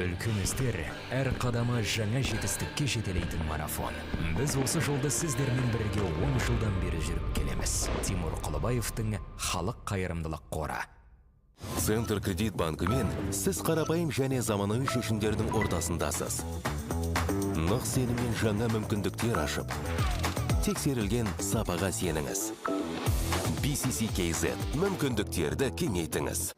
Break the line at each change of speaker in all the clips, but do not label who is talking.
Үлкен істер әр қадамы жаңа жетістікке жетелейтін марафон. Біз осы жолды сіздермен бірге 10 жылдан бері жүріп келеміз. Тимур Құлыбаевтың халық қайырымдылық қоры.
Центр кредит банкімен сіз қарапайым және заманауи шешімдердің ортасындасыз. Нық сеніммен жаңа мүмкіндіктер ашып, тексерілген сапаға сеніңіз. BCC-KZ мүмкіндіктерді кеңейтіңіз.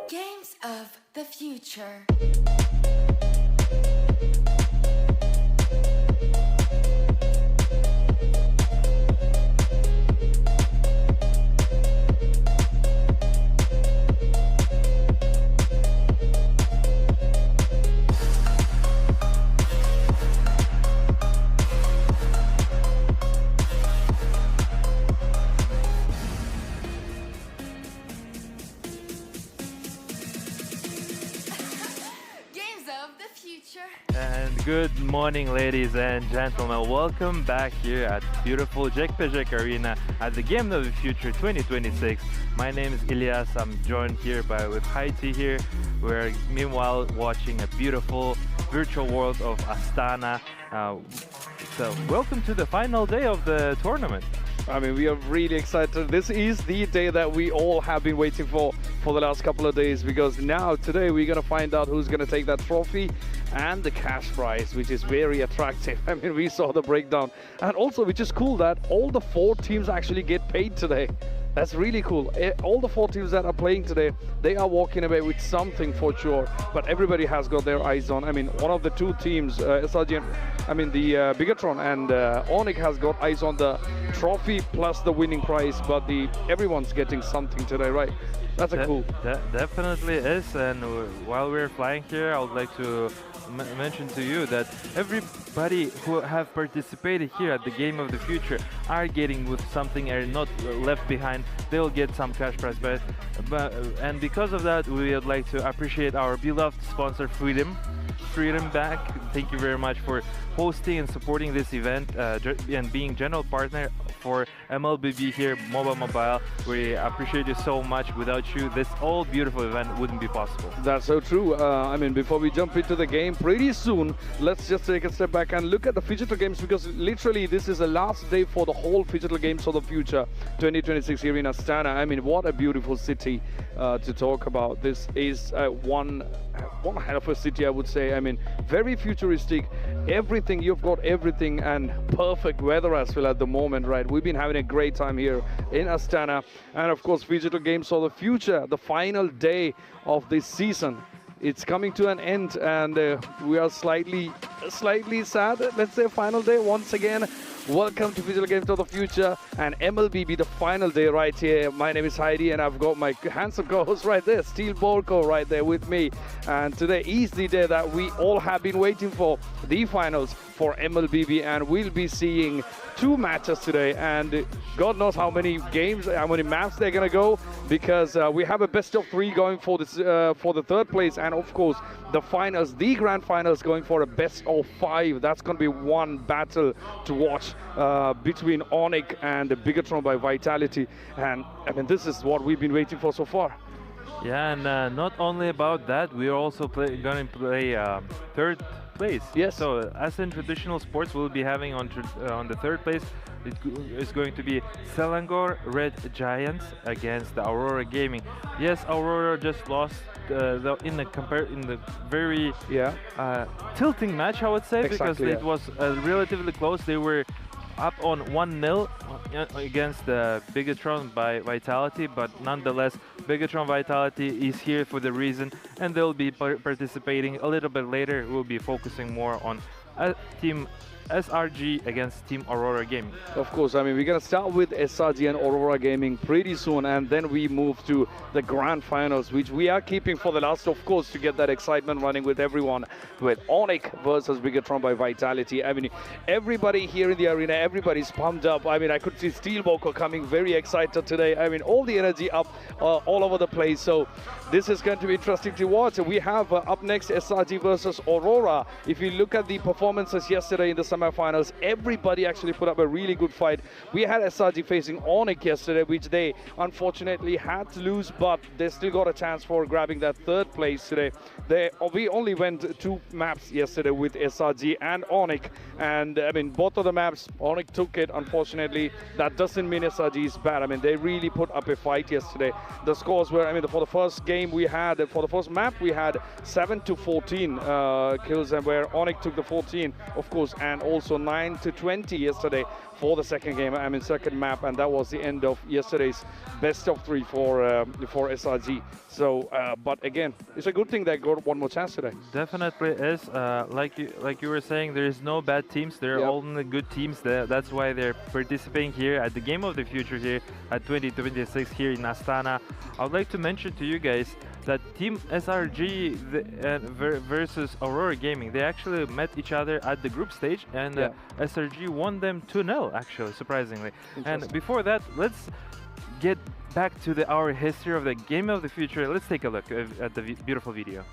Games of the future.
And good morning, ladies and gentlemen. Welcome back here at beautiful Jekpejek Arena at the Game of the Future 2026. My name is Ilyas. I'm joined here with Haiti here. We're meanwhile watching a beautiful virtual world of Astana. So welcome to the final day of the tournament.
I mean, we are really excited. This is the day that we all have been waiting for the last couple of days, because now, today, we're going to find out who's going to take that trophy and the cash prize, which is very attractive. I mean, we saw the breakdown. And also, which is cool, that all the 4 teams actually get paid today. That's really cool. All the 4 teams that are playing today, they are walking away with something for sure. But everybody has got their eyes on. I mean, one of the 2 teams, SRG, the Bigatron and Onyx has got eyes on the trophy plus the winning prize. But everyone's getting something today, right? That's cool.
That definitely is. And while we're flying here, I would like to mention to you that everybody who have participated here at the Game of the Future are getting with something, are not left behind. They'll get some cash prize, and because of that, we would like to appreciate our beloved sponsor, Freedom Bank. Thank you very much for hosting and supporting this event and being general partner for MLBB here, MOBA Mobile. We appreciate you so much. Without you, this all beautiful event wouldn't be possible.
That's so true. I mean, before we jump into the game, pretty soon, let's just take a step back and look at the Phygital Games, because literally this is the last day for the whole Phygital Games of the Future 2026 here in Astana. I mean, what a beautiful city to talk about. This is one hell of a city, I would say. I mean, very futuristic. Everything, you've got everything, and perfect weather as well at the moment, right? We've been having a great time here in Astana. And of course, Phygital Games of the Future, the final day of this season. It's coming to an end, and we are slightly sad. Let's say final day once again. Welcome to Phygital Games of the Future and MLBB, the final day right here. My name is Heidi, and I've got my handsome co-host right there, Steel Borko, right there with me. And today is the day that we all have been waiting for, the finals for MLBB, and we'll be seeing 2 matches today, and God knows how many games, how many maps they're gonna go, because we have a best of 3 going for this for the 3rd place, and of course the finals, the grand finals, going for a best of 5. That's gonna be one battle to watch between Onyx and Bigatron by Vitality, and I mean, this is what we've been waiting for so far.
Yeah, and not only about that, we're also going to play 3rd place.
Yes.
So as in traditional sports, we'll be having on the 3rd place, it is going to be Selangor Red Giants against the Aurora Gaming. Yes, Aurora just lost in the very tilting match, I would say, because it was relatively close. They were up on 1-0 against Bigatron by Vitality, but nonetheless, Bigatron Vitality is here for the reason, and they'll be participating a little bit later. We'll be focusing more on Team SRG against Team Aurora Gaming.
Of course, I mean, we're going to start with SRG and Aurora Gaming pretty soon, and then we move to the grand finals, which we are keeping for the last, of course, to get that excitement running with everyone, with Onyx versus Bigatron by Vitality. I mean, everybody here in the arena, everybody's pumped up. I mean, I could see Steelwalker coming very excited today. I mean, all the energy up all over the place. So this is going to be interesting to watch. We have up next SRG versus Aurora. If you look at the performances yesterday in the semifinals, everybody actually put up a really good fight. We had SRG facing Onyx yesterday, which they unfortunately had to lose, but they still got a chance for grabbing that third place today. We only went 2 maps yesterday with SRG and Onyx, and I mean, both of the maps, Onyx took it. Unfortunately, that doesn't mean SRG is bad. I mean, they really put up a fight yesterday. The scores were, I mean, for the first game we had, for the first map, we had 7-14 kills, and where Onyx took the 14, of course, and also 9-20 yesterday for the second game, I mean, second map, and that was the end of yesterday's best of 3 for SRG. So, but again, it's a good thing they got one more chance today.
Definitely is. Like you were saying, there is no bad teams. There are only good teams. That's why they're participating here at the Game of the Future here at 2026 here in Astana. I would like to mention to you guys that Team SRG versus Aurora Gaming, they actually met each other at the group stage, and SRG won them 2-0, actually, surprisingly. And before that, let's get back to our history of the Game of the Future. Let's take a look at the beautiful video.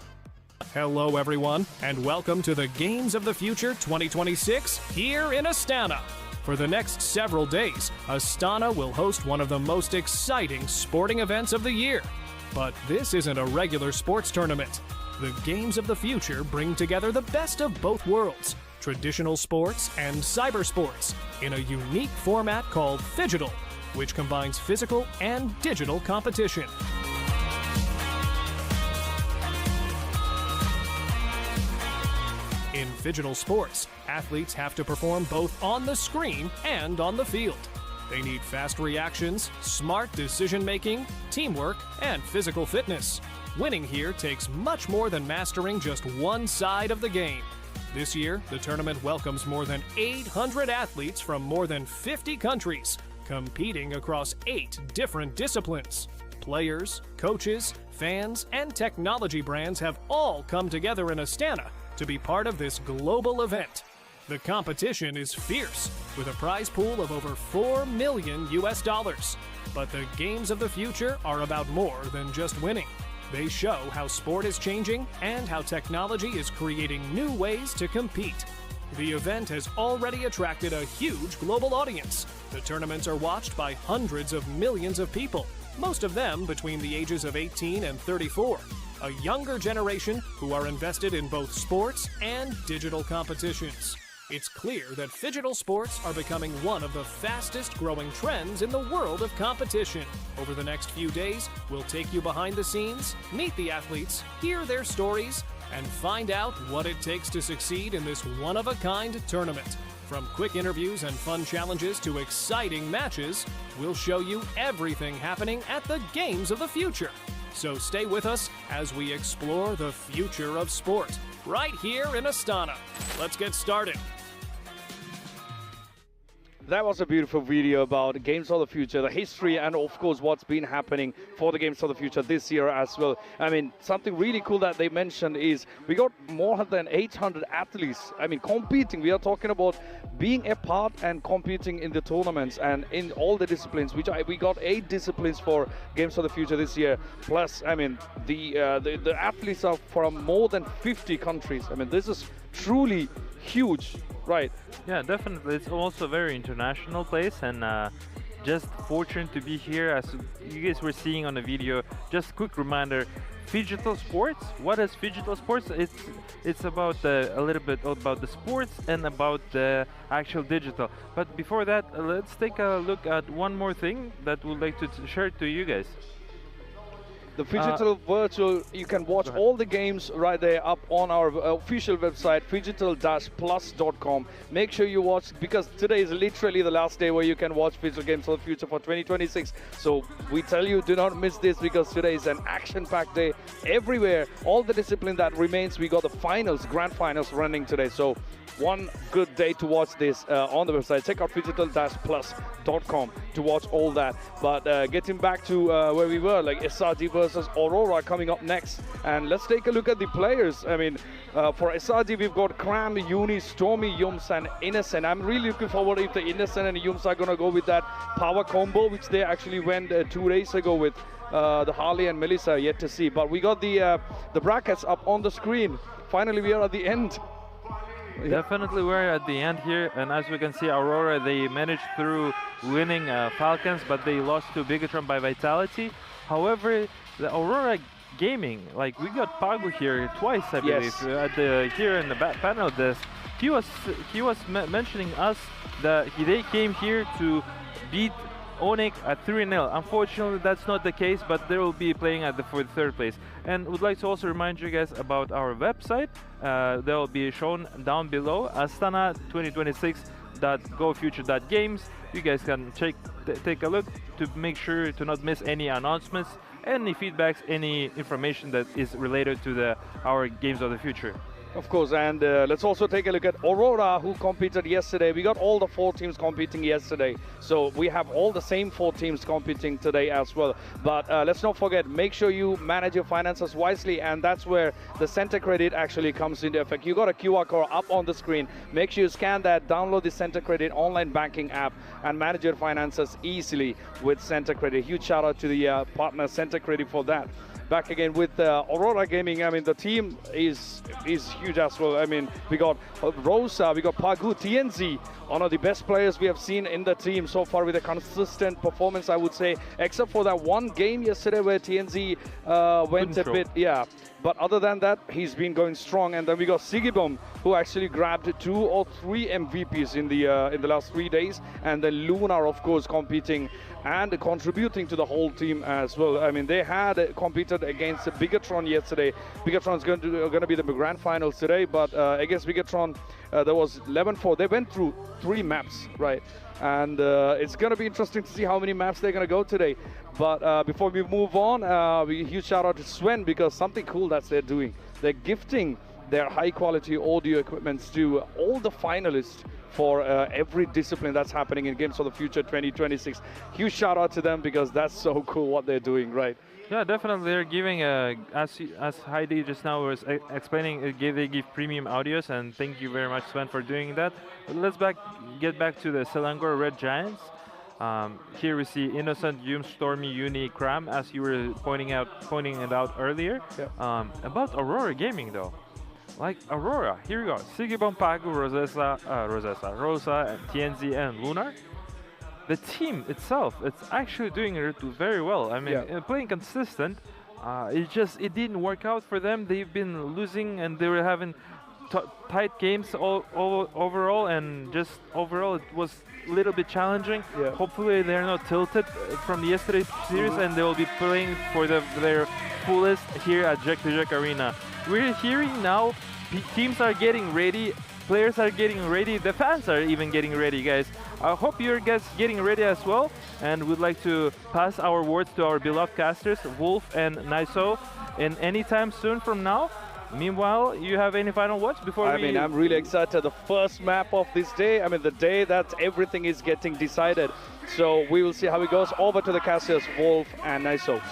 Hello everyone, and welcome to the Games of the Future 2026 here in Astana. For the next several days, Astana will host one of the most exciting sporting events of the year. But this isn't a regular sports tournament. The Games of the Future bring together the best of both worlds, traditional sports and cyber sports, in a unique format called Phygital, which combines physical and digital competition. In Phygital sports, athletes have to perform both on the screen and on the field. They need fast reactions, smart decision-making, teamwork, and physical fitness. Winning here takes much more than mastering just one side of the game. This year, the tournament welcomes more than 800 athletes from more than 50 countries, competing across 8 different disciplines. Players, coaches, fans, and technology brands have all come together in Astana to be part of this global event. The competition is fierce, with a prize pool of over $4 million. But the Games of the Future are about more than just winning. They show how sport is changing and how technology is creating new ways to compete. The event has already attracted a huge global audience. The tournaments are watched by hundreds of millions of people, most of them between the ages of 18 and 34. A younger generation who are invested in both sports and digital competitions. It's clear that Phygital sports are becoming one of the fastest growing trends in the world of competition. Over the next few days, we'll take you behind the scenes, meet the athletes, hear their stories, and find out what it takes to succeed in this one-of-a-kind tournament. From quick interviews and fun challenges to exciting matches, we'll show you everything happening at the Games of the Future. So stay with us as we explore the future of sport, right here in Astana. Let's get started.
That was a beautiful video about Games of the Future, the history, and of course what's been happening for the Games of the Future this year as well. I mean, something really cool that they mentioned is we got more than 800 athletes, I mean, competing. We are talking about being a part and competing in the tournaments and in all the disciplines, we got 8 disciplines for Games of the Future this year. Plus, I mean, the athletes are from more than 50 countries. I mean, this is truly huge, right?
Yeah, definitely. It's also a very international place, and just fortunate to be here. As you guys were seeing on the video, just quick reminder, Phygital sports. What is Phygital sports? It's about a little bit about the sports and about the actual digital. But before that, let's take a look at one more thing that we'd like to share to you guys.
The Phygital Virtual, you can watch all the games right there up on our official website, phygital-plus.com. Make sure you watch, because today is literally the last day where you can watch Phygital Games of the Future for 2026. So we tell you, do not miss this, because today is an action-packed day everywhere. All the discipline that remains, we got the finals, grand finals running today. So one good day to watch this on the website. Check out phygital-plus.com to watch all that. But getting back to where we were, like SRG versus Aurora coming up next. And let's take a look at the players. I mean, for SRG, we've got Cram, Uni, Stormy, Yums, and Innocent. I'm really looking forward if the Innocent and Yums are going to go with that power combo, which they actually went 2 days ago with. The Harley and Melissa, yet to see. But we got the brackets up on the screen. Finally, we are at the end.
Definitely we're at the end here, and as we can see, Aurora, they managed through winning Falcons, but they lost to Bigatron by Vitality. However, the Aurora Gaming, like we got Pagu here twice, I believe, at the here in the panel desk. He was mentioning us that they came here to beat Onyx at 3-0. Unfortunately, that's not the case, but they will be playing for the third place. And would like to also remind you guys about our website. That will be shown down below, astana2026.gofuture.games. You guys can take a look to make sure to not miss any announcements, any feedbacks, any information that is related to our games of the future.
Of course, and let's also take a look at Aurora, who competed yesterday. We got all the 4 teams competing yesterday, so we have all the same 4 teams competing today as well. But let's not forget, make sure you manage your finances wisely, and that's where the Center Credit actually comes into effect. You got a QR code up on the screen. Make sure you scan that, download the Center Credit online banking app, and manage your finances easily with Center Credit. Huge shout out to the partner Center Credit for that. Back again with Aurora Gaming. I mean, the team is huge as well. I mean, we got Rosa, we got Pagu, TNZ, one of the best players we have seen in the team so far with a consistent performance, I would say, except for that one game yesterday where TNZ went a bit, But other than that, he's been going strong. And then we got Sigibom, who actually grabbed 2 or 3 MVPs in the last 3 days. And then Lunar, of course, competing and contributing to the whole team as well. I mean, they had competed against Bigatron yesterday. Bigatron's going to be the grand finals today, but against Bigatron, there was 11-4. They went through 3 maps, right? And it's going to be interesting to see how many maps they're going to go today. But before we move on, huge shout out to Sven, because something cool that they're doing. They're gifting their high quality audio equipments to all the finalists for every discipline that's happening in Games of the Future 2026. Huge shout out to them, because that's so cool what they're doing, right?
Yeah, definitely. They're giving, as Heidi just now was explaining, they give premium audios, and thank you very much, Sven, for doing that. Let's get back to the Selangor Red Giants. Here we see Innocent, Yum, Stormy, Uni, Cram, as you were pointing it out earlier. Yeah. About Aurora Gaming, though. Like Aurora, here we go. Sigibom, Pagu, Rosa, and TNZ, and Lunar. The team itself, it's actually doing very well. I mean, playing consistent. It didn't work out for them. They've been losing, and they were having tight games overall, and just overall it was a little bit challenging. Yeah. Hopefully they're not tilted from yesterday's series, and they will be playing for their fullest here at Jack to Jack Arena. We're hearing now teams are getting ready, players are getting ready, the fans are even getting ready, guys. I hope you're guys getting ready as well, and we'd like to pass our words to our beloved casters, Wolf and Niso, in any time soon from now. Meanwhile, you have any final words before
I mean, I'm really excited. The first map of this day, I mean, the day that everything is getting decided. So we will see how it goes. Over to the casters, Wolf and Niso.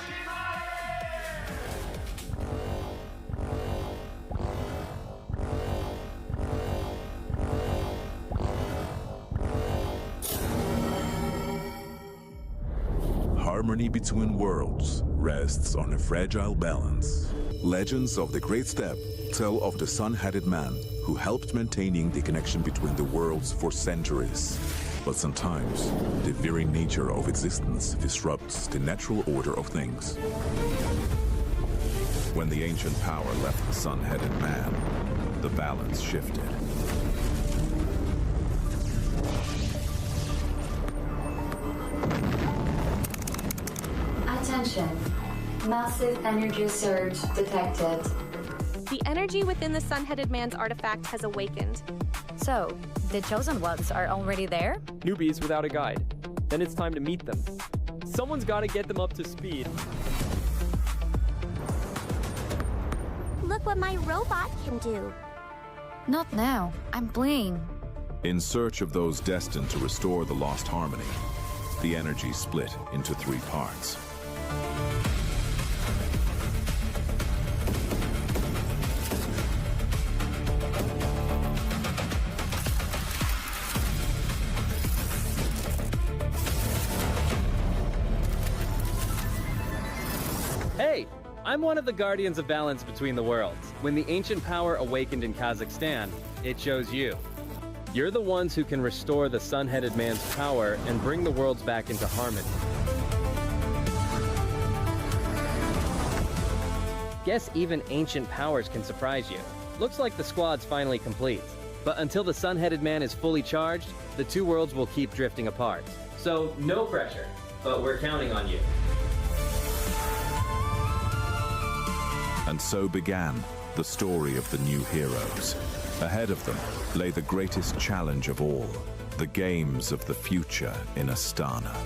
Harmony between worlds rests on a fragile balance. Legends of the Great Step tell of the sun-headed man who helped maintaining the connection between the worlds for centuries. But sometimes, the very nature of existence disrupts the natural order of things. When the ancient power left the sun-headed man, the balance shifted.
Attention. Massive energy surge detected.
The energy within the sun-headed man's artifact has awakened.
So, the chosen ones are already there?
Newbies without a guide. Then it's time to meet them. Someone's got to get them up to speed.
Look what my robot can do.
Not now. I'm playing.
In search of those destined to restore the lost harmony, the energy split into 3 parts.
Hey, I'm one of the guardians of balance between the worlds. When the ancient power awakened in Kazakhstan, it chose you. You're the ones who can restore the sun-headed man's power and bring the worlds back into harmony. Guess even ancient powers can surprise you. Looks like the squad's finally complete. But until the sun-headed man is fully charged, the 2 worlds will keep drifting apart. So no pressure, but we're counting on you.
And so began the story of the new heroes. Ahead of them lay the greatest challenge of all, the games of the future in Astana.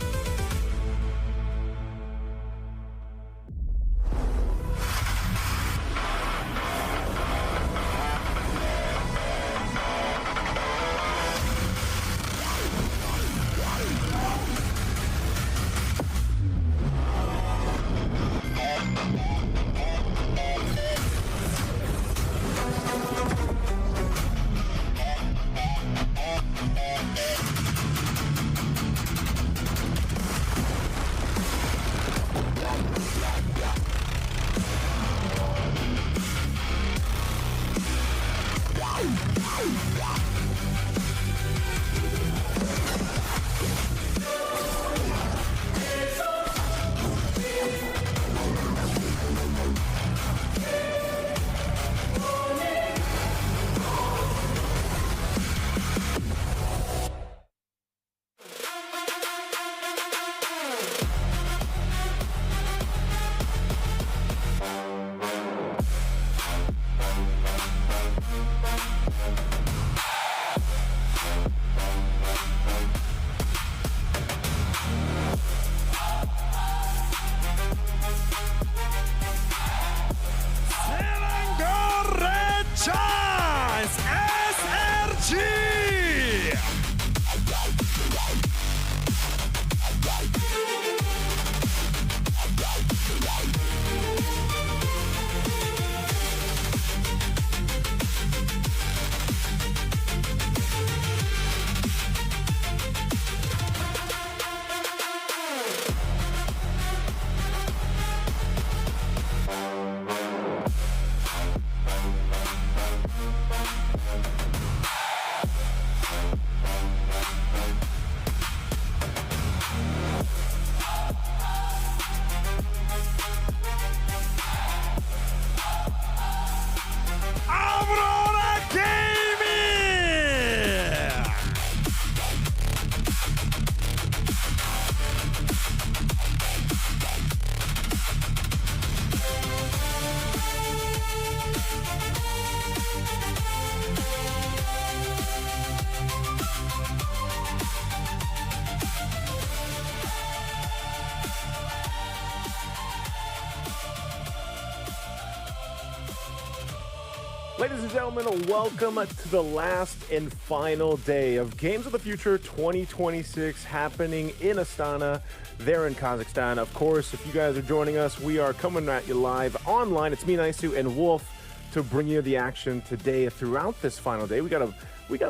Ladies and gentlemen, welcome to the last and final day of Games of the Future 2026 happening in Astana, there in Kazakhstan. Of course, if you guys are joining us, we are coming at you live online. It's me, Naisu, and Wolf to bring you the action today throughout this final day. We got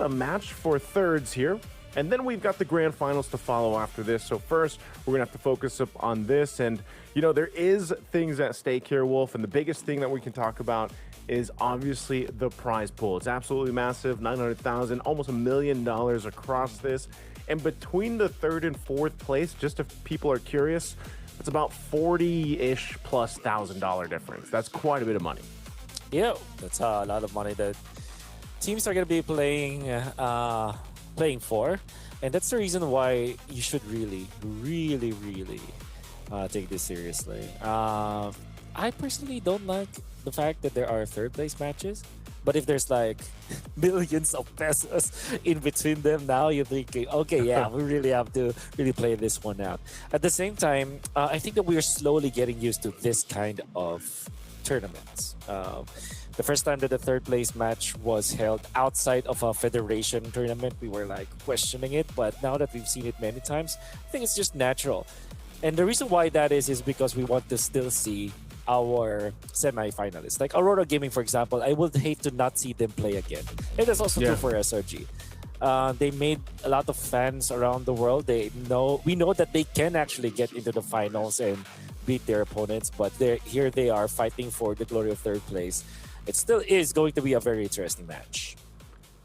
a match for thirds here, and then we've got the grand finals to follow after this. So first, we're gonna have to focus up on this, and you know there is things at stake here, Wolf, and the biggest thing that we can talk about is obviously the prize pool. It's absolutely massive, 900,000, almost $1 million across this. And between the third and fourth place, just if people are curious, it's about 40-ish plus $1,000 difference. That's quite a bit of money.
Yeah, that's a lot of money that teams are going to be playing for. And that's the reason why you should really take this seriously. I personally don't like the fact that there are third place matches. But if there's like millions of pesos in between them now, you're thinking, okay, yeah, we really have to really play this one out. At the same time, I think that we are slowly getting used to this kind of tournaments. The first time that the third place match was held outside of a federation tournament, we were like questioning it. But now that we've seen it many times, I think it's just natural. And the reason why that is because we want to still see our semi-finalists. Like Aurora Gaming, for example, I would hate to not see them play again. And that's also true for SRG. They made a lot of fans around the world. We know that they can actually get into the finals and beat their opponents, but here they are fighting for the glory of third place. It still is going to be a very interesting match.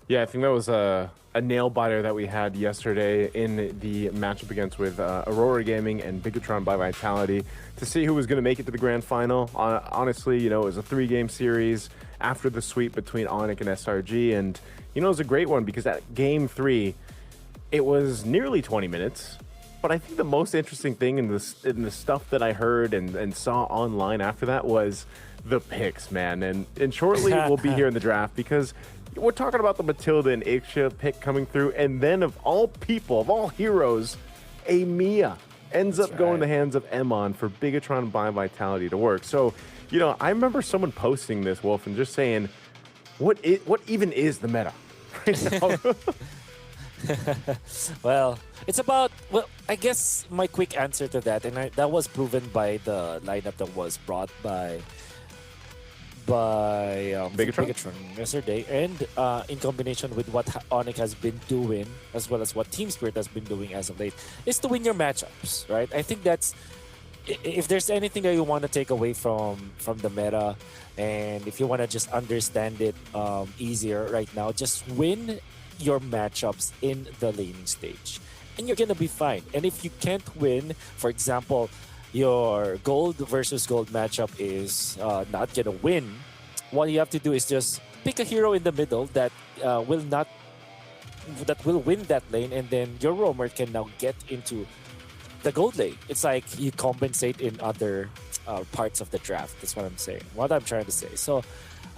Yeah, I think that was a nail-biter that we had yesterday in the matchup against with Aurora Gaming and Bigatron by Vitality to see who was going to make it to the grand final. Honestly, you know, it was a 3-game series after the sweep between Onyx and SRG, and, you know, it was a great one because at Game 3, it was nearly 20 minutes. But I think the most interesting thing in the stuff that I heard and saw online after that was the picks, man. And shortly we'll be here in the draft because we're talking about the Matilda and Ixia pick coming through, and then of all people, of all heroes, a Mia ends up going in the hands of Emon for Bigatron by Vitality to work. So, you know, I remember someone posting this, Wolf, and just saying, what even is the meta right now?
Well, it's about, I guess my quick answer to that, and that was proven by the lineup that was brought by Bigatron yesterday, and in combination with what Onyx has been doing, as well as what Team Spirit has been doing as of late, is to win your matchups, right? I think that's, if there's anything that you want to take away from the meta, and if you want to just understand it easier right now, just win your matchups in the laning stage, and you're gonna be fine. And if you can't win, for example, your gold versus gold matchup is not gonna win, what you have to do is just pick a hero in the middle that will win that lane, and then your roamer can now get into the gold lane. It's like you compensate in other parts of the draft. That's what I'm saying. What I'm trying to say. So,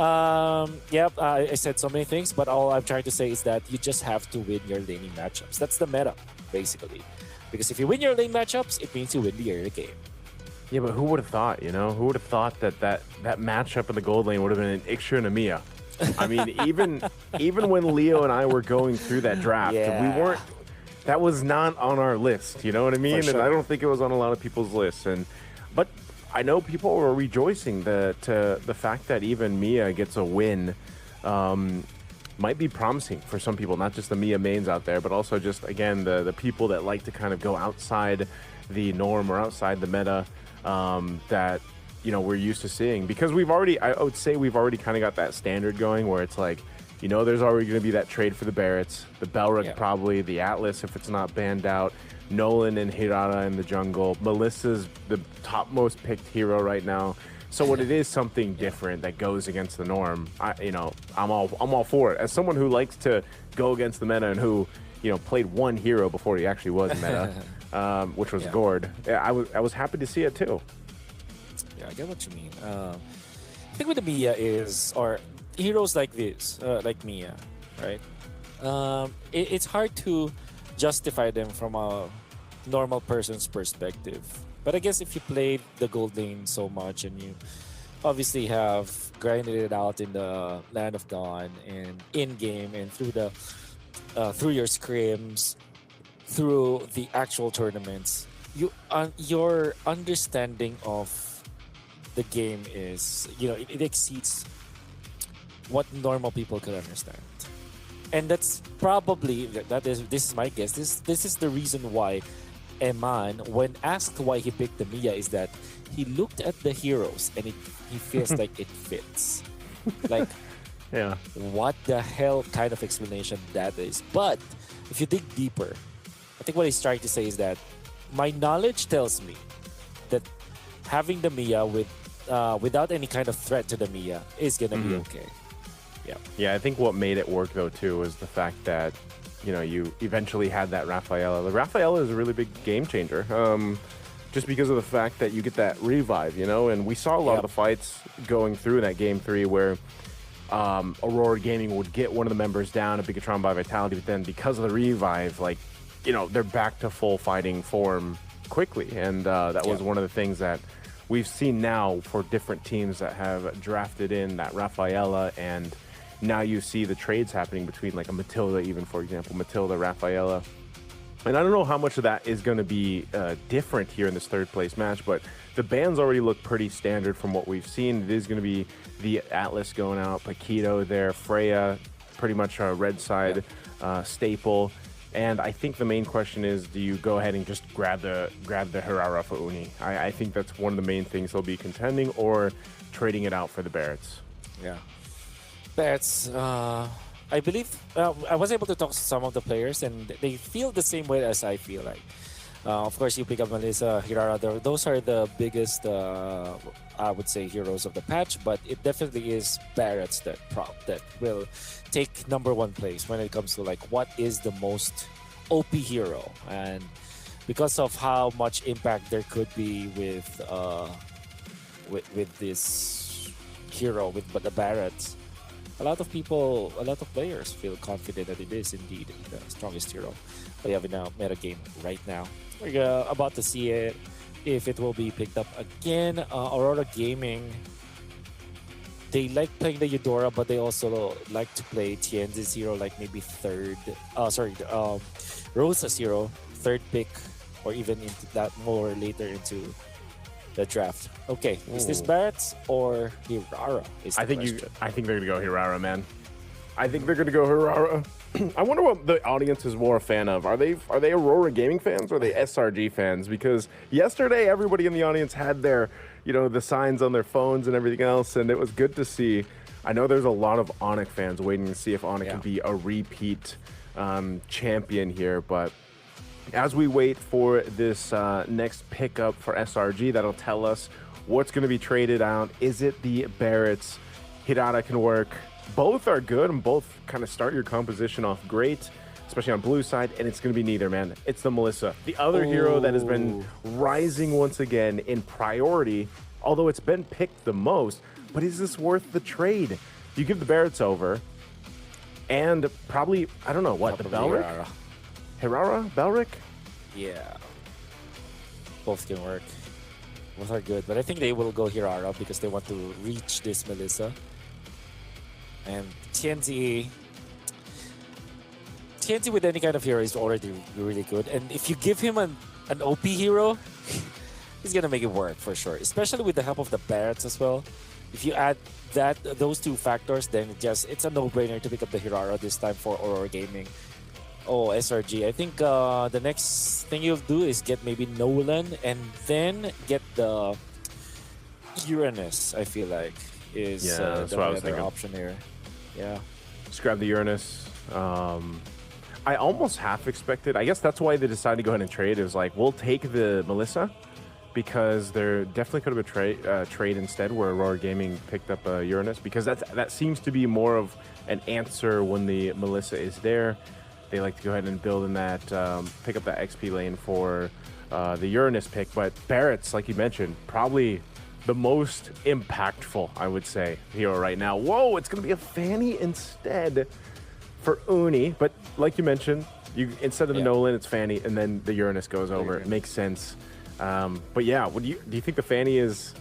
I said so many things, but all I'm trying to say is that you just have to win your laning matchups. That's the meta, basically. Because if you win your lane matchups, it means you win the early game.
Yeah, but who would have thought, you know? Who would have thought that matchup in the gold lane would have been an Ixia and a Mia? I mean, even when Leo and I were going through that draft, we weren't. That was not on our list, you know what I mean?
Sure.
And I don't think it was on a lot of people's lists. But I know people were rejoicing that the fact that even Mia gets a win might be promising for some people, not just the Mia mains out there, but also just, again, the people that like to kind of go outside the norm or outside the meta that, you know, we're used to seeing. Because I would say we've already kind of got that standard going where it's like, you know, there's already going to be that trade for the Barretts, the Belric probably, the Atlas if it's not banned out, Nolan and Hirata in the jungle. Melissa's the topmost picked hero right now. So when it is something different that goes against the norm, I'm all for it. As someone who likes to go against the meta and who, you know, played one hero before he actually was meta, which was Gord. I was happy to see it too.
Yeah, I get what you mean. I think with the Mia or heroes like this, like Mia, right? It's hard to justify them from a normal person's perspective. But I guess if you played the gold lane so much and you obviously have grinded it out in the Land of Dawn and in-game and through your scrims, through the actual tournaments, your understanding of the game is, you know, it exceeds what normal people could understand. And that's probably, this is my guess, this is the reason why Eman, when asked why he picked the Mia, is that he looked at the heroes and he feels like it fits. Like, what the hell kind of explanation that is. But if you dig deeper, I think what he's trying to say is that my knowledge tells me that having the Mia without any kind of threat to the Mia is gonna be okay.
Yeah, I think what made it work though too was the fact that, you know, you eventually had that Rafaela. The Rafaela is a really big game changer. just because of the fact that you get that revive, you know? And we saw a lot of the fights going through in that Game 3 where Aurora Gaming would get one of the members down, a Bigatron by Vitality, but then because of the revive, like, you know, they're back to full fighting form quickly. And that was one of the things that we've seen now for different teams that have drafted in that Rafaela, and now you see the trades happening between like a Matilda, even, for example, Matilda, Rafaela. And I don't know how much of that is going to be different here in this third place match, but the bans already look pretty standard from what we've seen. It is going to be the Atlas going out, Paquito there, Freya, pretty much red side staple. And I think the main question is, do you go ahead and just grab the Hirara for Uni? I think that's one of the main things they'll be contending, or trading it out for the Barretts.
Yeah. Barretts, I believe I was able to talk to some of the players, and they feel the same way as I feel like. Of course, you pick up Melissa, Hirara. Those are the biggest, I would say, heroes of the patch. But it definitely is Barretts that will take #1 place when it comes to like what is the most OP hero, and because of how much impact there could be with this hero with the Barretts. A lot of players feel confident that it is indeed the strongest hero we have in a meta game right now. We're about to see it, if it will be picked up again. Aurora Gaming, they like playing the Eudora, but they also like to play Tienzi's hero, like maybe Rosa's hero, third pick, or even into that more later into the draft. Okay, is this Barretts or Hirara? I think
they're gonna go Hirara, man. I think they're gonna go Hirara. I wonder what the audience is more a fan of. Are they Aurora Gaming fans or are they SRG fans? Because yesterday everybody in the audience had their, you know, the signs on their phones and everything else, and it was good to see. I know there's a lot of Onyx fans waiting to see if Onyx can be a repeat champion here, but as we wait for this next pickup for SRG, that'll tell us what's going to be traded out. Is it the Barretts? Hirara can work. Both are good, and both kind of start your composition off great, especially on blue side, and it's going to be neither, man. It's the Melissa, the other hero that has been rising once again in priority, although it's been picked the most. But is this worth the trade? You give the Barretts over, and probably, I don't know, what, the Belric? Hirara? Belric?
Yeah. Both can work. Both are good, but I think they will go Hirara because they want to reach this Melissa. And Tienzi with any kind of hero is already really good. And if you give him an OP hero, he's gonna make it work for sure. Especially with the help of the Barretts as well. If you add those two factors, then it's a no-brainer to pick up the Hirara this time for Aurora Gaming. Oh, SRG. I think the next thing you'll do is get maybe Nolan and then get the Uranus, I feel like, is
that's
the
what I was
other
thinking.
option here. Yeah.
Just grab the Uranus. I almost half expected, I guess that's why they decided to go ahead and trade. It was like, we'll take the Melissa because there definitely could have been a trade instead where Aurora Gaming picked up a Uranus, because that seems to be more of an answer when the Melissa is there. They like to go ahead and build in that, pick up that XP lane for the Uranus pick. But Barretts, like you mentioned, probably the most impactful, I would say, hero right now. Whoa, it's going to be a Fanny instead for Uni. But like you mentioned, instead of the Nolan, it's Fanny, and then the Uranus goes over. It makes sense. But yeah, do you think the Fanny is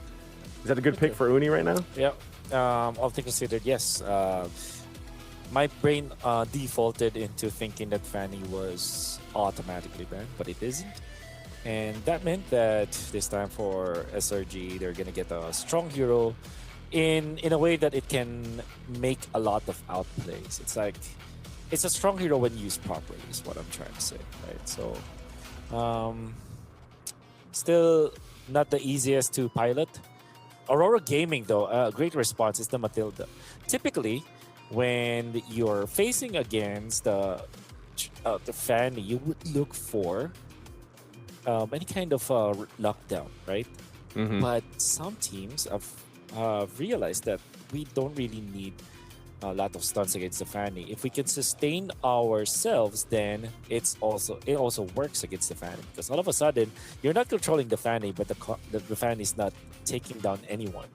that a good pick for Uni right now?
Yeah. All things considered, yes. My brain defaulted into thinking that Fanny was automatically banned, but it isn't. And that meant that this time for SRG, they're going to get a strong hero in a way that it can make a lot of outplays. It's like, it's a strong hero when used properly is what I'm trying to say, right? So, still not the easiest to pilot. Aurora Gaming, though, a great response is the Matilda. Typically, when you're facing against the Fanny, you would look for any kind of lockdown, right?
Mm-hmm.
But some teams have realized that we don't really need a lot of stuns against the Fanny. If we can sustain ourselves, then it also works against the Fanny, because all of a sudden you're not controlling the Fanny, but the Fanny is not taking down anyone.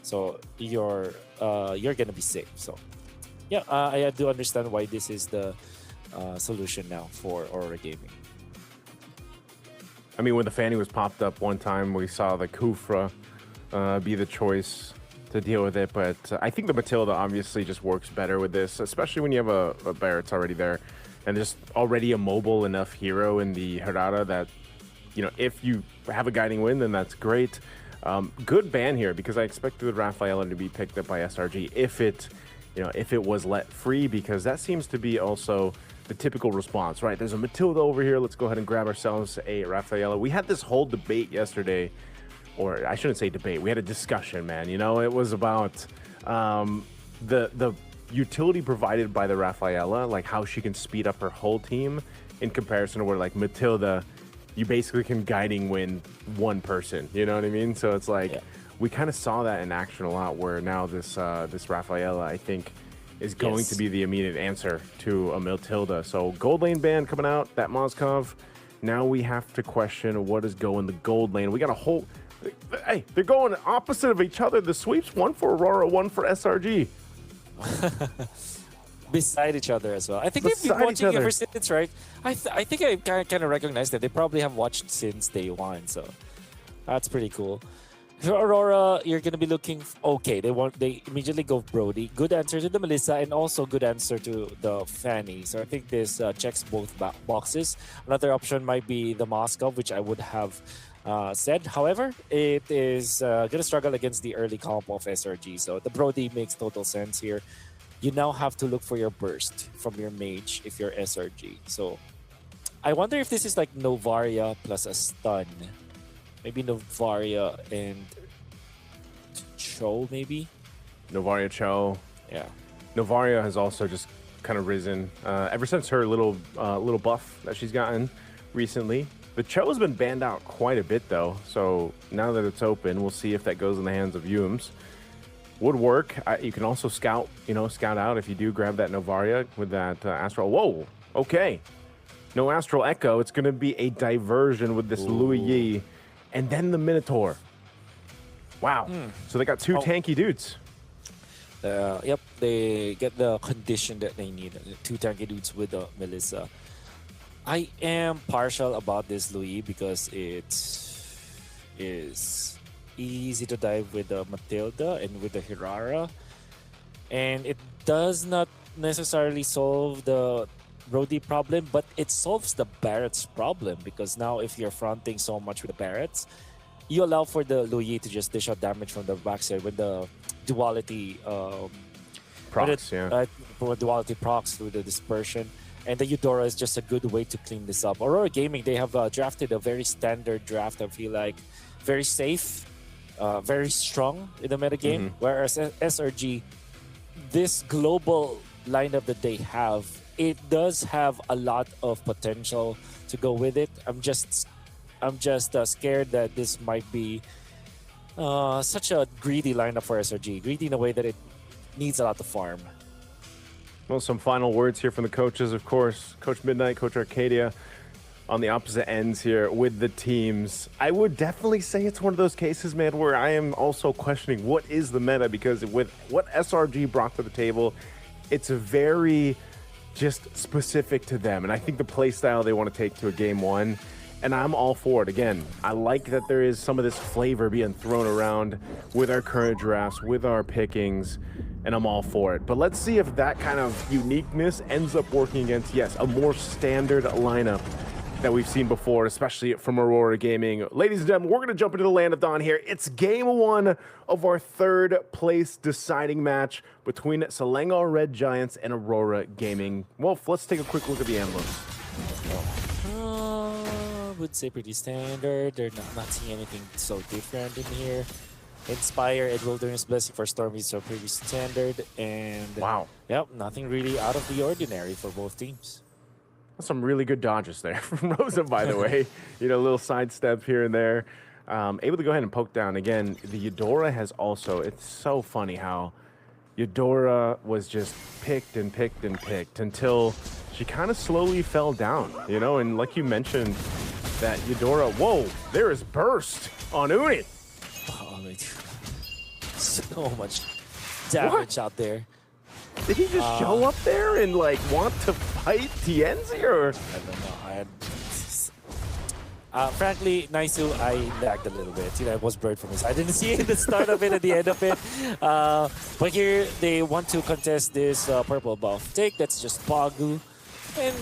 So you're gonna be safe. So yeah, I do understand why this is the solution now for Aurora Gaming.
I mean, when the Fanny was popped up one time, we saw the Kufra be the choice to deal with it, but I think the Matilda obviously just works better with this, especially when you have a Barrett's already there, and just already a mobile enough hero in the Herrera that, you know, if you have a guiding win, then that's great. Good ban here, because I expected Rafaela to be picked up by SRG if it was let free, because that seems to be also the typical response, right? There's a Matilda over here. Let's go ahead and grab ourselves a Rafaela. We had this whole debate yesterday, or I shouldn't say debate. We had a discussion, man. You know, it was about the utility provided by the Rafaela, like how she can speed up her whole team in comparison to where, like, Matilda, you basically can guiding win one person. You know what I mean? So it's like we kind of saw that in action a lot, where now this Rafaela, I think, is going to be the immediate answer to a Matilda. So gold lane ban coming out, that Moskov. Now we have to question what is going the gold lane. We got a whole... Hey, they're going opposite of each other. The sweeps, one for Aurora, one for SRG.
Beside each other as well. I think they've been watching ever since, right? I think I kind of recognize that. They probably have watched since day one, so that's pretty cool. For Aurora, you're going to be looking... Okay, they immediately go Brody. Good answer to the Melissa, and also good answer to the Fanny. So I think this checks both boxes. Another option might be the Moskov, which I would have said. However, it is going to struggle against the early comp of SRG. So the Brody makes total sense here. You now have to look for your burst from your mage if you're SRG. So I wonder if this is like Novaria plus a stun. Maybe Novaria and Cho, maybe?
Novaria Cho.
Yeah.
Novaria has also just kind of risen ever since her little buff that she's gotten recently. The Cho has been banned out quite a bit, though. So now that it's open, we'll see if that goes in the hands of Yums. Would work. You can also scout out if you do grab that Novaria with that Astral. Whoa, okay. No Astral Echo. It's going to be a diversion with this Louis Yi. And then the Minotaur. Wow. So they got two tanky dudes.
Yep, they get the condition that they need. Two tanky dudes with the Melissa. I am partial about this Louis because it is easy to dive with the Matilda and with the Hirara. And it does not necessarily solve the Brody problem, but it solves the Barrett's problem, because now if you're fronting so much with the Barretts, you allow for the Louis to just dish out damage from the backside with the duality
procs,
duality procs through the dispersion. And the Eudora is just a good way to clean this up. Aurora Gaming, they have drafted a very standard draft, I feel like. Very safe, very strong in the metagame. Whereas SRG, this global lineup that they have, it does have a lot of potential to go with it. I'm just scared that this might be such a greedy lineup for SRG. Greedy in a way that it needs a lot to farm.
Well, some final words here from the coaches, of course. Coach Midnight, Coach Arcadia on the opposite ends here with the teams. I would definitely say it's one of those cases, man, where I am also questioning what is the meta, because with what SRG brought to the table, it's a very just specific to them. And I think the play style they want to take to a game one, and I'm all for it. Again, I like that there is some of this flavor being thrown around with our current drafts, with our pickings, and I'm all for it. But let's see if that kind of uniqueness ends up working against, yes, a more standard lineup that we've seen before, especially from Aurora Gaming. Ladies and gentlemen, we're going to jump into the Land of Dawn here. It's game one of our third place deciding match between Selangor Red Giants and Aurora Gaming. Wolf, let's take a quick look at the emblems.
I would say pretty standard. They're not seeing anything so different in here. Inspire and Wilderness Blessing for Stormy, so pretty standard. And
wow.
Yep, nothing really out of the ordinary for both teams.
Some really good dodges there from Rosa, by the way. A little sidestep here and there. Able to go ahead and poke down. Again, the Eudora has also, it's so funny how, Eudora was just picked and picked and picked until she kind of slowly fell down, you know? And like you mentioned, that Eudora, whoa, there is burst on Uni.
Oh, so much damage out there.
Did he just show up there and like want to fight Tienzi, or?
I don't know. Frankly, Naisu, I lagged a little bit. You know, I was blurred from his. I didn't see the start of it and the end of it. But here they want to contest this purple buff take. That's just Pagu. And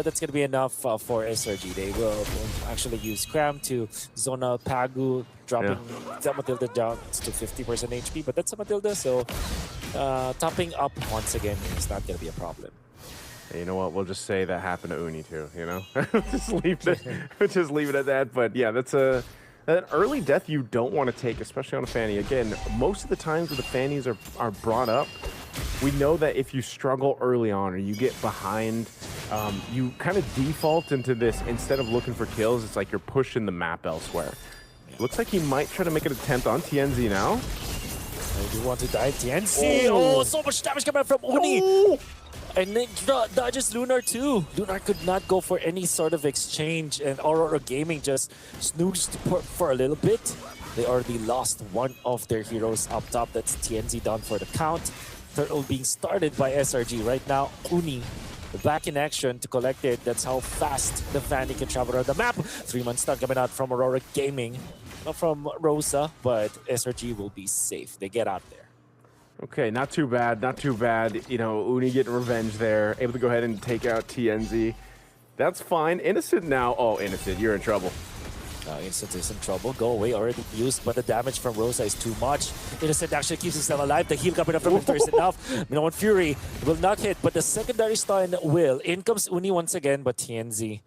that's going to be enough for SRG. They will actually use Cram to zone out Pagu, dropping the Matilda down to 50% HP. But that's a Matilda, so topping up once again is not going to be a problem.
Hey, you know what? We'll just say that happened to Uni too. You know, just leave it at that. But yeah, that's an early death you don't want to take, especially on a Fanny. Again, most of the times when the Fannies are brought up, we know that if you struggle early on or you get behind, you kind of default into this. Instead of looking for kills, it's like you're pushing the map elsewhere. Looks like he might try to make an attempt on Tienzi now.
I do want to die. Tienzi! Oh, so much damage coming from Uni!
Oh.
And then dodges Lunar too. Lunar could not go for any sort of exchange, and Aurora Gaming just snoozed for a little bit. They already lost one of their heroes up top. That's Tienzi down for the count. Turtle being started by SRG. Right now, Uni back in action to collect it. That's how fast the Fanny can travel around the map. 3-man stun coming out from Aurora Gaming. Not from Rosa, but SRG will be safe. They get out there.
Okay, not too bad, not too bad. You know, Uni getting revenge there. Able to go ahead and take out Tienzi. That's fine. Innocent now. Oh, Innocent, you're in trouble.
Innocent is in trouble. Go away, already used, but the damage from Rosa is too much. Innocent actually keeps himself alive. The heal coming up from Victor is enough. Minoan Fury will not hit, but the secondary stun will. In comes Uni once again, but Tienzi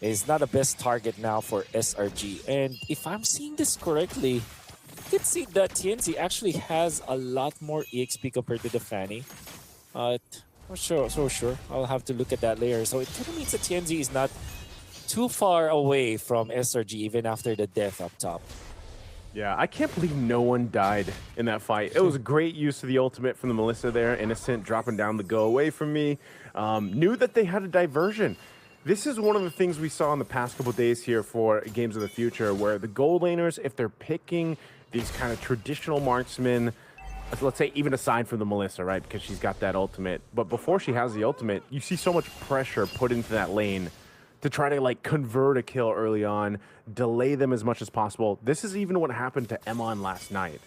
is not the best target now for SRG. And if I'm seeing this correctly, you can see that Tienzi actually has a lot more EXP compared to the Fanny. I'm not so sure. I'll have to look at that later. So it kind of means that Tienzi is not too far away from SRG even after the death up top.
Yeah, I can't believe no one died in that fight. It was a great use of the ultimate from the Melissa there. Innocent dropping down the go away from me. Knew that they had a diversion. This is one of the things we saw in the past couple days here for Games of the Future, where the gold laners, if they're picking these kind of traditional marksmen, let's say even aside from the Melissa, right, because she's got that ultimate, but before she has the ultimate, you see so much pressure put into that lane to try to like convert a kill early on, delay them as much as possible. This is even what happened to Emon last night.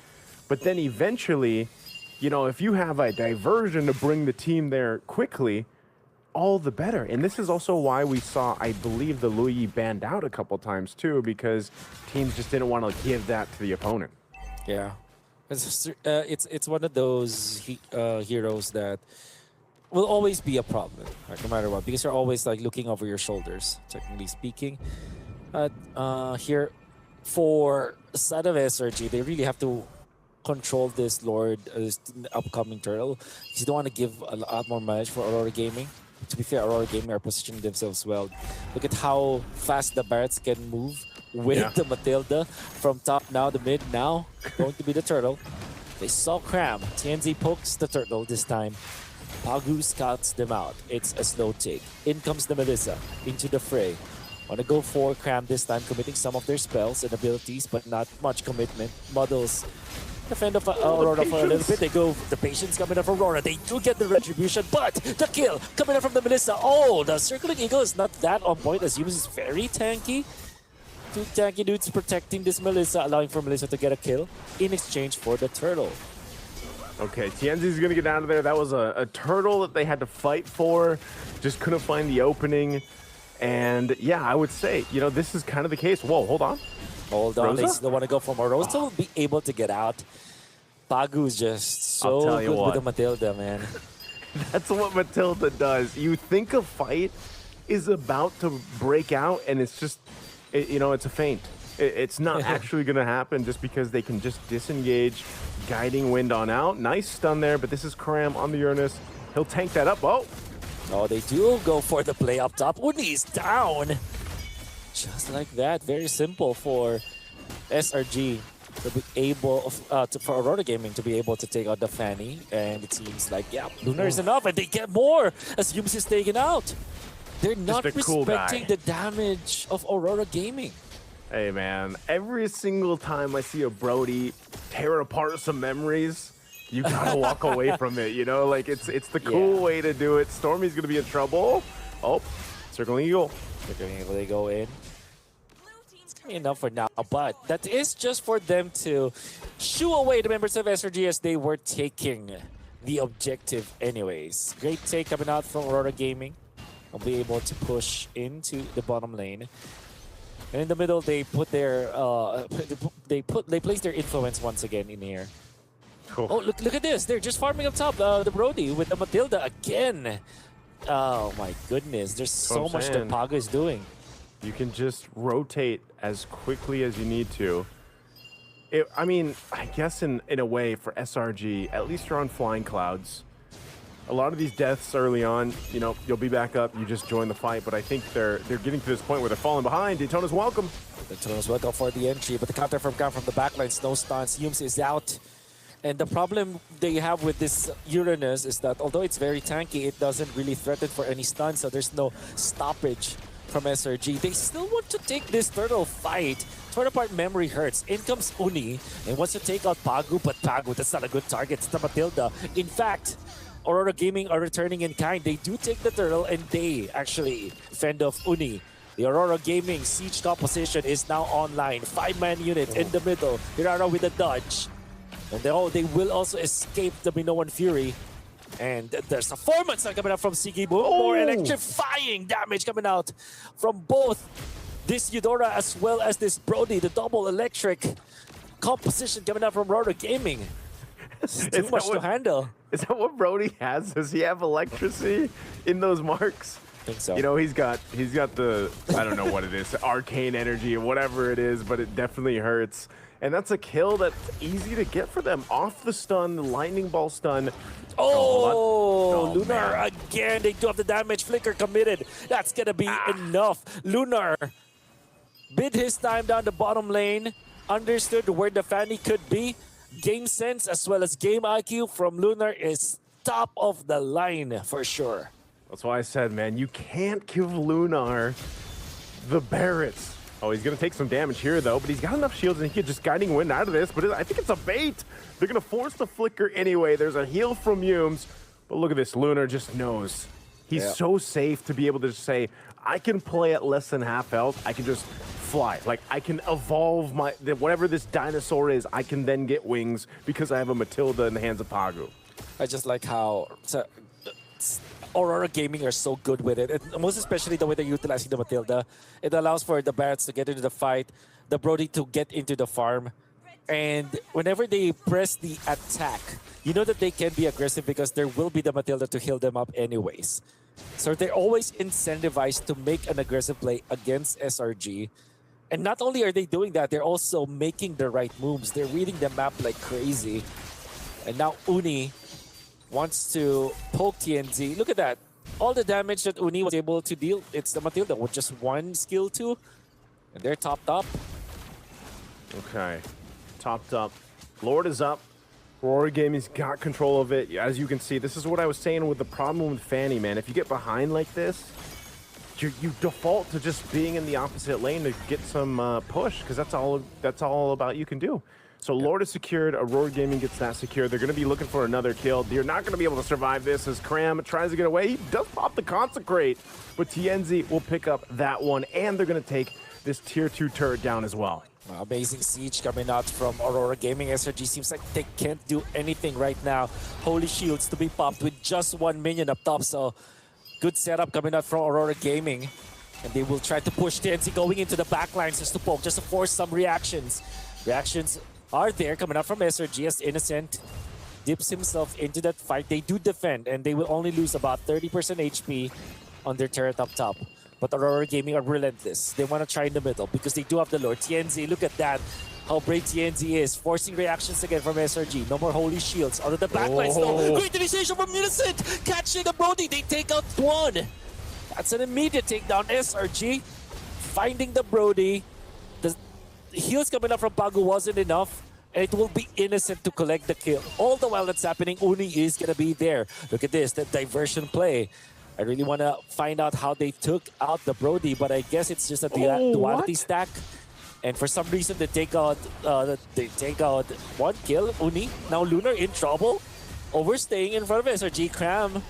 But then eventually, you know, if you have a diversion to bring the team there quickly, all the better. And this is also why we saw, I believe, the Luyi banned out a couple times too, because teams just didn't want to give that to the opponent.
Yeah, it's one of those heroes that will always be a problem, right, no matter what, because you're always like looking over your shoulders, technically speaking. Here, for the side of SRG, they really have to control this Lord, upcoming Turtle. You don't want to give a lot more mileage for Aurora Gaming. To be fair, Aurora Gaming are positioning themselves well. Look at how fast the Barretts can move with the Matilda. From top now to mid now, going to be the Turtle. They saw Cram. Tienzi pokes the Turtle this time. Pagu scouts them out. It's a slow take. In comes the Melissa into the fray. Want to go for Cram this time, committing some of their spells and abilities, but not much commitment. Muddles defend of Aurora for a little bit. They go, the patience coming up from Aurora. They do get the retribution, but the kill coming up from the Melissa. Oh, the circling eagle is not that on point, as Yumis is very tanky. Two tanky dudes protecting this Melissa, allowing for Melissa to get a kill in exchange for the Turtle.
Okay, Tienzi's gonna get out of there. That was a turtle that they had to fight for. Just couldn't find the opening. And yeah, I would say, you know, this is kind of the case. Whoa, hold on.
Hold on,
Rosa?
they still want to go for more. Rosa will be able to get out. Pagu's just so good with the Matilda, man.
That's what Matilda does. You think a fight is about to break out, and it's just, you know, it's a feint. It's not actually going to happen just because they can just disengage, guiding wind on out. Nice stun there, but this is Cram on the Uranus. He'll tank that up. Oh,
they do go for the play up top. Uni's down. Just like that. Very simple for SRG. to be able for Aurora Gaming to be able to take out the Fanny, and it seems like Lunar is enough, and they get more as Yums is taken out. They're not respecting the damage of Aurora Gaming.
Hey man, every single time I see a Brody tear apart some memories, you gotta walk away from it, you know? Like, it's the cool way to do it. Stormy's gonna be in trouble. Oh, Circling Eagle.
Circling Eagle, they go in. Enough for now, but that is just for them to shoo away the members of SRG as they were taking the objective anyways. Great take coming out from Aurora Gaming. Will be able to push into the bottom lane. And in the middle, they put their they place their influence once again in here.
Cool.
Oh, look at this! They're just farming up top. The Brody with the Matilda again. Oh my goodness! There's so much that Pago is doing.
You can just rotate as quickly as you need to. I mean, I guess in a way for SRG, at least you're on flying clouds. A lot of these deaths early on, you know, you'll be back up, you just join the fight, but I think they're getting to this point where they're falling behind. Daytona's welcome.
Daytona's welcome for the entry, but the counter from the backline, Snow Stance, Yums is out. And the problem they have with this Uranus is that although it's very tanky, it doesn't really threaten for any stun, so there's no stoppage from SRG. They still want to take this turtle fight. Torn apart memory hurts. In comes Uni and wants to take out Pagu, but Pagu, that's not a good target. It's the Matilda. In fact, Aurora Gaming are returning in kind. They do take the turtle and they actually fend off Uni. The Aurora Gaming siege composition is now online. 5-man unit in the middle. Hirara with a dodge. And they will also escape the Minoan Fury. And there's a 4-man stun coming out from Sigibu. More electrifying damage coming out from both this Eudora as well as this Brody. The double electric composition coming out from Aurora Gaming. It's too much to handle.
Is that what Brody has? Does he have electricity in those marks?
I think so.
You know, he's got the, I don't know what it is, arcane energy or whatever it is, but it definitely hurts. And that's a kill that's easy to get for them. Off the stun, the lightning ball stun.
Lunar man. Again. They do have the damage. Flicker committed. That's going to be enough. Lunar bid his time down the bottom lane. Understood where the Fanny could be. Game sense as well as game IQ from Lunar is top of the line for sure.
That's why I said, man, you can't give Lunar the Barretts. Oh, he's going to take some damage here, though, but he's got enough shields and he can just Guiding Wind out of this, but I think it's a bait. They're going to force the Flicker anyway. There's a heal from Yums, but look at this. Lunar just knows. He's so safe to be able to just say, I can play at less than half health. I can just fly. Like, I can evolve whatever this dinosaur is, I can then get wings because I have a Matilda in the hands of Pagu.
I just like how Aurora Gaming are so good with it. Most especially the way they're utilizing the Matilda. It allows for the Barretts to get into the fight, the Brody to get into the farm. And whenever they press the attack, you know that they can be aggressive because there will be the Matilda to heal them up anyways. So they're always incentivized to make an aggressive play against SRG. And not only are they doing that, they're also making the right moves. They're reading the map like crazy. And now Uni wants to poke TNZ. Look at that. All the damage that Uni was able to deal, it's the Matilda with just one skill 2. And they're topped up.
Okay. Topped up. Lord is up. Aurora Gaming's got control of it. As you can see, this is what I was saying with the problem with Fanny, man. If you get behind like this, you default to just being in the opposite lane to get some push, because that's all about you can do. So Lord is secured. Aurora Gaming gets that secure. They're going to be looking for another kill. You're not going to be able to survive this as Cram tries to get away. He does pop the Consecrate, but TNZ will pick up that one, and they're going to take this tier 2 turret down as well.
Amazing siege coming out from Aurora Gaming. SRG seems like they can't do anything right now. Holy Shields to be popped with just 1 minion up top, so good setup coming out from Aurora Gaming. And they will try to push TNZ going into the backlines just to poke, just to force some reactions. Reactions are there coming out from SRG as Innocent dips himself into that fight. They do defend, and they will only lose about 30% HP on their turret up top. But Aurora Gaming are relentless. They want to try in the middle because they do have the Lord. TNZ, look at that. How brave TNZ is. Forcing reactions again from SRG. No more Holy Shields. Out of the backlines, no. Great initiation from Innocent. Catching the Brody. They take out one. That's an immediate takedown. SRG finding the Brody. The heals coming up from Pagu wasn't enough. and it will be Innocent to collect the kill. All the while that's happening, Uni is gonna be there. Look at this, the diversion play. I really want to find out how they took out the Brody, but I guess it's just a duality stack. And for some reason, they take out one kill. Uni, now Lunar in trouble. Overstaying in front of SRG. Cram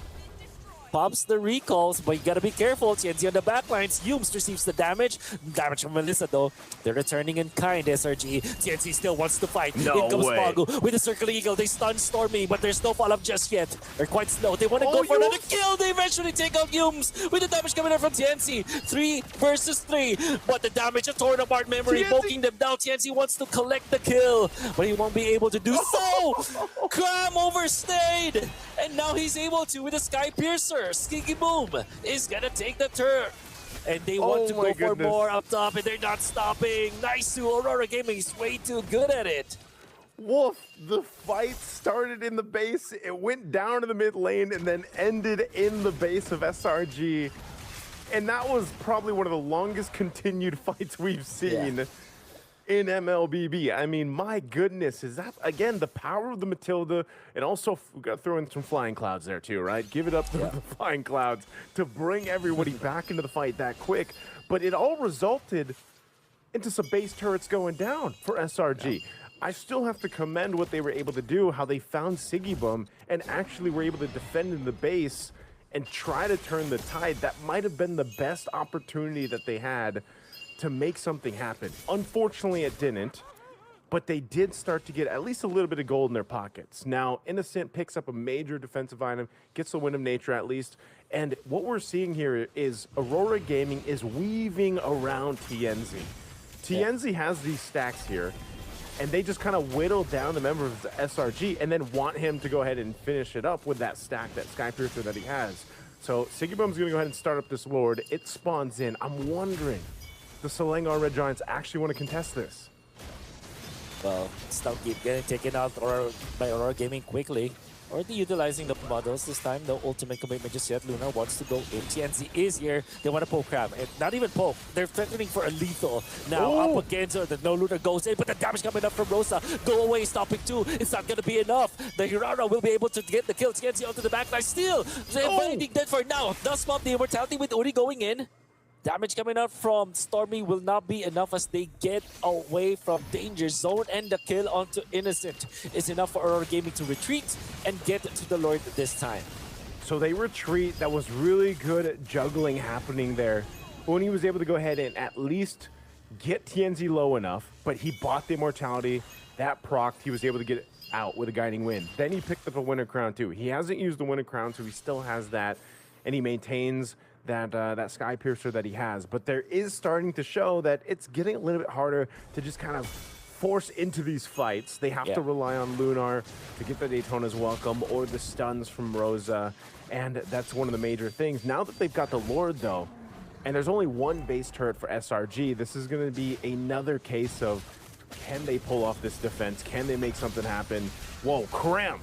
pops the recalls, but you gotta be careful. TNZ on the backlines. Humes receives the damage. Damage from Melissa, though. They're returning in kind, SRG. TNZ still wants to fight.
No
in comes
way.
Pagu with the Circle Eagle. They stun Stormy, but there's no follow-up just yet. They're quite slow. They want to go for another kill. They eventually take out Humes with the damage coming in from TNC. 3 versus 3, but the damage of torn apart memory, poking them down. TNC wants to collect the kill, but he won't be able to do so. Cram overstayed, and now he's able to with a Sky Piercer. Skiggy Boom is gonna take the turn. And they want to go for more up top, and they're not stopping. Nice to Aurora Gaming is way too good at it.
Wolf, the fight started in the base, it went down to the mid lane, and then ended in the base of SRG. And that was probably one of the longest continued fights we've seen in MLBB. I mean, my goodness, is that, again, the power of the Matilda, and also we got to throw in some flying clouds there too, right? Give it up to the flying clouds to bring everybody back into the fight that quick. But it all resulted into some base turrets going down for SRG. I still have to commend what they were able to do, how they found Siggy Boom and actually were able to defend in the base and try to turn the tide. That might have been the best opportunity that they had to make something happen. Unfortunately, it didn't, but they did start to get at least a little bit of gold in their pockets. Now, Innocent picks up a major defensive item, gets the Wind of Nature at least, and what we're seeing here is Aurora Gaming is weaving around TNZ. TNZ has these stacks here, and they just kind of whittle down the member of the SRG and then want him to go ahead and finish it up with that stack, that Sky Piercer that he has. So Siggy Boom's gonna go ahead and start up this Lord. It spawns in. I'm wondering, the Selengar Red Giants actually want to contest this?
Well, Stout keep getting taken out by Aurora Gaming quickly. Or they utilizing the models this time. No ultimate commitment just yet. Luna wants to go in. TNZ is here. They want to poke Crab. And not even poke. They're threatening for a lethal. Now up against her. The no Luna goes in, but the damage coming up from Rosa. Go away, stopping 2. It's not going to be enough. The Hirara will be able to get the kill. TNZ onto the backline. Still, they're finding dead for now. Does pop the immortality with Uri going in. Damage coming out from Stormy will not be enough as they get away from danger zone, and the kill onto Innocent is enough for Aurora Gaming to retreat and get to the Lord this time.
So they retreat. That was really good juggling happening there. Uni was able to go ahead and at least get TNZ low enough, but he bought the immortality. That procced. He was able to get it out with a guiding wind. Then he picked up a Winter Crown too. He hasn't used the Winter Crown, so he still has that, and he maintains that Sky Piercer that he has. But there is starting to show that it's getting a little bit harder to just kind of force into these fights. They have to rely on Lunar to get the Daytona's welcome or the stuns from Rosa, and that's one of the major things. Now that they've got the Lord though, and there's only one base turret for SRG, this is going to be another case of, can they pull off this defense? Can they make something happen? Whoa, Cram!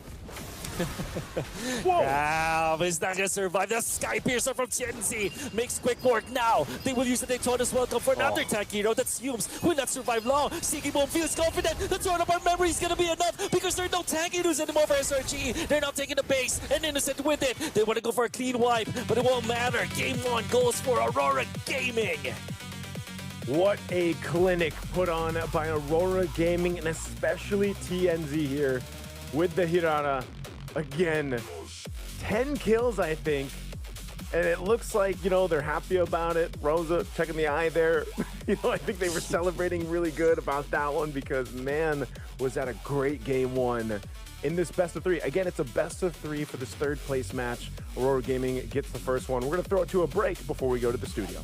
Wow, is not gonna survive. The Sky Piercer from TNZ makes quick work now. They will use the Daytona's welcome for another tank hero. That's Humes. Will not survive long. Siggy Boom feels confident. The turn of our memory is gonna be enough because there are no tank heroes anymore for SRG. They're not taking the base, and Innocent with it. They want to go for a clean wipe, but it won't matter. Game 1 goes for Aurora Gaming.
What a clinic put on by Aurora Gaming, and especially TNZ here with the Hirara. Again, 10 kills, I think. And it looks like, you know, they're happy about it. Rosa checking the eye there. You know, I think they were celebrating really good about that one because, man, was that a great game 1 in this best of 3. Again, it's a best of 3 for this 3rd place match. Aurora Gaming gets the first one. We're going to throw it to a break before we go to the studio.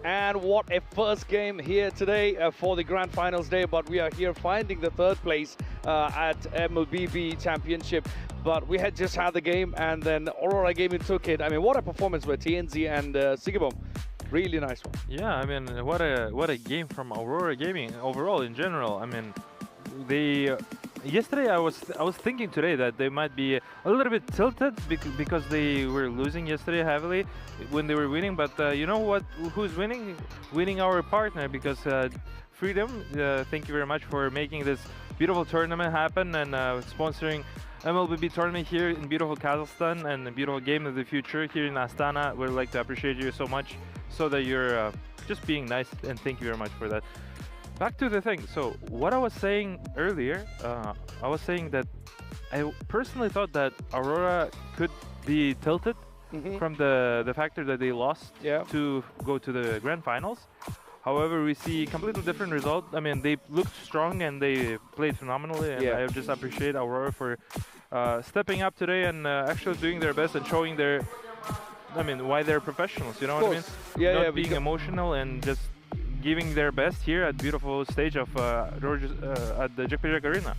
And what a first game here today for the Grand Finals day, but we are here finding the third place at MLBB Championship. But we had just had the game and then Aurora Gaming took it. I mean, what a performance by TNZ and Sigibom. Really nice one.
Yeah, I mean, what a game from Aurora Gaming overall in general. I mean, they yesterday I was thinking today that they might be a little bit tilted because they were losing yesterday heavily when they were winning. But you know what? Who's winning? Winning our partner, because Freedom. Thank you very much for making this beautiful tournament happen and sponsoring MLBB tournament here in beautiful Kazakhstan and the beautiful game of the future here in Astana. We'd like to appreciate you so much, so that you're just being nice, and thank you very much for that. Back to the thing. So what I was saying earlier, I was saying that I personally thought that Aurora could be tilted from the factor that they lost to go to the grand finals. However, we see completely different result. I mean, they looked strong and they played phenomenally, and I just appreciate Aurora for stepping up today and actually doing their best and showing their, I mean, why they're professionals, you know what I mean? Not being emotional and just giving their best here at beautiful stage of at the Jack Arena.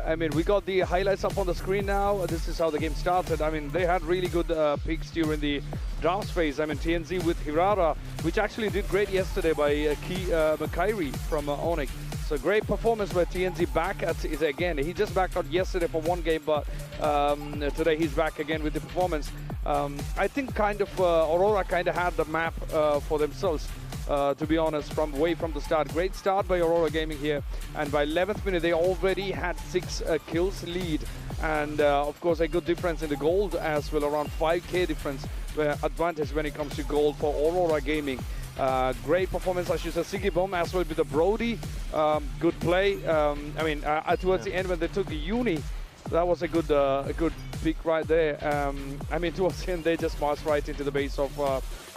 I mean, we got the highlights up on the screen now. This is how the game started. I mean, they had really good picks during the draft phase. I mean, TNZ with Hirara, which actually did great yesterday by Makairi from Onyx. So great performance by TNZ back at it again. He just backed out yesterday for one game, but today he's back again with the performance. I think kind of Aurora kind of had the map for themselves. To be honest, from the start. Great start by Aurora Gaming here, and by 11th minute they already had 6 kills lead, and of course a good difference in the gold as well, around 5k difference advantage when it comes to gold for Aurora Gaming. Great performance, as you said, Sigibom as well with the Brody. Good play. I mean, towards the end when they took the Uni, that was a good pick right there. I mean, towards the end they just marched right into the base of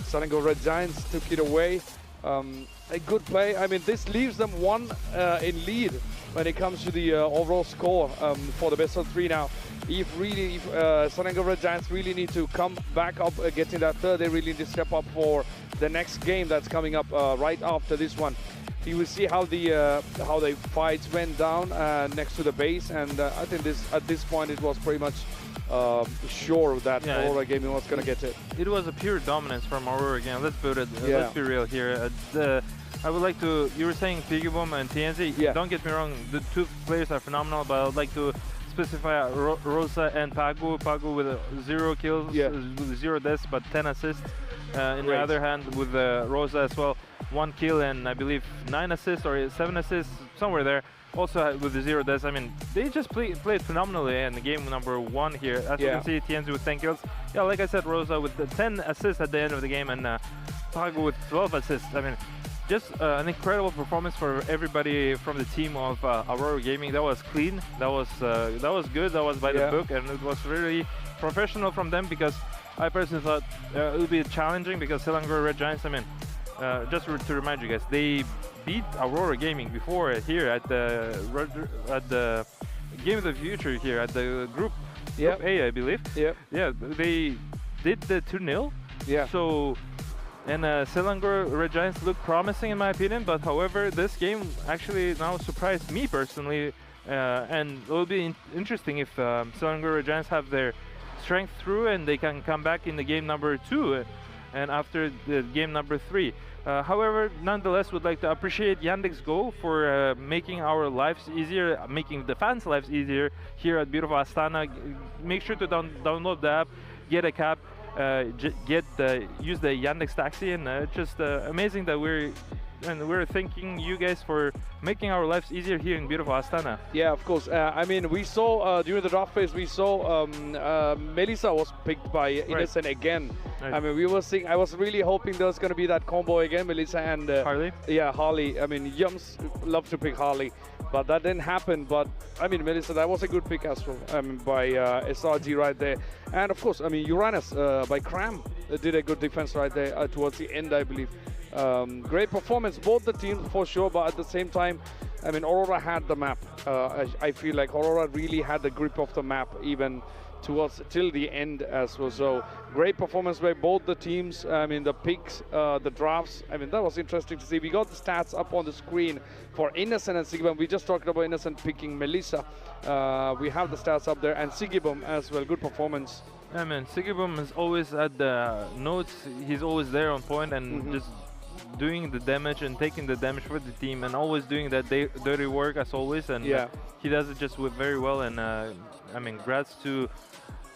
Sanango Red Giants, took it away. A good play. I mean, this leaves them 1 in lead when it comes to the overall score for the best of 3 now. If Sanango Red Giants really need to come back up, getting that third, they really need to step up for the next game that's coming up right after this one. You will see how the fights went down next to the base, and I think at this point it was pretty much sure that Aurora Gaming was going to get it.
It was a pure dominance from Aurora Gaming. Let's put it. Let's be real here. I would like to. You were saying Pigabom and TNZ. Don't get me wrong. The 2 players are phenomenal, but I would like to specify Rosa and Pagu. Pagu with 0 kills, 0 deaths, but 10 assists. In the other hand, with Rosa as well, 1 kill and I believe 9 assists or 7 assists, somewhere there. Also with the 0 deaths. I mean, they just played phenomenally in the game number 1 here. As you can see, TNZ with 10 kills. Yeah, like I said, Rosa with 10 assists at the end of the game, and Pagu with 12 assists. I mean, just an incredible performance for everybody from the team of Aurora Gaming. That was clean. That was good. That was by the book, and it was really professional from them, because I personally thought it would be challenging, because Selangor Red Giants, I mean, just to remind you guys, they beat Aurora Gaming before here at the Game of the Future here at the Group A, I believe. Yeah, they did the 2-0. So, and Selangor Red Giants look promising in my opinion, but however, this game actually now surprised me personally, and it will be interesting if Selangor Red Giants have their strength through and they can come back in the game number 2 and after the game number 3. However, nonetheless, would like to appreciate Yandex Go for making our lives easier, making the fans' lives easier here at beautiful Astana. Make sure to download the app, get a cab, use the Yandex Taxi, and just amazing that we're and we're thanking you guys for making our lives easier here in beautiful Astana.
Yeah, of course. I mean, we saw during the draft phase, we saw Melissa was picked by Innocent again.
Right.
I mean, we were seeing. I was really hoping there was going to be that combo again, Melissa and
Harley.
Yeah, Harley. I mean, Yums love to pick Harley, but that didn't happen. But I mean, Melissa, that was a good pick as well. I mean, by SRG right there, and of course, I mean, Uranus by Cram did a good defense right there towards the end, I believe. Great performance, both the teams for sure, but at the same time, I mean, Aurora had the map. I feel like Aurora really had the grip of the map even towards till the end as well. So great performance by both the teams. I mean, the picks, the drafts. I mean, that was interesting to see. We got the stats up on the screen for Innocent and Sigibum. We just talked about Innocent picking Melissa. We have the stats up there, and Sigibum as well. Good performance.
Yeah, man, Sigibum is always at the notes. He's always there on point and just doing the damage and taking the damage for the team, and always doing that dirty work as always. And he does it just very well. And I mean, congrats to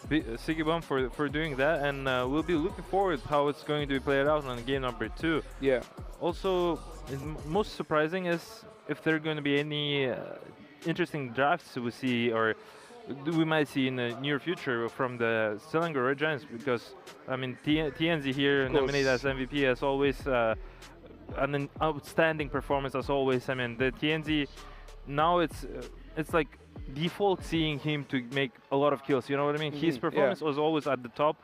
Sigibum for doing that. And we'll be looking forward how it's going to be played out on game number 2.
Yeah.
Also, most surprising is if there are going to be any interesting drafts we see or we might see in the near future from the Selangor Red Giants, because I mean TNZ here nominated as MVP as always, an outstanding performance as always. I mean the TNZ now it's like default seeing him to make a lot of kills. You know what I mean? His performance was always at the top.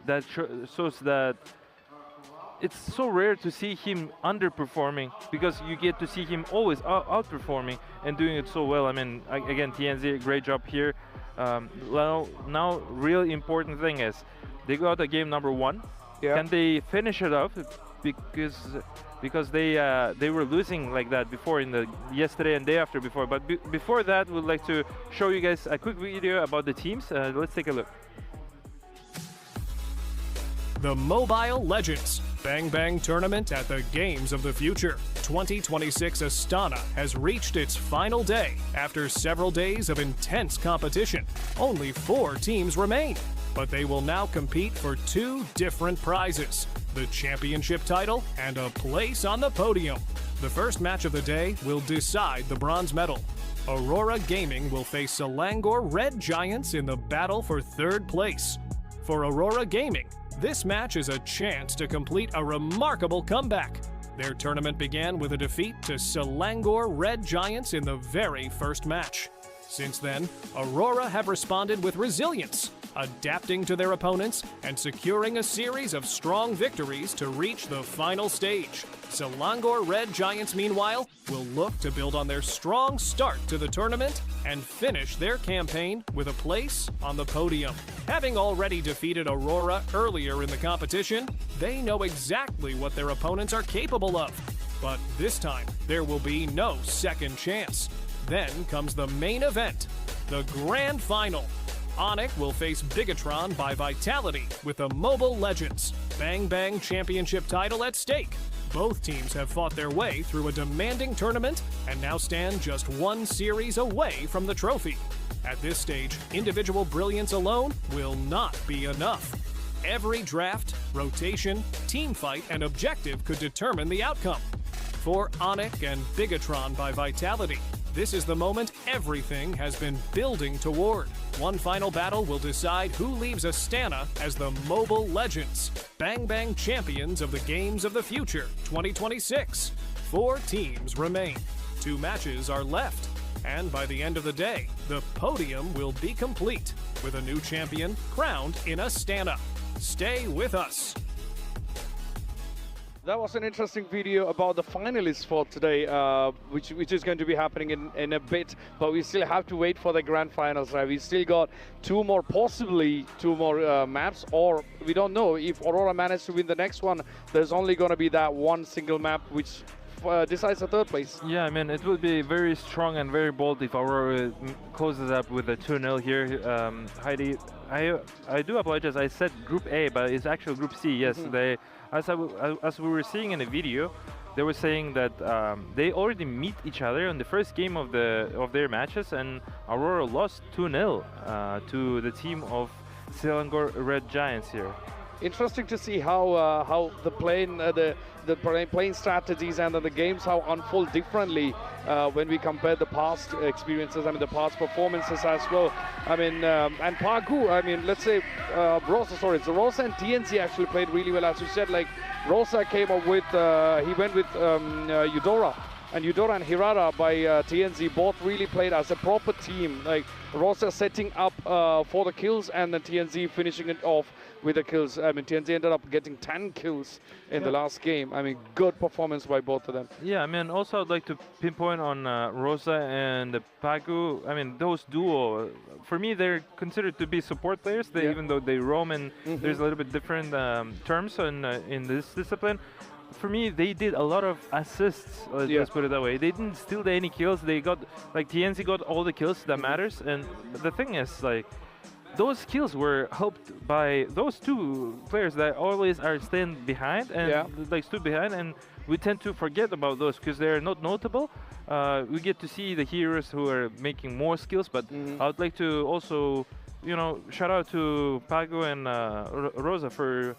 That shows that it's so rare to see him underperforming, because you get to see him always outperforming and doing it so well. I mean, again, TNZ, great job here. Now, real important thing is they got a game number 1. Can they finish it off? Because they were losing like that before in the yesterday and day after before. But before that, we'd like to show you guys a quick video about the teams. Let's take a look.
The Mobile Legends Bang Bang Tournament at the Games of the Future 2026 Astana has reached its final day. After several days of intense competition, only 4 teams remain, but they will now compete for 2 different prizes: the championship title and a place on the podium. The first match of the day will decide the bronze medal. Aurora Gaming will face Selangor Red Giants in the battle for 3rd place. For Aurora Gaming, this match is a chance to complete a remarkable comeback. Their tournament began with a defeat to Selangor Red Giants in the very first match. Since then, Aurora have responded with resilience, adapting to their opponents and securing a series of strong victories to reach the final stage. Selangor Red Giants, meanwhile, will look to build on their strong start to the tournament and finish their campaign with a place on the podium. Having already defeated Aurora earlier in the competition, they know exactly what their opponents are capable of. But this time, there will be no second chance. Then comes the main event, the grand final. Onyx will face Bigatron by Vitality with the Mobile Legends Bang Bang Championship title at stake. Both teams have fought their way through a demanding tournament and now stand just 1 series away from the trophy. At this stage, individual brilliance alone will not be enough. Every draft, rotation, team fight, and objective could determine the outcome. For Onyx and Bigatron by Vitality, this is the moment everything has been building toward. One final battle will decide who leaves Astana as the Mobile Legends Bang Bang Champions of the Games of the Future 2026. 4 teams remain. 2 matches are left. And by the end of the day, the podium will be complete, with a new champion crowned in Astana. Stay with us.
That was an interesting video about the finalists for today, which is going to be happening in a bit, but we still have to wait for the grand finals, right? We still got 2 more, possibly 2 more maps, or we don't know. If Aurora managed to win the next one, there's only going to be that 1 single map which decides the 3rd place.
Yeah, I mean, it would be very strong and very bold if Aurora closes up with a 2-0 here. Heidi, I do apologize. I said Group A, but it's actually Group C. Yes, as we were seeing in the video, they were saying that they already meet each other in the first game of their matches, and Aurora lost 2-0 to the team of Selangor Red Giants here.
interesting to see how the playing strategies and the games how unfold differently when we compare the past experiences. I mean, the past performances as well. I mean, and Pagu. I mean, let's say Rosa. Sorry, so Rosa and TNC actually played really well, as you said. Like Rosa came up with he went with Eudora. And Eudora and Hirara by TNZ both really played as a proper team. Like Rosa setting up for the kills and then TNZ finishing it off with the kills. I mean, TNZ ended up getting 10 kills in the last game. I mean, good performance by both of them.
Yeah, I mean, also I'd like to pinpoint on Rosa and Pagu. I mean, those duo, for me, they're considered to be support players. They, even though they roam and there's a little bit different terms in this discipline. For me, they did a lot of assists, let's put it that way. They didn't steal any kills. They got, like, TNC got all the kills that matters. And the thing is, like, those kills were helped by those two players that always are stand behind and like stood behind, and we tend to forget about those because they're not notable. We get to see the heroes who are making more skills, but I would like to also, you know, shout out to Pago and Rosa for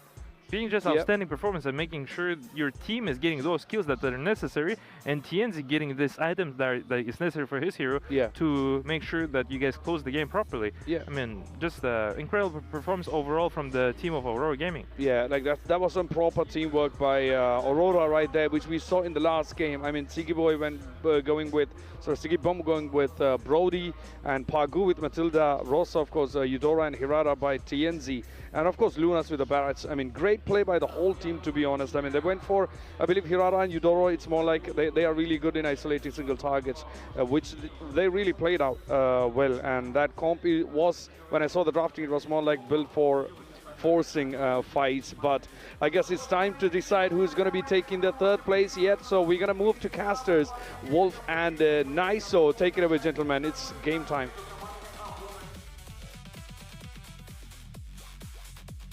being just outstanding performance and making sure your team is getting those skills that are necessary, and TNZ getting this item that is necessary for his hero to make sure that you guys close the game properly. I mean, just incredible performance overall from the team of Aurora Gaming.
Yeah, like that was some proper teamwork by Aurora right there, which we saw in the last game. I mean, Sigiboy went going with, Sigibom going with Brody, and Pagu with Matilda, Rosa, of course, Eudora and Hirara by TNZ, and of course Lunas with the Barretts. I mean, great play by the whole team, to be honest. I mean, they went for, I believe, Hirara and Eudora. It's more like they are really good in isolating single targets, which they really played out well. And that comp was, when I saw the drafting, it was more like built for forcing fights. But I guess it's time to decide who's going to be taking the third place yet. So we're going to move to casters, Wolf and Niso. Take it away, gentlemen. It's game time.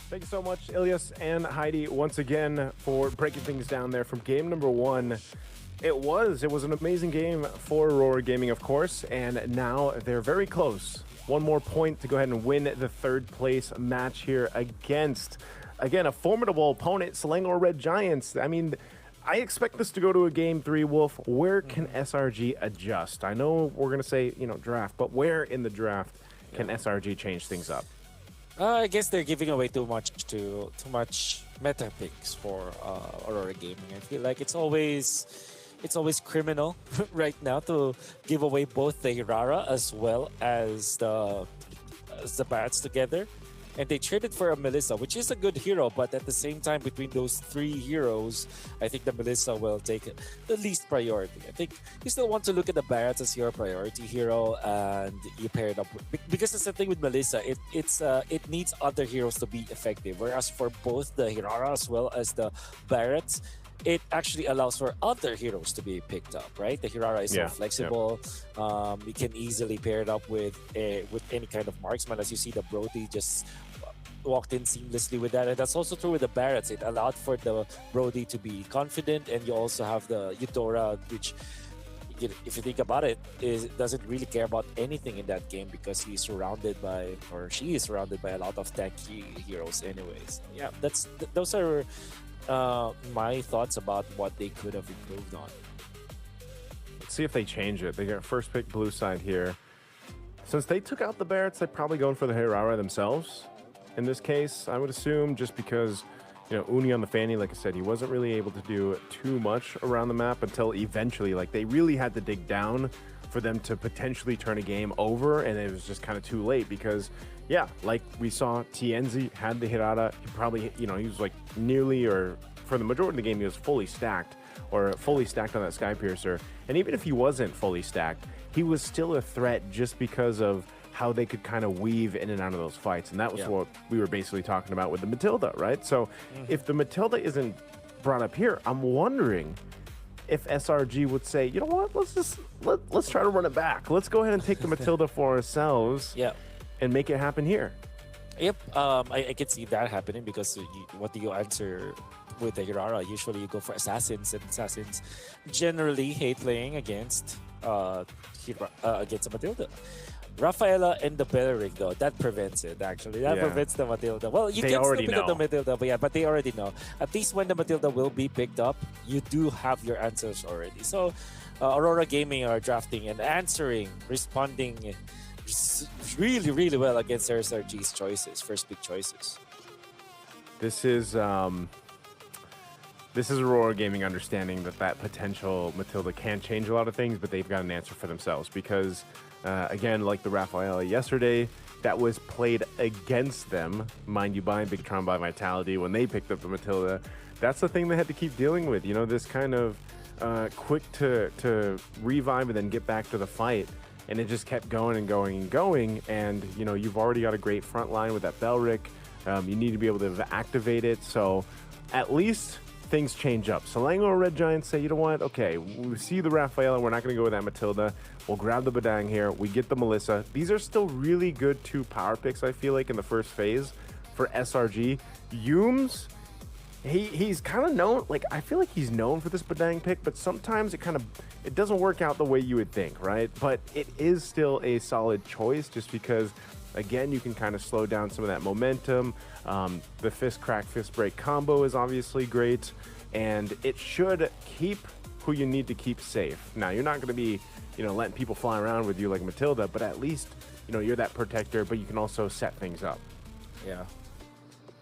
Thank you so much, Ilyas and Heidi, once again for breaking things down there from game number one. It was an amazing game for Aurora Gaming, of course, and now they're very close. One more point to go ahead and win the third place match here against, again, a formidable opponent, Selangor Red Giants. I mean, I expect this to go to a game three, Wolf. Where can SRG adjust? I know we're going to say, you know, draft, but where in the draft can SRG change things up?
I guess they're giving away too much meta picks for Aurora Gaming. I feel like it's always criminal right now to give away both the Hirara as well as the Bats together. And they traded for a Melissa, which is a good hero, but at the same time, between those three heroes, I think the Melissa will take the least priority. I think you still want to look at the Barretts as your priority hero, and you pair it up with, because that's the thing with Melissa. It needs other heroes to be effective. Whereas for both the Hirara as well as the Barretts, it actually allows for other heroes to be picked up, right? The Hirara is so flexible. You can easily pair it up with any kind of marksman. As you see, the Brody just walked in seamlessly with that. And that's also true with the Barretts. It allowed for the Brody to be confident, and you also have the Eudora, which, if you think about it, doesn't really care about anything in that game because she is surrounded by a lot of tanky heroes anyways. Yeah, those are my thoughts about what they could have improved on.
Let's see if they change it. They got first pick blue side here. Since they took out the Barretts, they're probably going for the Hirara themselves. In this case, I would assume, just because, you know, Uni on the Fanny, like I said, he wasn't really able to do too much around the map until eventually, like, they really had to dig down for them to potentially turn a game over, and it was just kind of too late because, yeah, like we saw, TNZ had the Hirara. He probably, you know, he was like nearly, or for the majority of the game, he was fully stacked on that Sky Piercer. And even if he wasn't fully stacked, he was still a threat just because of how they could kind of weave in and out of those fights. And that was what we were basically talking about with the Matilda, right? So if the Matilda isn't brought up here, I'm wondering if SRG would say, you know what, let's try to run it back. Let's go ahead and take the Matilda for ourselves and make it happen here.
Yep, I could see that happening because what do you answer with the Hirara? Usually you go for assassins, and assassins generally hate playing against a Matilda. Rafaela and the Beleric, though, that prevents it, actually. That prevents the Matilda. Well, you
They
can still
already
pick up the
know.
Matilda, but yeah, but they already know. At least when the Matilda will be picked up, you do have your answers already. So, Aurora Gaming are drafting and answering, responding really, really well against SRG's choices, first pick choices.
This is Aurora Gaming understanding that potential Matilda can change a lot of things, but they've got an answer for themselves because, again, like the Rafaela yesterday, that was played against them. Mind you, buying Big Tron by Vitality when they picked up the Matilda. That's the thing they had to keep dealing with. You know, this kind of quick to revive and then get back to the fight. And it just kept going and going and going. And, you know, you've already got a great front line with that Belric. You need to be able to activate it. So at least things change up. Solango or Red Giants say, you know what? Okay, we see the Rafaela. We're not going to go with that Matilda. We'll grab the Badang here. We get the Melissa. These are still really good 2 power picks, I feel like, in the first phase for SRG. Yooms, he's kind of known, like, I feel like he's known for this Badang pick, but sometimes it doesn't work out the way you would think, right? But it is still a solid choice just because, again, you can kind of slow down some of that momentum. The fist crack, fist break combo is obviously great, and it should keep who you need to keep safe. Now, you're not going to be, you know, letting people fly around with you like Matilda, but at least, you know, you're that protector, but you can also set things up.
Yeah.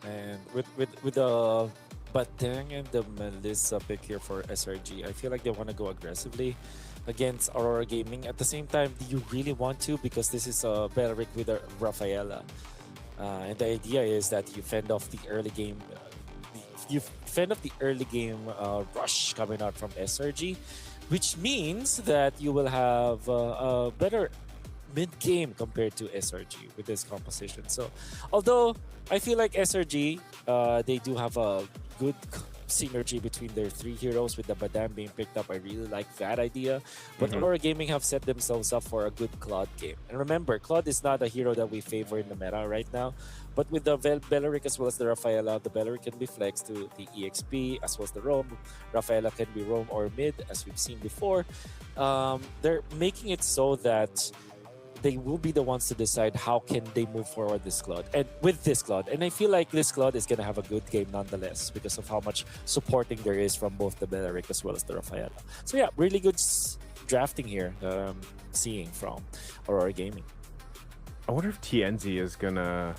And with the Batang and the Melissa pick here for SRG, I feel like they want to go aggressively against Aurora Gaming. At the same time, do you really want to? Because this is a Belric with a Rafaela. And the idea is that you fend off the early game. You fend off the early game rush coming out from SRG, which means that you will have a better mid-game compared to SRG with this composition. So, although I feel like SRG, they do have a good synergy between their 3 heroes with the Badam being picked up. I really like that idea. But Aurora Gaming have set themselves up for a good Claude game. And remember, Claude is not a hero that we favor in the meta right now. But with the Beleric as well as the Rafaela, the Beleric can be flexed to the EXP as well as the roam. Rafaela can be roam or mid, as we've seen before. They're making it so that they will be the ones to decide how can they move forward this Claude and with this Claude. And I feel like this Claude is going to have a good game nonetheless because of how much supporting there is from both the Beleric as well as the Rafaela. So yeah, really good drafting here that I'm seeing from Aurora Gaming.
I wonder if TNZ is going to,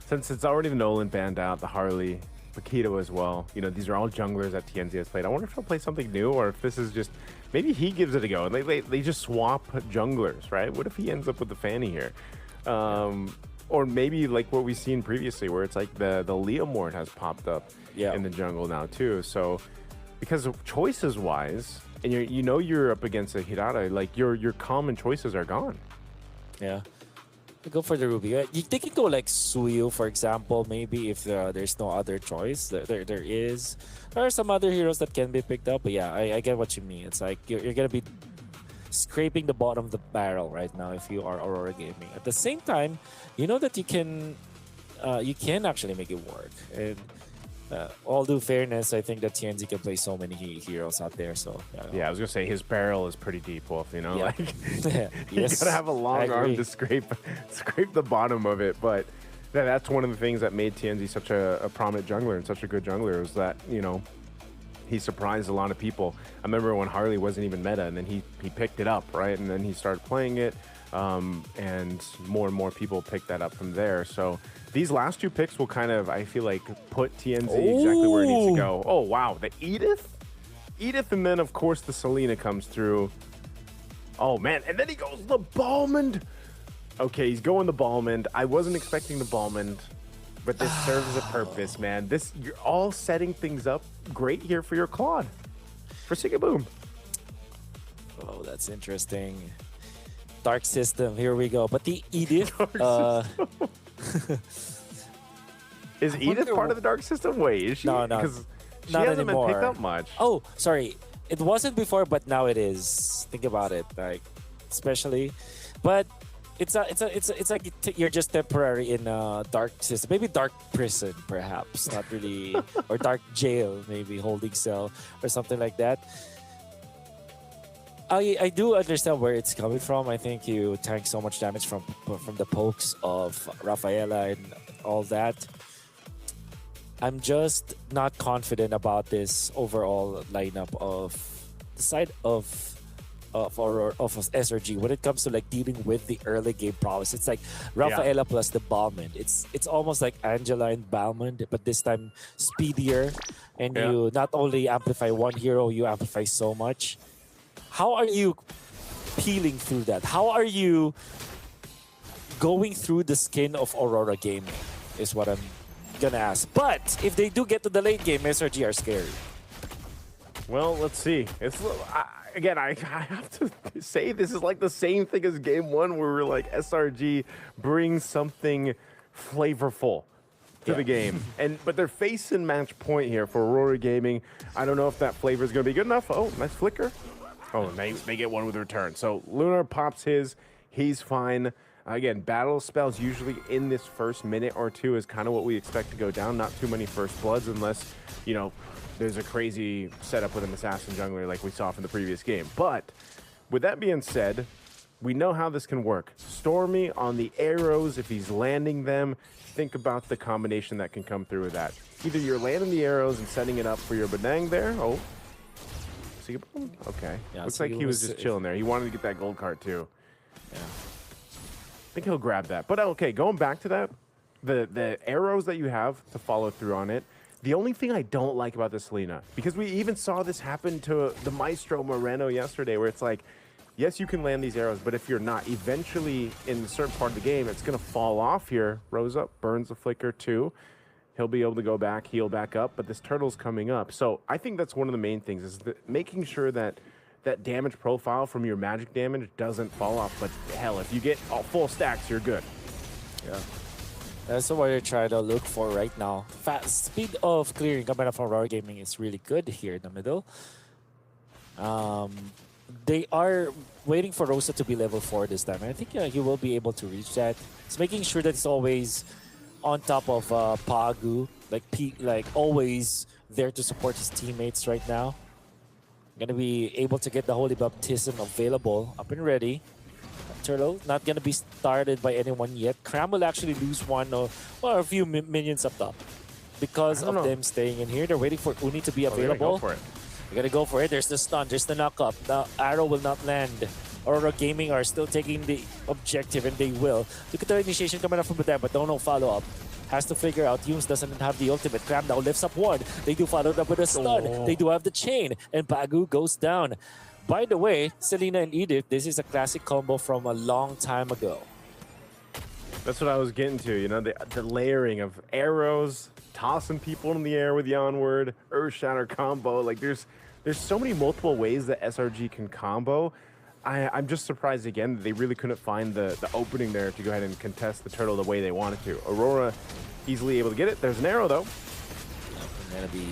since it's already the Nolan banned out, the Harley, Paquito as well. You know, these are all junglers that TNZ has played. I wonder if he'll play something new or if this is just, maybe he gives it a go and they just swap junglers, right? What if he ends up with the Fanny here? Or maybe like what we've seen previously where it's like the Leomord has popped up in the jungle now too. So because of choices wise, and you know you're up against a Hirata, like your common choices are gone.
Yeah. Go for the Ruby. They can go like Suyu, for example, maybe if there's no other choice. There are some other heroes that can be picked up, but yeah, I get what you mean. It's like you're going to be scraping the bottom of the barrel right now if you are Aurora Gaming. At the same time, you know that you can actually make it work. And all due fairness, I think that TNZ can play so many heroes out there. So
yeah, I was gonna say his barrel is pretty deep, Wolf. You know, like you
Yes,
gotta have a long
I
arm
agree.
to scrape the bottom of it. But that's one of the things that made TNZ such a prominent jungler and such a good jungler was that, you know, he surprised a lot of people. I remember when Harley wasn't even meta, and then he picked it up, right, and then he started playing it, and more people picked that up from there. So these last 2 picks will kind of, I feel like, put TNZ exactly where it needs to go. Oh, wow. The Edith, and then, of course, the Selena comes through. Oh, man. And then he goes the Balmond. Okay, he's going the Balmond. I wasn't expecting the Balmond, but this serves a purpose, man. You're all setting things up great here for your Claude, for Sigaboom.
Oh, that's interesting. Dark System, here we go. But the Edith...
Is Edith part of the Dark System? Wait, is she?
No,
because she
not
hasn't
anymore.
been picked up much.
Oh, sorry. It wasn't before, but now it is. Think about it, like especially. But it's like you're just temporary in a dark system, maybe dark prison, perhaps not really, or dark jail, maybe holding cell or something like that. I do understand where it's coming from. I think you tank so much damage from the pokes of Rafaela and all that. I'm just not confident about this overall lineup of the side of SRG when it comes to like dealing with the early game prowess. It's like Rafaela plus the Balmond. It's almost like Angela and Balmond, but this time speedier. And you not only amplify one hero, you amplify so much. How are you peeling through that? How are you going through the skin of Aurora Gaming is what I'm gonna ask. But if they do get to the late game, SRG are scary.
Well, let's see. It's again, I have to say this is like the same thing as game one where we're like SRG brings something flavorful to the game. But they're facing match point here for Aurora Gaming. I don't know if that flavor is going to be good enough. Oh, nice flicker. Oh, they get one with return. So Lunar pops his. He's fine. Again, battle spells usually in this first minute or two is kind of what we expect to go down. Not too many first bloods unless, you know, there's a crazy setup with an assassin jungler like we saw from the previous game. But with that being said, we know how this can work. Stormy on the arrows, if he's landing them, think about the combination that can come through with that. Either you're landing the arrows and setting it up for your Benang there. Oh. Okay.
Yeah,
looks
so
like he was just chilling there. He wanted to get that gold card too. Yeah. I think he'll grab that. But okay, going back to that, the arrows that you have to follow through on it, the only thing I don't like about this Selena, because we even saw this happen to the Maestro Moreno yesterday, where it's like, yes, you can land these arrows, but if you're not, eventually in a certain part of the game, it's going to fall off here. Rosa burns the flicker too. He'll be able to go back, heal back up, but this turtle's coming up. So I think that's one of the main things, is making sure that that damage profile from your magic damage doesn't fall off. But hell, if you get all full stacks, you're good.
Yeah. That's what you're trying to look for right now. Fast speed of clearing coming up from Aurora Gaming is really good here in the middle. They are waiting for Rosa to be level 4 this time. And I think he will be able to reach that. It's making sure that it's always on top of Pagu, like always there to support his teammates right now. Gonna be able to get the Holy Baptism available, up and ready. Turtle not gonna be started by anyone yet. Cram will actually lose one or a few minions up top because of them staying in here. They're waiting for Uni to be available.
They're
gonna go for it. There's the stun, there's the knock up. The arrow will not land. Aurora Gaming are still taking the objective, and they will. Look at the initiation coming up from them, but don't know follow-up. Has to figure out. Yumes doesn't have the ultimate. Cram now lifts up one. They do follow it up with a stun. They do have the chain, and Pagu goes down. By the way, Selena and Edith, this is a classic combo from a long time ago.
That's what I was getting to, you know, the layering of arrows, tossing people in the air with the onward, Earth Shatter combo. Like there's so many multiple ways that SRG can combo. I'm just surprised again that they really couldn't find the opening there to go ahead and contest the turtle the way they wanted to. Aurora easily able to get it. There's an arrow though.
I'm gonna be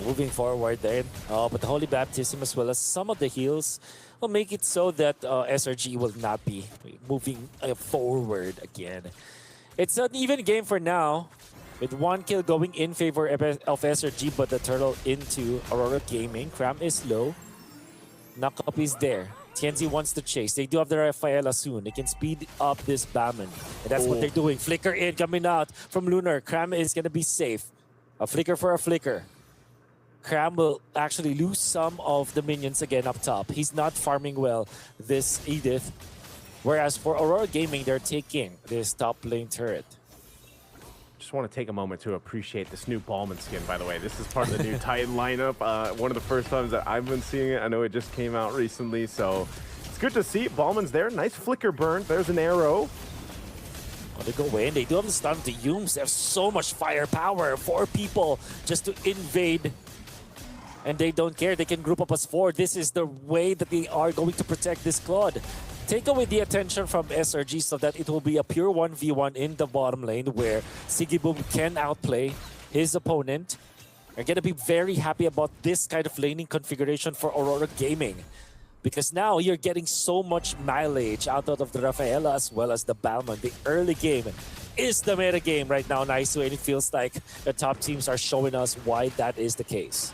moving forward there. But the Holy Baptism as well as some of the heals will make it so that SRG will not be moving forward again. It's an even game for now, with one kill going in favor of SRG, but the turtle into Aurora Gaming. Cram is low. Knockup is there. TNZ wants to chase. They do have the Rafaela soon. They can speed up this Baman. And that's what they're doing. Flicker in, coming out from Lunar. Cram is going to be safe. A flicker for a flicker. Cram will actually lose some of the minions again up top. He's not farming well, this Edith. Whereas for Aurora Gaming, they're taking this top lane turret.
Just want to take a moment to appreciate this new Balmond skin, by the way. This is part of the new Titan lineup. One of the first times that I've been seeing it. I know it just came out recently, so it's good to see. Balmond's there. Nice flicker burn. There's an arrow.
Oh, they go away, and they do have the stun to Yumes. They have so much firepower. 4 people just to invade. And they don't care. They can group up as 4. This is the way that they are going to protect this Claude. Take away the attention from SRG so that it will be a pure 1v1 in the bottom lane where Sigiboom can outplay his opponent. They're going to be very happy about this kind of laning configuration for Aurora Gaming, because now you're getting so much mileage out of the Rafaela as well as the Balmond. The early game is the meta game right now, Naisu, and it feels like the top teams are showing us why that is the case.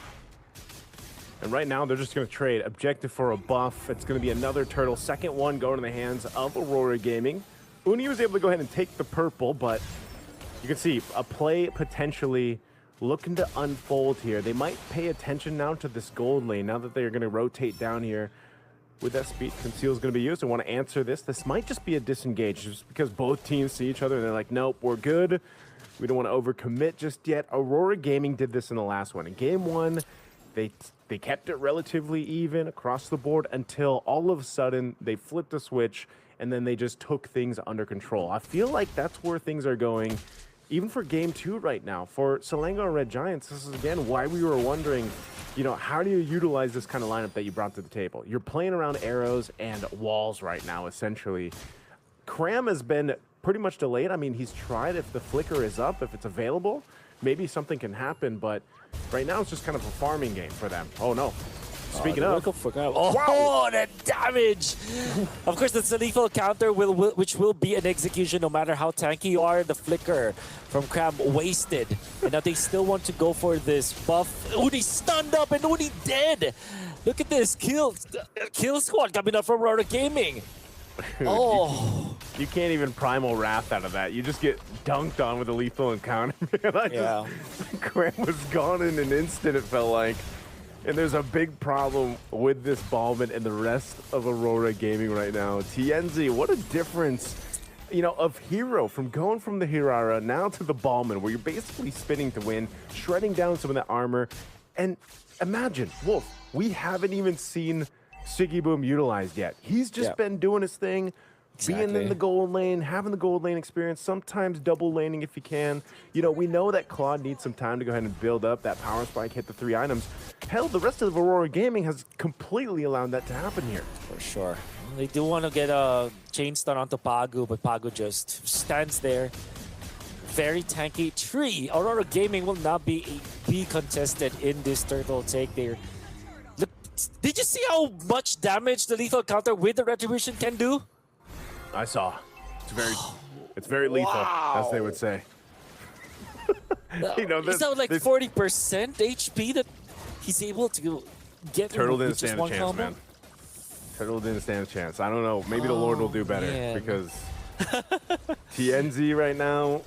And right now, they're just going to trade objective for a buff. It's going to be another turtle. Second one going to the hands of Aurora Gaming. Uni was able to go ahead and take the purple, but you can see a play potentially looking to unfold here. They might pay attention now to this gold lane now that they're going to rotate down here. With that speed, conceal is going to be used. I want to answer this. This might just be a disengage just because both teams see each other and they're like, nope, we're good. We don't want to overcommit just yet. Aurora Gaming did this in the last one. In game one, they kept it relatively even across the board until all of a sudden they flipped a switch and then they just took things under control. I feel like that's where things are going, even for game two right now. For Selengo Red Giants, this is again why we were wondering, you know, how do you utilize this kind of lineup that you brought to the table? You're playing around arrows and walls right now, essentially. Cram has been pretty much delayed. I mean, he's tried if the flicker is up, if it's available, maybe something can happen, but right now it's just kind of a farming game for them. Oh no. Speaking of,
wow, that damage! Of course, that's a lethal counter, which will be an execution no matter how tanky you are. The flicker from Cram wasted. And now they still want to go for this buff. Uni stunned up and Uni dead! Look at this kill squad coming up from Aurora Gaming. Oh.
You can't even primal wrath out of that. You just get dunked on with a lethal encounter. Cram was gone in an instant, it felt like. And there's a big problem with this Ballman and the rest of Aurora Gaming right now. TNZ, what a difference, you know, of hero from going from the Hirara now to the Ballman, where you're basically spinning to win, shredding down some of that armor. And imagine, Wolf, we haven't even seen Siggy Boom utilized yet. He's just been doing his thing. Being in the gold lane, having the gold lane experience, sometimes double laning if you can. You know, we know that Claude needs some time to go ahead and build up that power spike, hit the 3 items. Hell, the rest of Aurora Gaming has completely allowed that to happen here.
For sure. They do want to get a chain stun onto Pagu, but Pagu just stands there. Very tanky tree. Aurora Gaming will not be contested in this turtle take there. Look, did you see how much damage the lethal counter with the Retribution can do?
I saw. It's very lethal, as they would say. You know,
is that like 40% HP that he's able to get?
Turtle didn't stand a chance, man. Turtle didn't stand a chance. I don't know. Maybe the Lord will do better because TNZ right now,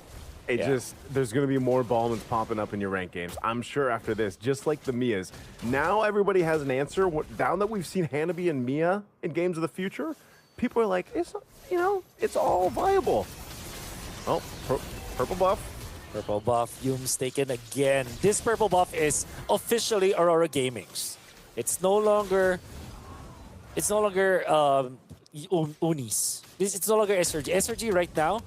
there's going to be more Ballmans popping up in your ranked games. I'm sure after this, just like the Mias. Now everybody has an answer. Now that we've seen Hanabi and Mia in games of the future, people are like, it's all viable. Oh, purple buff.
Purple buff, Yume's taken again. This purple buff is officially Aurora Gaming's. It's no longer Uni's. It's no longer SRG. SRG right now,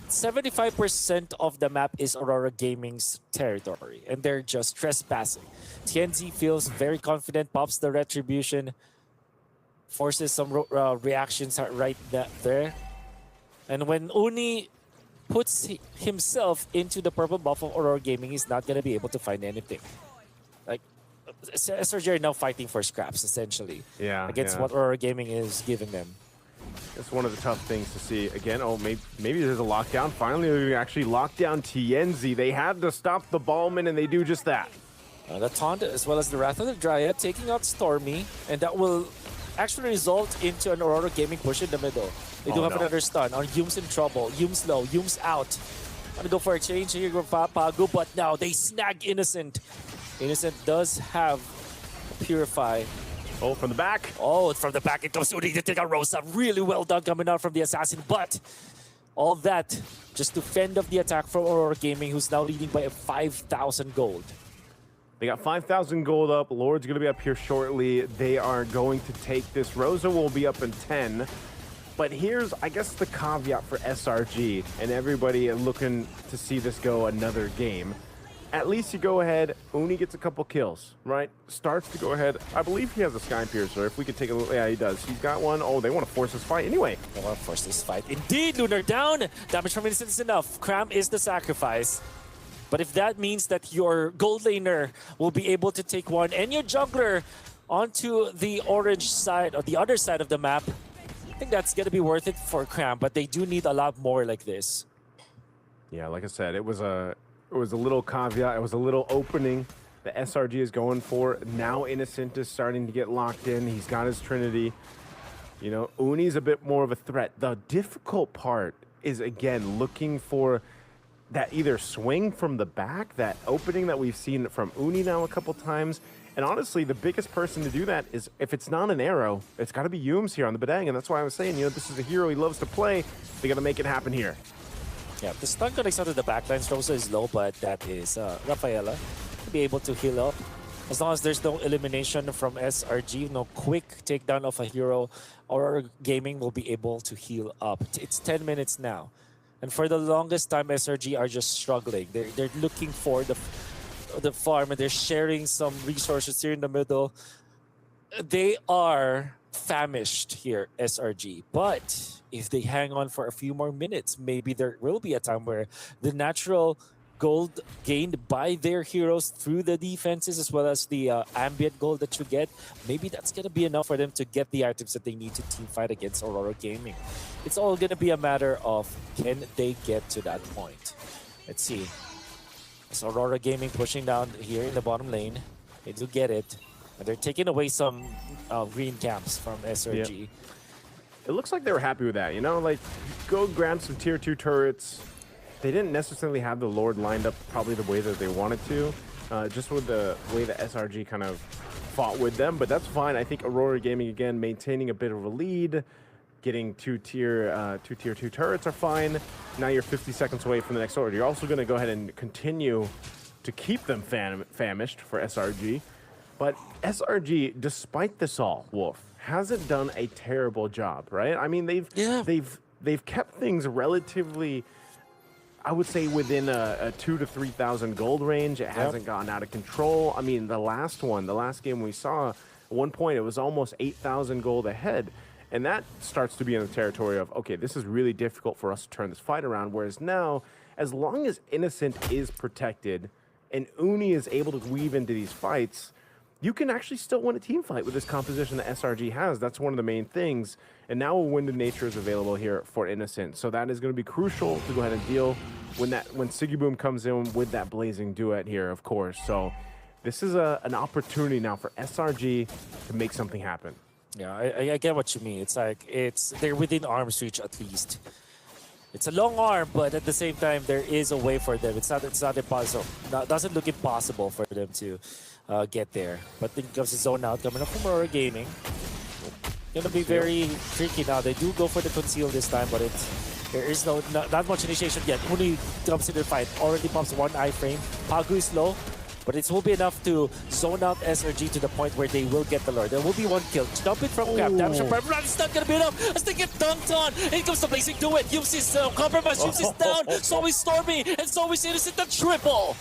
75% of the map is Aurora Gaming's territory, and they're just trespassing. TNZ feels very confident, pops the Retribution, forces some reactions right there. And when Uni puts himself into the purple buff of Aurora Gaming, he's not going to be able to find anything. Like, SRG are now fighting for scraps, essentially.
Yeah.
Against what Aurora Gaming is giving them.
It's one of the tough things to see. Again, maybe there's a lockdown. Finally, we actually locked down TNZ. They had to stop the Ballman, and they do just that.
The taunt, as well as the Wrath of the Dryad, taking out Stormy, and that will actually result into an Aurora Gaming push in the middle. They do have another stun. Yume's in trouble. Yume's low. Yume's out. Gonna go for a change here with Pagu, but now they snag Innocent. Innocent does have Purify.
Oh, from the back.
Oh, from the back. It comes to take out Rosa. Really well done coming out from the Assassin, but all that just to fend off the attack from Aurora Gaming, who's now leading by 5,000 gold.
They got 5,000 gold up. Lord's going to be up here shortly. They are going to take this. Rosa will be up in 10. But here's, I guess, the caveat for SRG and everybody looking to see this go another game. At least you go ahead, Uni gets a couple kills, right? Starts to go ahead. I believe he has a Sky Piercer. If we could take a look, yeah, he does. He's got one. Oh, they want to force this fight anyway.
They want to force this fight. Indeed, Lunar down. Damage from Innocent is enough. Cram is the sacrifice. But if that means that your gold laner will be able to take one and your jungler onto the orange side or the other side of the map, I think that's going to be worth it for Cram, but they do need a lot more like this.
Yeah, like I said, it was a little caveat. It was a little opening that SRG is going for. Now Innocent is starting to get locked in. He's got his Trinity. You know, Uni's a bit more of a threat. The difficult part is, again, looking for that either swing from the back, that opening that we've seen from Uni now a couple times. And honestly, the biggest person to do that is, if it's not an arrow, it's got to be Yums here on the Bedang. And that's why I was saying, you know, this is a hero he loves to play. They got to make it happen here.
Yeah, the stun connects out of the backlines. Rosa is low, but that is Rafaela to be able to heal up. As long as there's no elimination from SRG, no quick takedown of a hero, Aurora Gaming will be able to heal up. It's 10 minutes now. And for the longest time, SRG are just struggling. They're looking for the farm, and they're sharing some resources here in the middle. They are famished here, SRG. But if they hang on for a few more minutes, maybe there will be a time where the natural gold gained by their heroes through the defenses, as well as the ambient gold that you get, maybe that's going to be enough for them to get the items that they need to team fight against Aurora Gaming. It's all going to be a matter of, can they get to that point? Let's see. It's Aurora Gaming pushing down here in the bottom lane. They do get it. And they're taking away some green camps from SRG.
Yep. It looks like they were happy with that, you know? Like, go grab some tier 2 turrets. They didn't necessarily have the Lord lined up probably the way that they wanted to, just with the way that SRG kind of fought with them, but that's fine. I think Aurora Gaming, again, maintaining a bit of a lead, getting two tier 2 turrets are fine. Now you're 50 seconds away from the next order. You're also going to go ahead and continue to keep them famished for SRG, but SRG, despite this all, Wolf, hasn't done a terrible job, right? I mean, they've kept things relatively, I would say, within a 2,000 to 3,000 gold range. It hasn't gotten out of control. I mean, the last game we saw, at one point it was almost 8,000 gold ahead. And that starts to be in the territory of, okay, this is really difficult for us to turn this fight around. Whereas now, as long as Innocent is protected and Uni is able to weave into these fights, you can actually still win a team fight with this composition that SRG has. That's one of the main things. And now a Wind of Nature is available here for Innocent. So that is going to be crucial to go ahead and deal when Siggy Boom comes in with that blazing duet here, of course. So this is an opportunity now for SRG to make something happen.
Yeah, I get what you mean. It's like, they're within arm's reach at least. It's a long arm, but at the same time, there is a way for them. It's not impossible. Doesn't look impossible for them to get there. But then comes the zone out coming up from Aurora Gaming. Gonna be very tricky now. They do go for the conceal this time, but there is not much initiation yet. Uni comes in the fight. Already pops one iframe. Pagu is low, but it will be enough to zone out SRG to the point where they will get the Lord. There will be one kill. Dump it from Cap. Damage from Prime. It's not gonna be enough as they get dunked on. In comes the blazing duet. Yums is compromised. Yums is down. So is Stormy, and so is Innocent. The triple.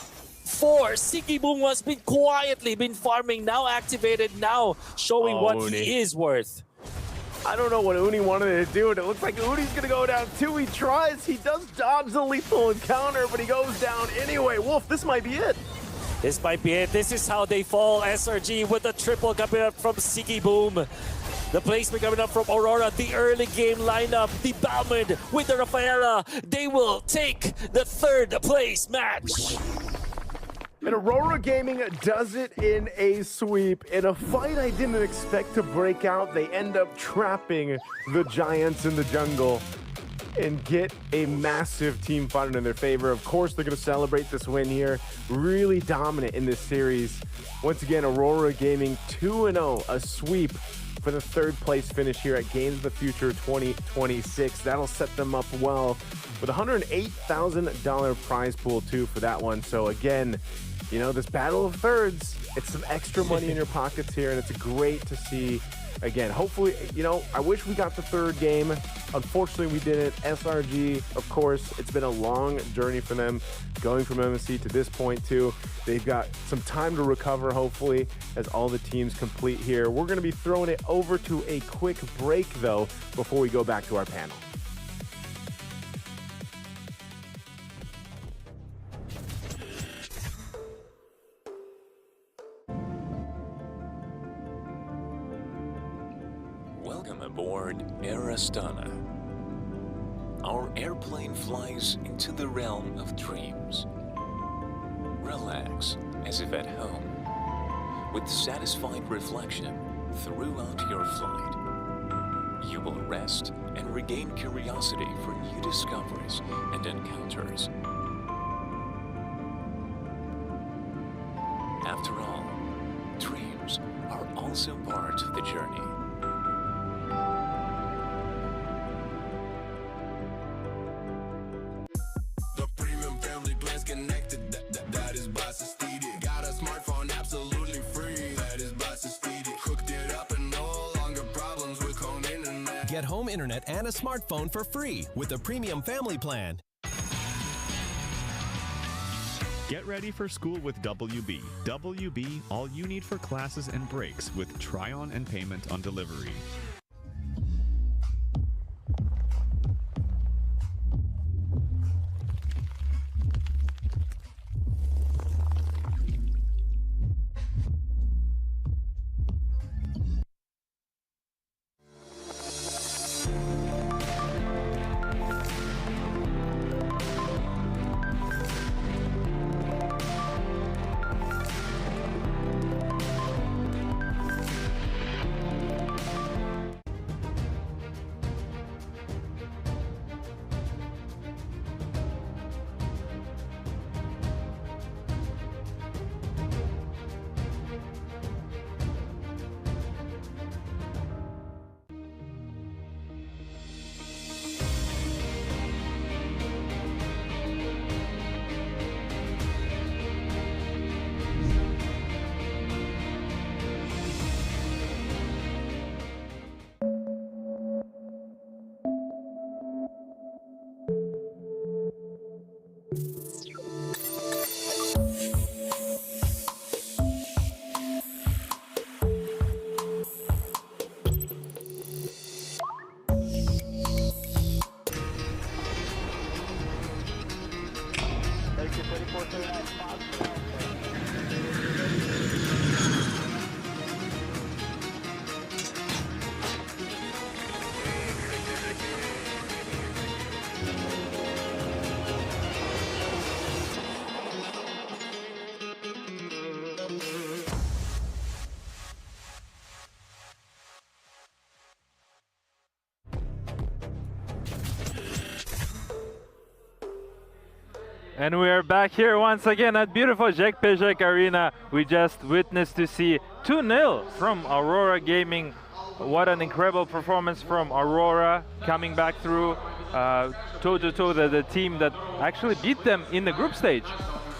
4. Siggy Boom has been quietly farming, now activated, now showing what
Uni.
he is worth.
I don't know what Uni wanted to do, and it looks like Uni's going to go down too. He tries, he does dodge the lethal encounter, but he goes down anyway. Wolf, this might be it.
This might be it. This is how they fall. SRG with the triple coming up from Siggy Boom. The placement coming up from Aurora. The early game lineup. The Balmond with the Rafaela. They will take the 3rd place match.
And Aurora Gaming does it in a sweep. In a fight I didn't expect to break out, they end up trapping the Giants in the jungle and get a massive team fight in their favor. Of course, they're going to celebrate this win here. Really dominant in this series. Once again, Aurora Gaming 2-0, a sweep for the 3rd place finish here at Games of the Future 2026. That'll set them up well with a $108,000 prize pool too for that one. So again, you know, this battle of thirds, it's some extra money in your pockets here, and it's great to see. Again, hopefully, you know, I wish we got the 3rd game. Unfortunately, we didn't. SRG, of course, it's been a long journey for them going from MSC to this point too. They've got some time to recover, hopefully, as all the teams complete here. We're going to be throwing it over to a quick break, though, before we go back to our panel.
Welcome aboard Air Astana. Our airplane flies into the realm of dreams. Relax as if at home with satisfied reflection throughout your flight. You will rest and regain curiosity for new discoveries and encounters. After all, dreams are also part of the journey.
The premium family plan's connected. That is by Steedy. Got a smartphone absolutely free. That is by Steedy. Hooked it up and no longer problems with home internet.
Get home internet and a smartphone for free with the premium family plan.
Get ready for school with WB. WB, all you need for classes and breaks with try-on and payment on delivery.
And we are back here once again at beautiful Jekpejek Arena. We just witnessed to see 2-0 from Aurora Gaming. What an incredible performance from Aurora, coming back through toe-to-toe the team that actually beat them in the group stage.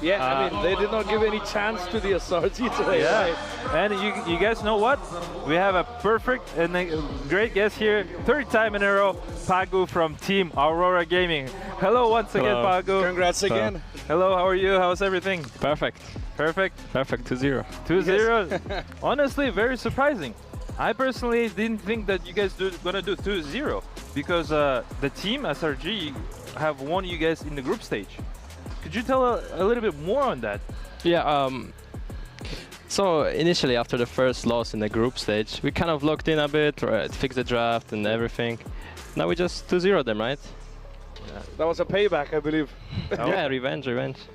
Yeah, I mean, they did not give any chance to the SRG today.
Yeah,
right?
and you guys know what? We have a perfect and a great guest here, third time in a row, Pagu from Team Aurora Gaming. Hello once again, Pagu.
Congrats again.
Hello, how are you? How's everything?
Perfect.
Perfect?
Perfect, 2-0.
2-0? Honestly, very surprising. I personally didn't think that you guys gonna do 2-0 because the team SRG have won you guys in the group stage. Could you tell a little bit more on that?
Yeah, so initially after the first loss in the group stage, we kind of locked in a bit, fixed the draft and everything. Now we just 2-0 them, right?
Yeah. That was a payback, I believe.
Yeah, revenge.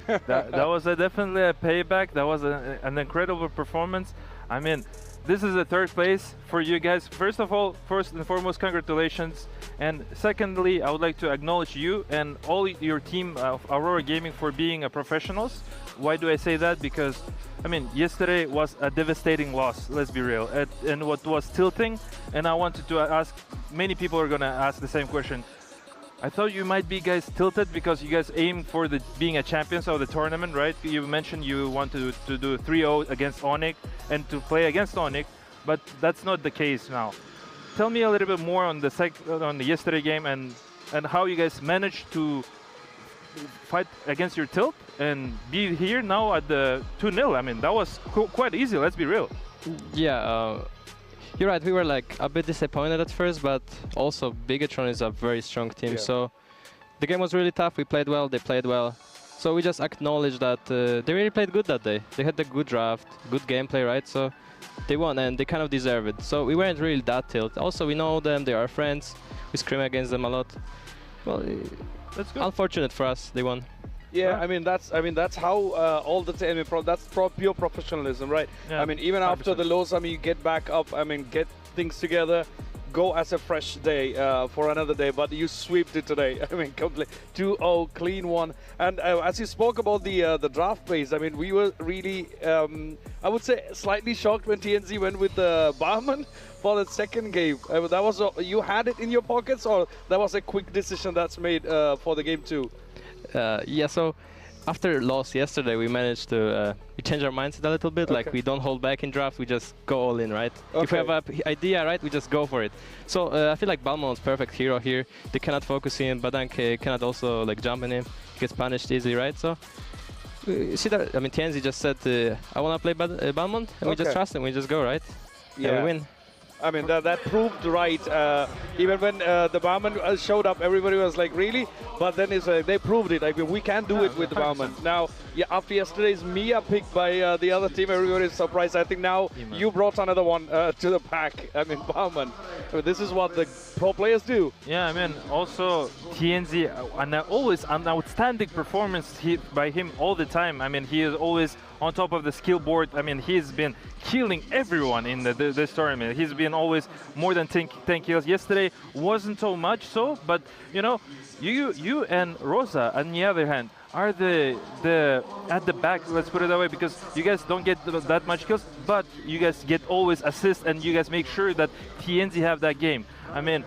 that was definitely a payback. That was an incredible performance. I mean, this is the third place for you guys. First and foremost, congratulations. And secondly, I would like to acknowledge you and all your team of Aurora Gaming for being professionals. Why do I say that? Because, I mean, yesterday was a devastating loss, let's be real. And what was tilting, and I wanted to ask, many people are gonna ask the same question. I thought you might be guys tilted because you guys aim for being a champions of the tournament, right? You mentioned you want to do 3-0 against Onyx and to play against Onyx, but that's not the case now. Tell me a little bit more on the yesterday game and how you guys managed to fight against your tilt and be here now at the 2-0. I mean, that was quite easy, let's be real.
Yeah, you're right, we were like a bit disappointed at first, but also Bigatron is a very strong team, so the game was really tough. We played well, they played well. So we just acknowledged that they really played good that day. They had a good draft, good gameplay, right? So they won and they kind of deserve it. So we weren't really that tilt. Also, we know them, they are friends. We scream against them a lot. Well,
that's good.
Unfortunate for us, they won.
Yeah, I mean that's how all the time. That's pure professionalism, right?
Yeah,
I mean, even after
100%.
the lows, I mean, you get back up. I mean, get things together. Go as a fresh day for another day, but you sweeped it today. I mean, complete 2-0, clean one. And as you spoke about the draft phase, I mean, we were really, I would say, slightly shocked when TNZ went with the Barman for the second game. That was you had it in your pockets, or that was a quick decision that's made for the game too?
Yeah, so after loss yesterday, we managed to we change our mindset a little bit. Like, we don't hold back in draft, we just go all in, right? If we have an idea, right, we just go for it. So I feel like Balmon's perfect hero here. They cannot focus him, Badanke cannot also like jump in him. He gets punished easily, right? So see that? I mean, TNZ just said, I want to play Balmont, and we just trust him. We just go, right? Yeah, we win.
I mean, that proved right. Even when the Barman showed up, everybody was like, really? But then it's they proved it. I mean, we can do it with the Barman. Now, yeah, after yesterday's Mia pick by the other team, everybody is surprised. I think now you brought another one to the pack. I mean, Barman. I mean, this is what the pro players do.
Yeah, I mean, also TNZ, always an outstanding performance by him all the time. I mean, he is always on top of the skill board. I mean, he's been killing everyone in this tournament. He's been always more than 10 kills. Yesterday wasn't so much so, but you know, you and Rosa, on the other hand, are the at the back, let's put it that way, because you guys don't get that much kills, but you guys get always assists, and you guys make sure that TNZ have that game. I mean,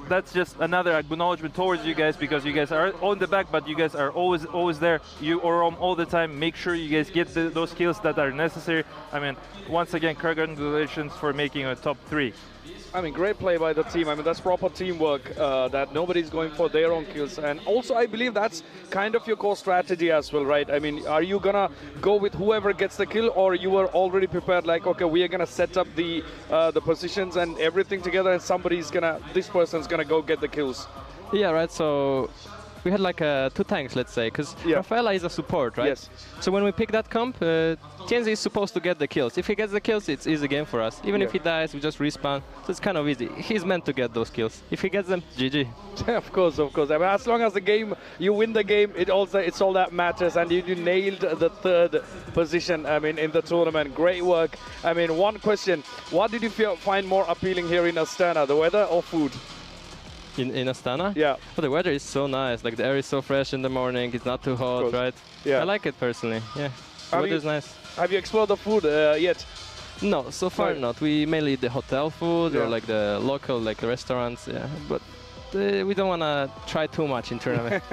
that's just another acknowledgement towards you guys, because you guys are on the back, but you guys are always there. You are all the time. Make sure you guys get those kills that are necessary. I mean, once again, congratulations for making a top 3.
I mean, great play by the team. I mean, that's proper teamwork, that nobody's going for their own kills. And also, I believe that's kind of your core strategy as well, right? I mean, are you going to go with whoever gets the kill, or you were already prepared, like, okay, we are going to set up the positions and everything together, and this person's going to go get the kills?
Yeah, right. So we had like 2 tanks, let's say, because Rafaela is a support, right?
Yes.
So when we pick that comp, TNZ is supposed to get the kills. If he gets the kills, it's easy game for us. Even if he dies, we just respawn. So it's kind of easy. He's meant to get those kills. If he gets them, GG.
Of course. I mean, as long as the game, you win the game, it's all that matters. And you nailed the 3rd position, I mean, in the tournament. Great work. I mean, one question. What did you find more appealing here in Astana, the weather or food?
In Astana?
Yeah.
Well, the weather is so nice. Like, the air is so fresh in the morning. It's not too hot, right?
Yeah.
I like it personally. Yeah. The weather is nice.
Have you explored the food yet?
No, so far not. We mainly eat the hotel food or like the local like restaurants. Yeah, but we don't want to try too much in tournament.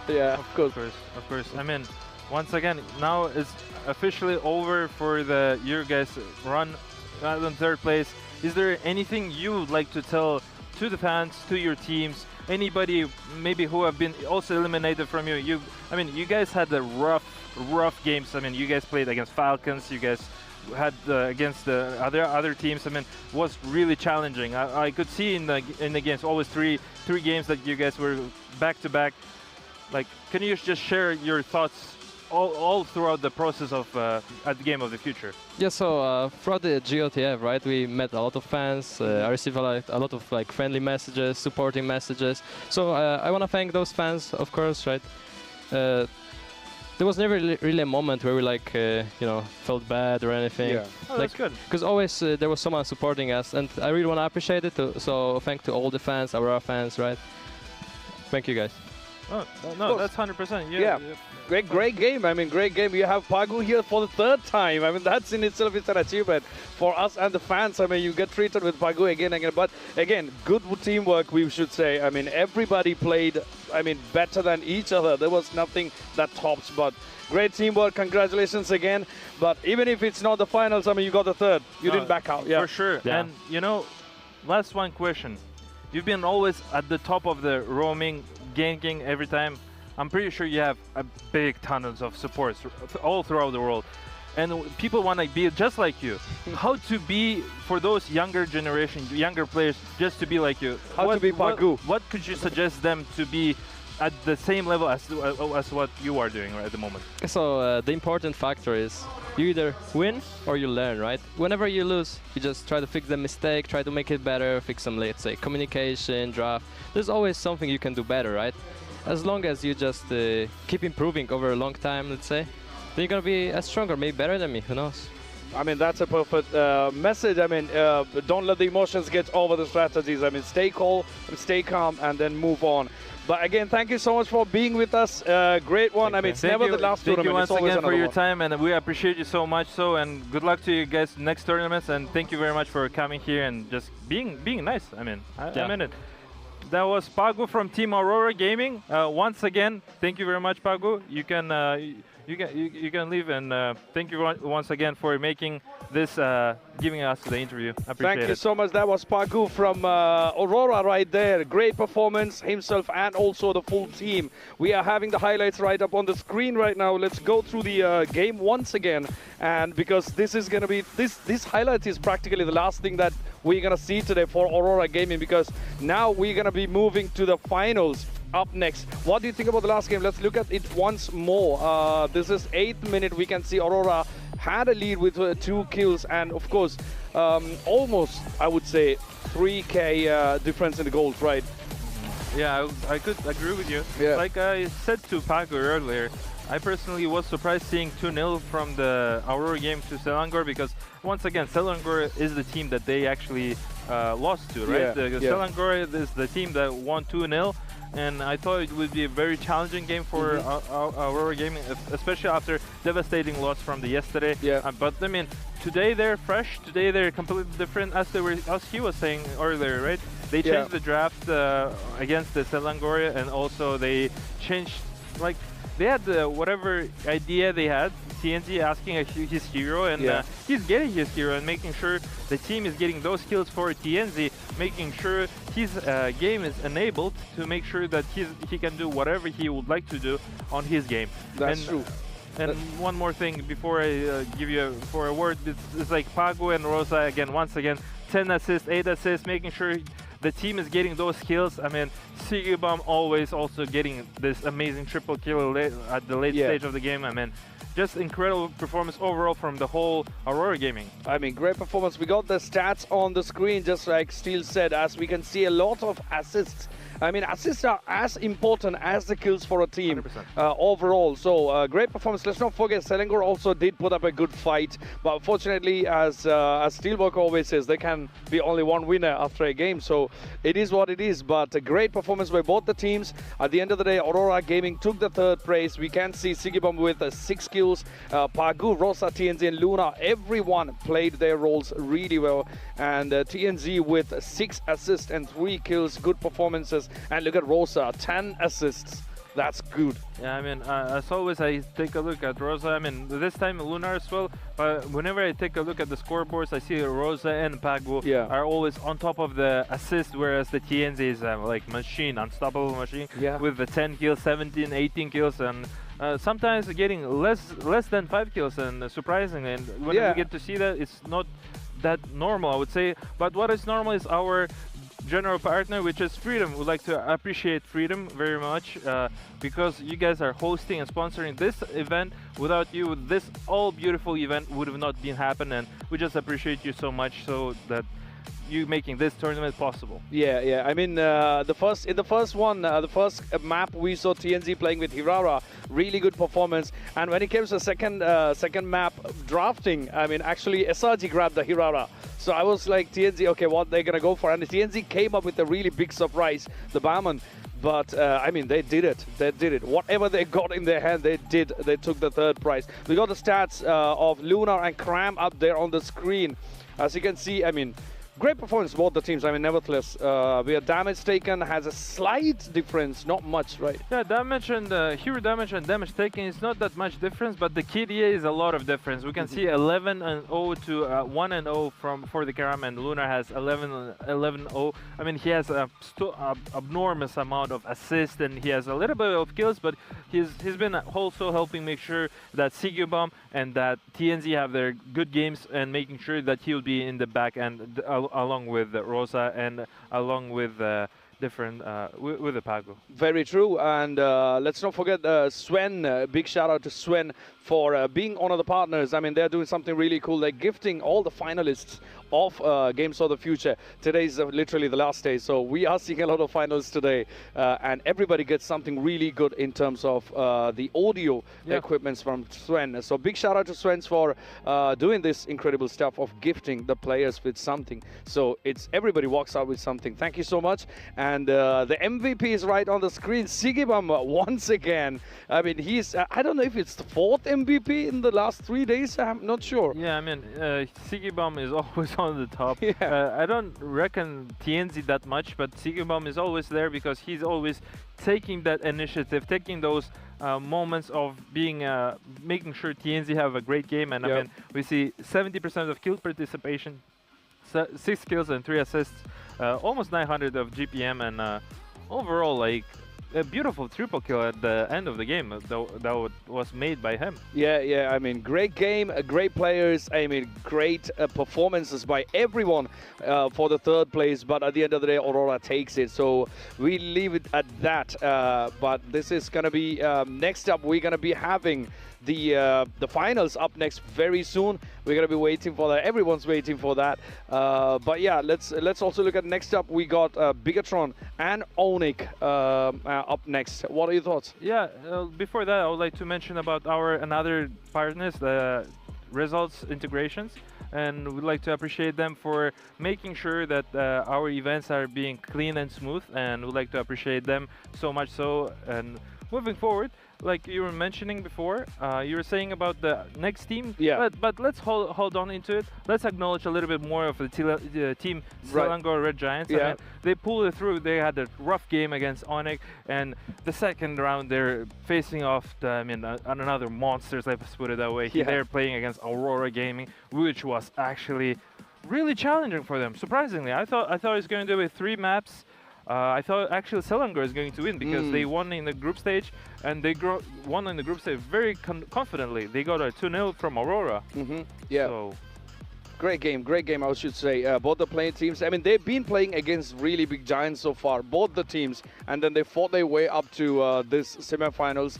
Yeah, of course.
Of course. I mean, once again, now it's officially over for the your guys' run in 3rd place. Is there anything you would like to tell to the fans, to your teams, anybody maybe who have been also eliminated from you? I mean, you guys had the rough games. I mean, you guys played against Falcons. You guys had against the other teams. I mean, was really challenging. I could see in the games always three games that you guys were back to back. Like, can you just share your thoughts all throughout the process of at the Game of the Future?
Yeah, so throughout the GOTF, right, we met a lot of fans. I received a lot of like friendly messages, supporting messages. So I want to thank those fans, of course, right. There was never really a moment where we like, felt bad or anything.
Yeah.
Oh, that's good.
Because always there was someone supporting us, and I really want to appreciate it. So thank to all the fans, our fans, right. Thank you, guys.
Oh, no, that's 100%.
Yeah. Great game. I mean, great game. You have Pagu here for the 3rd time. I mean, that's in itself is an achievement for us and the fans. I mean, you get treated with Pagu again and again. But again, good teamwork, we should say. I mean, everybody played, I mean, better than each other. There was nothing that tops. But great teamwork. Congratulations again. But even if it's not the finals, I mean, you got the 3rd. You didn't back out. Yeah.
For sure. Yeah. And, last one question. You've been always at the top of the roaming, ganking every time. I'm pretty sure you have a big tons of supports all throughout the world, and people want to be just like you. How to be for those younger generation, younger players, just to be like you?
How to be Pagu?
What could you suggest them to be at the same level as what you are doing right at the moment?
So the important factor is you either win or you learn, right? Whenever you lose, you just try to fix the mistake, try to make it better, fix some, let's say, communication, draft. There's always something you can do better, right? as long as you just keep improving over a long time, let's say, then you're gonna be as strong or maybe better than me. Who knows?
I mean, that's a perfect message. I mean, don't let the emotions get over the strategies. I mean, stay cool, stay calm, and then move on. But again, thank you so much for being with us. Great one. I mean, it's never the last tournament.
Thank you once
it's always
again for your
one.
time, and we appreciate you so much. And good luck to you guys next tournaments. And thank you very much for coming here and just being nice. I mean, I meant it. That was Pagu from Team Aurora Gaming. Once again, thank you very much, Pagu. You can leave, and thank you once again for making this, giving us the interview. I appreciate it.
Thank you so much. That was Pagu from Aurora right there. Great performance, himself and also the full team. We are having the highlights right up on the screen right now. Let's go through the game once again, and because this is going to be this highlight is practically the last thing that we're going to see today for Aurora Gaming, because now we're going to be moving to the finals. Up next, what do you think about the last game? Let's look at it once more. This is 8th minute. We can see Aurora had a lead with 2 kills, and of course, almost, I would say, 3K difference in the goals, right?
Yeah, I could agree with you.
Yeah.
Like I said to Paco earlier, I personally was surprised seeing 2-0 from the Aurora game to Selangor, because once again, Selangor is the team that they actually lost to, right? Selangor is the team that won 2-0. And I thought it would be a very challenging game for Aurora Gaming, especially after devastating loss from the yesterday. But I mean, today they're fresh. Today they're completely different, as he was saying earlier, right? They changed the draft against the Selangor, and also they changed, like, they had whatever idea they had. TNZ asking his hero, and he's getting his hero and making sure the team is getting those kills for TNZ, making sure his game is enabled to make sure that he can do whatever he would like to do on his game.
That's true.
And one more thing before I give you for a word, it's like Pago and Rosa again, once again, 10 assists, 8 assists, making sure the team is getting those kills. I mean, Sigibam always also getting this amazing triple kill at the late stage of the game. I mean, just incredible performance overall from the whole Aurora Gaming.
I mean, great performance. We got the stats on the screen, just like Steel said, as we can see a lot of assists. I mean, assists are as important as the kills for a team overall. So, great performance. Let's not forget, Selangor also did put up a good fight. But unfortunately, as Steelwork always says, there can be only one winner after a game. So, it is what it is. But a great performance by both the teams. At the end of the day, Aurora Gaming took the 3rd place. We can see Sigibam with 6 kills. Pagu, Rosa, TNZ, and Luna, everyone played their roles really well. And TNZ with 6 assists and 3 kills. Good performances. And look at Rosa, 10 assists. That's good.
Yeah, I mean, as always, I take a look at Rosa. I mean, this time Lunar as well. But whenever I take a look at the scoreboards, I see Rosa and Pagu are always on top of the assist, whereas the TNZ is like machine, unstoppable machine, with the 10 kills, 17, 18 kills, and sometimes getting less than 5 kills, and surprisingly. And when we get to see that, it's not that normal, I would say. But what is normal is our general partner, which is Freedom. We'd like to appreciate Freedom very much, because you guys are hosting and sponsoring this event. Without you, this all beautiful event would have not been happened, and we just appreciate you so much, so that you making this tournament possible.
Yeah. I mean, the first map we saw TNZ playing with Hirara, really good performance. And when it came to the second map drafting, I mean, actually SRG grabbed the Hirara. So I was like, TNZ, okay, what they're gonna go for? And the TNZ came up with a really big surprise, the Barman. But I mean, they did it. They did it. Whatever they got in their hand, they did. They took the 3rd prize. We got the stats of Lunar and Cram up there on the screen. As you can see, I mean, great performance both the teams. I mean, nevertheless, where damage taken has a slight difference, not much, right?
Yeah, damage and hero damage and damage taken is not that much difference, but the KDA is a lot of difference. We can see 11-0 to 1-0 for the Karam, and Lunar has 11-0. I mean, he has a enormous amount of assists, and he has a little bit of kills, but he's been also helping make sure that Sigubam and that TNZ have their good games, and making sure that he'll be in the back end along with Rosa and along with different with the Pago.
Very true, and let's not forget Sven. Big shout out to Sven for being one of the partners. I mean, they're doing something really cool. They're gifting all the finalists of Games of the Future. Today's literally the last day, so we are seeing a lot of finals today, and everybody gets something really good in terms of the audio equipments from Sven. So big shout out to Sven for doing this incredible stuff of gifting the players with something. So it's everybody walks out with something. Thank you so much. And the MVP is right on the screen. Sigibam once again. I mean, he's I don't know if it's the 4th MVP in the last 3 days. I'm not sure.
Yeah, I mean, Sigibam is always on the top. I don't reckon TNZ that much, but Sigibam is always there because he's always taking that initiative, taking those moments of being making sure TNZ have a great game. And I mean, we see 70% of kill participation, 6 kills and 3 assists, almost 900 of GPM, and overall, like, a beautiful triple kill at the end of the game that was made by him.
Yeah, I mean, great game, great players, I mean, great performances by everyone for the 3rd place, but at the end of the day, Aurora takes it, so we leave it at that. But this is going to be, next up, we're going to be having the finals up next very soon. We're going to be waiting for that. Everyone's waiting for that. But yeah, let's also look at next up. We got Bigatron and Onyx up next. What are your thoughts?
Yeah, before that, I would like to mention about our another partners, the Results Integrations. And we'd like to appreciate them for making sure that our events are being clean and smooth. And we'd like to appreciate them so much so. And moving forward, like you were mentioning before, you were saying about the next team.
Yeah.
But let's hold on into it. Let's acknowledge a little bit more of the team Selangor Red Giants.
Yeah.
I mean, they pulled it through. They had a rough game against Onyx, and the second round they're facing off another monsters. Let's put it that way.
Yeah.
They're playing against Aurora Gaming, which was actually really challenging for them. Surprisingly, I thought it was going to be 3 maps. I thought actually Selangor is going to win because they won in the group stage, and they won in the group stage very confidently. They got a 2-0 from Aurora.
Yeah.
So,
great game, I should say. Both the playing teams, I mean, they've been playing against really big giants so far, both the teams, and then they fought their way up to this semifinals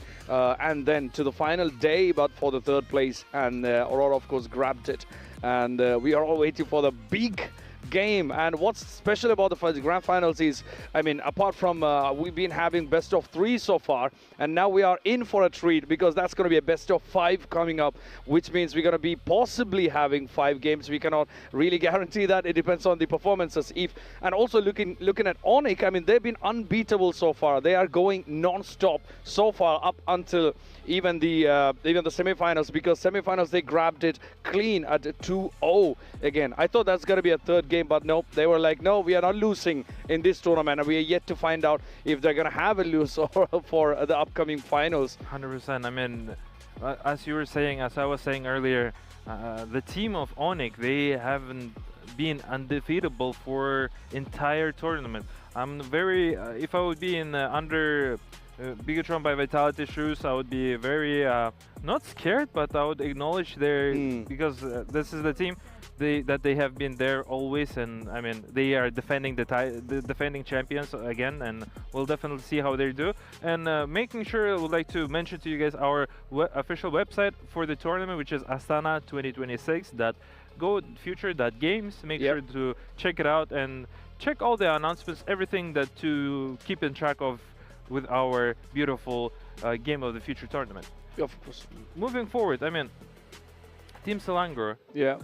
and then to the final day, but for the 3rd place, and Aurora, of course, grabbed it. And we are all waiting for the big game. And what's special about the grand finals is, I mean, apart from we've been having best of 3 so far, and now we are in for a treat because that's going to be a best of 5 coming up, which means we're going to be possibly having 5 games. We cannot really guarantee that. It depends on the performances. And also looking at Onyx, I mean, they've been unbeatable so far. They are going non-stop so far up until even the semifinals, because semifinals they grabbed it clean at 2-0 again. I thought that's going to be a 3rd game, but nope, they were like, no, we are not losing in this tournament, and we are yet to find out if they're going to have a lose or for the upcoming finals.
100%. I mean, as I was saying earlier, the team of Onyx, they haven't been undefeatable for entire tournament. I'm very, if I would be in under Bigatron by Vitality shoes, I would be very not scared, but I would acknowledge their because this is the team that they have been there always, and I mean they are defending the defending champions again, and we'll definitely see how they do. And making sure, I would like to mention to you guys our official website for the tournament, which is Astana 2026.GoFuture.games. Make sure to check it out and check all the announcements, everything that to keep in track of with our beautiful Game of the Future tournament.
Of course.
Moving forward, I mean, Team Selangor.
Yeah.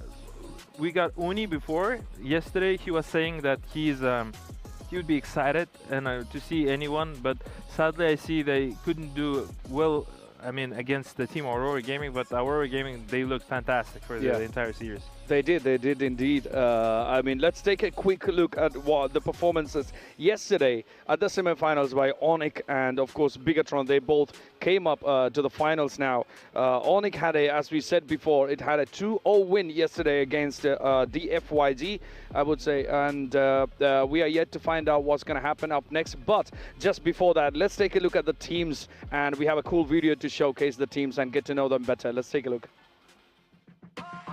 We got Uni before. Yesterday he was saying that he would be excited and to see anyone, but sadly I see they couldn't do well. I mean, against the team Aurora Gaming, but Aurora Gaming, they looked fantastic for the entire series.
They did indeed. I mean, let's take a quick look at what the performances yesterday at the semifinals by Onyx and, of course, Bigatron. They both came up to the finals now. Onyx had as we said before, it had a 2-0 win yesterday against DFYG, I would say. And we are yet to find out what's going to happen up next. But just before that, let's take a look at the teams. And we have a cool video to showcase the teams and get to know them better. Let's take a look.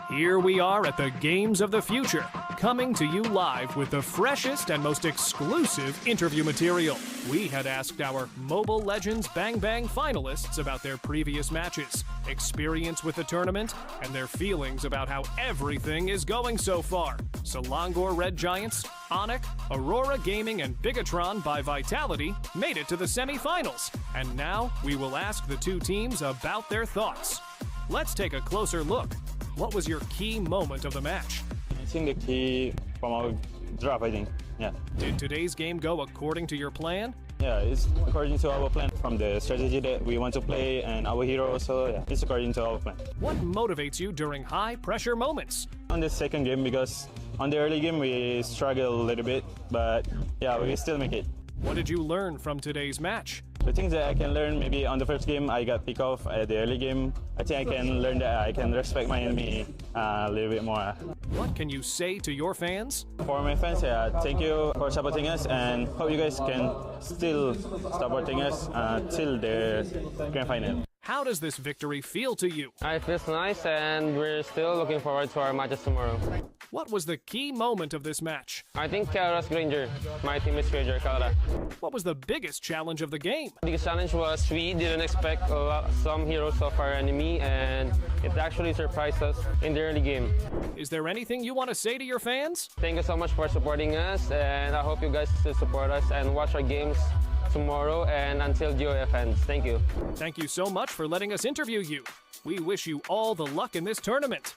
Here we are at the Games of the Future. coming to you live with the freshest and most exclusive interview material. We had asked our Mobile Legends Bang Bang finalists about their previous matches, experience with the tournament, and their feelings about how everything is going so far. Selangor Red Giants, Onyx, Aurora Gaming, and Bigatron by Vitality made it to the semi-finals. And now we will ask the two teams about their thoughts. Let's take a closer look. What was your key moment of the match?
I think the key from our draft, I think. Yeah.
Did today's game go according to your plan?
Yeah, it's according to our plan from the strategy that we want to play and our hero also. Yeah, it's according to our plan.
What motivates you during high-pressure moments?
On the second game, because on the early game we struggled a little bit, but yeah, we still make it.
What did you learn from today's match?
The things that I can learn, maybe on the first game I got picked off at the early game. I think I can learn that I can respect my enemy a little bit more.
What can you say to your fans?
For my fans, yeah, thank you for supporting us and hope you guys can still supporting us till the grand final.
How does this victory feel to you?
It feels nice and we're still looking forward to our matches tomorrow.
What was the key moment of this match?
I think Kalara's Granger. My team is Granger, Kalara.
What was the biggest challenge of the game?
The biggest challenge was we didn't expect some heroes of our enemy and it actually surprised us in the early game.
Is there anything you want to say to your fans?
Thank you so much for supporting us and I hope you guys still support us and watch our games tomorrow and until GOTF ends. Thank you.
Thank you so much for letting us interview you. We wish you all the luck in this tournament.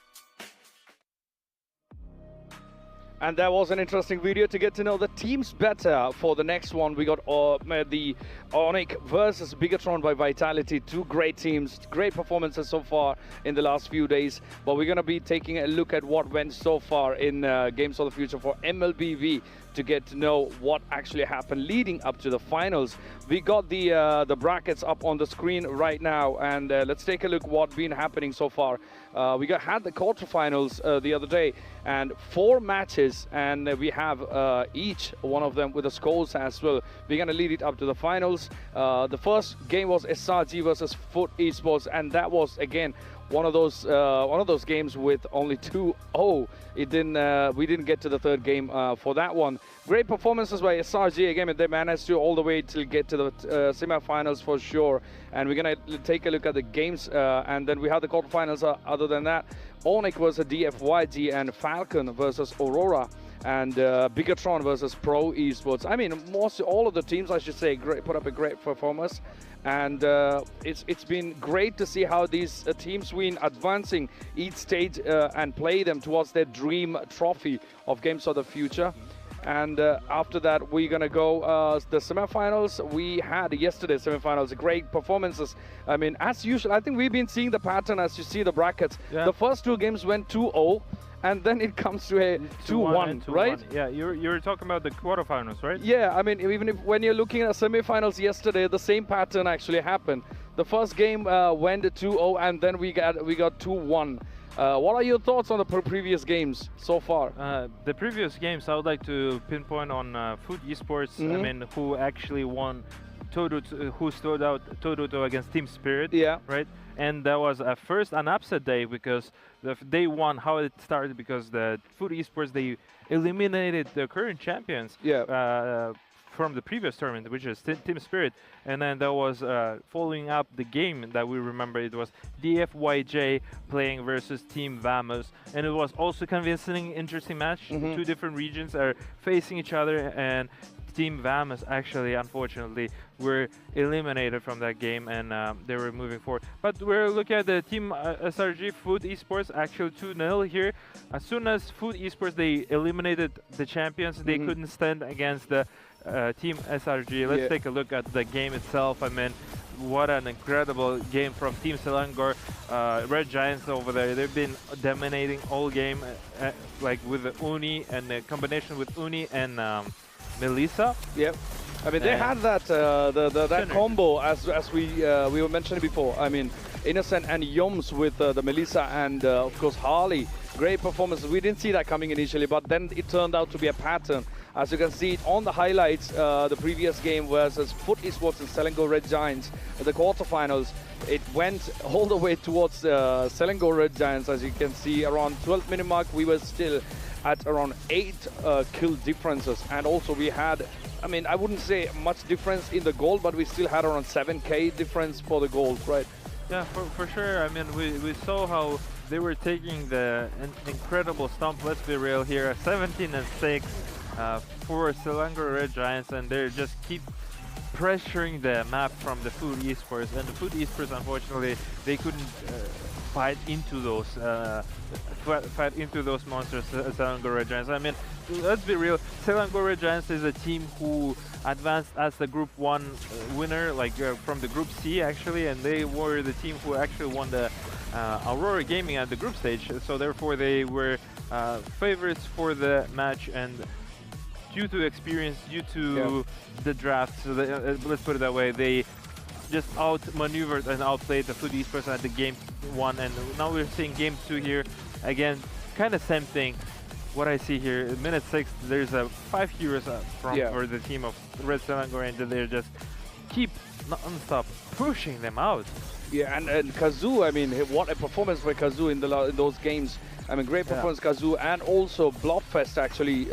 And that was an interesting video to get to know the teams better. For the next one, we got the Onyx versus Bigatron by Vitality. Two great teams, great performances so far in the last few days. But we're going to be taking a look at what went so far in Games of the Future for MLBV to get to know what actually happened leading up to the finals. We got the brackets up on the screen right now, and let's take a look what's been happening so far. We had the quarterfinals the other day, and 4 matches, and we have each one of them with the scores as well. We're gonna lead it up to the finals. The first game was SRG versus Foot Esports, and that was again one of those games with only 2-0. We didn't get to the third game for that one. Great performances by SRG again. They managed to all the way to get to the semi-finals for sure. And we're gonna take a look at the games, and then we have the quarterfinals. Other than that, Onyx versus DFYG and Falcon versus Aurora. And Bigatron versus Pro Esports. I mean, most all of the teams, I should say, put up a great performance. And it's been great to see how these teams win, advancing each stage and play them towards their dream trophy of Games of the Future. And after that, we're gonna go the semifinals. We had yesterday semifinals, great performances. I mean, as usual, I think we've been seeing the pattern as you see the brackets. Yeah. The first 2 games went 2-0. And then it comes to a 2-1, right?
Yeah, you were talking about the quarterfinals, right?
Yeah, I mean, even if when you're looking at semifinals yesterday, the same pattern actually happened. The first game went 2-0, and then we got 2-1. What are your thoughts on the previous games so far?
The previous games, I would like to pinpoint on Food Esports. I mean, who actually won who stood out toe-to-toe against Team Spirit.
Yeah.
Right. And that was first an upset day because day one, how it started, because the Food Esports, they eliminated the current champions.
Yeah.
From the previous tournament, which is Team Spirit, and then that was following up the game that we remember. It was DFYJ playing versus Team Vamos, and it was also convincing, interesting match. 2 different regions are facing each other, and Team Vamos actually, unfortunately, were eliminated from that game, and they were moving forward. But we're looking at the Team SRG Food Esports, actually 2-0 here. As soon as Food Esports, they eliminated the champions, they couldn't stand against the Team SRG. Let's take a look at the game itself. I mean, what an incredible game from Team Selangor. Red Giants over there, they've been dominating all game, like with the Uni and the combination with Uni and Melissa.
Yep. I mean, they had that that combo as we were mentioning before. I mean, Innocent and Yoms with the Melissa and of course Harley. Great performances. We didn't see that coming initially, but then it turned out to be a pattern. As you can see it on the highlights, the previous game versus Foot Esports and Selangor Red Giants, the quarterfinals. It went all the way towards Selangor Red Giants. As you can see, around 12th minute mark, we were still at around 8 kill differences. And also we had, I mean, I wouldn't say much difference in the gold, but we still had around 7k difference for the gold, right?
Yeah, for sure. I mean, we saw how they were taking the incredible stomp, let's be real here, 17-6 for Selangor Red Giants, and they're just keep pressuring the map from the Food Esports, and the Food Esports, unfortunately, they couldn't fight into those monsters, Selangor Red Giants. I mean, let's be real, Selangor Red Giants is a team who advanced as the Group 1 winner, like from the Group C actually, and they were the team who actually won the Aurora Gaming at the group stage, so therefore they were favorites for the match, and due to experience, due to the draft, so let's put it that way, they just outmaneuvered and outplayed the Food Esports at the game 1, and now we're seeing game 2 here. Again, kind of same thing. What I see here, in minute 6, there's 5 heroes for the team of Red Selangor, and they're just keep non-stop pushing them out.
Yeah, and Kazoo, I mean, what a performance by Kazoo in those games. I mean, great performance, Kazoo, and also Blobfest actually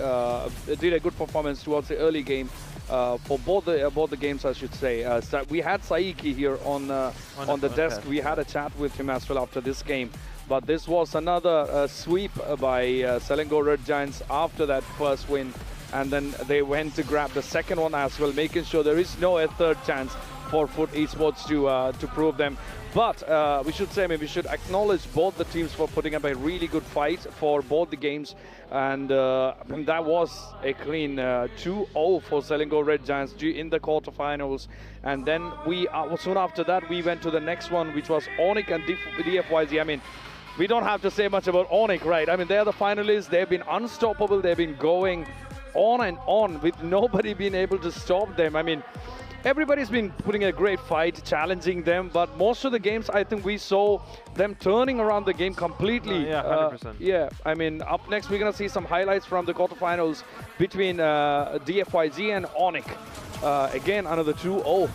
did a good performance towards the early game for both the games, I should say. So we had Saiki here on the desk. We had a chat with him as well after this game. But this was another sweep by Selangor Red Giants after that first win, and then they went to grab the second one as well, making sure there is no third chance for Food Esports to prove them. But we should say, I mean, we should acknowledge both the teams for putting up a really good fight for both the games, and that was a clean 2-0 for Selangor Red Giants in the quarterfinals. And then we soon after that we went to the next one, which was Onyx and DFYZ. I mean, we don't have to say much about Onyx, right? I mean, they are the finalists. They've been unstoppable. They've been going on and on with nobody being able to stop them. I mean, everybody's been putting a great fight, challenging them, but most of the games, I think we saw them turning around the game completely.
Yeah, 100%.
Yeah, I mean, up next we're gonna see some highlights from the quarterfinals between DFYZ and Onyx. Again, another 2-0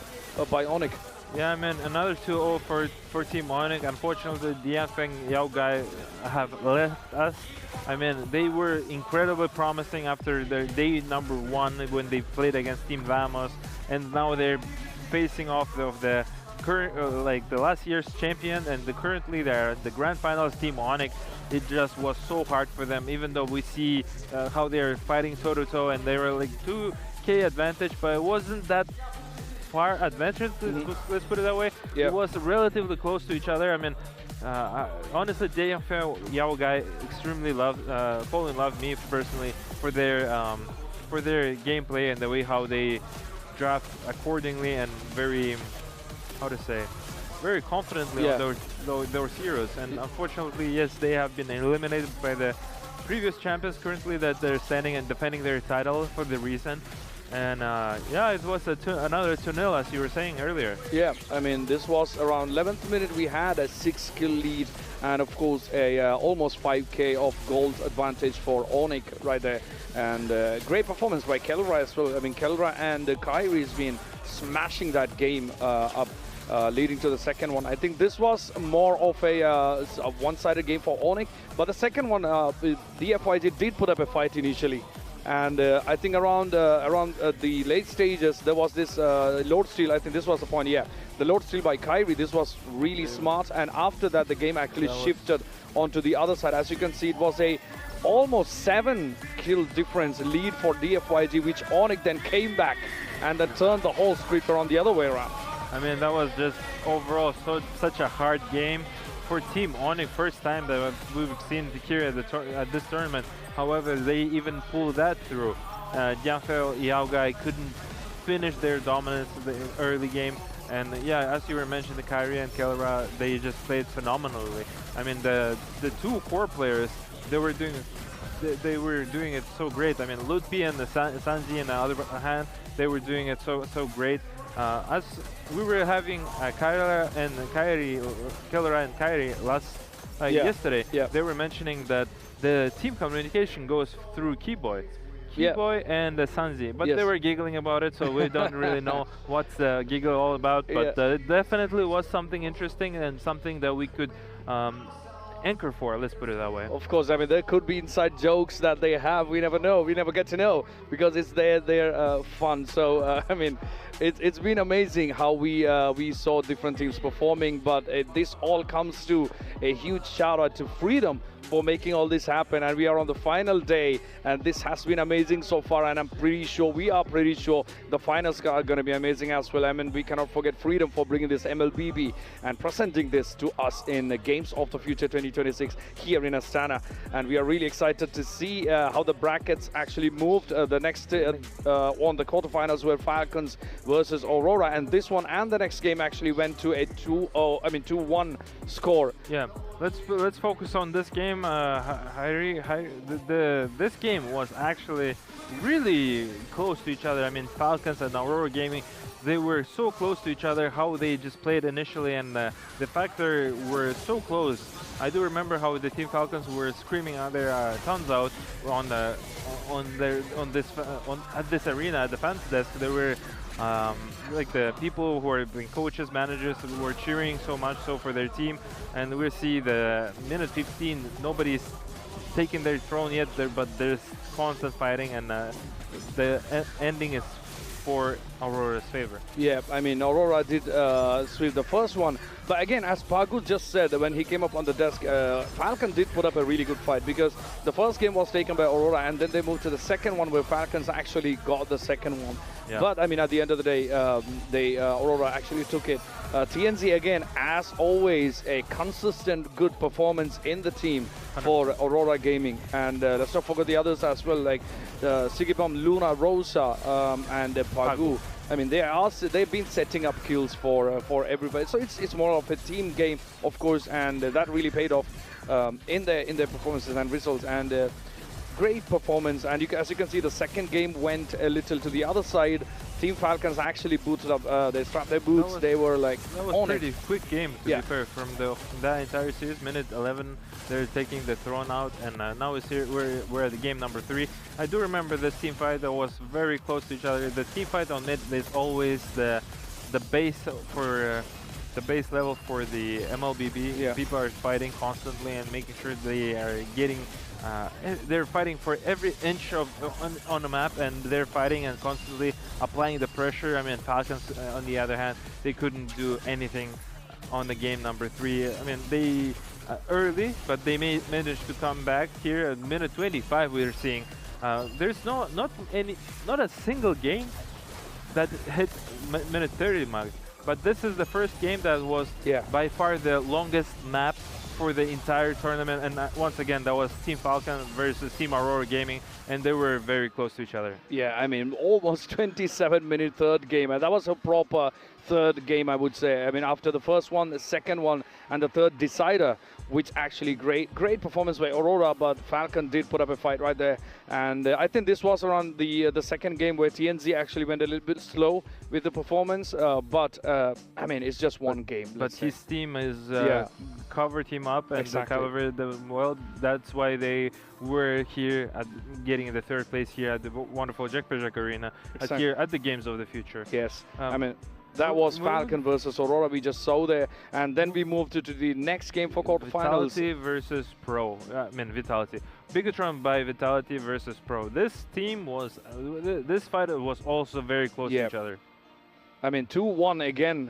by Onyx.
Yeah, I mean, another 2-0 for Team Onyx. Unfortunately, Dianfeng Yao Guy have left us. I mean, they were incredibly promising after their day number 1 when they played against Team Vamos, and now they're facing off of the current, like the last year's champion, and currently they're at the grand finals, Team Onyx. It just was so hard for them, even though we see how they're fighting toe-to-toe, and they were like 2k advantage, but it wasn't that far advantage, let's put it that way. It was relatively close to each other. I mean, honestly, JFL Yao Guy extremely fall in love me personally for their gameplay and the way how they draft accordingly and very, how to say, very confidently on those heroes. And unfortunately, yes, they have been eliminated by the previous champions currently that they're standing and defending their title for the reason. And yeah, it was another 2-0 as you were saying earlier.
Yeah, I mean, this was around 11th minute. We had a 6 kill lead, and of course a almost 5k of gold advantage for Onyx right there. And great performance by Kelra as well. I mean, Kelra and Kyrie's been smashing that game up, leading to the second one. I think this was more of a one-sided game for Onyx, but the second one, DFYG did put up a fight initially. And I think around the late stages, there was this load steal. I think this was the point, the load steal by Kyrie. This was really smart. And after that, the game actually shifted onto the other side. As you can see, it was a almost 7 kill difference lead for DFYG, which Onyx then came back and then turned the whole streak around the other way around.
I mean, that was just overall such a hard game for Team Onyx. First time that we've seen Tikiri at this tournament. However, they even pulled that through. Jianfei Yao Guy couldn't finish their dominance in the early game. And yeah, as you were mentioning, the Kyrie and Kelra, they just played phenomenally. I mean, the two core players, they were doing it so great. I mean, Lutpi and the Sanji on the other hand, they were doing it so great. As we were having Kelra and Kyrie last yesterday, they were mentioning that the team communication goes through Keyboy and Sanji, but they were giggling about it, so we don't really know what's the giggle all about. But it definitely was something interesting and something that we could anchor for. Let's put it that way.
Of course, I mean there could be inside jokes that they have. We never know. We never get to know because it's their fun. So I mean, it's been amazing how we saw different teams performing. But this all comes to a huge shout out to Freedom for making all this happen, and we are on the final day, and this has been amazing so far, and we are pretty sure the finals are going to be amazing as well. I mean, we cannot forget Freedom for bringing this MLBB and presenting this to us in the Games of the Future 2026 here in Astana, and we are really excited to see how the brackets actually moved. The next on the quarterfinals were Falcons versus Aurora, and this one and the next game actually went to a 2-1 score.
Yeah, let's focus on this game. This game was actually really close to each other. I mean, Falcons and Aurora Gaming, they were so close to each other, how they just played initially, and the fact they were so close. I do remember how the Team Falcons were screaming their tongues out at this arena at the fans desk. They were like the people who are being coaches, managers, who were cheering so much so for their team, and we see the minute 15, nobody's taking their throne yet, but there's constant fighting, and the ending is for Aurora's favor.
Yeah, I mean, Aurora did sweep the first one. But again, as Pagu just said, when he came up on the desk, Falcon did put up a really good fight, because the first game was taken by Aurora, and then they moved to the second one where Falcons actually got the second one. Yeah. But I mean, at the end of the day, Aurora actually took it. TNZ again, as always, a consistent good performance in the team for Aurora Gaming. And let's not forget the others as well, like Sigibam, Luna, Rosa, and Pagu. I mean, they've been setting up kills for everybody. So it's more of a team game, of course, and that really paid off in their performances and results. And great performance. And as you can see, the second game went a little to the other side. Team Falcons actually booted up. They strapped their boots. They were like
that was
on
pretty
it.
quick game, to be fair. From that entire series, minute 11, they're taking the throne out, and now it's here. We're at the game number 3. I do remember this team fight that was very close to each other. The team fight on mid is always the base for the base level for the MLBB. Yeah. People are fighting constantly and making sure they are getting. They're fighting for every inch on the map, and they're fighting and constantly applying the pressure. I mean, Falcons, on the other hand, they couldn't do anything on the game number 3. I mean, they early, but they managed to come back here at minute 25. We're seeing there's not a single game that hit minute 30 mark. But this is the first game that was by far the longest map for the entire tournament, and once again that was Team Falcon versus Team Aurora Gaming, and they were very close to each other.
Yeah, I mean, almost 27-minute third game, and that was a proper third game, I would say. I mean, after the first one, the second one, and the third decider, which actually great performance by Aurora, but Falcon did put up a fight right there. And I think this was around the second game where TNZ actually went a little bit slow with the performance, but I mean, it's just one game.
But his team is covered him up and covered the well. That's why they were here at getting the third place here at the wonderful Jack Arena here at the Games of the Future.
Yes, I mean, that was Falcon versus Aurora we just saw there, and then we moved to the next game for quarterfinals.
Vitality versus Pro. I mean, Vitality. Bigatron by Vitality versus Pro. This team was, this fight was also very close to each other.
I mean, 2-1 again.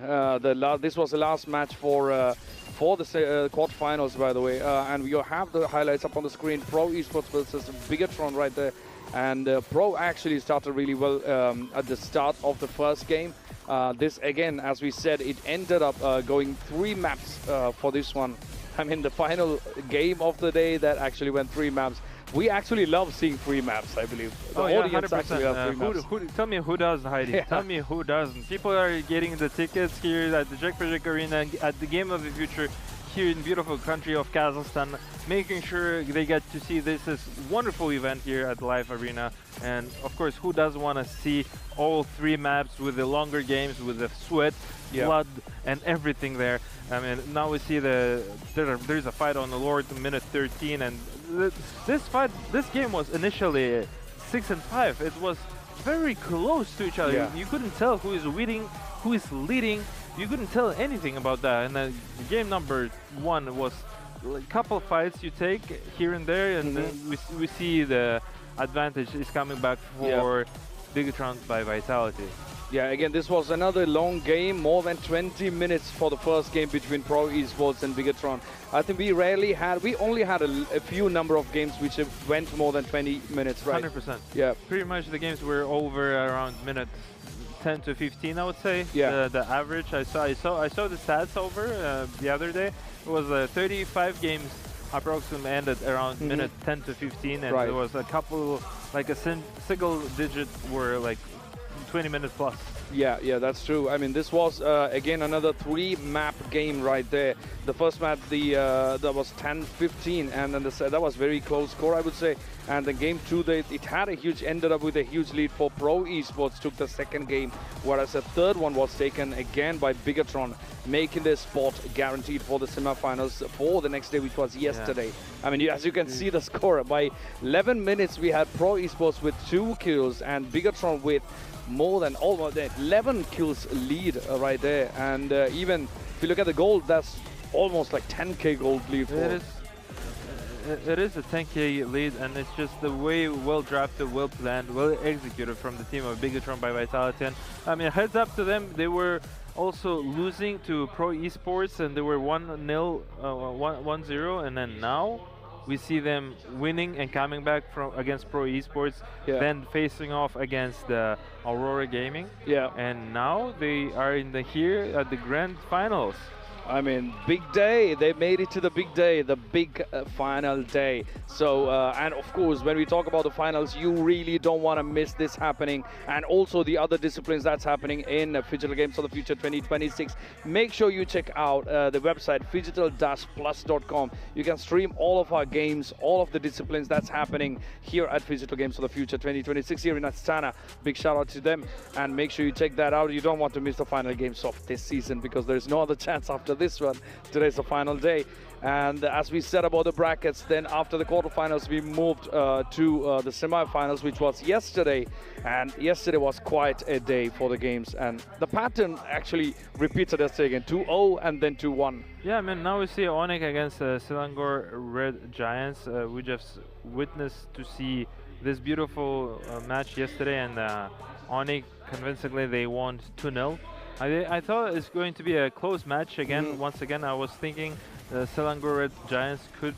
This was the last match for the quarterfinals, by the way, and we have the highlights up on the screen. Pro Esports versus Bigatron right there, and Pro actually started really well at the start of the first game. This again, as we said, it ended up going 3 maps for this one. I mean, the final game of the day that actually went 3 maps. We actually love seeing 3 maps, I believe. The audience 100%. Actually loves 3 maps.
Tell me who does, Heidi. Yeah. Tell me who doesn't. People are getting the tickets here at the Jack Arena at the Game of the Future here in beautiful country of Kazakhstan, making sure they get to see this wonderful event here at the Live Arena. And of course, who doesn't want to see all 3 maps with the longer games, with the sweat, blood, and everything there. I mean, now we see there's a fight on the Lord in minute 13, and this game was initially 6-5. It was very close to each other.
Yeah.
You couldn't tell who is winning, who is leading. You couldn't tell anything about that. And then game number 1 was couple fights you take here and there, and then we see the advantage is coming back for Bigatron by Vitality.
Yeah, again, this was another long game, more than 20 minutes for the first game between Pro Esports and Bigatron. I think we only had a few number of games which went more than 20 minutes, right?
100%.
Yeah.
Pretty much the games were over around minute 10 to 15, I would say.
Yeah.
The average. I saw the stats over the other day. It was 35 games approximately ended around minute 10 to 15, and there was a couple, like a single digit were like 20 minutes plus.
Yeah, that's true. I mean, this was again another 3-map game right there. The first map, that was 10-15, and then that was very close score, I would say. And then game 2, ended up with a huge lead for Pro Esports. Took the second game, whereas the third one was taken again by Bigatron, making their spot guaranteed for the semifinals for the next day, which was yesterday. I mean, as you can see the score, by 11 minutes we had Pro Esports with 2 kills and Bigatron with more than almost 11 kills lead right there. And even if you look at the gold, that's almost like 10k gold lead.
It is a 10k lead, and it's just the way well drafted, well planned, well executed from the team of Bigatron by Vitality. And I mean, heads up to them, they were also losing to Pro Esports, and they were 1-0, 1-0, and then now we see them winning and coming back against Pro Esports, then facing off against the Aurora Gaming. Yeah. And now they are here at the grand finals.
I mean, big day. They made it to the big day, the big final day. So, and of course, when we talk about the finals, you really don't want to miss this happening. And also the other disciplines that's happening in Phygital Games of the Future 2026. Make sure you check out the website, phygital-plus.com. You can stream all of our games, all of the disciplines that's happening here at Phygital Games of the Future 2026 here in Astana. Big shout out to them. And make sure you check that out. You don't want to miss the final games of this season, because there's no other chance after this one. Today's the final day, and as we said about the brackets, then after the quarterfinals we moved to the semifinals, which was yesterday. And yesterday was quite a day for the games, and the pattern actually repeated yesterday again, 2-0 and then 2-1.
Yeah, I mean, now we see Onyx against Selangor Red Giants. We just witnessed to see this beautiful match yesterday, and Onyx convincingly they won 2-0. I thought it's going to be a close match again. Once again, I was thinking the Selangor Red Giants could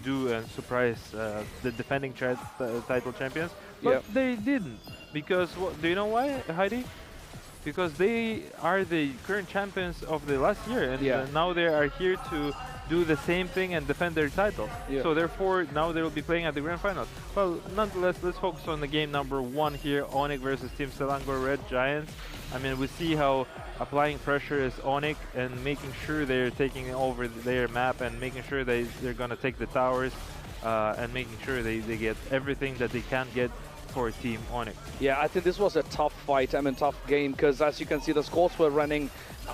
do and surprise the defending title champions, but they didn't. Because do you know why, Heidi? Because they are the current champions of the last year, and now they are here to do the same thing and defend their title. So therefore, now they will be playing at the grand finals. Well, nonetheless, let's focus on the game number 1 here, Onyx versus Team Selangor Red Giants. I mean, we see how applying pressure is Onyx and making sure they're taking over their map and making sure they're going to take the towers and making sure they get everything that they can get for Team Onyx.
Yeah, I think this was a tough fight, I mean tough game, because as you can see the scores were running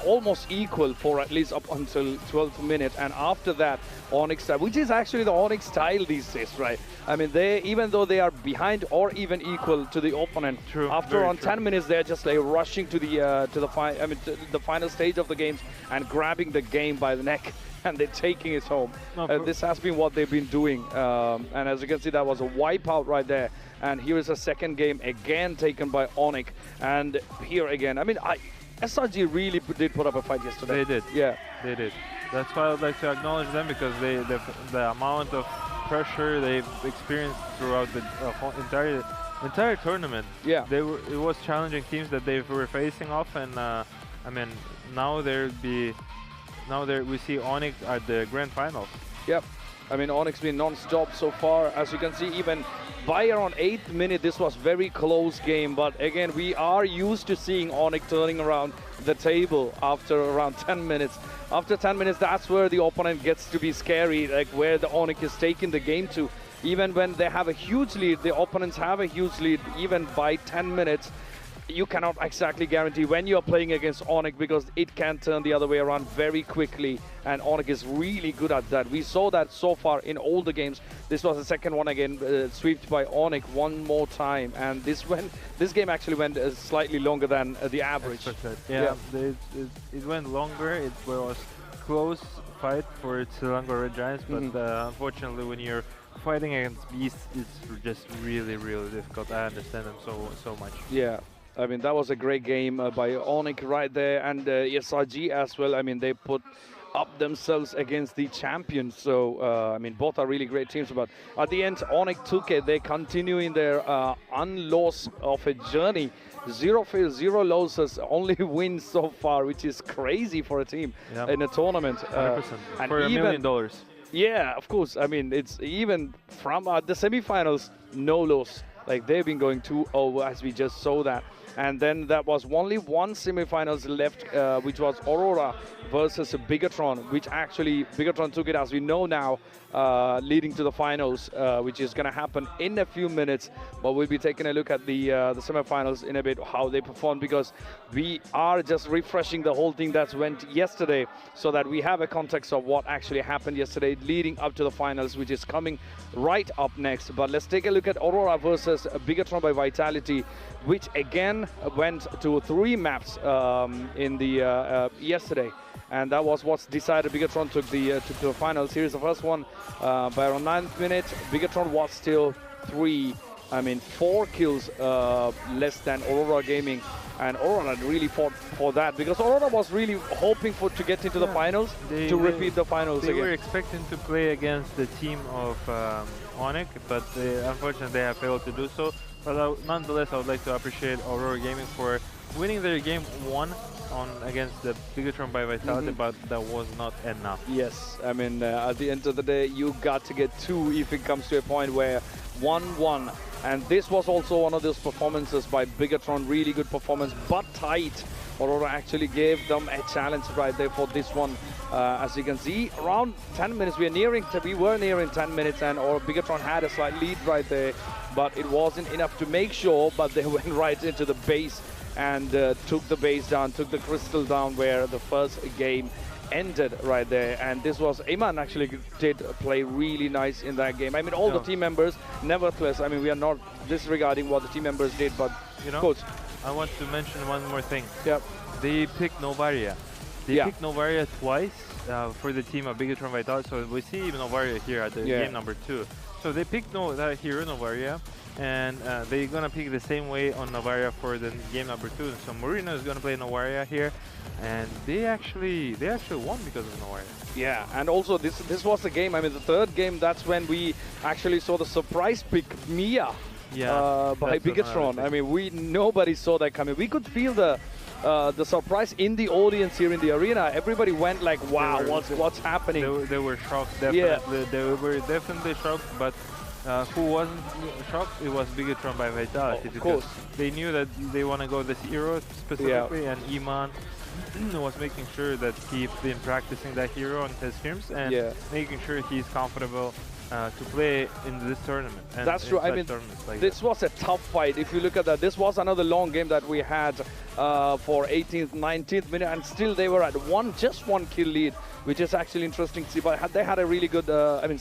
almost equal for at least up until 12th minute, and after that Onyx, which is actually the Onyx style these days, right? I mean, they, even though they are behind or even equal to the opponent, after around 10 minutes they're just like rushing to the final stage of the games and grabbing the game by the neck and they're taking it home. This has been what they've been doing, and as you can see, that was a wipeout right there. And here is a second game again taken by Onyx, and here again, I mean, SRG really did put up a fight yesterday.
They did.
Yeah,
they did. That's why I'd like to acknowledge them, because the amount of pressure they've experienced throughout the entire tournament.
Yeah,
it was challenging teams that they were facing off, and I mean, now we see Onyx at the grand finals.
Yep. I mean, Onyx been non-stop so far. As you can see, even by around 8th minute, this was very close game. But again, we are used to seeing Onyx turning around the table after around 10 minutes. After 10 minutes, that's where the opponent gets to be scary, like where the Onyx is taking the game to. Even when they have a huge lead, the opponents have a huge lead, even by 10 minutes. You cannot exactly guarantee when you are playing against Onyx, because it can turn the other way around very quickly, and Onyx is really good at that. We saw that so far in all the games. This was the second one again, swept by Onyx one more time, and this game actually went slightly longer than the average.
Yeah, it went longer. It was close fight for Selangor Red Giants, but unfortunately, when you're fighting against Beasts, it's just really, really difficult. I understand them so much.
Yeah. I mean, that was a great game by Onyx right there, and SRG as well. I mean, they put up themselves against the champions. So, I mean, both are really great teams. But at the end, Onyx took it. They continue in their unlost of a journey. 0 fails, 0 losses, only wins so far, which is crazy for a team in a tournament.
100%.
And
For $1 million.
Yeah, of course. I mean, it's even from the semifinals, no loss. Like, they've been going 2-0 as we just saw that. And then there was only one semifinals left, which was Aurora versus Bigatron, which actually Bigatron took it, as we know now, leading to the finals, which is going to happen in a few minutes. But we'll be taking a look at the semifinals in a bit, how they performed, because we are just refreshing the whole thing that went yesterday so that we have a context of what actually happened yesterday leading up to the finals, which is coming right up next. But let's take a look at Aurora versus Bigatron by Vitality, which again went to 3 maps in the yesterday, and that was what's decided. Bigatron took the finals. Here's the first one by around 9th minute. Bigatron was still 4 kills less than Aurora Gaming, and Aurora really fought for that because Aurora was really hoping to get into the finals, to repeat the finals
again.
They
were expecting to play against the team of Onyx, but unfortunately they have failed to do so. But nonetheless, I would like to appreciate Aurora Gaming for winning their game 1 against the Bigatron by Vitality, but that was not enough.
Yes, I mean, at the end of the day, you got to get 2 if it comes to a point where 1-1. And this was also one of those performances by Bigatron, really good performance, but tight. Aurora actually gave them a challenge right there for this one. As you can see, around 10 minutes, we were nearing 10 minutes, and Bigatron had a slight lead right there, but it wasn't enough to make sure, but they went right into the base and took the base down, took the crystal down, where the first game ended right there. And this was, Iman actually did play really nice in that game. I mean, all the team members, nevertheless, I mean, we are not disregarding what the team members did, but
you know,
coach,
I want to mention one more thing.
Yep.
They picked Novaria. They picked Novaria twice for the team of Bigatron Vitality. So we see Novaria here at the game number 2. So they picked that hero, Novaria, and they're going to pick the same way on Novaria for the game number 2. So Marino is going to play Novaria here, and they actually won because of Novaria.
Yeah, and also this was the game, I mean, the 3rd game, that's when we actually saw the surprise pick Mia by Bigatron. I mean, nobody saw that coming. We could feel the surprise in the audience here in the arena. Everybody went like, wow, what's happening?
They were shocked, definitely. Yeah. They were definitely shocked, but who wasn't shocked? It was Bigatron by Vitality, because they knew that they want to go this hero specifically, and Iman was making sure that he's been practicing that hero on test streams and making sure he's comfortable to play in this tournament. And
that's true. I mean, this was a tough fight. If you look at that, this was another long game that we had for 18th, 19th minute, and still they were at just one kill lead, which is actually interesting to see. But they had a really good,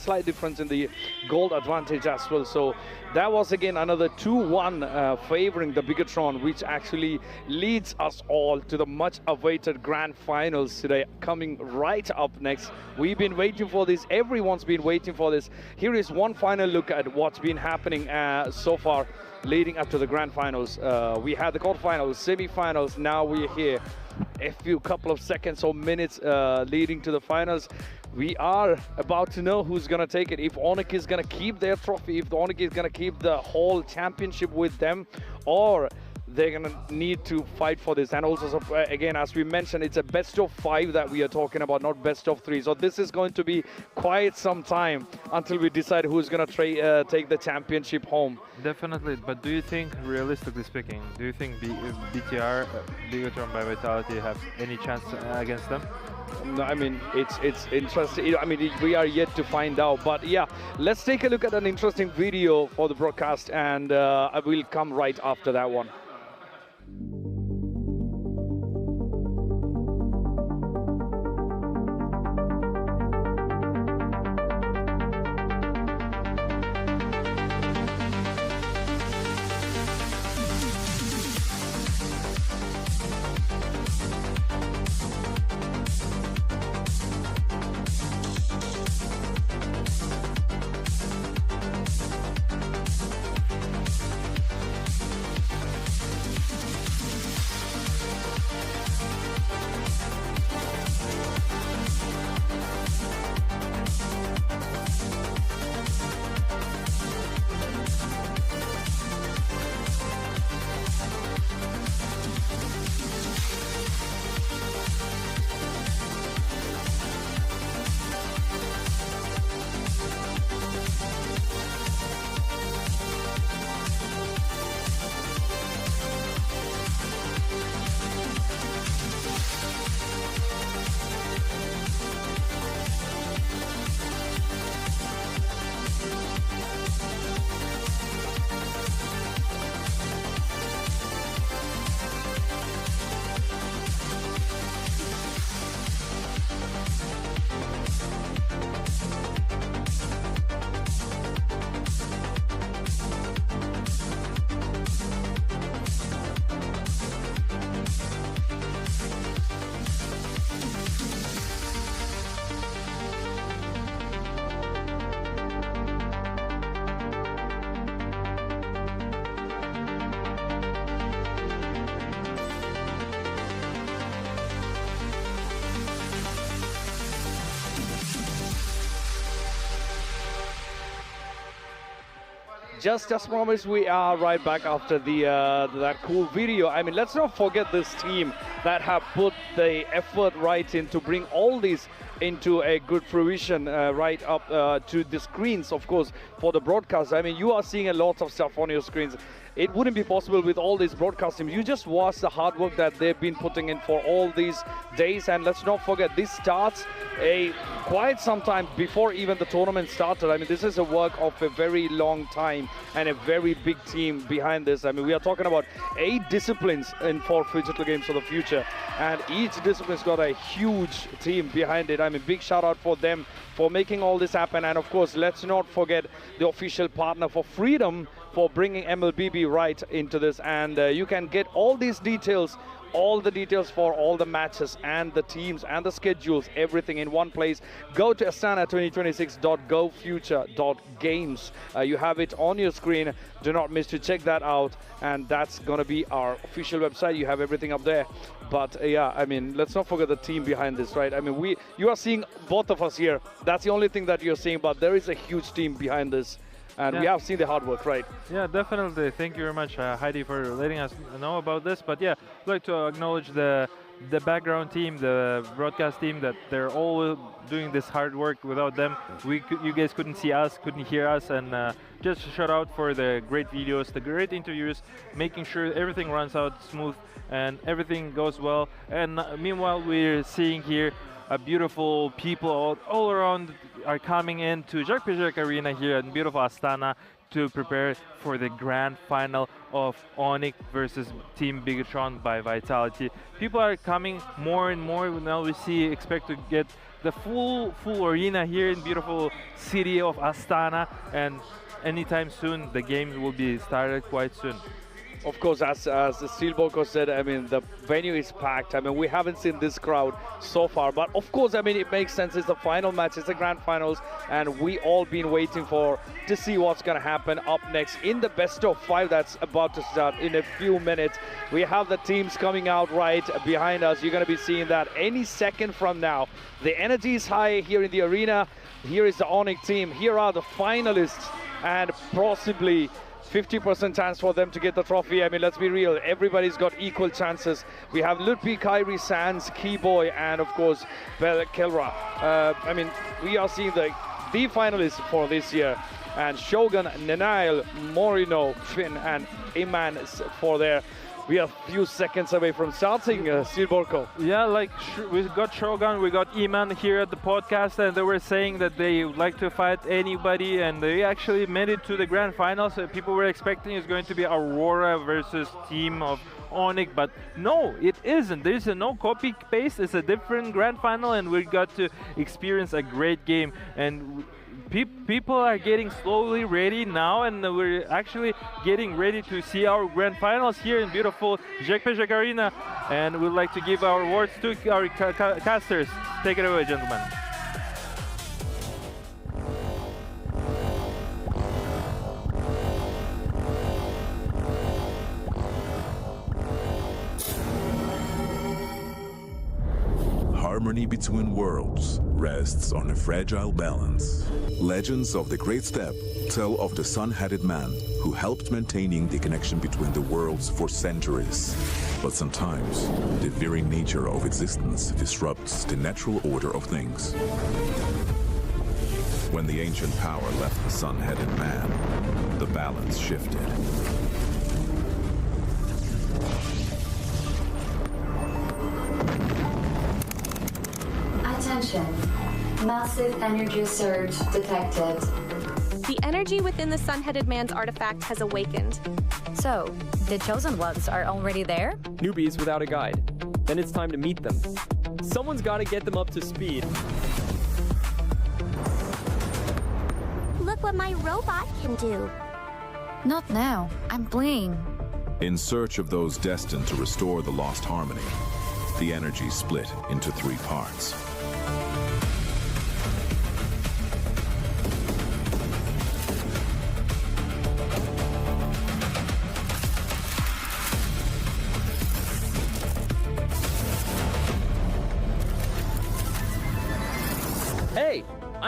slight difference in the gold advantage as well. So that was again another 2-1 favoring the Bigatron, which actually leads us all to the much-awaited grand finals today, coming right up next. We've been waiting for this. Everyone's been waiting for this. Here is one final look at what's been happening so far leading up to the grand finals. We had the quarterfinals, semi-finals, now we're here. A couple of seconds or minutes leading to the finals. We are about to know who's going to take it. If Onyx is going to keep their trophy, if the Onyx is going to keep the whole championship with them, or they're going to need to fight for this. And also, again, as we mentioned, it's a best of 5 that we are talking about, not best of 3. So this is going to be quite some time until we decide who's going to take the championship home.
Definitely, but do you think, realistically speaking, do you think BTR, Bigatron by Vitality, have any chance against them?
No, I mean, it's interesting. I mean, we are yet to find out. But yeah, let's take a look at an interesting video for the broadcast, and I will come right after that one. just as promised, we are right back after the that cool video. I mean, let's not forget this team that have put the effort right in to bring all these into a good fruition right up to the screens, of course, for the broadcast. I mean, you are seeing a lot of stuff on your screens. It wouldn't be possible with all these broadcast teams. You just watch the hard work that they've been putting in for all these days. And let's not forget, this starts quite some time before even the tournament started. I mean, this is a work of a very long time and a very big team behind this. I mean, we are talking about 8 disciplines in for Digital Games of the Future, and each discipline's got a huge team behind it. I mean, big shout out for them for making all this happen. And of course, let's not forget the official partner for Freedom for bringing MLBB right into this. And you can get all these details, all the details for all the matches and the teams and the schedules, everything in one place. Go to astana2026.gofuture.games. You have it on your screen. Do not miss to check that out. And that's going to be our official website. You have everything up there. But yeah, I mean, let's not forget the team behind this, right? I mean, you are seeing both of us here. That's the only thing that you're seeing, but there is a huge team behind this. And we have seen the hard work, right?
Yeah, definitely. Thank you very much, Heidi, for letting us know about this. But yeah, I'd like to acknowledge the background team, the broadcast team, that they're all doing this hard work. Without them, you guys couldn't see us, couldn't hear us. And just a shout out for the great videos, the great interviews, making sure everything runs out smooth and everything goes well. And meanwhile, we're seeing here beautiful people all around are coming into Jacques Pejek Arena here in beautiful Astana to prepare for the grand final of Onyx versus Team Bigatron by Vitality. People are coming more and more. Now we expect to get the full arena here in beautiful city of Astana, and anytime soon the games will be started quite soon.
Of course, as Steelboko said, I mean, the venue is packed. I mean, we haven't seen this crowd so far. But of course, I mean, it makes sense. It's the final match. It's the grand finals. And we all been waiting to see what's going to happen up next in the best of 5 that's about to start in a few minutes. We have the teams coming out right behind us. You're going to be seeing that any second from now. The energy is high here in the arena. Here is the Onyx team. Here are the finalists, and possibly 50% chance for them to get the trophy. I mean, let's be real, everybody's got equal chances. We have Ludwig, Kyrie, Sands, Keyboy, and of course, Bel Kelra. I mean, we are seeing the finalists for this year. And Shogun, Nenail, Morino, Finn, and Iman for their. We are a few seconds away from starting, Steelborko.
Yeah, like we got Shogun, we got Iman here at the podcast, and they were saying that they would like to fight anybody, and they actually made it to the grand finals. So people were expecting it's going to be Aurora versus team of Onyx, but no, it isn't. There's no copy paste. It's a different grand final, and we got to experience a great game. And people are getting slowly ready now, and we're actually getting ready to see our grand finals here in beautiful Jacques Pejek Arena. And we'd like to give our awards to our casters. Take it away, gentlemen.
Harmony between worlds rests on a fragile balance. Legends of the Great Step tell of the sun-headed man who helped maintaining the connection between the worlds for centuries. But sometimes, the very nature of existence disrupts the natural order of things. When the ancient power left the sun-headed man, the balance shifted.
Attention. Massive energy surge detected.
The energy within the sun-headed man's artifact has awakened.
So, the chosen ones are already there?
Newbies without a guide. Then it's time to meet them. Someone's got to get them up to speed.
Look what my robot can do.
Not now. I'm playing.
In search of those destined to restore the lost harmony, the energy split into 3 parts.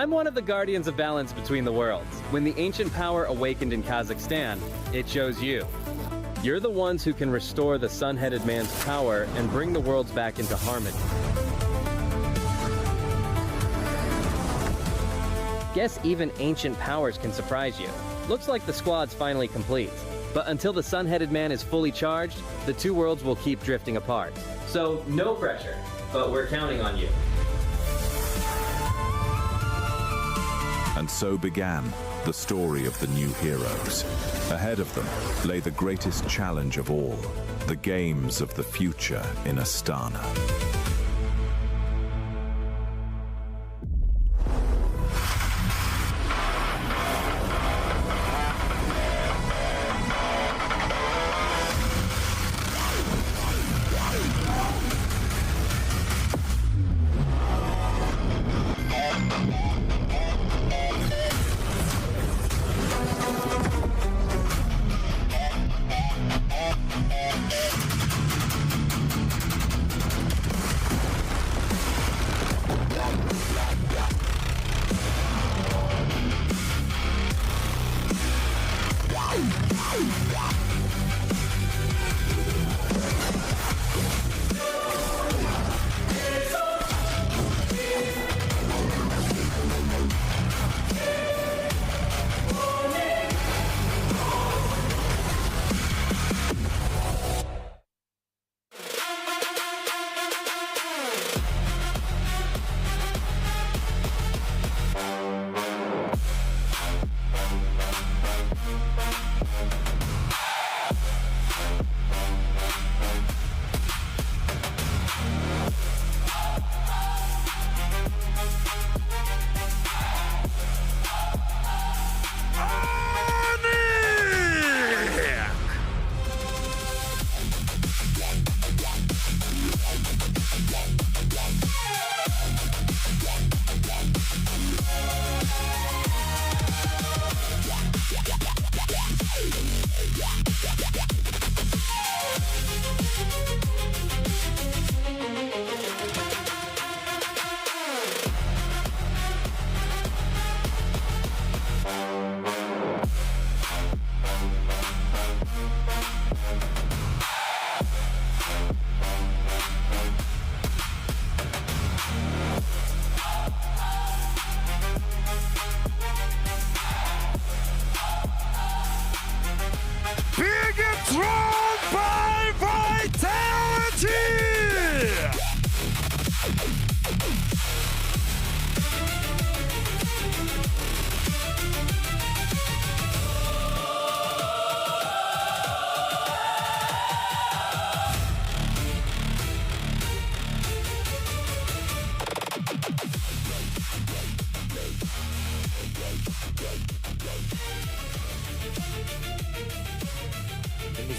I'm one of the guardians of balance between the worlds. When the ancient power awakened in Kazakhstan, it chose you. You're the ones who can restore the sun-headed man's power and bring the worlds back into harmony. Guess even ancient powers can surprise you. Looks like the squad's finally complete. But until the sun-headed man is fully charged, the two worlds will keep drifting apart. So no pressure, but we're counting on you.
And so began the story of the new heroes. Ahead of them lay the greatest challenge of all, the games of the future in Astana.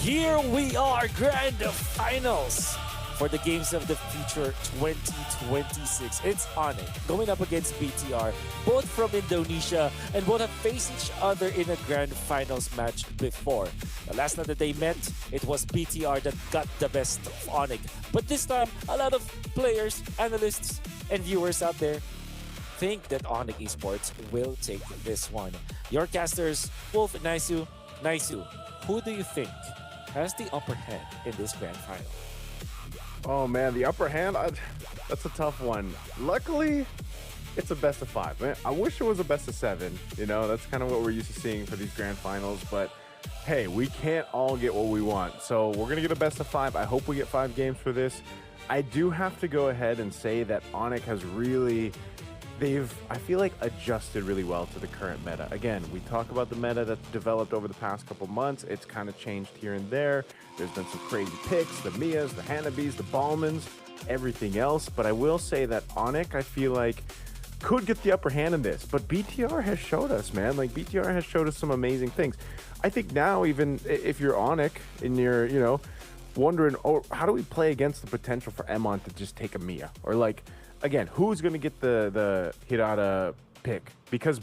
Here we are, grand finals for the Games of the Future 2026. It's Onyx going up against BTR, both from Indonesia, and both have faced each other in a grand finals match before. The last time that they met, it was BTR that got the best of Onyx. But this time, a lot of players, analysts, and viewers out there think that Onyx Esports will take this one. Your casters, Wolf and Naisu, who do you think has the upper hand in this grand final?
Oh man, the upper hand, that's a tough one. Luckily, it's a best of 5. Man, I wish it was a best of 7. You know, that's kind of what we're used to seeing for these grand finals. But hey, we can't all get what we want. So we're going to get a best of 5. I hope we get 5 games for this. I do have to go ahead and say that Onyx has really... I feel like, adjusted really well to the current meta. Again, we talk about the meta that's developed over the past couple months. It's kind of changed here and there. There's been some crazy picks, the Mias, the Hanabis, the Ballmans, everything else. But I will say that Onyx, I feel like, could get the upper hand in this. But BTR has showed us, man. Like, BTR has showed us some amazing things. I think now, even if you're Onyx and you're, you know, wondering, oh, how do we play against the potential for Emon to just take a Mia? Or like, again, who's going to get the Hirata pick? Because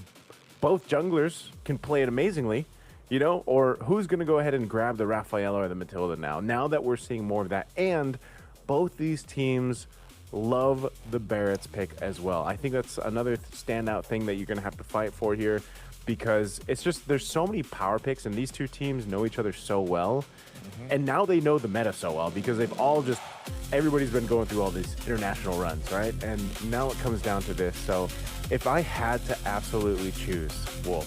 both junglers can play it amazingly, you know? Or who's going to go ahead and grab the Rafaela or the Matilda now? Now that we're seeing more of that. And both these teams love the Barrett's pick as well. I think that's another standout thing that you're going to have to fight for here, because it's just there's so many power picks, and these two teams know each other so well. And now they know the meta so well because they've all just, everybody's been going through all these international runs, right? And now it comes down to this. So if I had to absolutely choose Wolf,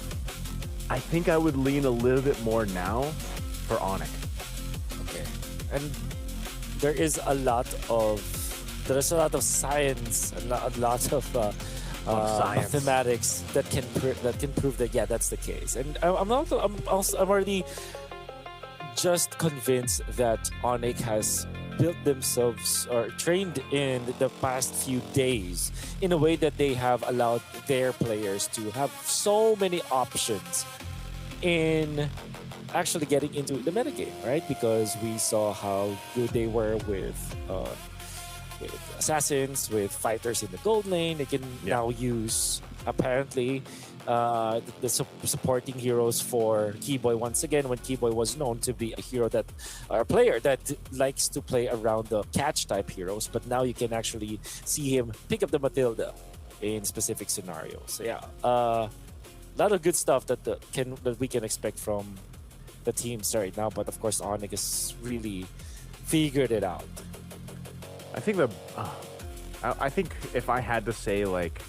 I think I would lean a little bit more now for Onyx.
Okay. And there's a lot of science, a lot of mathematics that can prove that that's the case. And I'm already just convinced that Onyx has built themselves or trained in the past few days in a way that they have allowed their players to have so many options in actually getting into the metagame, right? Because we saw how good they were with assassins, with fighters in the gold lane. They can now use, apparently, the supporting heroes for Keyboy once again, when Keyboy was known to be a hero a player that likes to play around the catch type heroes, but now you can actually see him pick up the Matilda in specific scenarios. So yeah, a lot of good stuff that we can expect from the teams right now, but of course Onyx has really figured it out.
I think I think if I had to say, like,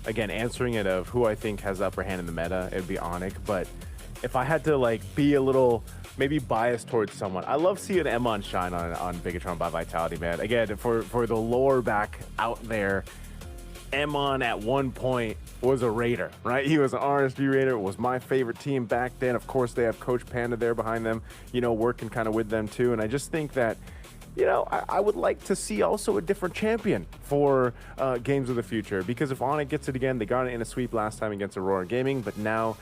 again, answering it of who I think has the upper hand in the meta, it'd be Onyx. But if I had to, like, be a little maybe biased towards someone, I love seeing Emon shine on Bigatron by Vitality, man. Again, for the lore back out there, Emon at one point was a Raider, right? He was an RSG Raider. It was my favorite team back then. Of course, they have Coach Panda there behind them, working kind of with them too. And I just think that, I would like to see also a different champion for Games of the Future, because if Onyx gets it again, they got it in a sweep last time against Aurora Gaming, but now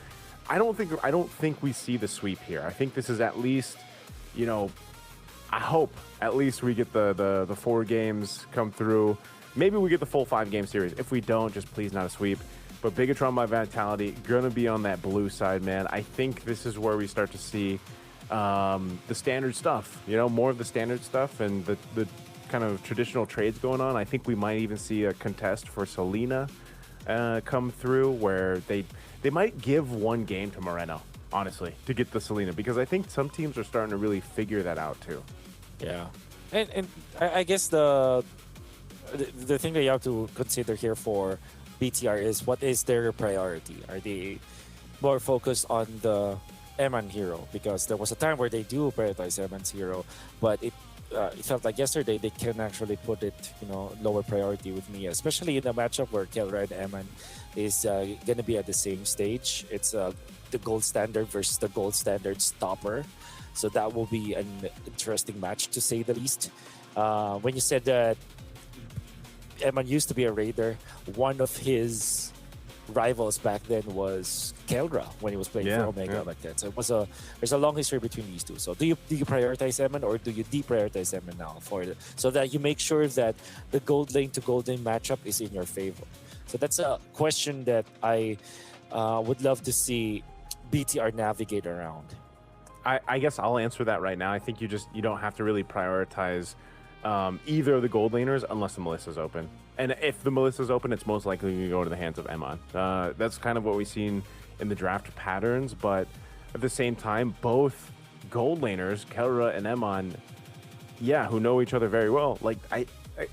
I don't think we see the sweep here. I think this is at least, I hope at least we get the 4 games come through. Maybe we get the full 5-game series. If we don't, just please not a sweep. But Bigatron by Vitality gonna be on that blue side, man. I think this is where we start to see the standard stuff, more of the standard stuff and the kind of traditional trades going on. I think we might even see a contest for Selena come through, where they might give one game to Moreno, honestly, to get the Selena, because I think some teams are starting to really figure that out too.
Yeah, and I guess the thing that you have to consider here for BTR is, what is their priority? Are they more focused on the Eman hero? Because there was a time where they do prioritize Eman's hero, but it felt like yesterday they can actually put it, lower priority with Mia, especially in a matchup where Kelra and Eman is going to be at the same stage. It's the gold standard versus the gold standard stopper, so that will be an interesting match, to say the least. When you said that Eman used to be a Raider, one of his rivals back then was Kelra when he was playing for Omega like that. So there's a long history between these two. So do you prioritize Eman, or do you deprioritize Eman now so that you make sure that the gold lane to gold lane matchup is in your favor? So that's a question that I would love to see BTR navigate around.
I guess I'll answer that right now. I think you don't have to really prioritize either of the gold laners unless the Melissa's open. And if the Melissa's open, it's most likely going to go to the hands of Emon. That's kind of what we've seen in the draft patterns, but at the same time, both gold laners, Kelra and Emon, who know each other very well, like,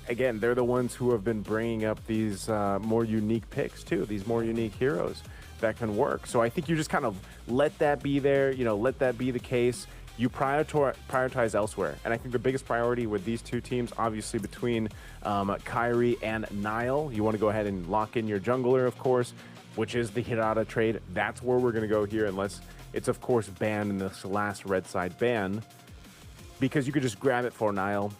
again, they're the ones who have been bringing up these more unique picks too, these more unique heroes that can work. So I think you just kind of let that be there, let that be the case. You prioritize elsewhere. And I think the biggest priority with these two teams, obviously between Kyrie and Nile, you want to go ahead and lock in your jungler, of course, which is the Hirata trade. That's where we're going to go here, unless it's, of course, banned in this last red side ban, because you could just grab it for Nile.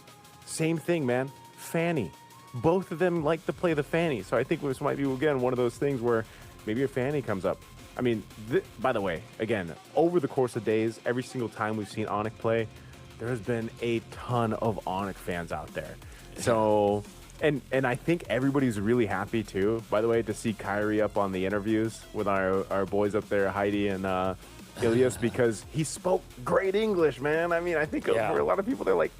Same thing, man. Fanny. Both of them like to play the Fanny. So I think this might be, again, one of those things where maybe a Fanny comes up. I mean, by the way, again, over the course of days, every single time we've seen Onyx play, there has been a ton of Onyx fans out there. So, and I think everybody's really happy too, by the way, to see Kyrie up on the interviews with our boys up there, Heidi and Ilias, because he spoke great English, man. I mean, I think for a lot of people, they're like,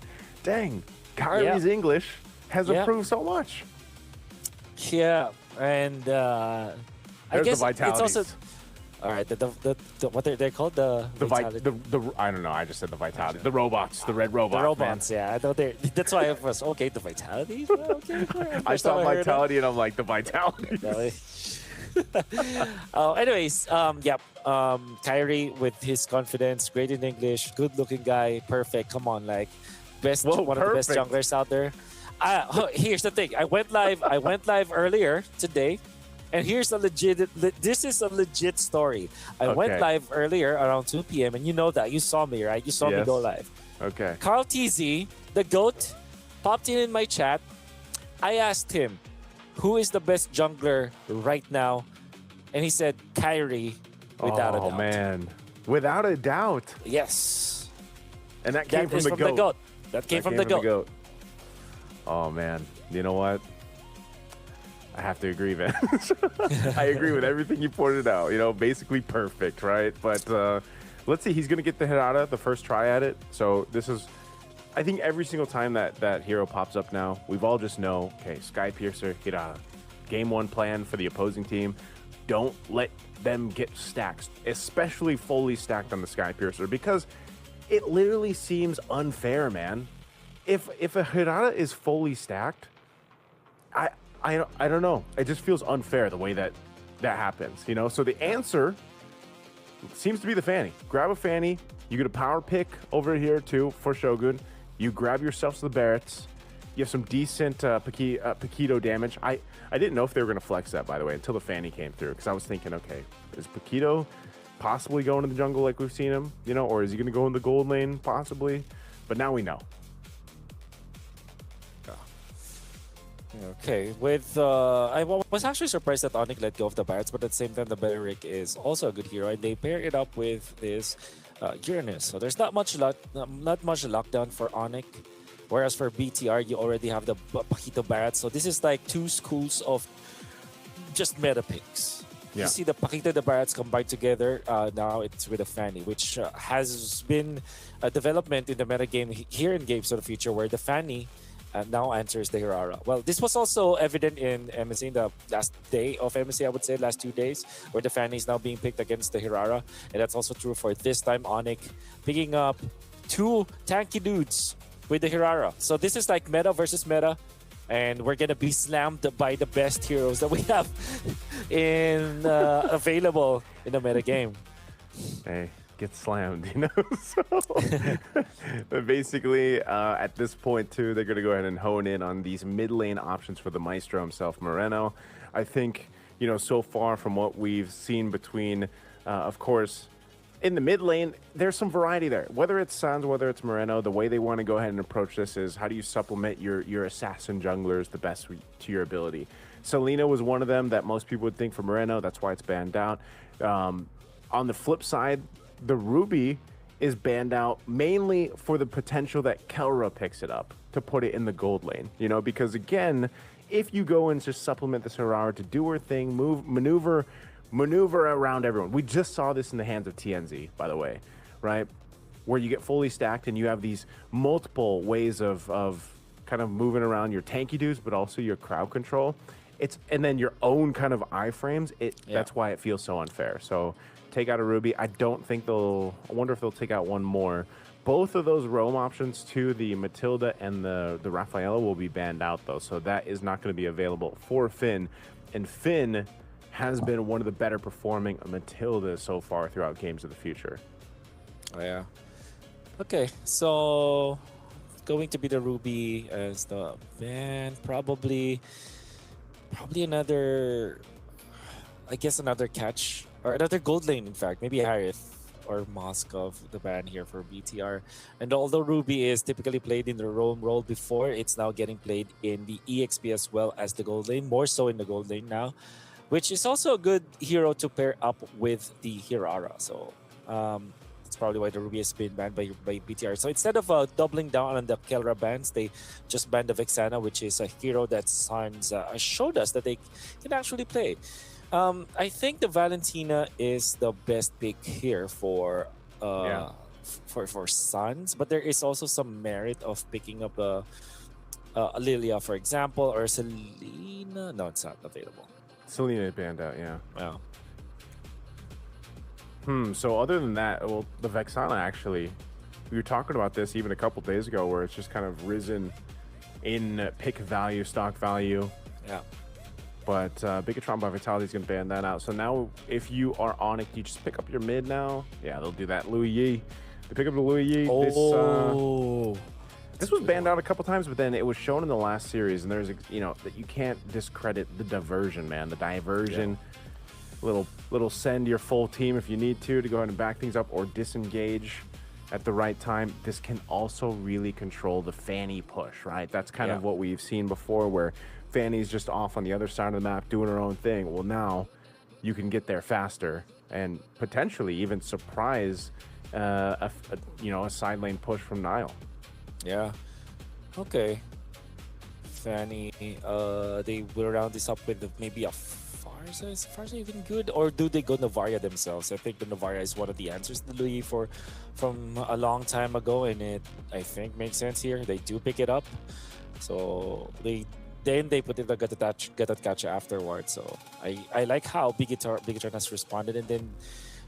dang, Kyrie's English has improved so much.
Yeah, and I
There's
guess
the
it's
vitalities.
also all right. The what they're called the
I don't know. I just said the vitality. The robots, the red robots.
the robots. Yeah, I know they're. That's why I was okay. The vitalities. Well, okay,
I
first
saw
time heard it.
vitality and I'm like the vitality.
Anyways, Kyrie with his confidence, great in English, good-looking guy, perfect. Come on, like best
Whoa,
one of the best
perfect.
junglers out there. Here's the thing. I went live earlier today, and here's a legit. This is a legit story. I went
Okay.
live earlier around 2 p.m. and you know that you saw me, right? You saw me
Yes.
go live.
Okay.
Carl TZ, the GOAT, popped in my chat. I asked him, who is the best jungler right now? And he said, Kyrie, without a doubt.
Oh, man. Without a doubt.
Yes.
And that came from
is
the
from
GOAT.
the GOAT. That came from the GOAT.
Oh, man. You know what? I have to agree, man. I agree with everything you pointed out. You know, basically perfect, right? But let's see. He's going to get the Hirata, the first try at it. So this is, I think every single time that hero pops up now, we've all just know, okay, Sky Piercer, Hirata. Game one plan for the opposing team. Don't let them get stacked, especially fully stacked on the Sky Piercer, because it literally seems unfair, man. If a Hirata is fully stacked, I don't know. It just feels unfair the way that happens, you know? So the answer seems to be the Fanny. Grab a Fanny. You get a power pick over here, too, for Shogun. You grab yourself the Barretts. You have some decent Paquito damage. I didn't know if they were going to flex that, by the way, until the Fanny came through, because I was thinking, okay, is Paquito possibly going to the jungle like we've seen him, you know, or is he going to go in the gold lane, possibly? But now we know.
Okay, with I was actually surprised that Onyx let go of the Barretts, but at the same time, the Beric is also a good hero, and they pair it up with this Uranus. So there's not much lockdown for Onyx, whereas for BTR, you already have the Paquito Barretts. So this is like two schools of just meta picks.
Yeah.
You see the Paquito and the Barretts combined together. Now it's with a Fanny, which has been a development in the meta game here in Games of the Future, where the Fanny now answers the Hirara. Well, this was also evident in MSC in the last day of MSC, I would say, last 2 days, where the Fanny is now being picked against the Hirara. And that's also true for this time, Onyx picking up two tanky dudes with the Hirara. So this is like meta versus meta, and we're going to be slammed by the best heroes that we have in available in the meta game.
Hey, get slammed, you know? So, but basically, at this point, too, they're going to go ahead and hone in on these mid lane options for the Maestro himself, Moreno. I think, you know, so far from what we've seen between, of course, in the mid lane, there's some variety there. Whether it's Sans, whether it's Moreno, the way they want to go ahead and approach this is how do you supplement your assassin junglers the best to your ability. Selena was one of them that most people would think for Moreno. That's why it's banned out. On the flip side, the Ruby is banned out mainly for the potential that Kelra picks it up to put it in the gold lane. You know, because again, if you go and just supplement this Hirara to do her thing, maneuver around everyone. We just saw this in the hands of TNZ, by the way, right? Where you get fully stacked and you have these multiple ways of kind of moving around your tanky dudes, but also your crowd control. And then your own kind of iframes. That's why it feels so unfair. So take out a Ruby. I wonder if they'll take out one more. Both of those roam options too, the Matilda and the Rafaela, will be banned out though. So that is not going to be available for Finn. And Finn has been one of the better performing Matildas so far throughout Games of the Future.
Oh, yeah. Okay, so going to be the Ruby as the ban. Probably another, I guess another catch or another gold lane. In fact, maybe Harith or Moskov, the ban here for BTR. And although Ruby is typically played in the roam role before, it's now getting played in the EXP as well as the gold lane, more so in the gold lane now, which is also a good hero to pair up with the Hirara. So that's probably why the Ruby has been banned by BTR. So instead of doubling down on the Kelra bans, they just banned the Vexana, which is a hero that Sans showed us that they can actually play. I think the Valentina is the best pick here for Sans, but there is also some merit of picking up Lilia, for example, or Selena. No, it's not available.
Selena banned out, yeah.
Wow.
So other than that, well, the Vexana actually, we were talking about this even a couple days ago, where it's just kind of risen in pick value, stock value.
Yeah.
But Bigatron by Vitality is going to ban that out. So now, if you are Onyx, you just pick up your mid now. Yeah, they'll do that. Louis Yi. They pick up the Louis Yi.
Oh.
This was banned out a couple times, but then it was shown in the last series, and there's, you know, that you can't discredit the diversion, man. The diversion. Yeah. Little send your full team if you need to go ahead and back things up, or disengage at the right time. This can also really control the Fanny push, right? That's kind of what we've seen before, where Fanny's just off on the other side of the map doing her own thing. Well, now you can get there faster and potentially even surprise a side lane push from Nile.
Yeah. Okay. Fanny, they will round this up with maybe a Farza. Is Farza even good? Or do they go Novaria themselves? I think the Novaria is one of the answers to Louis from a long time ago, and it, I think, makes sense here. They do pick it up. So they put in the Gatatkacha afterwards. So I like how Bigatron has responded, and then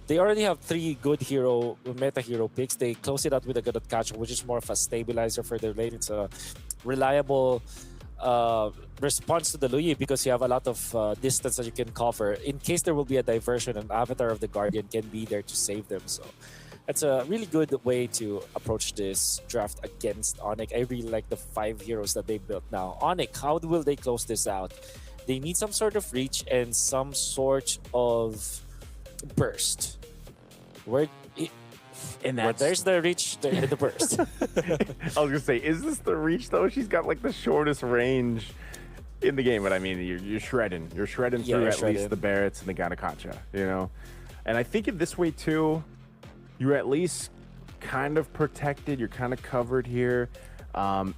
they already have 3 good meta hero picks. They close it out with a Gatatkacha, which is more of a stabilizer for their lane. It's a reliable response to the Louis, because you have a lot of distance that you can cover. In case there will be a diversion, an Avatar of the Guardian can be there to save them. So it's a really good way to approach this draft against Onyx. I really like the 5 heroes that they built now. Onyx, how will they close this out? They need some sort of reach and some sort of burst. There's the reach, the burst.
I was gonna say, is this the reach though? She's got like the shortest range in the game, but I mean, you're shredding. You're shredding through at least the Barretts and the Gattacacha, you know? And I think in this way too, you're at least kind of protected. You're kind of covered here.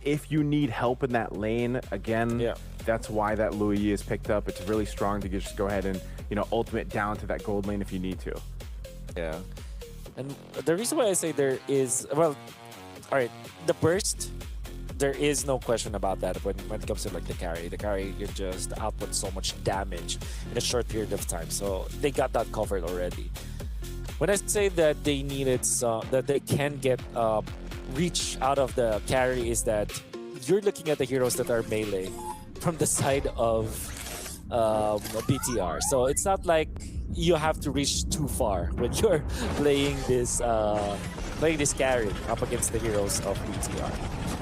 If you need help in that lane, again, that's why that Louis is picked up. It's really strong to just go ahead and, you know, ultimate down to that gold lane if you need to.
Yeah. And the reason why I say there is, well, all right, the burst, there is no question about that when it comes to like the carry. The carry can just output so much damage in a short period of time. So they got that covered already. When I say that they needed that they can get reach out of the carry, is that you're looking at the heroes that are melee from the side of BTR. So it's not like you have to reach too far when you're playing this carry up against the heroes of BTR.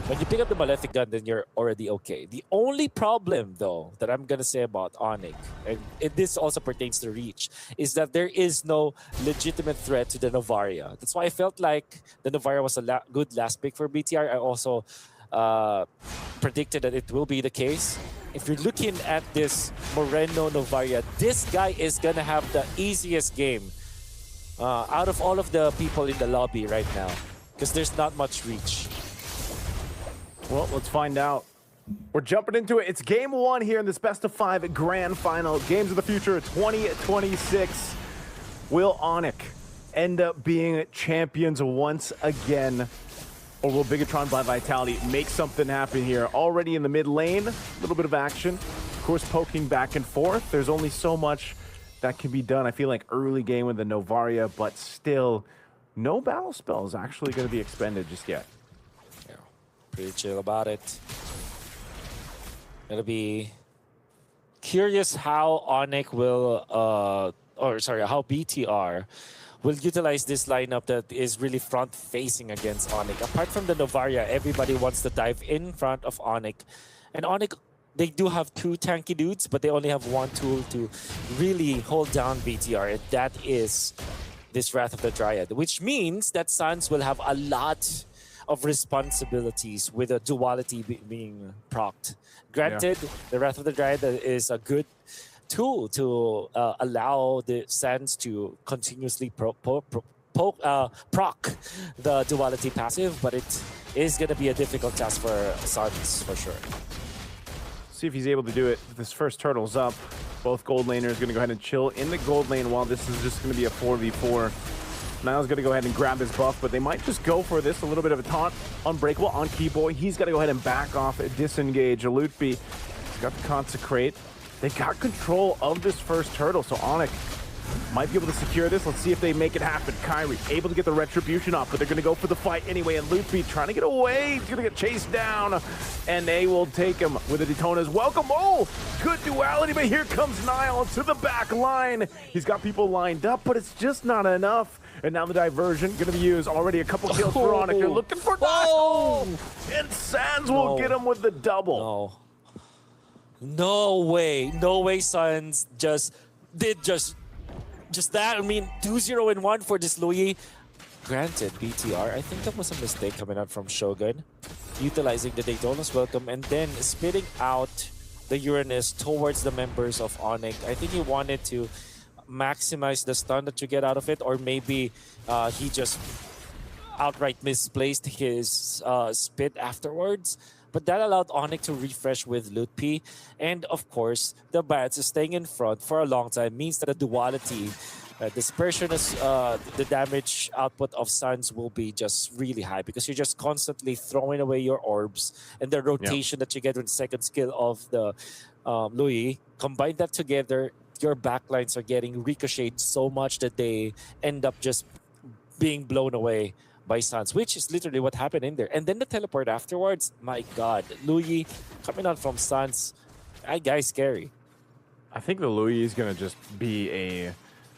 When you pick up the Malefic Gun, then you're already okay. The only problem, though, that I'm going to say about Onyx, and this also pertains to reach, is that there is no legitimate threat to the Novaria. That's why I felt like the Novaria was a good last pick for BTR. I also predicted that it will be the case. If you're looking at this Moreno Novaria, this guy is going to have the easiest game out of all of the people in the lobby right now, because there's not much reach.
Well, let's find out. We're jumping into it. It's game 1 here in this best of 5 grand final. Games of the Future 2026. Will Onyx end up being champions once again? Or will Bigatron by Vitality make something happen here? Already in the mid lane, a little bit of action. Of course, poking back and forth. There's only so much that can be done. I feel like early game with the Novaria, but still, no battle spells actually going to be expended just yet.
Pretty chill about it. It'll be curious how Onyx will, how BTR will utilize this lineup that is really front-facing against Onyx. Apart from the Novaria, everybody wants to dive in front of Onyx. And Onyx, they do have 2 tanky dudes, but they only have 1 tool to really hold down BTR, and that is this Wrath of the Dryad, which means that Suns will have a lot of responsibilities with a duality being procced. Granted, the Wrath of the Dryad is a good tool to allow the Suns to continuously proc the duality passive, but it is going to be a difficult task for Suns for sure.
See if he's able to do it. This first turtle's up. Both gold laners going to go ahead and chill in the gold lane while this is just going to be a 4v4. Niall's going to go ahead and grab his buff, but they might just go for this. A little bit of a taunt. Unbreakable on Keyboy. He's got to go ahead and back off, disengage. Alutbi has got the Consecrate. They got control of this first turtle, so Onyx might be able to secure this. Let's see if they make it happen. Kyrie able to get the Retribution off, but they're going to go for the fight anyway. And Lutfi trying to get away. He's going to get chased down. And they will take him with the Daytona's welcome. Oh, good duality, but here comes Niall to the back line. He's got people lined up, but it's just not enough. And now the diversion going to be used. Already a couple kills for Onyx. They're looking for Niall. And Sands will get him with the double.
No way. No way Suns just did just that. I mean, 2-0-1 for this Louis. Granted, BTR, I think that was a mistake coming out from Shogun. Utilizing the Daytona's welcome and then spitting out the Uranus towards the members of Onyx. I think he wanted to maximize the stun that you get out of it, or maybe he just outright misplaced his spit afterwards. But that allowed Onyx to refresh with Loot P. And of course, the Bats staying in front for a long time means that the duality, dispersion, the damage output of Suns will be just really high because you're just constantly throwing away your orbs, and the rotation that you get with the second skill of the Louis. Combine that together, your backlines are getting ricocheted so much that they end up just being blown away by Suns, which is literally what happened in there. And then the teleport afterwards, my God, Louis coming out from Suns, that guy's scary.
I think the Louis is going to just be a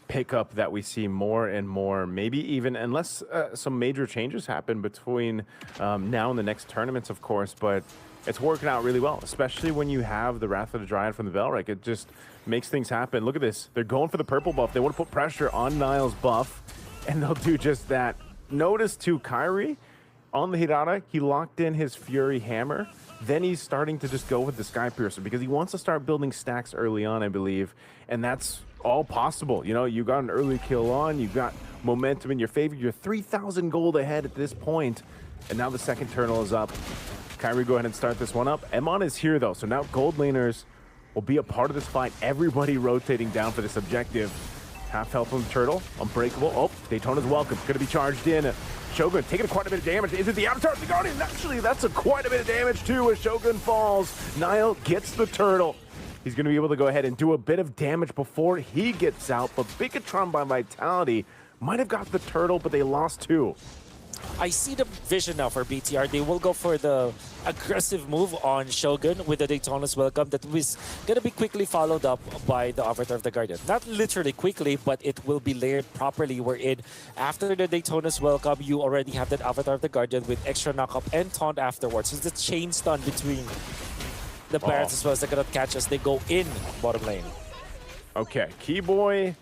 pickup that we see more and more, maybe even, unless some major changes happen between now and the next tournaments, of course, but it's working out really well, especially when you have the Wrath of the Dryad from the Velrek. It just makes things happen. Look at this. They're going for the purple buff. They want to put pressure on Niall's buff, and they'll do just that. Notice to Kyrie on the Hirara, he locked in his Fury Hammer. Then he's starting to just go with the Sky Piercer because he wants to start building stacks early on, I believe. And that's all possible. You know, you got an early kill on, you got momentum in your favor. You're 3,000 gold ahead at this point. And now the second turtle is up. Kyrie, go ahead and start this one up. Emon is here though, so now gold laners will be a part of this fight. Everybody rotating down for this objective. Half health on the turtle, unbreakable. Oh, Daytona's welcome. Going to be charged in. Shogun taking quite a bit of damage. Is it the Avatar of the Guardian? Actually, that's quite a bit of damage too as Shogun falls. Niall gets the turtle. He's going to be able to go ahead and do a bit of damage before he gets out. But Bigatron by Vitality might have got the turtle, but they lost two.
I see the vision now for BTR. They will go for the aggressive move on Shogun with the Daytona's welcome that was going to be quickly followed up by the Avatar of the Guardian. Not literally quickly, but it will be layered properly wherein after the Daytona's welcome, you already have that Avatar of the Guardian with extra knockup and taunt afterwards. It's the chain stun between the Barrets as well as they cannot catch as they go in bottom lane.
Okay, Keyboy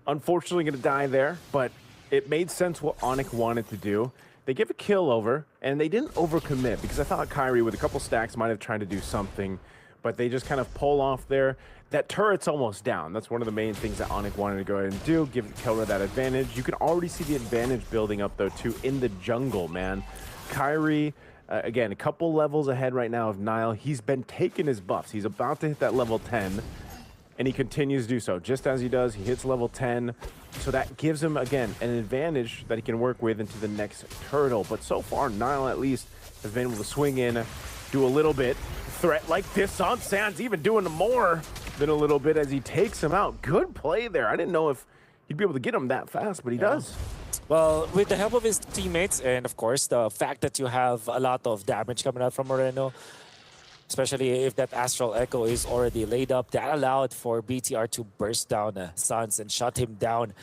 unfortunately going to die there, but it made sense what Onyx wanted to do. They give a kill over, and they didn't overcommit because I thought Kyrie with a couple stacks might have tried to do something, but they just kind of pull off there. That turret's almost down. That's one of the main things that Onyx wanted to go ahead and do, give Kelra that advantage. You can already see the advantage building up, though, too, in the jungle, man. Kyrie, again, a couple levels ahead right now of Niall. He's been taking his buffs. He's about to hit that level 10. And he continues to do so. Just as he does, he hits level 10. So that gives him, again, an advantage that he can work with into the next turtle. But so far, Niall at least has been able to swing in, do a little bit. Threat like this on Sands, even doing more than a little bit as he takes him out. Good play there. I didn't know if he'd be able to get him that fast, but he does.
Well, with the help of his teammates and, of course, the fact that you have a lot of damage coming out from Moreno, especially if that Astral Echo is already laid up, that allowed for BTR to burst down Suns and shut him down.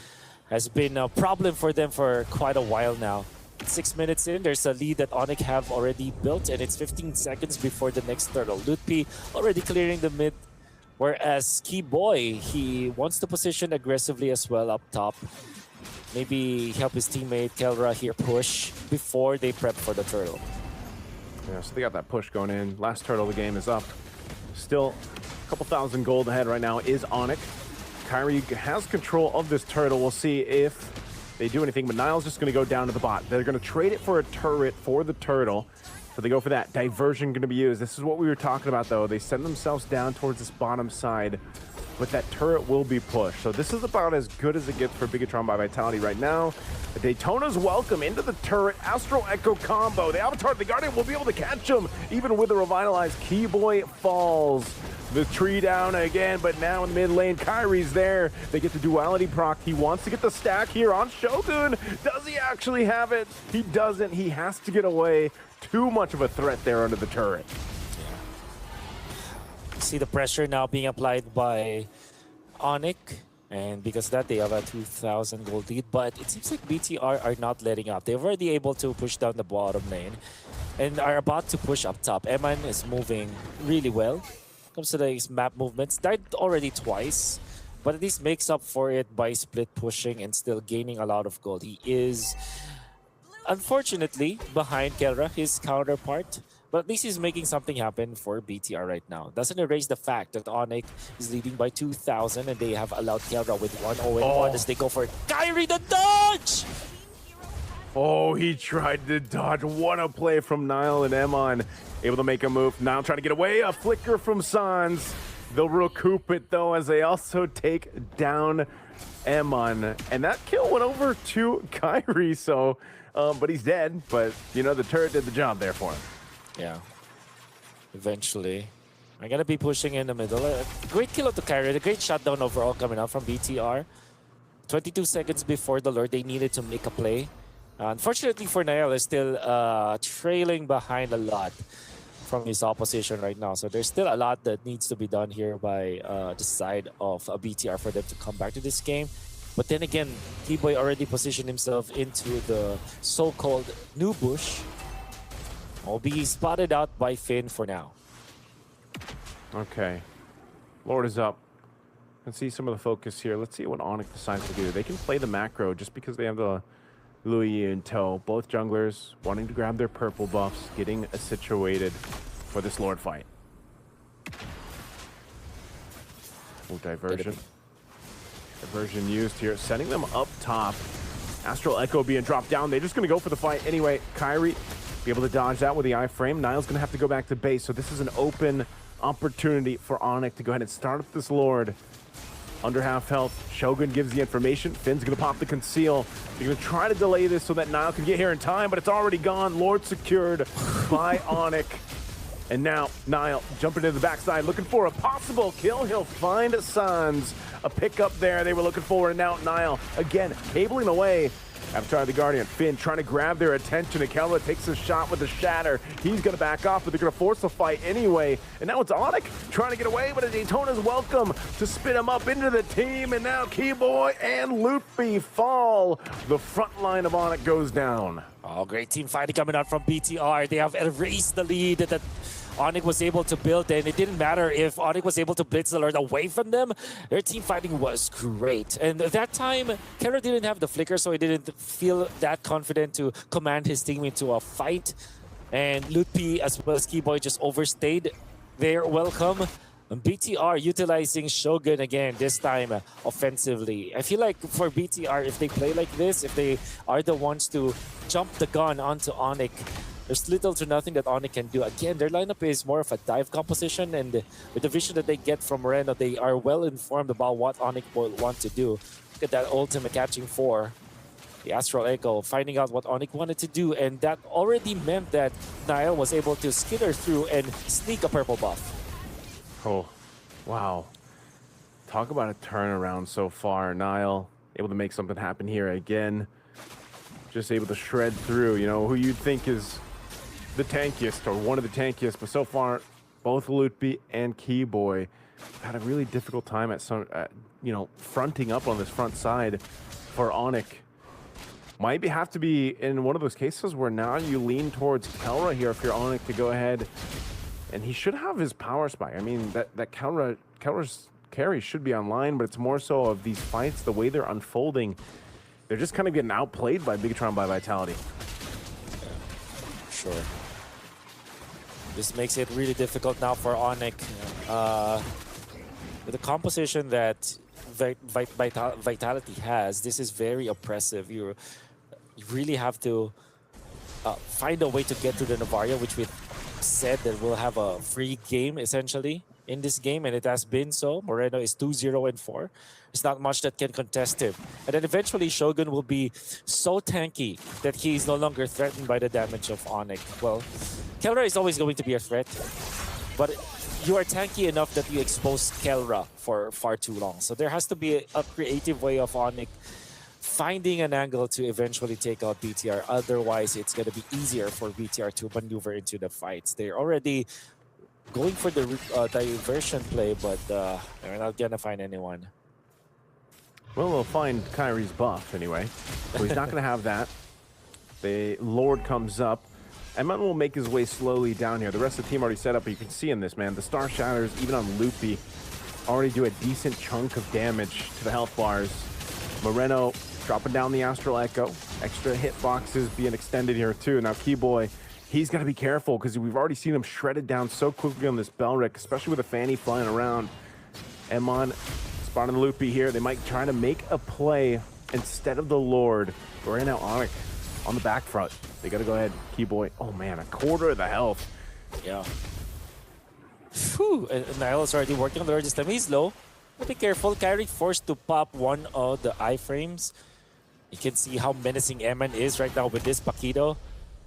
Has been a problem for them for quite a while now. 6 minutes in, there's a lead that Onyx have already built, and it's 15 seconds before the next turtle. Lutpi already clearing the mid, whereas Keyboy, he wants to position aggressively as well up top. Maybe help his teammate Kelra here push before they prep for the turtle.
Yeah, so they got that push going in. Last turtle of the game is up. Still a couple thousand gold ahead right now is Onyx. Kyrie has control of this turtle. We'll see if they do anything, but Niall's just going to go down to the bot. They're going to trade it for a turret for the turtle. So they go for that. Diversion going to be used. This is what we were talking about, though. They send themselves down towards this bottom side. but that turret will be pushed. So this is about as good as it gets for Bigatron by Vitality right now. Daytona's welcome into the turret. Astral Echo combo. The Avatar of the Guardian will be able to catch him, even with the revitalized. Keyboy falls. The tree down again, but now in the mid lane, Kyrie's there. They get the duality proc. He wants to get the stack here on Shogun. Does he actually have it? He doesn't. He has to get away. Too much of a threat there under the turret.
See the pressure now being applied by Onyx, and because of that they have a 2,000 gold lead, but it seems like BTR are not letting up. They're already able to push down the bottom lane and are about to push up top. Eman is moving really well. Comes to the map movements, died already twice, but at least makes up for it by split pushing and still gaining a lot of gold. He is unfortunately behind Kelra, his counterpart, but at least he's making something happen for BTR right now. Doesn't erase the fact that Onyx is leading by 2,000 and they have allowed Kelra with 1-0-1 as they go for Kyrie the dodge!
Oh, he tried to dodge. What a play from Niall and Emon. Able to make a move. Niall trying to get away. A flicker from Sans. They'll recoup it though as they also take down Emon. And that kill went over to Kyrie, so but he's dead. But you know, the turret did the job there for him.
Yeah. Eventually. I'm gonna be pushing in the middle. Great kill to Kyrie. A great shutdown overall coming out from BTR. 22 seconds before the Lord, they needed to make a play. Unfortunately for Niall, is still trailing behind a lot from his opposition right now. So there's still a lot that needs to be done here by the side of BTR for them to come back to this game. But then again, T-Boy already positioned himself into the so-called new bush. Will be spotted out by Finn for now.
Okay. Lord is up. Let's see some of the focus here. Let's see what Onyx decides to do. They can play the macro just because they have the Louis in tow. Both junglers wanting to grab their purple buffs, getting situated for this Lord fight. Oh, diversion. Diversion used here, setting them up top. Astral Echo being dropped down. They're just going to go for the fight anyway. Kyrie be able to dodge that with the iframe. Niall's going to have to go back to base, so this is an open opportunity for Onyx to go ahead and start up this Lord. Under half health, Shogun gives the information. Finn's gonna pop the conceal. They're gonna try to delay this so that Niall can get here in time, but it's already gone. Lord secured by Onyx. And now Niall jumping to the backside, looking for a possible kill. He'll find Sans. A pickup there they were looking for, and now Niall again cabling away. Avatar the Guardian, Finn trying to grab their attention. Kelra takes a shot with the shatter. He's going to back off, but they're going to force the fight anyway. And now it's Onyx trying to get away, but Daytona's welcome to spin him up into the team. And now Keyboy and Loopy fall. The front line of Onyx goes down.
Oh, great team fighting coming out from BTR. They have erased the lead that Onyx was able to build, and it didn't matter if Onyx was able to blitz the Lord away from them. Their team fighting was great. And at that time, Kera didn't have the flicker, so he didn't feel that confident to command his team into a fight. And Lutpi as well as Keyboy just overstayed their welcome. And BTR utilizing Shogun again, this time offensively. I feel like for BTR, if they play like this, if they are the ones to jump the gun onto Onyx, there's little to nothing that Onyx can do. Again, their lineup is more of a dive composition, and with the vision that they get from Moreno, they are well informed about what Onyx will want to do. Look at that ultimate catching 4. The Astral Echo finding out what Onyx wanted to do, and that already meant that Niall was able to skitter through and sneak a purple buff.
Oh, wow. Talk about a turnaround so far. Niall able to make something happen here again. Just able to shred through, you know, who you'd think is the tankiest or one of the tankiest, but so far both Lutpi and Keyboy had a really difficult time at some, you know, fronting up on this front side for Onyx. Might have to be in one of those cases where now you lean towards Kelra here if you're Onyx to go ahead, and he should have his power spike. I mean, that Kelra's carry should be online, but it's more so of these fights, the way they're unfolding. They're just kind of getting outplayed by Bigatron by Vitality.
Sure. This makes it really difficult now for Onyx. With the composition that Vitality has, this is very oppressive. You really have to find a way to get to the Navaria, which we said that we'll have a free game, essentially. in this game, and it has been so. Moreno is 2-0-4. There's not much that can contest him. And then eventually Shogun will be so tanky that he's no longer threatened by the damage of Onyx. Well, Kelra is always going to be a threat, but you are tanky enough that you expose Kelra for far too long. So there has to be a creative way of Onyx finding an angle to eventually take out BTR. Otherwise, it's going to be easier for BTR to maneuver into the fights. They're already going for the diversion play, but they're not going to find anyone.
Well, they'll find Kyrie's buff anyway. So he's not going to have that. The Lord comes up. Emon will make his way slowly down here. The rest of the team already set up, but you can see in this, man, the Star Shatters, even on Loopy, already do a decent chunk of damage to the health bars. Moreno dropping down the Astral Echo. Extra hitboxes being extended here too. Now Keyboy, he's got to be careful because we've already seen him shredded down so quickly on this Belric, especially with a Fanny flying around. Emon spotting the Loopy here. They might try to make a play instead of the Lord. We're in now Onyx on the back front. They got to go ahead. Keyboy, oh man, a quarter of the health.
Yeah. Phew, and Niall's already working on the Regis time. He's low. But be careful. Kyrie forced to pop one of the iframes. You can see how menacing Eman is right now with this Paquito.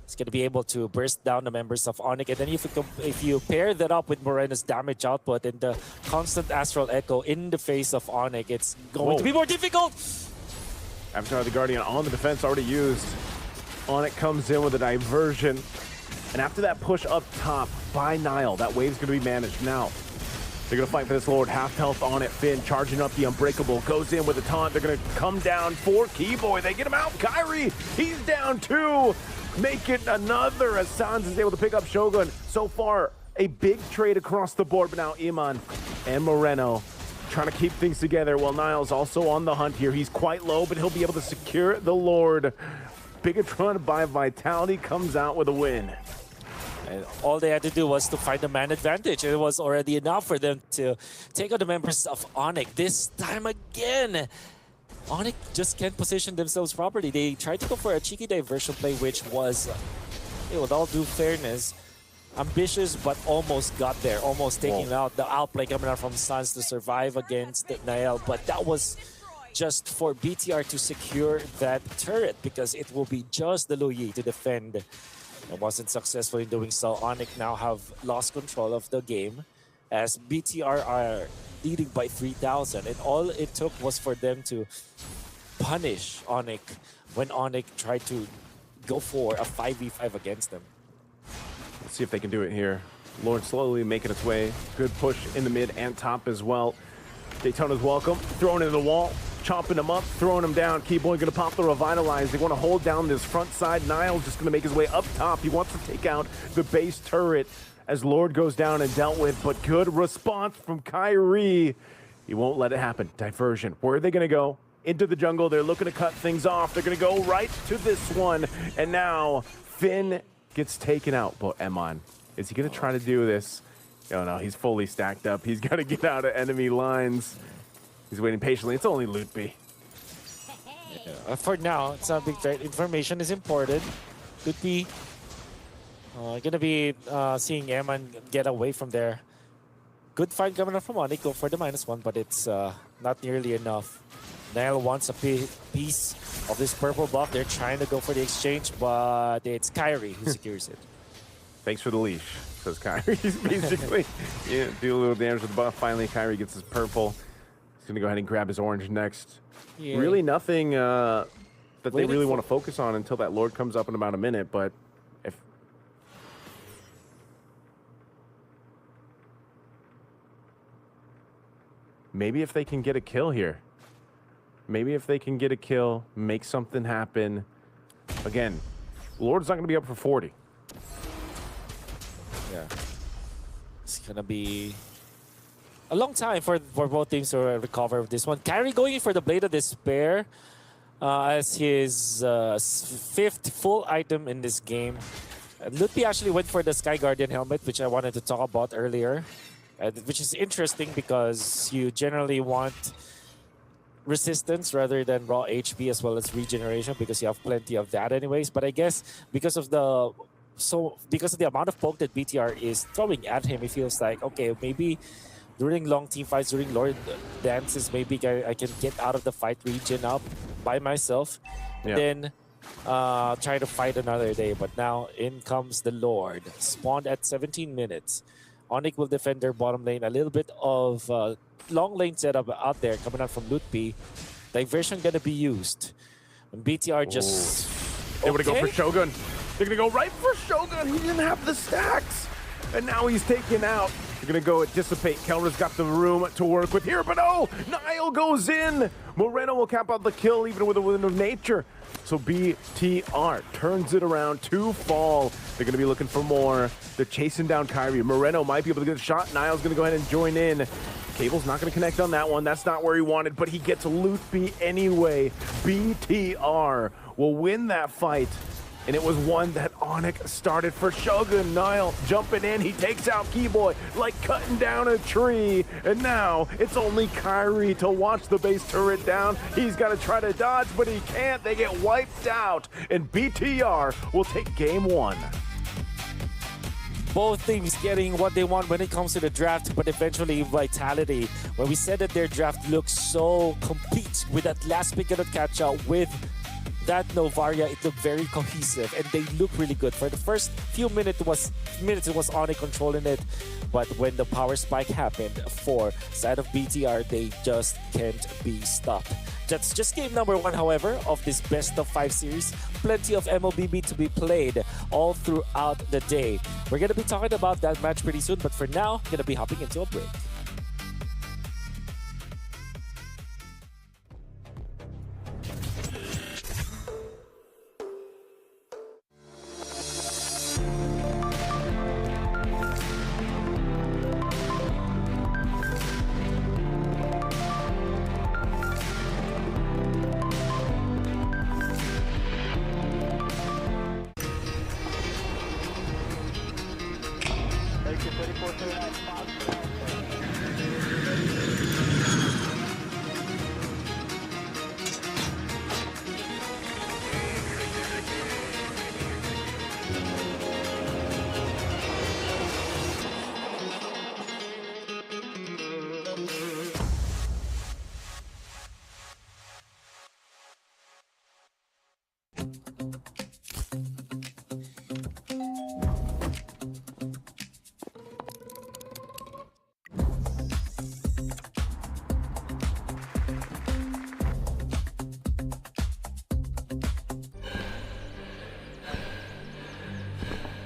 He's going to be able to burst down the members of Onyx. And then if you pair that up with Moreno's damage output and the constant Astral Echo in the face of Onyx, it's going to be more difficult.
Avatar the Guardian on the defense already used. Onyx comes in with a diversion. And after that push up top by Niall, that wave's going to be managed. Now, they're going to fight for this Lord. Half health on it. Finn charging up the Unbreakable. Goes in with a taunt. They're going to come down for Keyboy. They get him out. Kyrie, he's down too. Make it another as Sans is able to pick up Shogun. So far, a big trade across the board. But now Iman and Moreno trying to keep things together while Niall's also on the hunt here. He's quite low, but he'll be able to secure the Lord. Bigatron by Vitality comes out with a win.
And all they had to do was to find the man advantage. It was already enough for them to take out the members of Onyx. This time again, Onyx just can't position themselves properly. They tried to go for a cheeky diversion play, which was, with all due fairness, ambitious, but almost got there. Almost taking out the outplay coming out from Suns to survive against Nael. But that was just for BTR to secure that turret because it will be just the Luyi to defend. It wasn't successful in doing so. Onyx now have lost control of the game as BTR are leading by 3,000. And all it took was for them to punish Onyx when Onyx tried to go for a 5v5 against them.
Let's see if they can do it here. Lord slowly making its way. Good push in the mid and top as well. Daytona's welcome. Throwing into the wall. Chopping him up, throwing him down. Keyboy gonna pop the Revitalize. They want to hold down this front side. Niall's just gonna make his way up top. He wants to take out the base turret as Lord goes down and dealt with, but good response from Kyrie. He won't let it happen. Diversion. Where are they gonna go? Into the jungle. They're looking to cut things off. They're gonna go right to this one. And now Finn gets taken out. But Emon, is he gonna try to do this? Oh no, he's fully stacked up. He's gotta get out of enemy lines. He's waiting patiently. It's only Loot B.
Yeah, for now, it's not a big threat. Information is important. Loot B gonna be seeing Eman get away from there. Good fight coming up from Onyx. Go for the -1, but it's not nearly enough. Niall wants a piece of this purple buff. They're trying to go for the exchange, but it's Kyrie who secures it.
Thanks for the leash, says Kyrie. He's basically do a little damage with the buff. Finally, Kyrie gets his purple. He's gonna go ahead and grab his orange next. Yeah. Really nothing that they really want to focus on until that Lord comes up in about a minute, but if maybe if they can get a kill here. Maybe if they can get a kill, make something happen. Again, Lord's not gonna be up for 40.
Yeah. It's gonna be a long time for both teams to recover this one. Kyrie going in for the Blade of Despair as his 5th full item in this game. Lutpi actually went for the Sky Guardian helmet, which I wanted to talk about earlier, which is interesting because you generally want resistance rather than raw HP as well as regeneration because you have plenty of that anyways. But I guess because of the so because of the amount of poke that BTR is throwing at him, it feels like, okay, maybe during long team fights, during Lord dances, maybe I can get out of the fight region up by myself, and then try to fight another day. But now in comes the Lord, spawned at 17 minutes. Onyx will defend their bottom lane. A little bit of long lane setup out there coming out from Loot B. Diversion gonna be used. And BTR just...
They want to go for Shogun. They're going to go right for Shogun. He didn't have the stacks. And now he's taken out. They're going to go Dissipate. Kelra's got the room to work with here. But oh, Nile goes in. Moreno will cap out the kill even with a Wind of Nature. So BTR turns it around to fall. They're going to be looking for more. They're chasing down Kyrie. Moreno might be able to get a shot. Nile's going to go ahead and join in. Cable's not going to connect on that one. That's not where he wanted, but he gets Loot B anyway. BTR will win that fight. And it was one that Onyx started for Shogun. Nile jumping in. He takes out Keyboy like cutting down a tree. And now it's only Kyrie to watch the base turret down. He's got to try to dodge, but he can't. They get wiped out. And BTR will take game one.
Both teams getting what they want when it comes to the draft, but eventually Vitality. When we said that their draft looks so complete with that last pick of the catch out with that Novaria, it looked very cohesive and they look really good. For the first few minutes, it was Onyx controlling it, but when the power spike happened for side of BTR, they just can't be stopped. That's just game number 1, however, of this best of 5 series. Plenty of MOBB to be played all throughout the day. We're going to be talking about that match pretty soon, but for now, I'm going to be hopping into a break.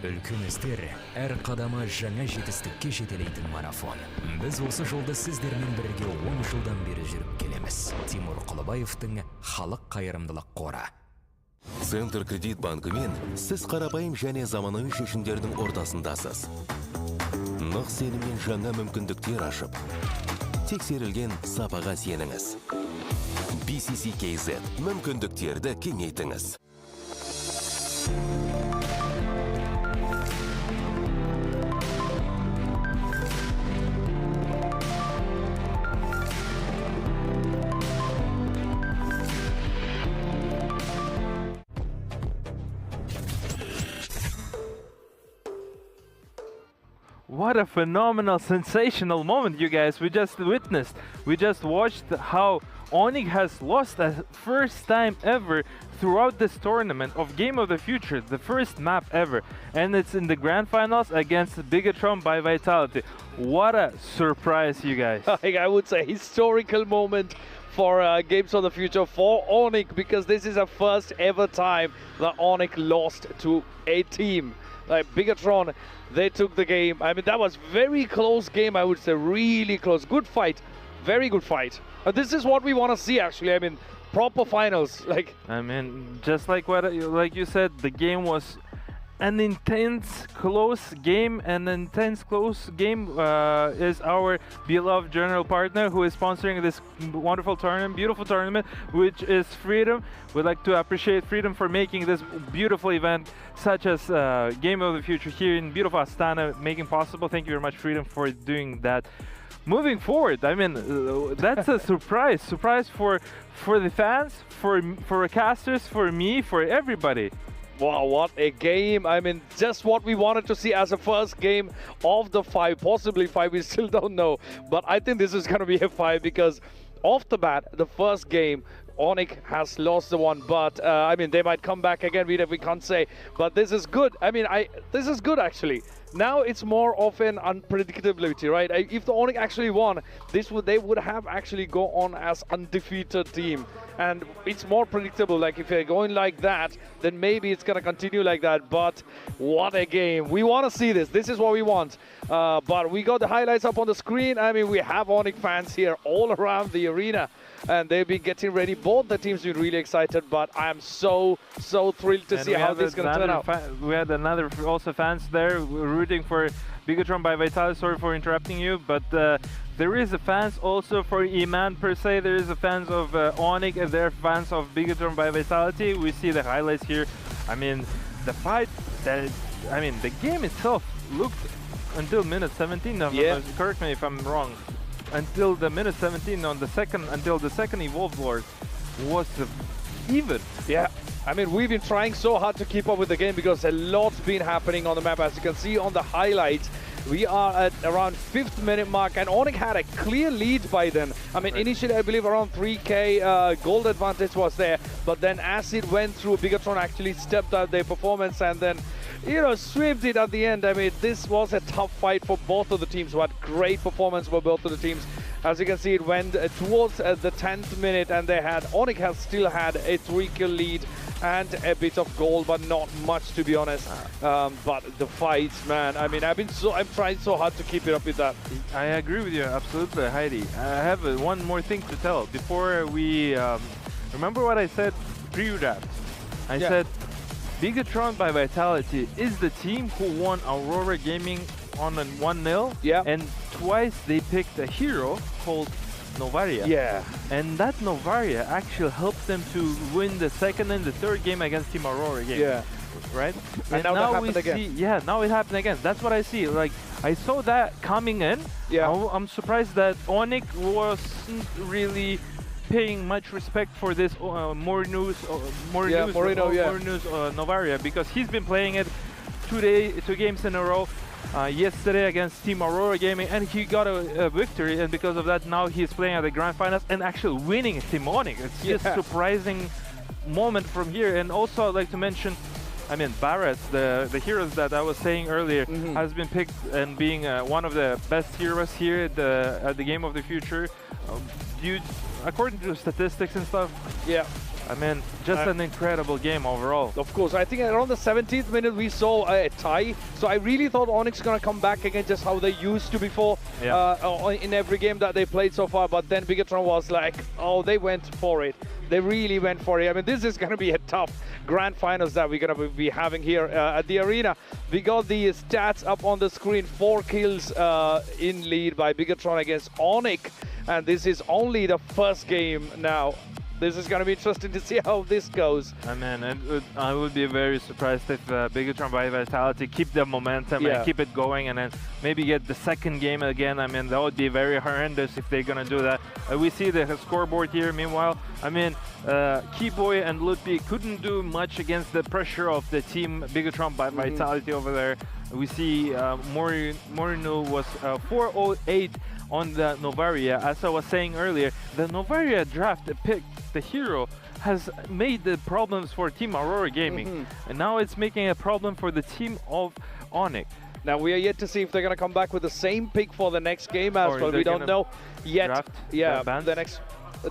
Үлкеністер әр қадамы жаңа жетістікке жетелейтін марафон. Біз осы жолды сіздермен бірге 10 жылдан бері жүріп келеміз. Тимур Құлыбаевтың халық қайырымдылық қоры.
Центр кредит банкымен сіз қарапайым және заманауи шешімдердің ортасындасыз. Нық сеніммен жаңа мүмкіндіктер ашып, тексерілген сапаға сеніңіз. BCCKZ мүмкіндіктерді кеңейтіңіз.
What a phenomenal, sensational moment, you guys. We just witnessed. We just watched how Onyx has lost the first time ever throughout this tournament of Game of the Future, the first map ever. And it's in the grand finals against Bigatron by Vitality. What a surprise, you guys.
I would say historical moment for Games of the Future for Onyx, because this is the first ever time that Onyx lost to a team. Like Bigatron, they took the game. I mean, that was very close game, I would say, really close. Good fight, very good fight. This is what we want to see, actually. I mean, proper finals.
I mean, just like you said, the game was an intense, close game. An intense, close game is our beloved general partner who is sponsoring this wonderful tournament, beautiful tournament, which is Freedom. We'd like to appreciate Freedom for making this beautiful event, such as Game of the Future here in beautiful Astana, making possible. Thank you very much, Freedom, for doing that. Moving forward, I mean, that's a surprise for the fans, for casters, for me, for everybody.
Wow, what a game. I mean, just what we wanted to see as a first game of the 5, possibly 5, we still don't know. But I think this is going to be a 5 because off the bat, the first game, Onyx has lost the one, but I mean, they might come back again, we can't say. But this is good. I mean, this is good actually. Now it's more of an unpredictability, right? If the Onyx actually won, they would have actually go on as undefeated team. And it's more predictable. Like if they're going like that, then maybe it's going to continue like that. But what a game. We want to see this. This is what we want. But we got the highlights up on the screen. I mean, we have Onyx fans here all around the arena. And they'll be getting ready. Both the teams are really excited, but I'm so thrilled to see how this is going to turn out.
We had another also fans there rooting for Bigatron by Vitality. Sorry for interrupting you, but there is a fans also for Iman per se. There is a fans of Onyx and they're fans of Bigatron by Vitality. We see the highlights here. I mean, the fight, the game itself looked until minute 17. Correct me if I'm wrong. Until the minute 17 on the second, until the second Evolved Lord was even.
Yeah, I mean, we've been trying so hard to keep up with the game because a lot's been happening on the map. As you can see on the highlights, we are at around 5th minute mark and Onyx had a clear lead by then. I mean, initially I believe around 3k gold advantage was there, but then as it went through, Bigatron actually stepped up their performance and then swept it at the end. I mean, this was a tough fight for both of the teams. What great performance for both of the teams. As you can see, it went towards the 10th minute and Onyx has still had a 3-kill lead and a bit of gold, but not much to be honest. But the fights, man, I mean, I'm trying so hard to keep it up with that.
I agree with you, absolutely, Heidi. I have one more thing to tell. Before we, remember what I said pre-draft? I said, Bigatron by Vitality is the team who won Aurora Gaming on a 1-0.
Yeah.
And twice they picked a hero called Novaria.
Yeah.
And that Novaria actually helped them to win the second and the third game against Team Aurora Gaming.
Yeah.
Right?
And now that happened again.
Now it happened again. That's what I see. Like, I saw that coming in.
Yeah.
I'm surprised that Onyx wasn't really paying much respect for this more news Novaria, because he's been playing it 2 games in a row. Yesterday against Team Aurora Gaming, and he got a victory, and because of that now he's playing at the grand finals and actually winning Team Onyx. It's just surprising moment from here. And also I'd like to mention, I mean, Barras, the heroes that I was saying earlier, has been picked and being one of the best heroes here at the Game of the Future. According to statistics and stuff, I mean, just an incredible game overall.
Of course, I think around the 17th minute we saw a tie. So I really thought Onyx gonna come back again, just how they used to before in every game that they played so far. But then Bigatron was like, oh, they went for it. They really went for it. I mean, this is gonna be a tough grand finals that we're gonna be having here at the arena. We got the stats up on the screen. 4 kills in lead by Bigatron against Onyx. And this is only the first game now. This is going to be interesting to see how this goes.
I mean, I would be very surprised if Bigatron by Vitality keep the momentum and keep it going, and then maybe get the second game again. I mean, that would be very horrendous if they're going to do that. We see the scoreboard here. Meanwhile, I mean, Keyboy and Lutby couldn't do much against the pressure of the team Bigatron by Vitality over there. We see Morinu was 408 on the Novaria. As I was saying earlier, the Novaria draft pick, the hero, has made the problems for Team Aurora Gaming. And now it's making a problem for the team of Onyx.
Now we are yet to see if they're going to come back with the same pick for the next game as well. We don't know yet. The next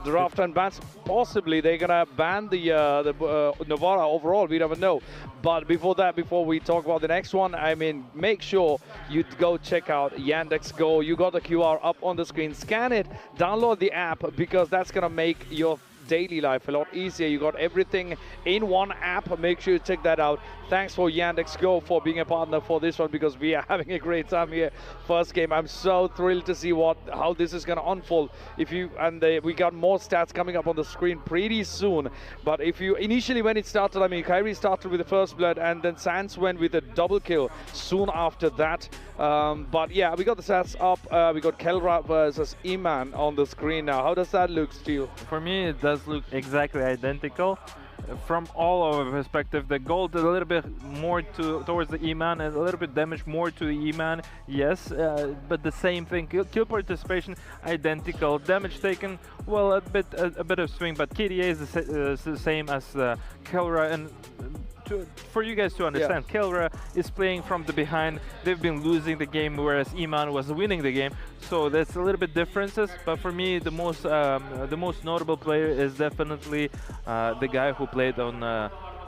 draft and bans. Possibly they're gonna ban the Novara overall. We never know. But before that, before we talk about the next one, I mean, make sure you go check out Yandex Go. You got the QR up on the screen. Scan it, download the app, because that's gonna make your daily life a lot easier. You got everything in one app. Make sure you check that out. Thanks for Yandex Go for being a partner for this one, because we are having a great time here. First game, I'm so thrilled to see how this is going to unfold. We got more stats coming up on the screen pretty soon. But if you initially, when it started, I mean, Kyrie started with the first blood, and then Sans went with a double kill soon after that. But yeah, we got the stats up. We got Kelra versus Iman on the screen now. How does that look, Steel?
For me, it does look exactly identical. from all of our perspective. The gold a little bit more towards the E-Man and a little bit damage more to the E-Man, yes, but the same thing. Kill participation identical, damage taken, well, a bit of swing, but KDA is the same as Kelra. And for you guys to understand, Kelra is playing from the behind. They've been losing the game, whereas Iman was winning the game. So that's a little bit differences. But for me, the most notable player is definitely the guy who played on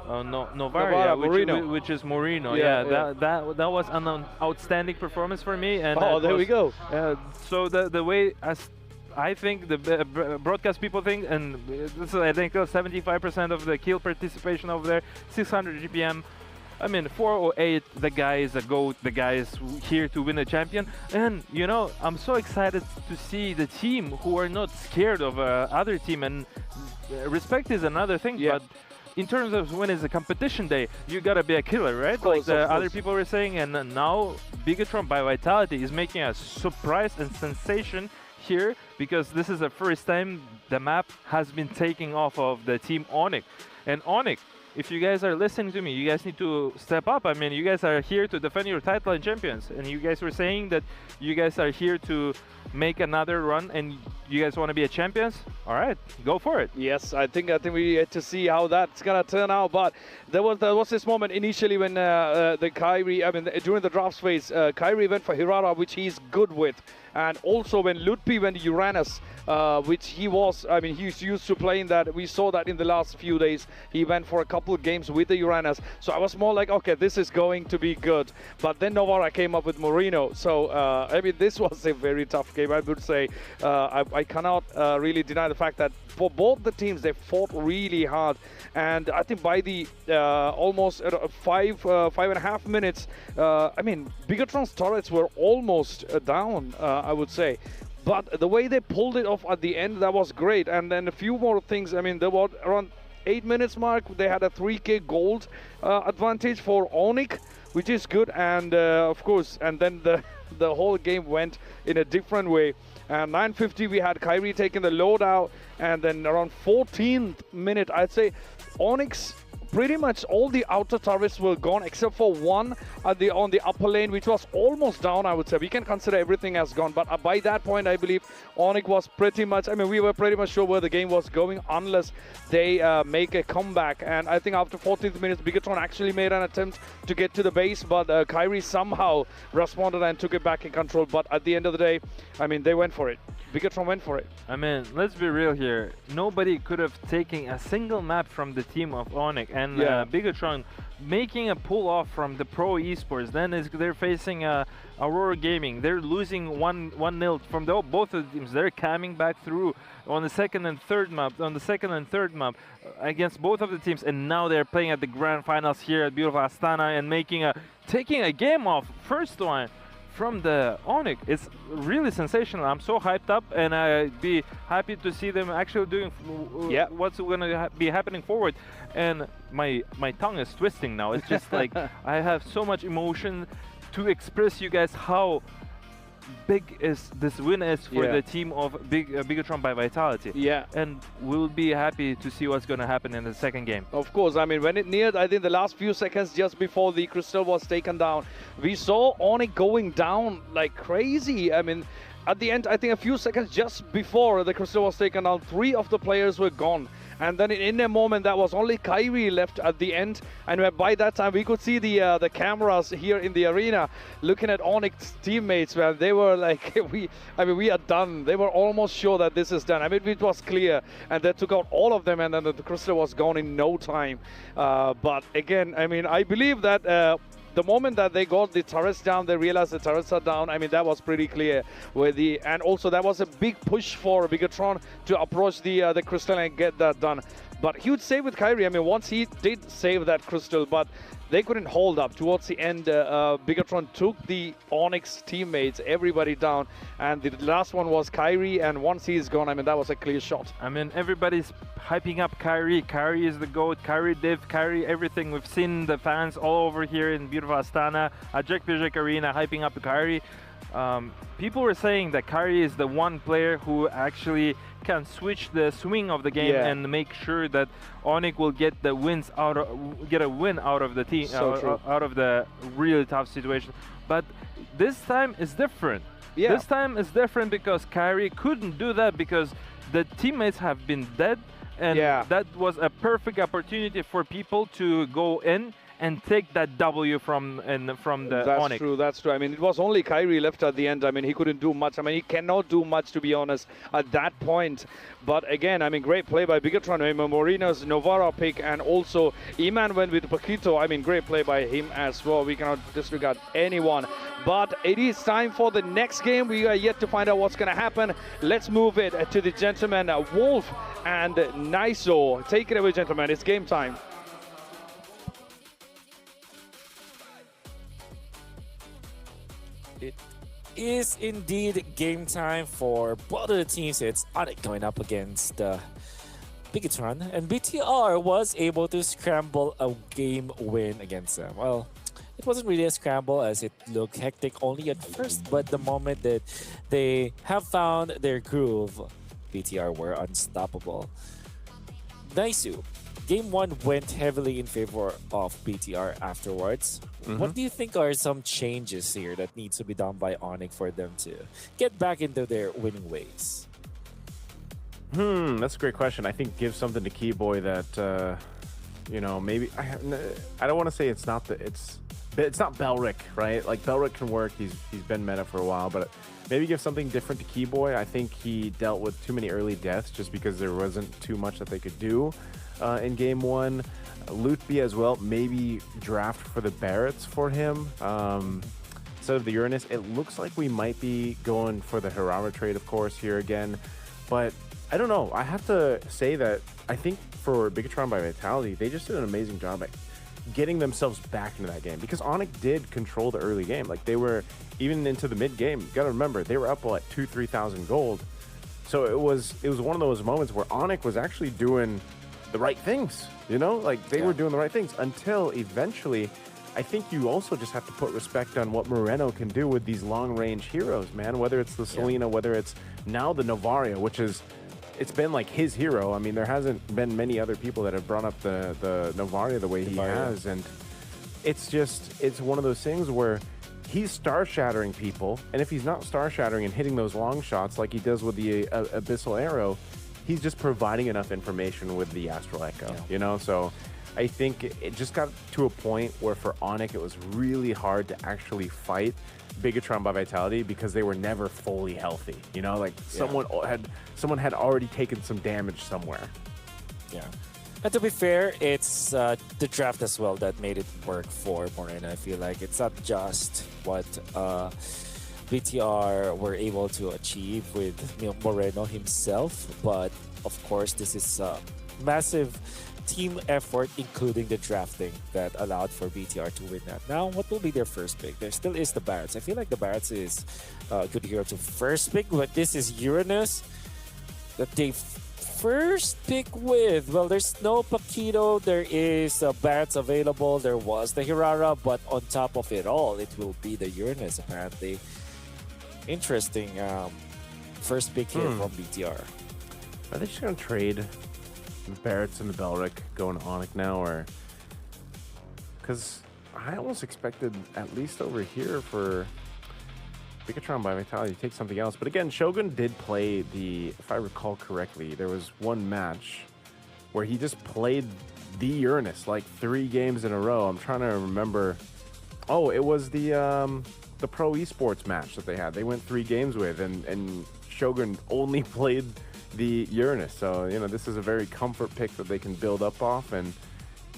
Novaria, which is Moreno. That was an outstanding performance for me. And
there we go.
So the way as I think the broadcast people think, and this is, I think 75% of the kill participation over there, 600 GPM. I mean, 408, the guy is a GOAT, the guy is here to win a champion. And, you know, I'm so excited to see the team who are not scared of other team. And respect is another thing, but in terms of when it's a competition day, you gotta be a killer, right? Like the other people were saying, and now Bigatron by Vitality is making a surprise and sensation here, because this is the first time the map has been taking off of the team Onyx. And Onyx, if you guys are listening to me, you guys need to step up. I mean, you guys are here to defend your title and champions, and you guys were saying that you guys are here to make another run and you guys want to be a champions. All right, go for it.
Yes, I think we get to see how that's gonna turn out. But there was this moment initially when the Kyrie, I mean, during the drafts phase, Kyrie went for Hirara, which he's good with. And also when Lutpi went to Uranus, which he was, I mean, he's used to playing that. We saw that in the last few days. He went for a couple of games with the Uranus. So I was more like, okay, this is going to be good. But then Novara came up with Moreno. So, I mean, this was a very tough game, I would say. I cannot really deny the fact that for both the teams, they fought really hard. And I think by the almost 5.5 minutes, I mean, Bigatron's turrets were almost down, I would say. But the way they pulled it off at the end, that was great. And then a few more things. I mean, there was around 8 minutes mark, they had a 3k gold advantage for Onyx, which is good. And of course, and then the whole game went in a different way. And 9:50, we had Kyrie taking the loadout, and then around 14th minute, I'd say Onyx, pretty much all the outer turrets were gone except for one on the upper lane, which was almost down, I would say. We can consider everything as gone, but by that point, I believe Onyx was pretty much, I mean, we were pretty much sure where the game was going unless they make a comeback. And I think after 14th minutes, Bigatron actually made an attempt to get to the base, but Kyrie somehow responded and took it back in control. But at the end of the day, I mean, they went for it. Bigatron went for it.
I mean, let's be real here. Nobody could have taken a single map from the team of Onyx, and Bigatron making a pull off from the pro esports. Then they're facing Aurora Gaming. They're losing 1-0 from both of the teams. They're coming back through on the second and third map, against both of the teams, and now they're playing at the grand finals here at beautiful Astana and taking a game off. First one from the Onyx. It's really sensational. I'm so hyped up, and I'd be happy to see them actually doing what's going to be happening forward. And my tongue is twisting now. It's just like I have so much emotion to express you guys how big is this win is for the team of Bigatron by Vitality. And we'll be happy to see what's going to happen in the second game.
Of course, I mean, when it neared, I think the last few seconds just before the crystal was taken down, we saw Onyx going down like crazy. I mean, at the end, I think a few seconds just before the crystal was taken down, 3 of the players were gone. And then in a moment, that was only Kyrie left at the end. And by that time, we could see the cameras here in the arena looking at Onyx teammates, where they were like, we are done. They were almost sure that this is done. I mean, it was clear. And they took out all of them, and then the crystal was gone in no time. But again, I mean, I believe that the moment that they got the turrets down, they realized the turrets are down. I mean, that was pretty clear. And also, that was a big push for Bigatron to approach the crystal and get that done. But huge save with Kyrie. I mean, once he did save that crystal, but they couldn't hold up. Towards the end, Bigatron took the Onyx teammates, everybody down. And the last one was Kyrie, and once he's gone, I mean, that was a clear shot.
I mean, everybody's hyping up Kyrie. Kyrie is the GOAT. Kyrie div, Kyrie everything. We've seen the fans all over here in beautiful Astana, at Jack Arena, hyping up Kyrie. people were saying that Kyrie is the one player who actually can switch the swing of the game and make sure that Onyx will get the wins get a win out of the team, out of the really tough situation. But this time is different. This time is different because Kyrie couldn't do that because the teammates have been dead, and that was a perfect opportunity for people to go in and take that W from the Onyx.
That's true. I mean, it was only Kyrie left at the end. I mean, he couldn't do much. I mean, he cannot do much, to be honest, at that point. But again, I mean, great play by Bigatron. I mean, Moreno's Novara pick, and also Iman went with Paquito. I mean, great play by him as well. We cannot disregard anyone. But it is time for the next game. We are yet to find out what's going to happen. Let's move it to the gentlemen, Wolf and Niso. Take it away, gentlemen. It's game time.
It is indeed game time for both of the teams. It's Onyx going up against Bigatron, and BTR was able to scramble a game win against them. Well, it wasn't really a scramble as it looked hectic only at first, but the moment that they have found their groove, BTR were unstoppable. Naisu, Game 1 went heavily in favor of BTR afterwards. What do you think are some changes here that needs to be done by Onyx for them to get back into their winning ways?
That's a great question. I think give something to Keyboy that, you know, maybe I don't want to say it's not Belric, right? Like Belric can work. He's been meta for a while, but maybe give something different to Keyboy. I think he dealt with too many early deaths just because there wasn't too much that they could do in Game 1. Lootby as well, maybe draft for the Barretts for him instead of the Uranus. It looks like we might be going for the Hirara trade, of course, here again. But I don't know. I have to say that I think for Bigatron by Vitality, they just did an amazing job at getting themselves back into that game because Onyx did control the early game. Like they were even into the mid game. You got to remember they were up like 2,000-3,000 gold. So it was one of those moments where Onyx was actually doing the right things, you know, like they were doing the right things until eventually. I think you also just have to put respect on what Moreno can do with these long-range heroes, man. Whether it's the Selena, whether it's now the Novaria, which is, it's been like his hero. I mean, there hasn't been many other people that have brought up the Novaria the way he has, and it's one of those things where he's star-shattering people, and if he's not star-shattering and hitting those long shots like he does with the Abyssal Arrow, he's just providing enough information with the Astral Echo, you know? So I think it just got to a point where for Onyx, it was really hard to actually fight Bigatron by Vitality because they were never fully healthy, you know? Like someone had already taken some damage somewhere.
Yeah. And to be fair, it's the draft as well that made it work for Moreno. I feel like it's not just what BTR were able to achieve with Moreno himself, but of course this is a massive team effort, including the drafting that allowed for BTR to win that. Now, what will be their first pick? There still is the Barretts. I feel like the Barretts is a good hero to first pick, but this is Uranus that they first pick with. Well, there's no Paquito, there is Barretts available, there was the Hirara, but on top of it all, it will be the Uranus apparently. Interesting first pick here from BTR.
Are they just going to trade the Barretts and the Belric going to Onyx now? Or because I almost expected, at least over here, for Bigatron by Vitality to take something else. But again, Shogun did play if I recall correctly, there was one match where he just played the Uranus like 3 games in a row. I'm trying to remember. Oh, it was the pro esports match that they had. They went 3 games with, and Shogun only played the Uranus. So, you know, this is a very comfort pick that they can build up off and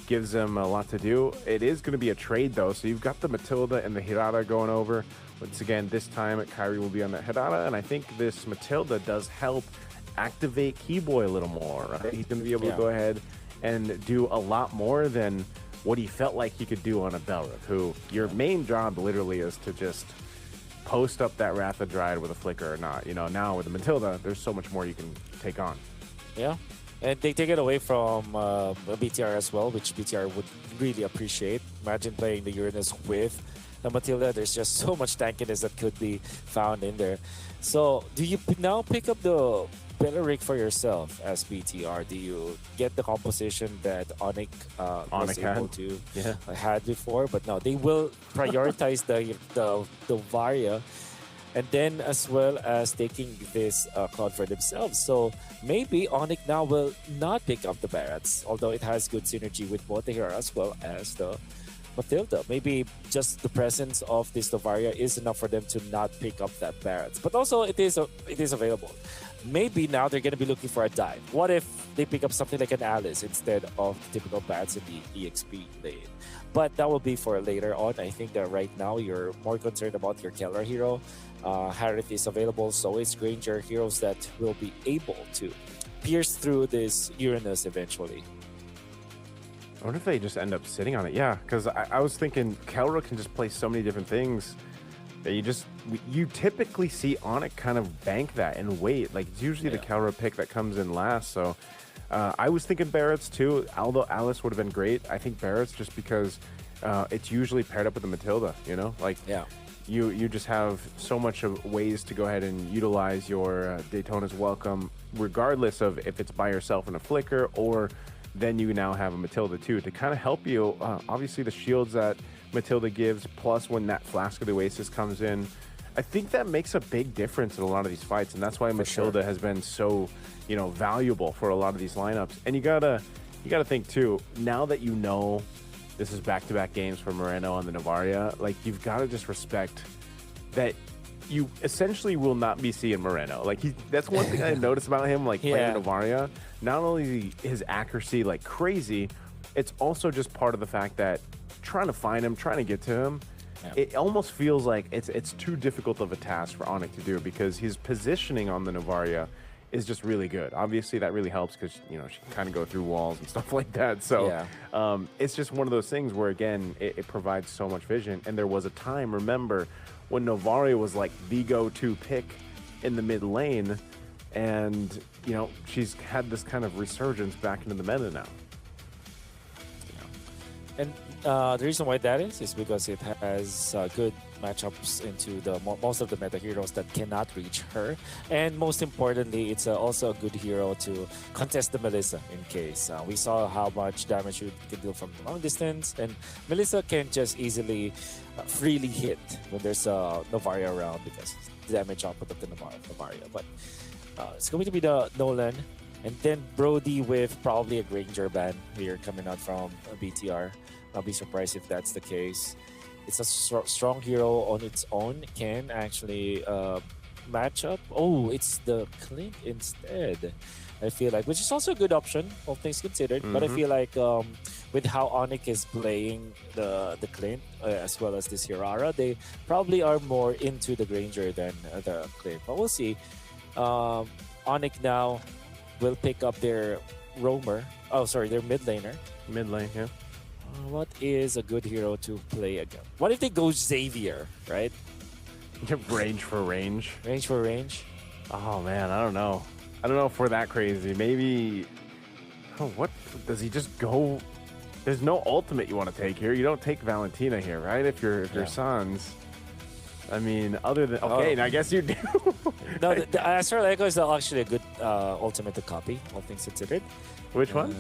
gives them a lot to do. It is going to be a trade, though. So you've got the Matilda and the Hirara going over. Once again, this time Kyrie will be on that Hirara, and I think this Matilda does help activate Keyboy a little more, right? He's going to be able to go ahead and do a lot more than what he felt like he could do on a Belric, who your main job literally is to just post up that Wrath of Dryad with a flicker or not. You know, now with the Matilda, there's so much more you can take on.
Yeah, and they take it away from BTR as well, which BTR would really appreciate. Imagine playing the Uranus with the Matilda, there's just so much tankiness that could be found in there. So do you now pick up the Belleric for yourself as BTR? Do you get the composition that Onic was able to had before? But no, they will prioritize the Varia, and then as well as taking this Cloud for themselves. So maybe Onic now will not pick up the Barats, although it has good synergy with both the hero as well as the Matilda. Maybe just the presence of this Novaria is enough for them to not pick up that Barats. But also it is available. Maybe now they're going to be looking for a dive. What if they pick up something like an Alice instead of the typical Barats in the EXP lane? But that will be for later on. I think that right now you're more concerned about your Keller hero. Harith is available, so is Granger, heroes that will be able to pierce through this Uranus eventually.
I wonder if they just end up sitting on it. Yeah, because I was thinking Kelra can just play so many different things that you typically see Onic kind of bank that and wait. Like, it's usually the Kelra pick that comes in last. So I was thinking Barrett's too, although Alice would have been great. I think Barrett's just because it's usually paired up with the Matilda, you know? Like, you just have so much of ways to go ahead and utilize your Daytona's Welcome, regardless of if it's by yourself in a flicker or then you now have a Matilda too to kind of help you. Obviously the shields that Matilda gives, plus when that Flask of the Oasis comes in, I think that makes a big difference in a lot of these fights, and that's why Matilda has been so, you know, valuable for a lot of these lineups. And you gotta think too, now that you know this is back-to-back games for Moreno on the Novaria, like, you've got to just respect that you essentially will not be seeing Moreno. Like, that's one thing I noticed about him, like, playing the Novaria. Not only his accuracy, like, crazy, it's also just part of the fact that trying to find him, trying to get to him, it almost feels like it's too difficult of a task for Onic to do, because his positioning on the Novaria is just really good. Obviously, that really helps because, you know, she can kind of go through walls and stuff like that. So it's just one of those things where, again, it provides so much vision. And there was a time, remember, when Novaria was like the go-to pick in the mid lane, and, you know, she's had this kind of resurgence back into the meta now.
And the reason why that is because it has good matchups into the most of the meta heroes that cannot reach her, and most importantly, it's also a good hero to contest the Melissa in case. We saw how much damage you can deal from long distance, and Melissa can just easily freely hit when there's a Novaria around because the damage output of the Novaria. But it's going to be the Nolan, and then Brody with probably a Granger ban here coming out from BTR. I'll be surprised if that's the case. It's a strong hero on its own, can actually match up. Oh, it's the Clint instead, I feel like, which is also a good option, all things considered. But I feel like with how Onic is playing the Clint, as well as this Hirara, they probably are more into the Granger than the Clint. But we'll see. Onic now will pick up their roamer. Oh, sorry, their mid laner.
Mid lane, yeah.
What is a good hero to play again? What if they go Xavier, right?
Range for range.
Range for range?
Oh, man, I don't know. I don't know if we're that crazy. Maybe... Oh, what? Does he just go... There's no ultimate you want to take here. You don't take Valentina here, right? If you're Sans. I mean, other than... Okay, I guess you do.
No, the Astral Echo is actually a good ultimate to copy, all things considered.
Which one?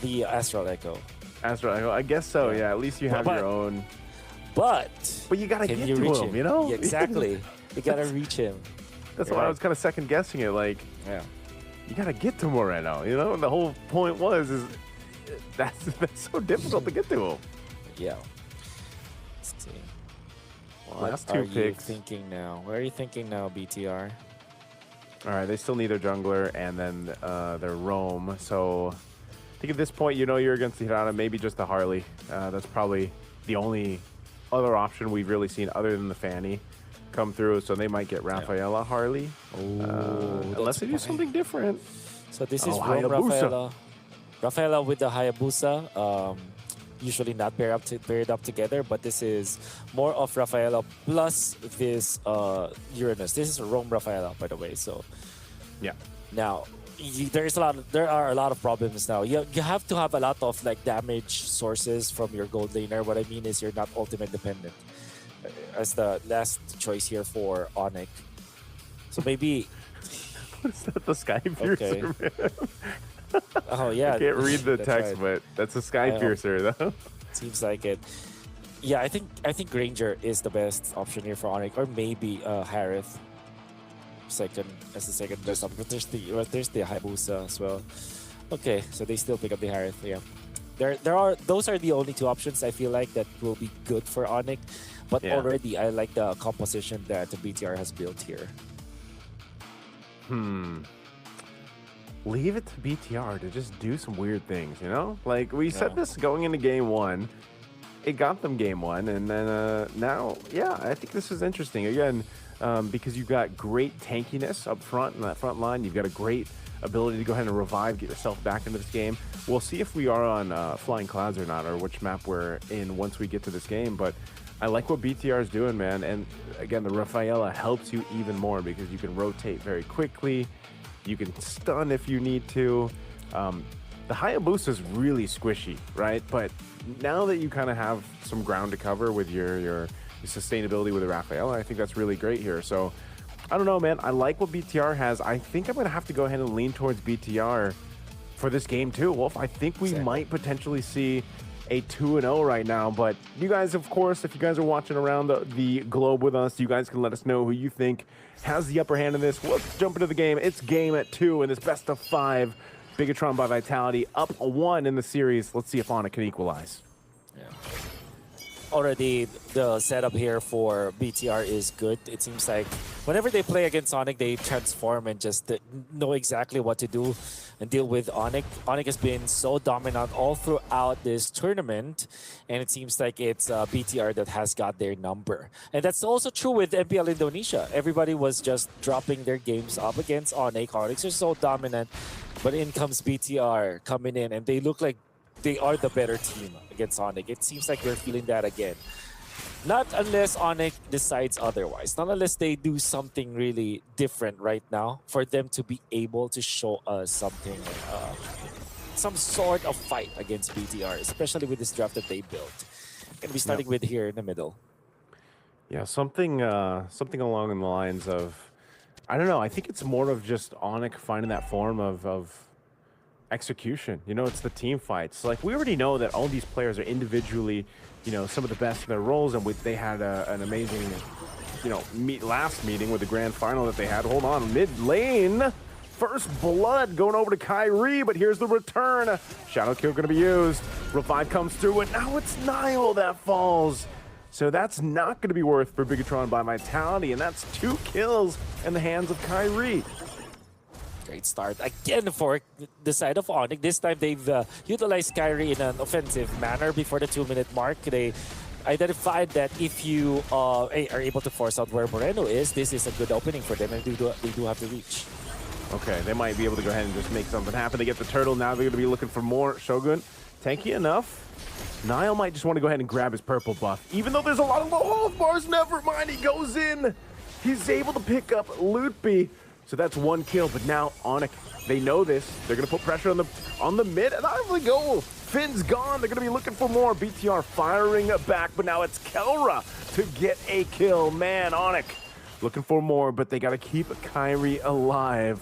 The Astral Echo.
Astral Echo, I guess so, yeah. At least you have your own.
But
you gotta get to him, you know?
Yeah, exactly. You gotta reach him.
That's why I was kind of second guessing it. Like, you gotta get to Moreno, you know? And the whole point was, that's so difficult to get to him.
Yeah. Let's see.
Well, that's
two
picks.
You thinking now? What are you thinking now, BTR?
All right, they still need their jungler and then their roam. So I think at this point, you know, you're against the Hirana, maybe just the Harley. That's probably the only other option we've really seen other than the Fanny come through. So they might get Rafaela Harley. Unless they do something different.
So this is Rafaela. Rafaela with the Hayabusa. Usually not paired up together, but this is more of Rafaela plus this Uranus. This is Rome Rafaela, by the way. So
yeah.
Now there are a lot of problems now. You have to have a lot of like damage sources from your gold laner. What I mean is you're not ultimate dependent. as the last choice here for Onyx. So maybe.
Is that the Sky Piercer?
Okay. Oh yeah.
I can't read the
That's
text,
right.
but that's a Sky Piercer though.
Seems like it. Yeah, I think Granger is the best option here for Onyx, or maybe Harith second as the second best option. But there's the Hayabusa as well. Okay, so they still pick up the Harith. Yeah, those are the only two options I feel like that will be good for Onyx. But already I like the composition that the BTR has built here.
Leave it to BTR to just do some weird things, you know? Like, we said this going into game one. It got them game one, and then now, yeah, I think this is interesting. Again, because you've got great tankiness up front in that front line. You've got a great ability to go ahead and revive, get yourself back into this game. We'll see if we are on Flying Clouds or not, or which map we're in once we get to this game, but I like what BTR is doing, man. And again, the Rafaela helps you even more because you can rotate very quickly. You can stun if you need to. The Hayabusa is really squishy, right? But now that you kind of have some ground to cover with your sustainability with the Rafaela, I think that's really great here. So I don't know, man. I like what BTR has. I think I'm going to have to go ahead and lean towards BTR for this game too, Wolf. I think we might potentially see a 2-0 right now, but you guys, of course, if you guys are watching around the globe with us, you guys can let us know who you think has the upper hand in this. Let's jump into the game. It's game at 2 in this best of 5. Bigatron by Vitality up 1 in the series. Let's see if Onyx can equalize.
Yeah. Already the setup here for BTR is good. It seems like whenever they play against Onyx, they transform and just know exactly what to do and deal with Onyx. Onyx has been so dominant all throughout this tournament, and it seems like it's BTR that has got their number. And that's also true with MPL Indonesia. Everybody was just dropping their games up against Onyx. Onyx are so dominant, but in comes BTR coming in, and they look like they are the better team against Onyx. It seems like we're feeling that again. Not unless Onyx decides otherwise. Not unless they do something really different right now for them to be able to show us something, some sort of fight against BTR, especially with this draft that they built. Gonna be starting with here in the middle.
Yeah, something along the lines of, I don't know, I think it's more of just Onyx finding that form of execution. You know, it's the team fights. Like, we already know that all these players are individually, you know, some of the best in their roles, and they had an amazing, you know, last meeting with the grand final that they had. Hold on, mid lane. First blood going over to Kyrie, but here's the return. Shadow kill going to be used. Revive comes through, and now it's Nile that falls. So that's not going to be worth for Bigatron by Vitality, and that's 2 kills in the hands of Kyrie.
Great start again for the side of Onyx. This time they've utilized Kyrie in an offensive manner before the 2-minute mark. They identified that if you are able to force out where Moreno is, this is a good opening for them, and they do have to reach.
Okay, they might be able to go ahead and just make something happen. They get the turtle. Now they're going to be looking for more. Shogun, tanky enough. Nile might just want to go ahead and grab his purple buff. Even though there's a lot of low health bars, never mind. He goes in. He's able to pick up Lootby. So that's 1 kill, but now Onyx, they know this. They're going to put pressure on the mid, and out they go. Finn's gone. They're going to be looking for more. BTR firing back, but now it's Kelra to get a kill. Man, Onyx looking for more, but they got to keep Kyrie alive.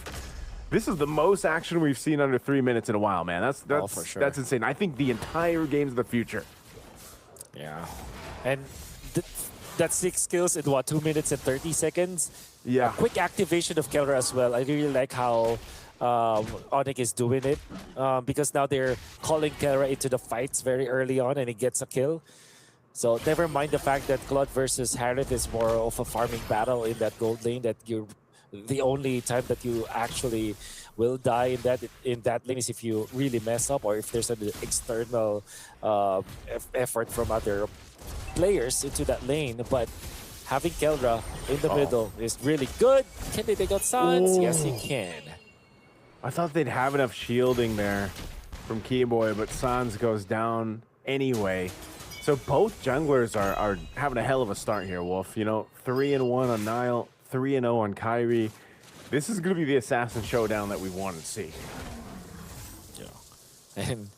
This is the most action we've seen under 3 minutes in a while, man. That's
for sure.
That's insane. I think the entire game's the future.
Yeah, and that's 6 kills in what, 2 minutes and 30 seconds?
Yeah.
A quick activation of Kelra as well. I really like how Onyx is doing it because now they're calling Kelra into the fights very early on, and he gets a kill. So never mind the fact that Claude versus Harith is more of a farming battle in that gold lane, that you're the only time that you actually will die in that lane is if you really mess up, or if there's an external effort from other players into that lane. But having Kelra in the middle is really good. Can they take out Sans? Yes, he can.
I thought they'd have enough shielding there from Keyboy, but Sans goes down anyway. So both junglers are having a hell of a start here, Wolf. You know, 3-1 on Nile, 3-0 on Kyrie. This is going to be the assassin showdown that we wanted to see.
Yeah. And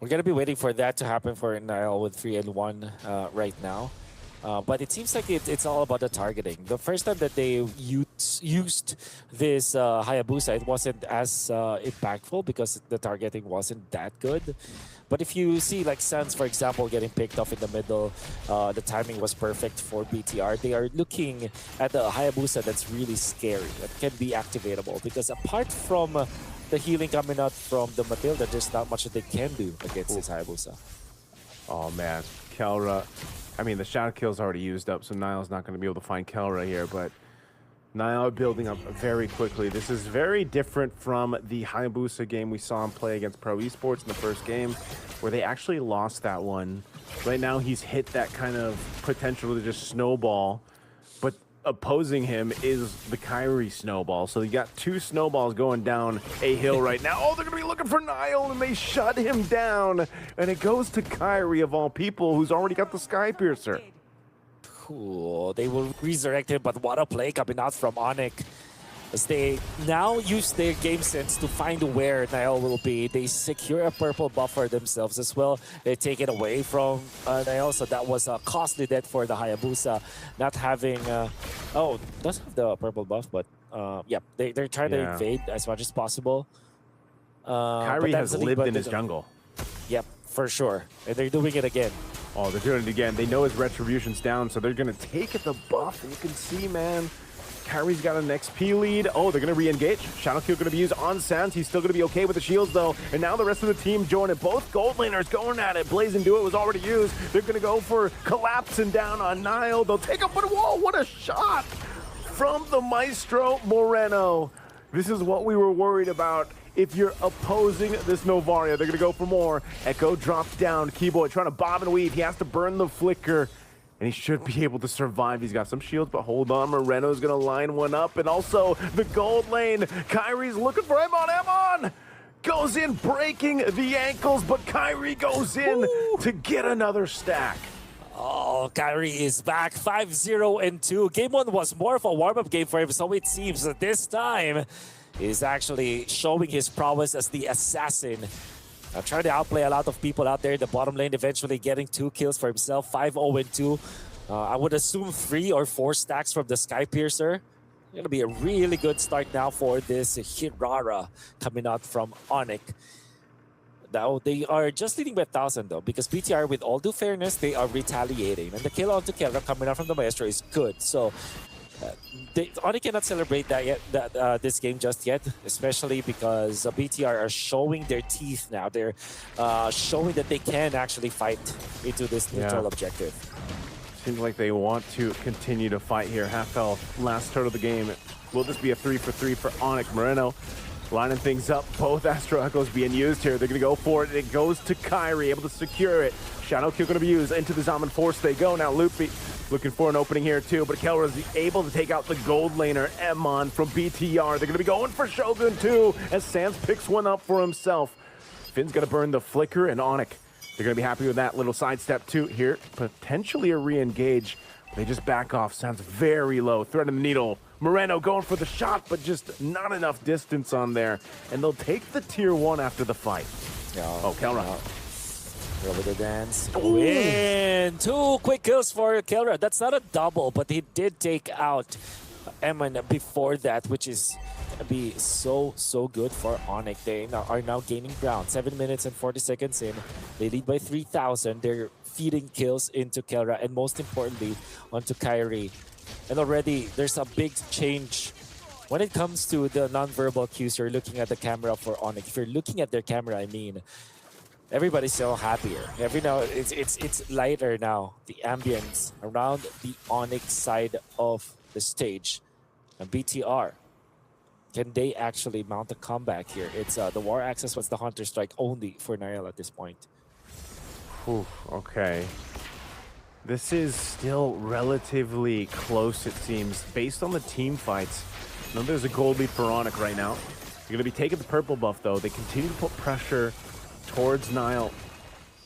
we're going to be waiting for that to happen for Nile with 3-1 right now. But it seems like it's all about the targeting. The first time that they used this Hayabusa, it wasn't as impactful because the targeting wasn't that good. But if you see like Sans, for example, getting picked off in the middle, the timing was perfect for BTR. They are looking at the Hayabusa that's really scary, that can be activatable. Because apart from the healing coming out from the Matilda, there's not much that they can do against this Hayabusa.
Oh man, Kelra. I mean, the shadow kill's already used up, so Niall's not going to be able to find Kelra here, but Niall building up very quickly. This is very different from the Hayabusa game we saw him play against Pro Esports in the first game, where they actually lost that one. Right now, he's hit that kind of potential to just snowball, but opposing him is the Kyrie snowball. So you got two snowballs going down a hill right now. Oh, they're going to be looking for Niall, and they shut him down. And it goes to Kyrie, of all people, who's already got the Sky Piercer.
Cool. They will resurrect him, but what a play coming out from Onyx. As they now use their game sense to find where Niall will be. They secure a purple buff for themselves as well. They take it away from Niall, so that was a costly death for the Hayabusa. Not having... oh, does have the purple buff, but yeah, they're trying to invade as much as possible.
Kyrie has lived in his jungle.
Yep, for sure. And they're doing it again.
Oh, they're doing it again. They know his retribution's down, so they're going to take the buff. And you can see, man, Kyrie's got an XP lead. Oh, they're going to re-engage. Shadow Kill going to be used on Sans. He's still going to be okay with the shields, though. And now the rest of the team join it. Both gold laners going at it. Blaze and Do It was already used. They're going to go for collapsing down on Niall. They'll take up, but whoa, what a shot from the Maestro Moreno. This is what we were worried about. If you're opposing this Novaria, they're going to go for more. Echo drops down. Keyboy trying to bob and weave. He has to burn the flicker, and he should be able to survive. He's got some shields, but hold on. Moreno's going to line one up, and also the gold lane. Kyrie's looking for Emon. Emon goes in, breaking the ankles, but Kyrie goes in to get another stack.
Oh, Kyrie is back 5-0-2. Game 1 was more of a warm-up game for him, so it seems that this time is actually showing his prowess as the assassin. Trying to outplay a lot of people out there in the bottom lane, eventually getting 2 kills for himself, 5-0-2. I would assume 3 or 4 stacks from the Sky Piercer. Going to be a really good start now for this Hirara coming out from Onyx. Now, they are just leading by 1,000 though, because BTR, with all due fairness, they are retaliating. And the kill onto Kelra coming out from the Maestro is good. So, Onyx cannot celebrate that yet, this game just yet, especially because BTR are showing their teeth now. They're showing that they can actually fight into this neutral objective.
Seems like they want to continue to fight here. Half health, last turn of the game. Will this be a 3-for-3 for Onyx? Moreno lining things up. Both Astro Echoes being used here. They're going to go for it. It goes to Kyrie, able to secure it. Shadow Kill going to be used. Into the Zaman Force they go. Now Loopy looking for an opening here too, but Kelra's able to take out the gold laner, Emon from BTR. They're going to be going for Shogun too, as Sans picks one up for himself. Finn's going to burn the flicker, and Onyx, they're going to be happy with that little sidestep too here. Potentially a re-engage. They just back off. Sounds very low. Threading the needle. Moreno going for the shot, but just not enough distance on there. And they'll take the tier 1 after the fight. Oh, Kelra.
Over the dance. Win! 2 quick kills for Kelra. That's not a double, but he did take out Emon before that, which is going to be so good for Onyx. They are now gaining ground. 7 minutes and 40 seconds in. They lead by 3,000. They're feeding kills into Kelra, and most importantly, onto Kyrie. And already, there's a big change when it comes to the non-verbal cues. You're looking at the camera for Onyx. If you're looking at their camera, I mean, everybody's so happier. It's lighter now. The ambience around the Onyx side of the stage. And BTR, can they actually mount a comeback here? It's the War Access was the Hunter Strike only for Niall at this point.
Ooh, okay. This is still relatively close, it seems, based on the team fights. Now there's a gold lead for Onyx right now. You're going to be taking the purple buff, though. They continue to put pressure towards Niall.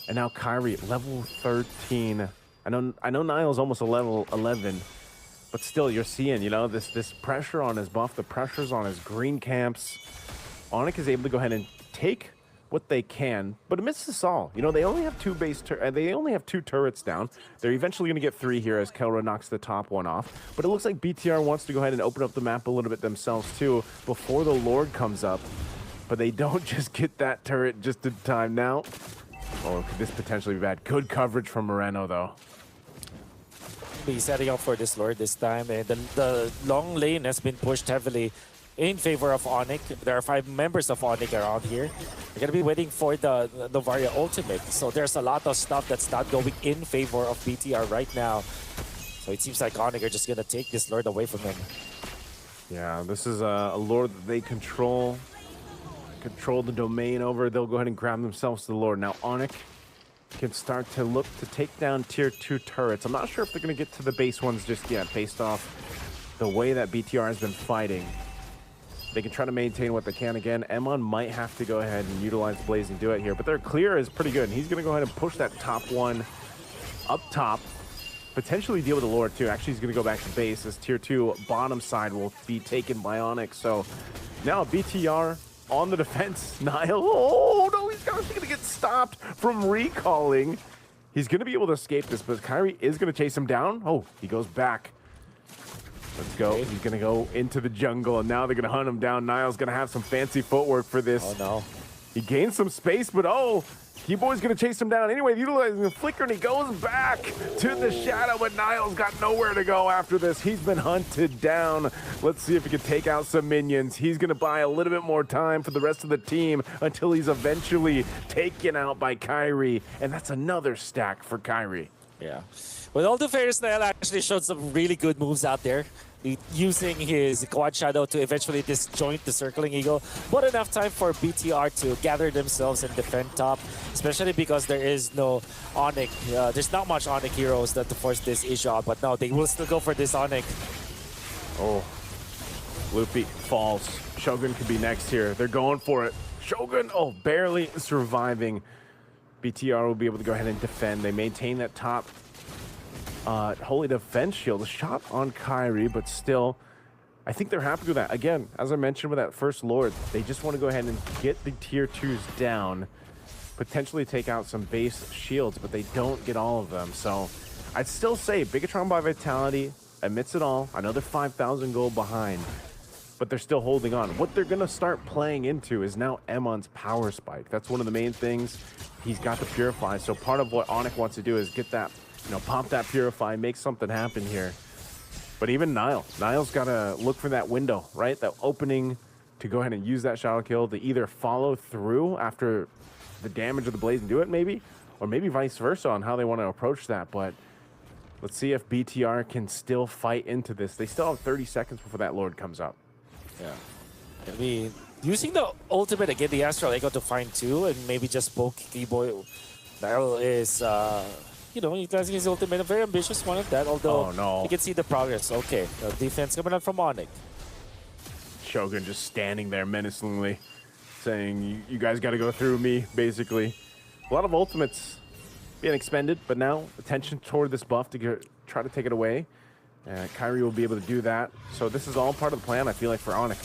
And now Kyrie, level 13. I know Niall's almost a level 11, but still, you're seeing, you know, this pressure on his buff, the pressures on his green camps. Onyx is able to go ahead and take what they can, but amidst this all, you know, they only have two turrets down. They're eventually going to get 3 here as Kelra knocks the top one off. But it looks like BTR wants to go ahead and open up the map a little bit themselves too before the Lord comes up. But they don't just get that turret just in time now. Oh, could this potentially be bad? Good coverage from Moreno though.
He's setting up for this Lord this time, and the long lane has been pushed heavily in favor of Onyx. There are 5 members of Onyx around here. They're going to be waiting for the Novaria ultimate. So there's a lot of stuff that's not going in favor of BTR right now. So it seems like Onyx are just going to take this Lord away from them.
Yeah, this is a Lord that they control the domain over. They'll go ahead and grab themselves the Lord. Now Onyx can start to look to take down tier 2 turrets. I'm not sure if they're going to get to the base ones just yet based off the way that BTR has been fighting. They can try to maintain what they can again. Emon might have to go ahead and utilize Blaze and do it here, but their clear is pretty good. And he's going to go ahead and push that top one up top, potentially deal with the Lord too. Actually, he's going to go back to base as tier 2 bottom side will be taken by Onyx. So now BTR on the defense. Nile, oh no, he's actually going to get stopped from recalling. He's going to be able to escape this, but Kyrie is going to chase him down. Oh, he goes back. Let's go. Okay. He's going to go into the jungle, and now they're going to hunt him down. Niall's going to have some fancy footwork for this.
Oh, no.
He gains some space, but oh, Keyboy's going to chase him down anyway, utilizing the flicker, and he goes back to the shadow, but Niall's got nowhere to go after this. He's been hunted down. Let's see if he can take out some minions. He's going to buy a little bit more time for the rest of the team until he's eventually taken out by Kyrie, and that's another stack for Kyrie.
Yeah. With all the fairness, Niall actually showed some really good moves out there, using his quad shadow to eventually disjoint the circling eagle. But enough time for BTR to gather themselves and defend top, especially because there is no Onyx. There's not much Onyx heroes that to force this issue out, but no, they will still go for this Onyx.
Oh, Loopy falls. Shogun could be next here. They're going for it. Shogun, oh, barely surviving. BTR will be able to go ahead and defend. They maintain that top holy defense shield. A shot on Kyrie, but still, I think they're happy with that. Again, as I mentioned with that first Lord, they just want to go ahead and get the tier 2s down, potentially take out some base shields, but they don't get all of them. So I'd still say Bigatron by Vitality admits it all. I know they're 5,000 gold behind, but they're still holding on. What they're going to start playing into is now Emon's power spike. That's one of the main things. He's got the Purify, so part of what Onyx wants to do is get that, you know, pop that Purify, make something happen here. But even Niall's got to look for that window, right? That opening to go ahead and use that shadow kill to either follow through after the damage of the Blaze and do it maybe, or maybe vice versa on how they want to approach that. But let's see if BTR can still fight into this. They still have 30 seconds before that Lord comes up.
Yeah. I mean, using the ultimate again, the Astral Echo to find 2 and maybe just poke Keyboy. Niall is, you know, utilizing his ultimate, a very ambitious one at that, although you can see the progress. Okay, the defense coming out from Onyx.
Shogun just standing there menacingly, saying, you guys got to go through me, basically. A lot of ultimates being expended, but now attention toward this buff to try to take it away. Kyrie will be able to do that. So this is all part of the plan, I feel like, for Onyx.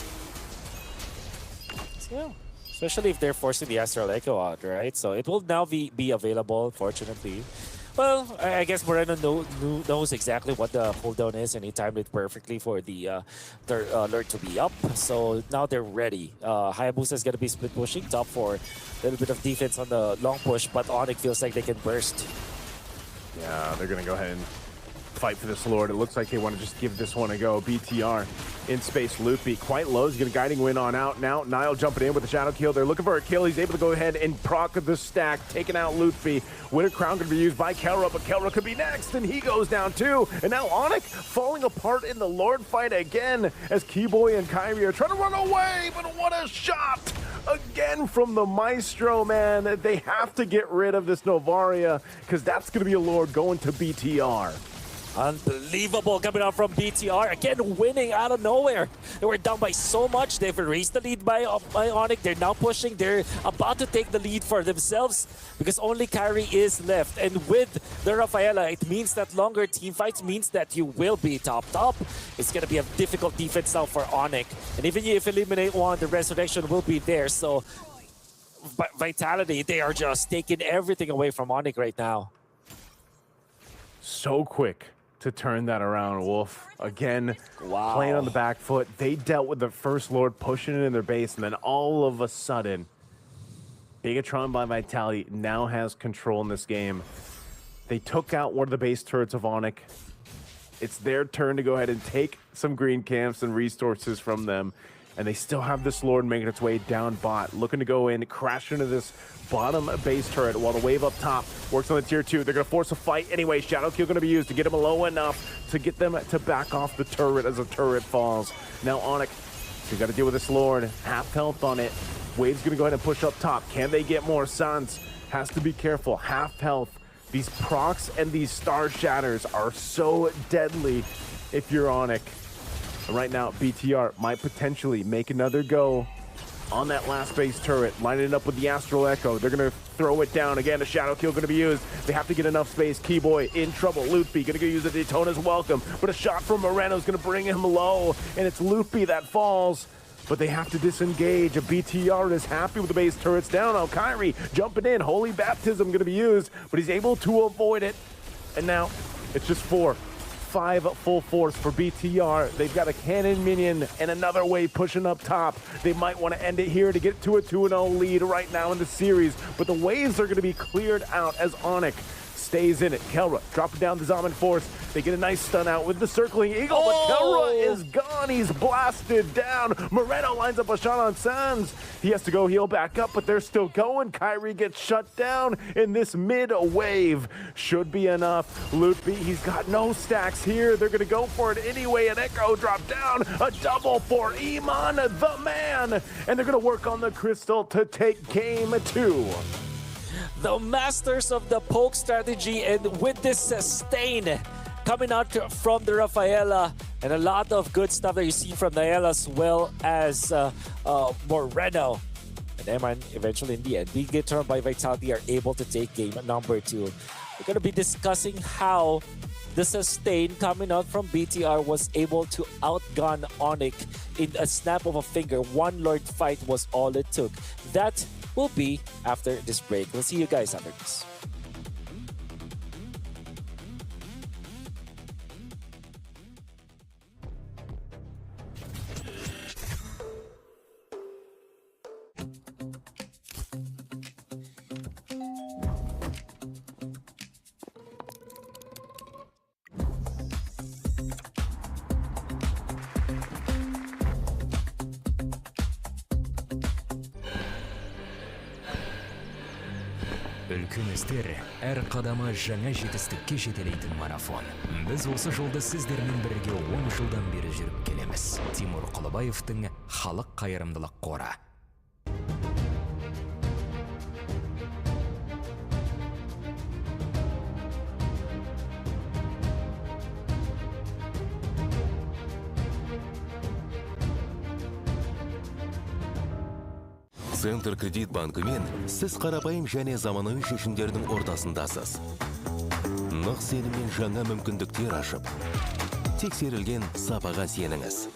Yeah. Especially if they're forcing the Astral Echo out, right? So it will now be available, fortunately. Well, I guess Moreno knows exactly what the cooldown is, and he timed it perfectly for the alert to be up. So now they're ready. Hayabusa is going to be split pushing top 4. A little bit of defense on the long push, but Onyx feels like they can burst.
Yeah, they're going to go ahead and fight for this Lord. It looks like they want to just give this one a go. BTR in space. Loopy quite low. He's getting a guiding win on out. Now Niall jumping in with the shadow kill. They're looking for a kill. He's able to go ahead and proc the stack, taking out Loopy. Winter Crown could be used by Kelra, but Kelra could be next, and he goes down too. And now Onyx falling apart in the Lord fight again as Keyboy and Kyrie are trying to run away, but what a shot! Again from the Maestro, man. They have to get rid of this Novaria because that's going to be a Lord going to BTR.
Unbelievable coming out from BTR. Again, winning out of nowhere. They were down by so much. They've erased the lead by Onyx. They're now pushing. They're about to take the lead for themselves because only Kyrie is left. And with the Rafaela, it means that longer team fights means that you will be top. It's going to be a difficult defense now for Onyx. And even if you eliminate one, the resurrection will be there. So Vitality, they are just taking everything away from Onyx right now.
So quick to turn that around, Wolf. Again, playing on the back foot. They dealt with the First Lord pushing it in their base, and then all of a sudden, Bigatron by Vitality now has control in this game. They took out one of the base turrets of Onyx. It's their turn to go ahead and take some green camps and resources from them. And they still have this Lord making its way down bot, looking to go in, crash into this bottom base turret while the wave up top works on the tier 2. They're going to force a fight anyway. Shadow Kill going to be used to get them low enough to get them to back off the turret as the turret falls. Now Onyx, they got to deal with this Lord. Half health on it. Wave's going to go ahead and push up top. Can they get more? Sans has to be careful. Half health. These procs and these star shatters are so deadly if you're Onyx. Right now, BTR might potentially make another go on that last base turret, lining it up with the Astral Echo. They're going to throw it down. Again, a Shadow Kill going to be used. They have to get enough space. Keyboy in trouble. Loopy going to go use the Daytona's welcome, but a shot from Moreno is going to bring him low, and it's Loopy that falls. But they have to disengage. A BTR is happy with the base turrets down. Now Kyrie jumping in. Holy Baptism going to be used, but he's able to avoid it. And now it's just 5 full force for BTR. They've got a cannon minion and another wave pushing up top. They might want to end it here to get to a 2-0 lead right now in the series, but the waves are going to be cleared out as Onyx stays in it. Kelra dropping down the Zaman Force. They get a nice stun out with the circling eagle, but Kelra is gone. He's blasted down. Moreno lines up a shot on Sans. He has to go heal back up, but they're still going. Kyrie gets shut down in this mid wave. Should be enough. Loopy, he's got no stacks here. They're going to go for it anyway. An Echo drop down. A double for Iman, the man. And they're going to work on the Crystal to take game 2.
The masters of the poke strategy, and with this sustain coming out from the Rafaela, and a lot of good stuff that you see from Nael as well as Moreno. And Eman eventually in the end, Bigatron by Vitality are able to take game number 2. We're going to be discussing how the sustain coming out from BTR was able to outgun Onyx in a snap of a finger. One Lord fight was all it took. That will be after this break. We'll see you guys after this.
Үлкен істер әр қадамы жаңа жетістікке жетелейтін марафон. Біз осы жолды сіздермен бірге 10 жылдан бері жүріп келеміз. Тимур Құлыбаевтың халық қайырымдылық қоры.
Центр кредит банкымен сіз қарапайым және заманауи шешімдердің ортасындасыз. Нық сеніммен жаңа мүмкіндіктер ашып, тексерілген сапаға сеніңіз.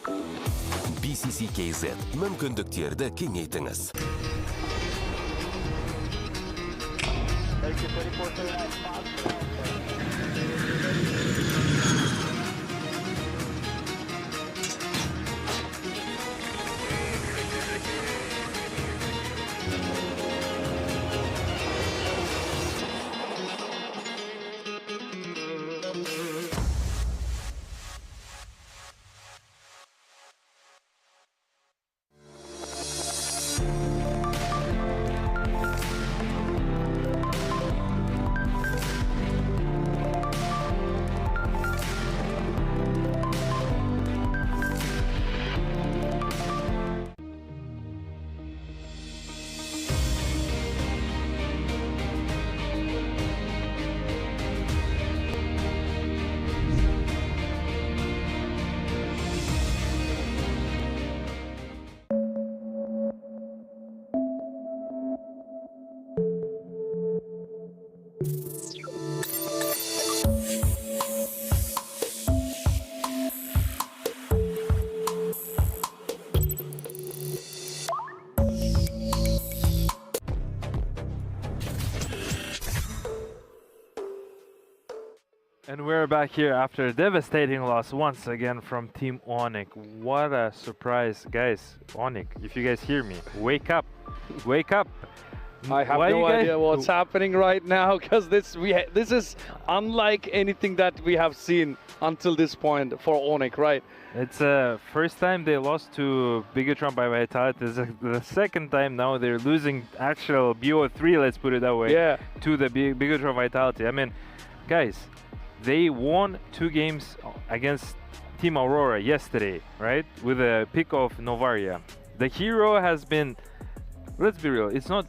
BCCKZ мүмкіндіктерді кеңейтіңіз.
And we're back here after a devastating loss once again from Team Onyx. What a surprise, guys. Onyx, if you guys hear me, wake up. Wake up.
I have no idea what's happening right now, because this is unlike anything that we have seen until this point for Onyx, right?
It's the first time they lost to Bigatron by Vitality. This is the second time now they're losing actual BO3, let's put it that way, to the Bigatron Vitality. I mean, guys, they won 2 games against Team Aurora yesterday, right? With a pick of Novaria. The hero has been, let's be real, it's not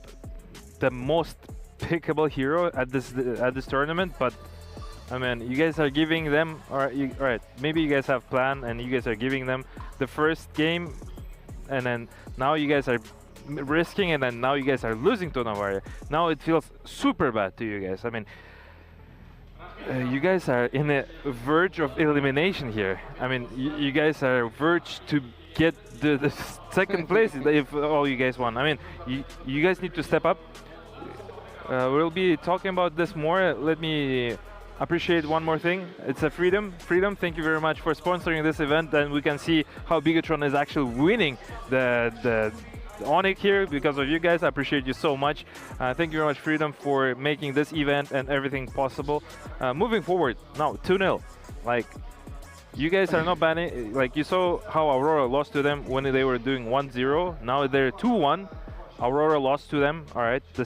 the most pickable hero at this tournament, but I mean, you guys are giving them, alright, maybe you guys have plan and you guys are giving them the first game, and then now you guys are risking, and then now you guys are losing to Novaria. Now it feels super bad to you guys. I mean, you guys are in a verge of elimination here. I mean, you guys are verge to get the second place if all you guys won. I mean, you guys need to step up. We'll be talking about this more. Let me appreciate one more thing. It's a Freedom. Freedom, thank you very much for sponsoring this event, and we can see how Bigatron is actually winning the Onyx here because of you guys. I appreciate you so much. Thank you very much, Freedom, for making this event and everything possible. Moving forward, now 2-0. Like, you guys are not banning. Like, you saw how Aurora lost to them when they were doing 1-0. Now they're 2-1. Aurora lost to them. All right. The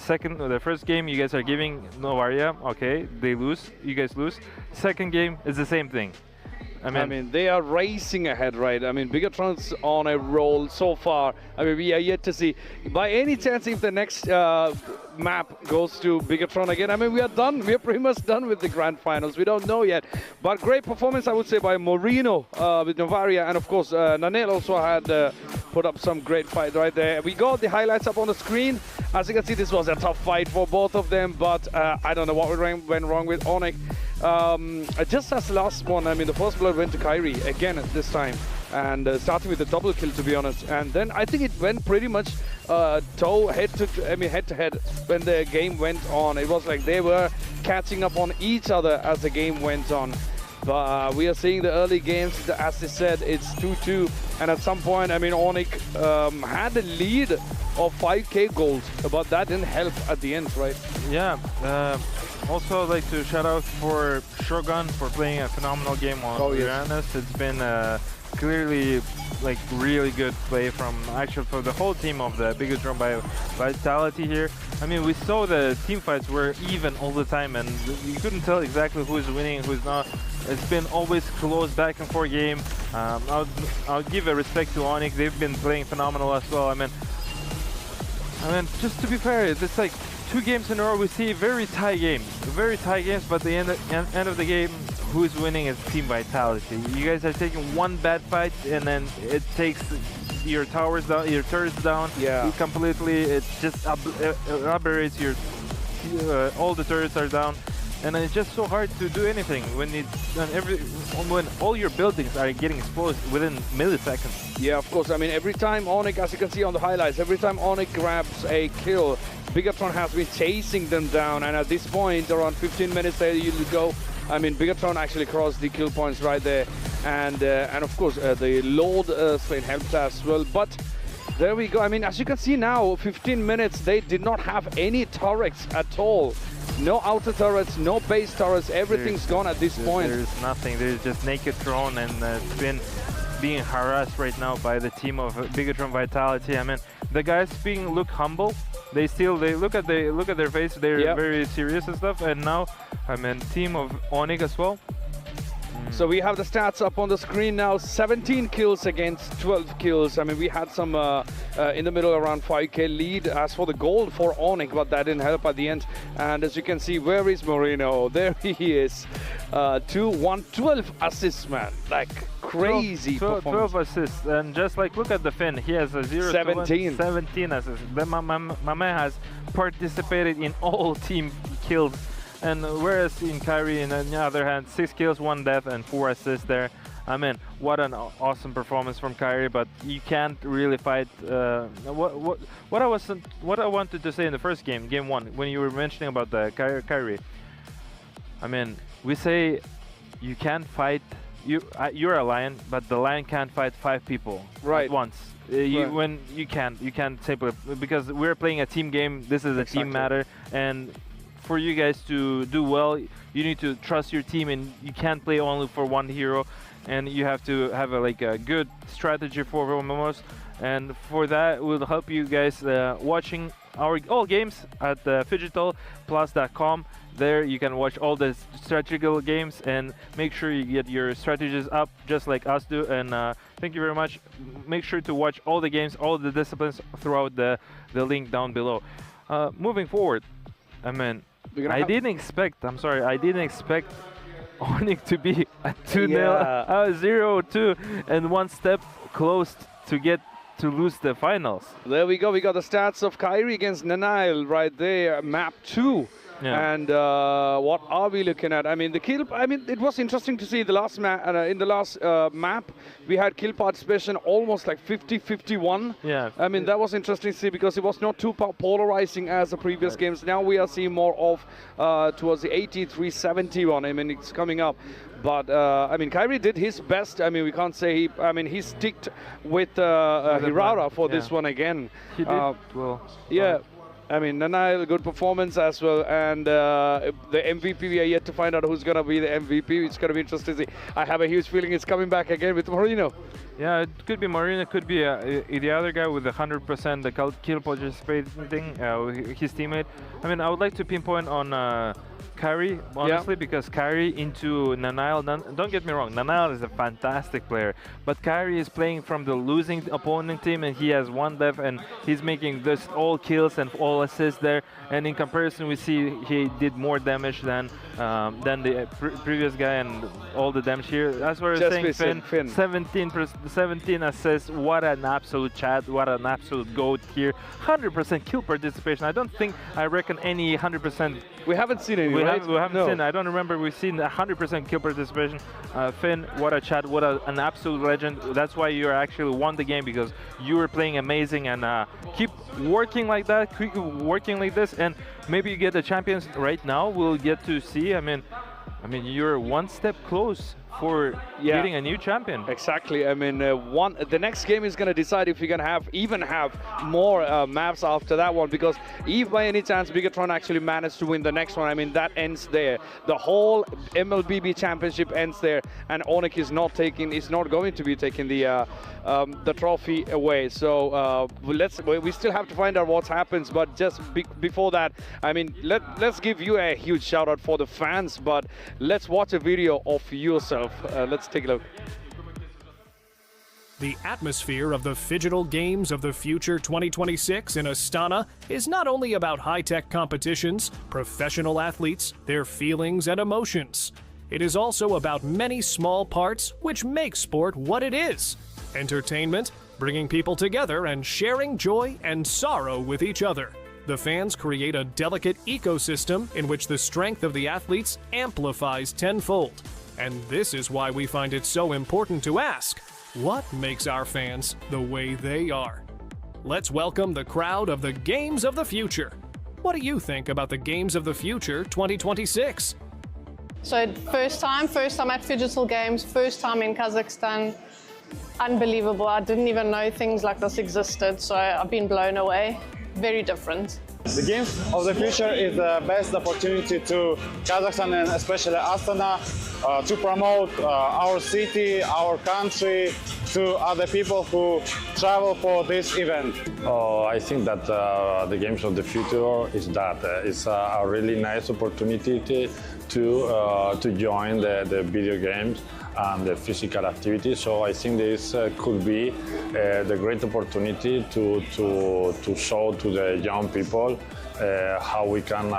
first game you guys are giving Novaria. Okay, they lose. You guys lose. Second game is the same thing. I mean,
they are racing ahead, right? I mean, Bigatron's on a roll so far. I mean, we are yet to see. By any chance, if the next map goes to Bigatron again, I mean, we are done. We are pretty much done with the grand finals. We don't know yet. But great performance, I would say, by Moreno with Novaria. And, of course, Nanel also had put up some great fight right there. We got the highlights up on the screen. As you can see, this was a tough fight for both of them. But I don't know what went wrong with Onyx. Just as last one, I mean, the first blood went to Kyrie again at this time, and starting with a double kill, to be honest. And then I think it went pretty much head to head when the game went on. It was like they were catching up on each other as the game went on. But we are seeing the early games, as they said, it's 2-2, and at some point, I mean, Onyx had a lead of 5k gold, but that didn't help at the end, right?
Yeah. Also, I'd like to shout out for Shogun for playing a phenomenal game on Uranus. It's been clearly like really good play from for the whole team of the Bigatron by Vitality here. I mean, we saw the team fights were even all the time, and you couldn't tell exactly who's winning and who's not. It's been always close back and forth game. I'll give a respect to Onyx. They've been playing phenomenal as well. I mean, just to be fair, it's like 2 games in a row we see very tight games, but the end of the game, who's winning is Team Vitality. You guys are taking one bad fight and then it takes your towers down, your turrets down.
Yeah.
Completely, it just obliterates your all the turrets are down, and it's just so hard to do anything when all your buildings are getting exposed within milliseconds.
Yeah, of course. I mean, every time Onyx, as you can see on the highlights, every time Onyx grabs a kill, Bigatron has been chasing them down, and at this point, around 15 minutes there you go. I mean, Bigatron actually crossed the kill points right there, and of course the load strain helped as well. But there we go. I mean, as you can see now, 15 minutes, they did not have any turrets at all. No outer turrets, no base turrets. Everything's gone at this point.
There's nothing. There's just naked throne, and it's been being harassed right now by the team of Bigatron Vitality. I mean, the guys look humble. They look at their face. They're very serious and stuff. And now, I mean, team of Onyx as well.
So we have the stats up on the screen now. 17 kills against 12 kills. I mean, we had some in the middle around 5k lead as for the gold for Onyx, but that didn't help at the end. And as you can see, where is Moreno? There he is. 12 assists, man. Like crazy
12 assists. And just like, look at the Finn. He has a 17 assists. My man has participated in all team kills. And whereas in Kyrie, on the other hand, 6 kills, 1 death, and 4 assists there. I mean, what an awesome performance from Kyrie, but you can't really fight. What I wanted to say in the first game 1, when you were mentioning about the Kyrie. I mean, we say you can't fight. You're a lion, but the lion can't fight 5 people at once. When you can't simply, because we're playing a team game. This is a team matter, and for you guys to do well, you need to trust your team, and you can't play only for one hero, and you have to have a good strategy for MMOs. And for that, we'll help you guys watching our all games at phygitalplus.com. There you can watch all the strategical games and make sure you get your strategies up just like us do. And thank you very much. Make sure to watch all the games, all the disciplines throughout the link down below. Moving forward, I mean, I didn't expect Onyx to be at 2-0, 0-2, and one step close to get to lose the finals.
There we go. We got the stats of Kyrie against Nanail right there, map 2.
Yeah.
And what are we looking at? I mean, the kill. I mean, it was interesting to see the last in the last map we had kill participation almost like 50-51.
Yeah.
I mean, that was interesting to see because it was not too polarizing as the previous games. Now we are seeing more of towards the 83-71. I mean, it's coming up. But I mean, Kyrie did his best. I mean, we can't say he sticked with Hirara for this one again.
He did well.
Yeah. I mean, Nanail, good performance as well, and the MVP, we are yet to find out who's going to be the MVP. It's going to be interesting to see. I have a huge feeling it's coming back again with Marino.
Yeah, it could be Marino, it could be the other guy with the 100% the kill participating, his teammate. I mean, I would like to pinpoint on Kyrie, honestly, because Kyrie into Nanail, don't get me wrong, Nanail is a fantastic player, but Kyrie is playing from the losing opponent team, and he has one left, and he's making this all kills and all assists there, and in comparison we see he did more damage than the previous guy, and all the damage here. That's what we're saying, Finn. 17 assists, what an absolute chat, what an absolute goat here. 100% kill participation. I reckon any 100%.
We haven't seen any, right?
We haven't seen. I don't remember we've seen 100% kill participation. Finn, what a chat, what an absolute legend. That's why you actually won the game, because you were playing amazing, and keep working like that, keep working like this, and maybe you get the champions right now. We'll get to see. I mean, you're one step close for getting a new champion.
Exactly. I mean, the next game is going to decide if you're going to even have more maps after that one, because if by any chance Bigatron actually managed to win the next one, I mean, that ends there. The whole MLBB championship ends there, and Onyx is not going to be taking the trophy away. So we still have to find out what happens, but just before that, I mean, let's give you a huge shout out for the fans, but let's watch a video of yourself. Let's take a look.
The atmosphere of the Phygital Games of the Future 2026 in Astana is not only about high-tech competitions, professional athletes, their feelings and emotions. It is also about many small parts which make sport what it is. Entertainment, bringing people together and sharing joy and sorrow with each other. The fans create a delicate ecosystem in which the strength of the athletes amplifies tenfold. And this is why we find it so important to ask, what makes our fans the way they are? Let's welcome the crowd of the Games of the Future. What do you think about the Games of the Future 2026?
So first time at Phygital Games, first time in Kazakhstan. Unbelievable. I didn't even know things like this existed, so I've been blown away. Very different.
The Games of the Future is the best opportunity to Kazakhstan and especially Astana to promote our city, our country to other people who travel for this event.
I think that the Games of the Future is it's a really nice opportunity to join the video games and the physical activity. So I think this could be the great opportunity to show to the young people how we can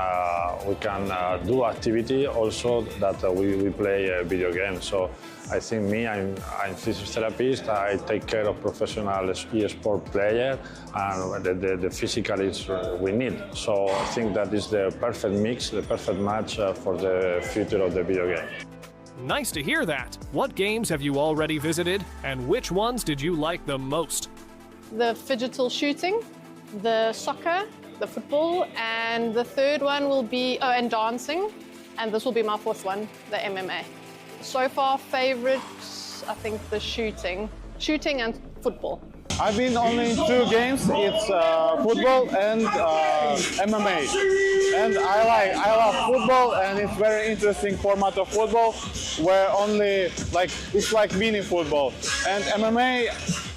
do activity also that we play video games. So I think I'm physiotherapist. I take care of professional esports player, and the physical is we need. So I think that is the perfect mix, the perfect match for the future of the video game.
Nice to hear that. What games have you already visited, and which ones did you like the most?
The Phygital shooting, the soccer, the football, and the third one will be, and dancing, and this will be my fourth one, the MMA. So far, favorites, I think the shooting and football.
I've been only in 2 games. It's football and MMA. And I love football, and it's very interesting format of football where only it's like mini football. And MMA,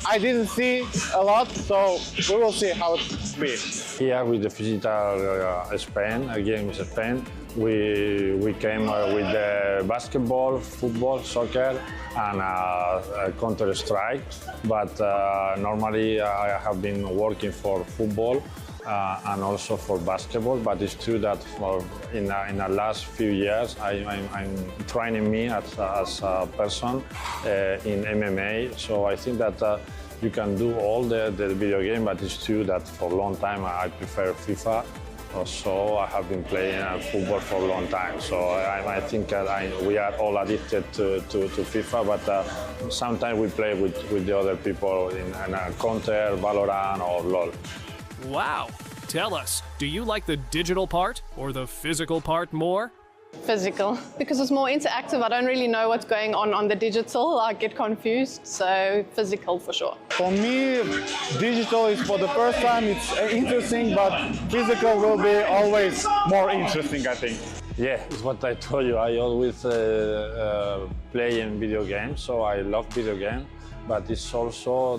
I didn't see a lot, so we will see how it be.
Here with the physical Spain, again with Spain, we came with the basketball, football, soccer, and Counter-Strike. But normally I have been working for football and also for basketball. But it's true that in the last few years I'm training me as a person in MMA. So I think that you can do all the video game, but it's true that for a long time I prefer FIFA. So I have been playing football for a long time. So I think we are all addicted to FIFA, but sometimes we play with the other people in Counter, Valorant, or LOL.
Wow. Tell us, do you like the digital part or the physical part more?
Physical, because it's more interactive. I don't really know what's going on the digital. I get confused, so physical for sure.
For me, digital is for the first time, it's interesting, but physical will be always more interesting, I think.
Yeah, it's what I told you. I always play in video games, so I love video games. But it's also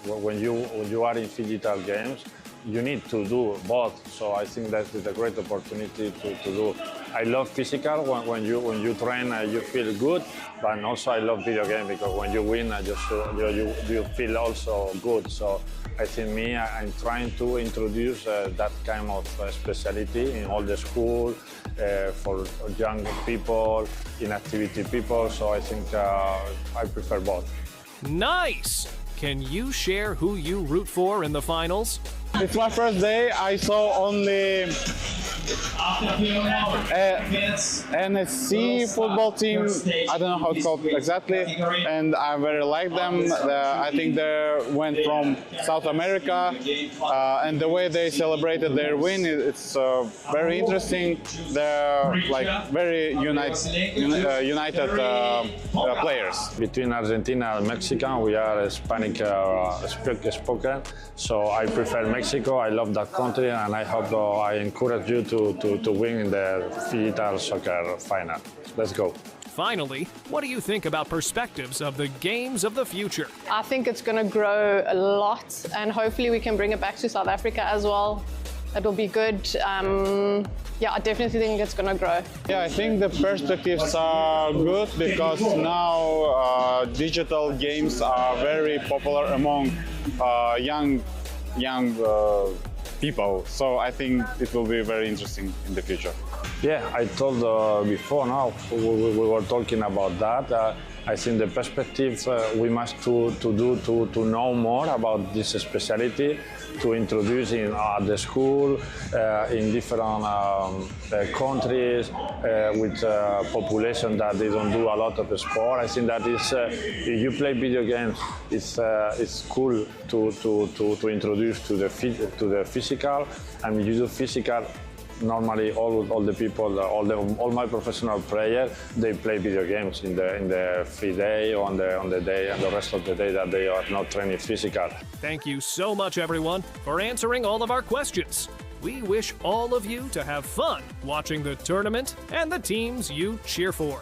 when you are in digital games, you need to do both. So I think that is a great opportunity to do. I love physical. When you train, you feel good. But also I love video game because when you win, you feel also good. So I think I'm trying to introduce that kind of specialty in all the school for young people, inactivity people. So I think I prefer both.
Nice! Can you share who you root for in the finals?
It's my first day. I saw only NSC football team. I don't know how it's called exactly, and I very like them. I think they went from South America, and the way they celebrated their win, it's very interesting. They're like very united players.
Between Argentina and Mexico, we are Spanish spoken, so I prefer Mexico. I love that country, and I hope I encourage you to win in the digital soccer final. Let's go.
Finally, what do you think about perspectives of the games of the future?
I think it's going to grow a lot, and hopefully we can bring it back to South Africa as well. It'll be good. Yeah, I definitely think it's going to grow.
Yeah, I think the perspectives are good because now digital games are very popular among young people. So I think it will be very interesting in the future.
Yeah, I told before now, we were talking about that. I think the perspective we must to know more about this specialty, to introduce in the school, in different countries, with population that they don't do a lot of sport. I think that is, if you play video games, it's cool to introduce to the physical, and you do physical. Normally, all the people, all my professional players, they play video games in the free day, on the day, and the rest of the day that they are not training physical.
Thank you so much, everyone, for answering all of our questions. We wish all of you to have fun watching the tournament and the teams you cheer for.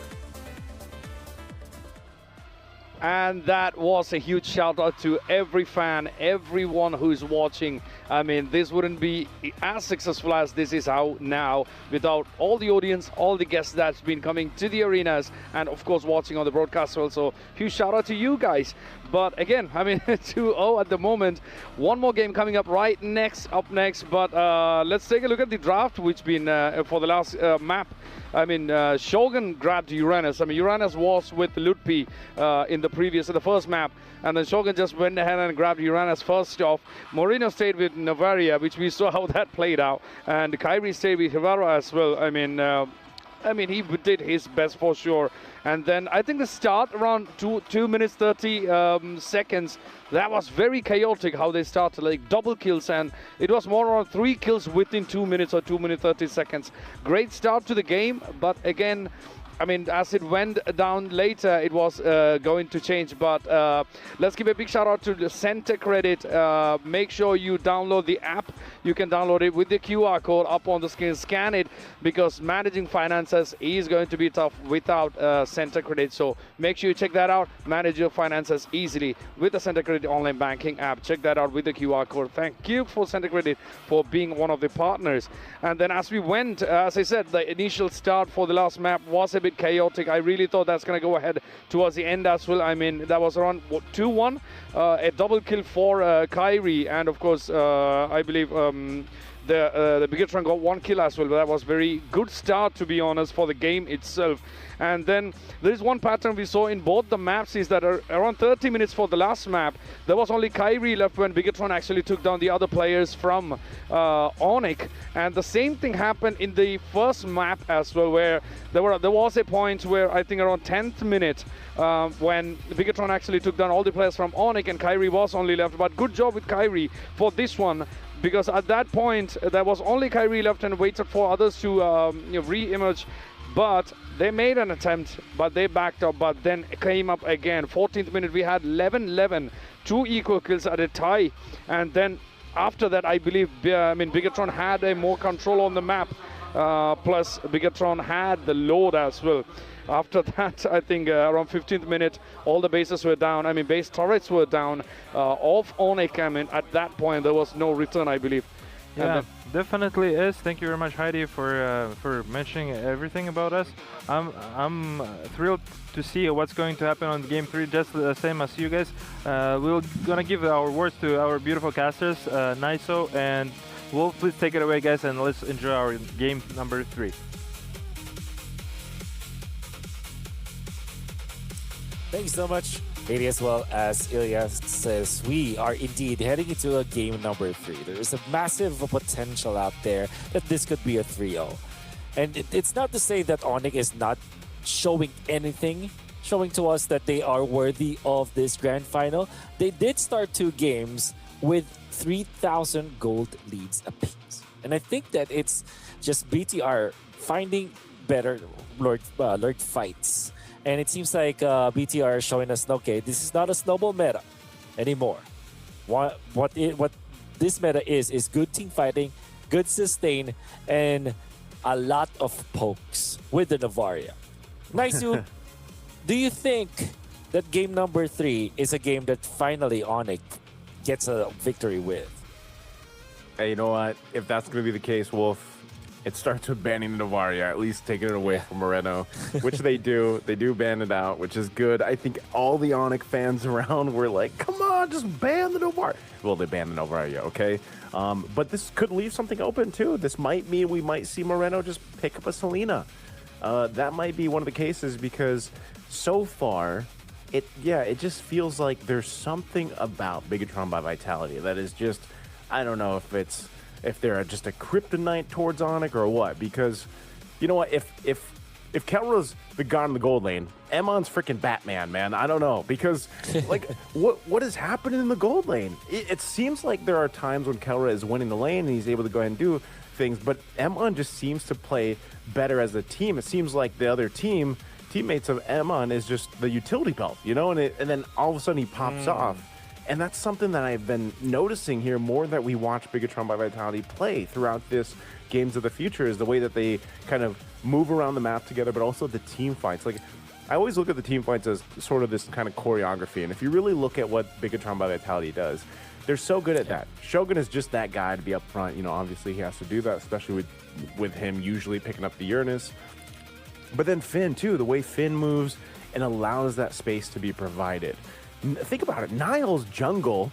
And that was a huge shout out to every fan, everyone who's watching. I mean, this wouldn't be as successful as this is now without all the audience, all the guests that's been coming to the arenas, and of course watching on the broadcast also. Huge shout out to you guys. But again, I mean, 2-0 at the moment. One more game coming up up next. But let's take a look at the draft, which been for the last map. I mean, Shogun grabbed Uranus. I mean, Uranus was with Ludpi in the first map, and then Shogun just went ahead and grabbed Uranus first off. Moreno stayed with Navaria, which we saw how that played out, and Kyrie stayed with Hivara as well. I mean, he did his best for sure. And then I think the start around 2 minutes 30 seconds, that was very chaotic how they started, like double kills, and it was more around 3 kills within 2 minutes or 2 minutes 30 seconds. Great start to the game, but again, I mean, as it went down later, it was going to change. But let's give a big shout out to the Center Credit. Make sure you download the app. You can download it with the QR code up on the screen. Scan it, because managing finances is going to be tough without Center Credit. So make sure you check that out. Manage your finances easily with the Center Credit online banking app. Check that out with the QR code. Thank you for Center Credit for being one of the partners. And then as we went, as I said, the initial start for the last map was a bit chaotic. I really thought that's going to go ahead towards the end as well. I mean, that was around 2-1, a double kill for Kyrie, and of course, I believe the Bigatron got 1 kill as well. But that was very good start, to be honest, for the game itself. And then there is one pattern we saw in both the maps, is that around 30 minutes for the last map, there was only Kyrie left when Bigatron actually took down the other players from Onyx. And the same thing happened in the first map as well, where there was a point where I think around 10th minute when Bigatron actually took down all the players from Onyx and Kyrie was only left. But good job with Kyrie for this one, because at that point there was only Kyrie left and waited for others to re-emerge. But they made an attempt, but they backed up, but then came up again. 14th minute, we had 11-11, 2 equal kills at a tie. And then after that, I believe, Bigatron had a more control on the map. Plus, Bigatron had the load as well. After that, I think around 15th minute, all the bases were down. I mean, base turrets were down off Onyx. I mean, at that point, there was no return, I believe.
Yeah, definitely is. Thank you very much, Heidi, for mentioning everything about us. I'm thrilled to see what's going to happen on game 3, just the same as you guys. We're gonna give our words to our beautiful casters, Niso and Wolf. Please take it away, guys, and let's enjoy our game number 3.
Thanks so much, Katie. As well as Ilya says, we are indeed heading into a game number 3. There is a massive potential out there that this could be a 3-0. And it's not to say that Onyx is not showing anything, showing to us that they are worthy of this grand final. They did start 2 games with 3,000 gold leads apiece. And I think that it's just BTR finding better Lord fights. And it seems like BTR is showing us, okay, this is not a snowball meta anymore. What this meta is good team fighting, good sustain, and a lot of pokes with the Navaria. Naisu, do you think that game number 3 is a game that finally Onyx gets a victory with?
Hey, you know what? If that's going to be the case, Wolf, it starts with banning the Navaria, at least taking it away from Moreno, which they do. They do ban it out, which is good. I think all the Onyx fans around were like, come on, just ban the Navaria. Well, they banned the Navaria, okay? But this could leave something open, too. This might mean we might see Moreno just pick up a Selena. That might be one of the cases, because so far, it just feels like there's something about Bigatron by Vitality that is just, I don't know if they're just a kryptonite towards Onyx or what, because you know what, if Kelra's the god in the gold lane, Emon's freaking Batman, man. I don't know, because like what is happening in the gold lane? It seems like there are times when Kelra is winning the lane and he's able to go ahead and do things, but Emon just seems to play better as a team. It seems like the other teammates of Emon is just the utility belt, you know, and then all of a sudden he pops off. And that's something that I've been noticing here more that we watch Bigatron by Vitality play throughout this Games of the Future, is the way that they kind of move around the map together, but also the team fights. Like, I always look at the team fights as sort of this kind of choreography. And if you really look at what Bigatron by Vitality does, they're so good at that. Shogun is just that guy to be up front. You know, obviously he has to do that, especially with him usually picking up the Uranus. But then Finn, too, the way Finn moves and allows that space to be provided. Think about it. Niall's jungle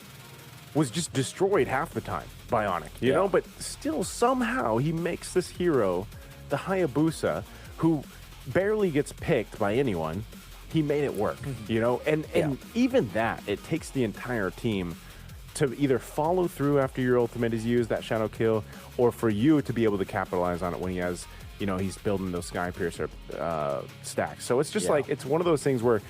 was just destroyed half the time by Onyx, you know? But still, somehow, he makes this hero, the Hayabusa, who barely gets picked by anyone. He made it work, you know? And even that, it takes the entire team to either follow through after your ultimate is used, that shadow kill, or for you to be able to capitalize on it when he has, you know, he's building those Sky Piercer stacks. So it's just like, it's one of those things where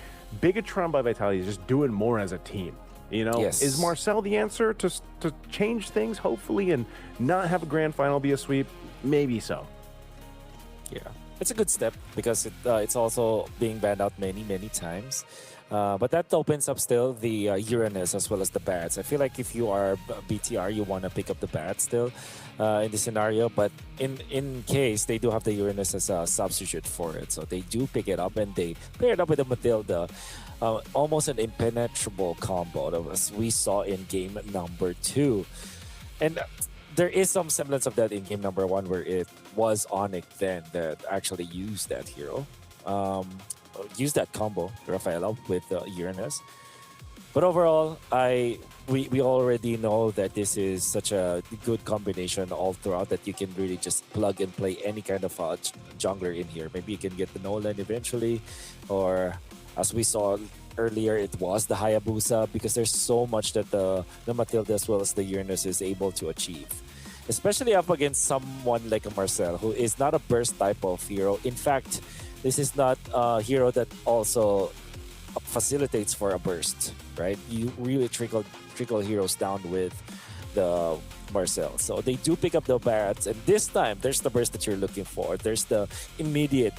Bigatron by Vitality is just doing more as a team. You know, is Marcel the answer to change things, hopefully, and not have a grand final be a sweep? Maybe so.
Yeah. it's a good step because it's also being banned out many times. But that opens up still the Uranus as well as the bats. I feel like if you are BTR, you want to pick up the bats still in this scenario. But in case they do have the Uranus as a substitute for it, so they do pick it up and they pair it up with the Matilda. Almost an impenetrable combo as we saw in game number 2. And there is some semblance of that in game number 1 where it was Onyx then that actually used that hero. Use that combo, Rafaela, with Uranus. But overall, we already know that this is such a good combination all throughout that you can really just plug and play any kind of jungler in here. Maybe you can get the Nolan eventually, or as we saw earlier, it was the Hayabusa, because there's so much that the Matilda as well as the Uranus is able to achieve. Especially up against someone like a Marcel, who is not a burst type of hero. In fact, this is not a hero that also facilitates for a burst, right? You really trickle heroes down with the Marcel. So they do pick up the bats, and this time there's the burst that you're looking for. There's the immediate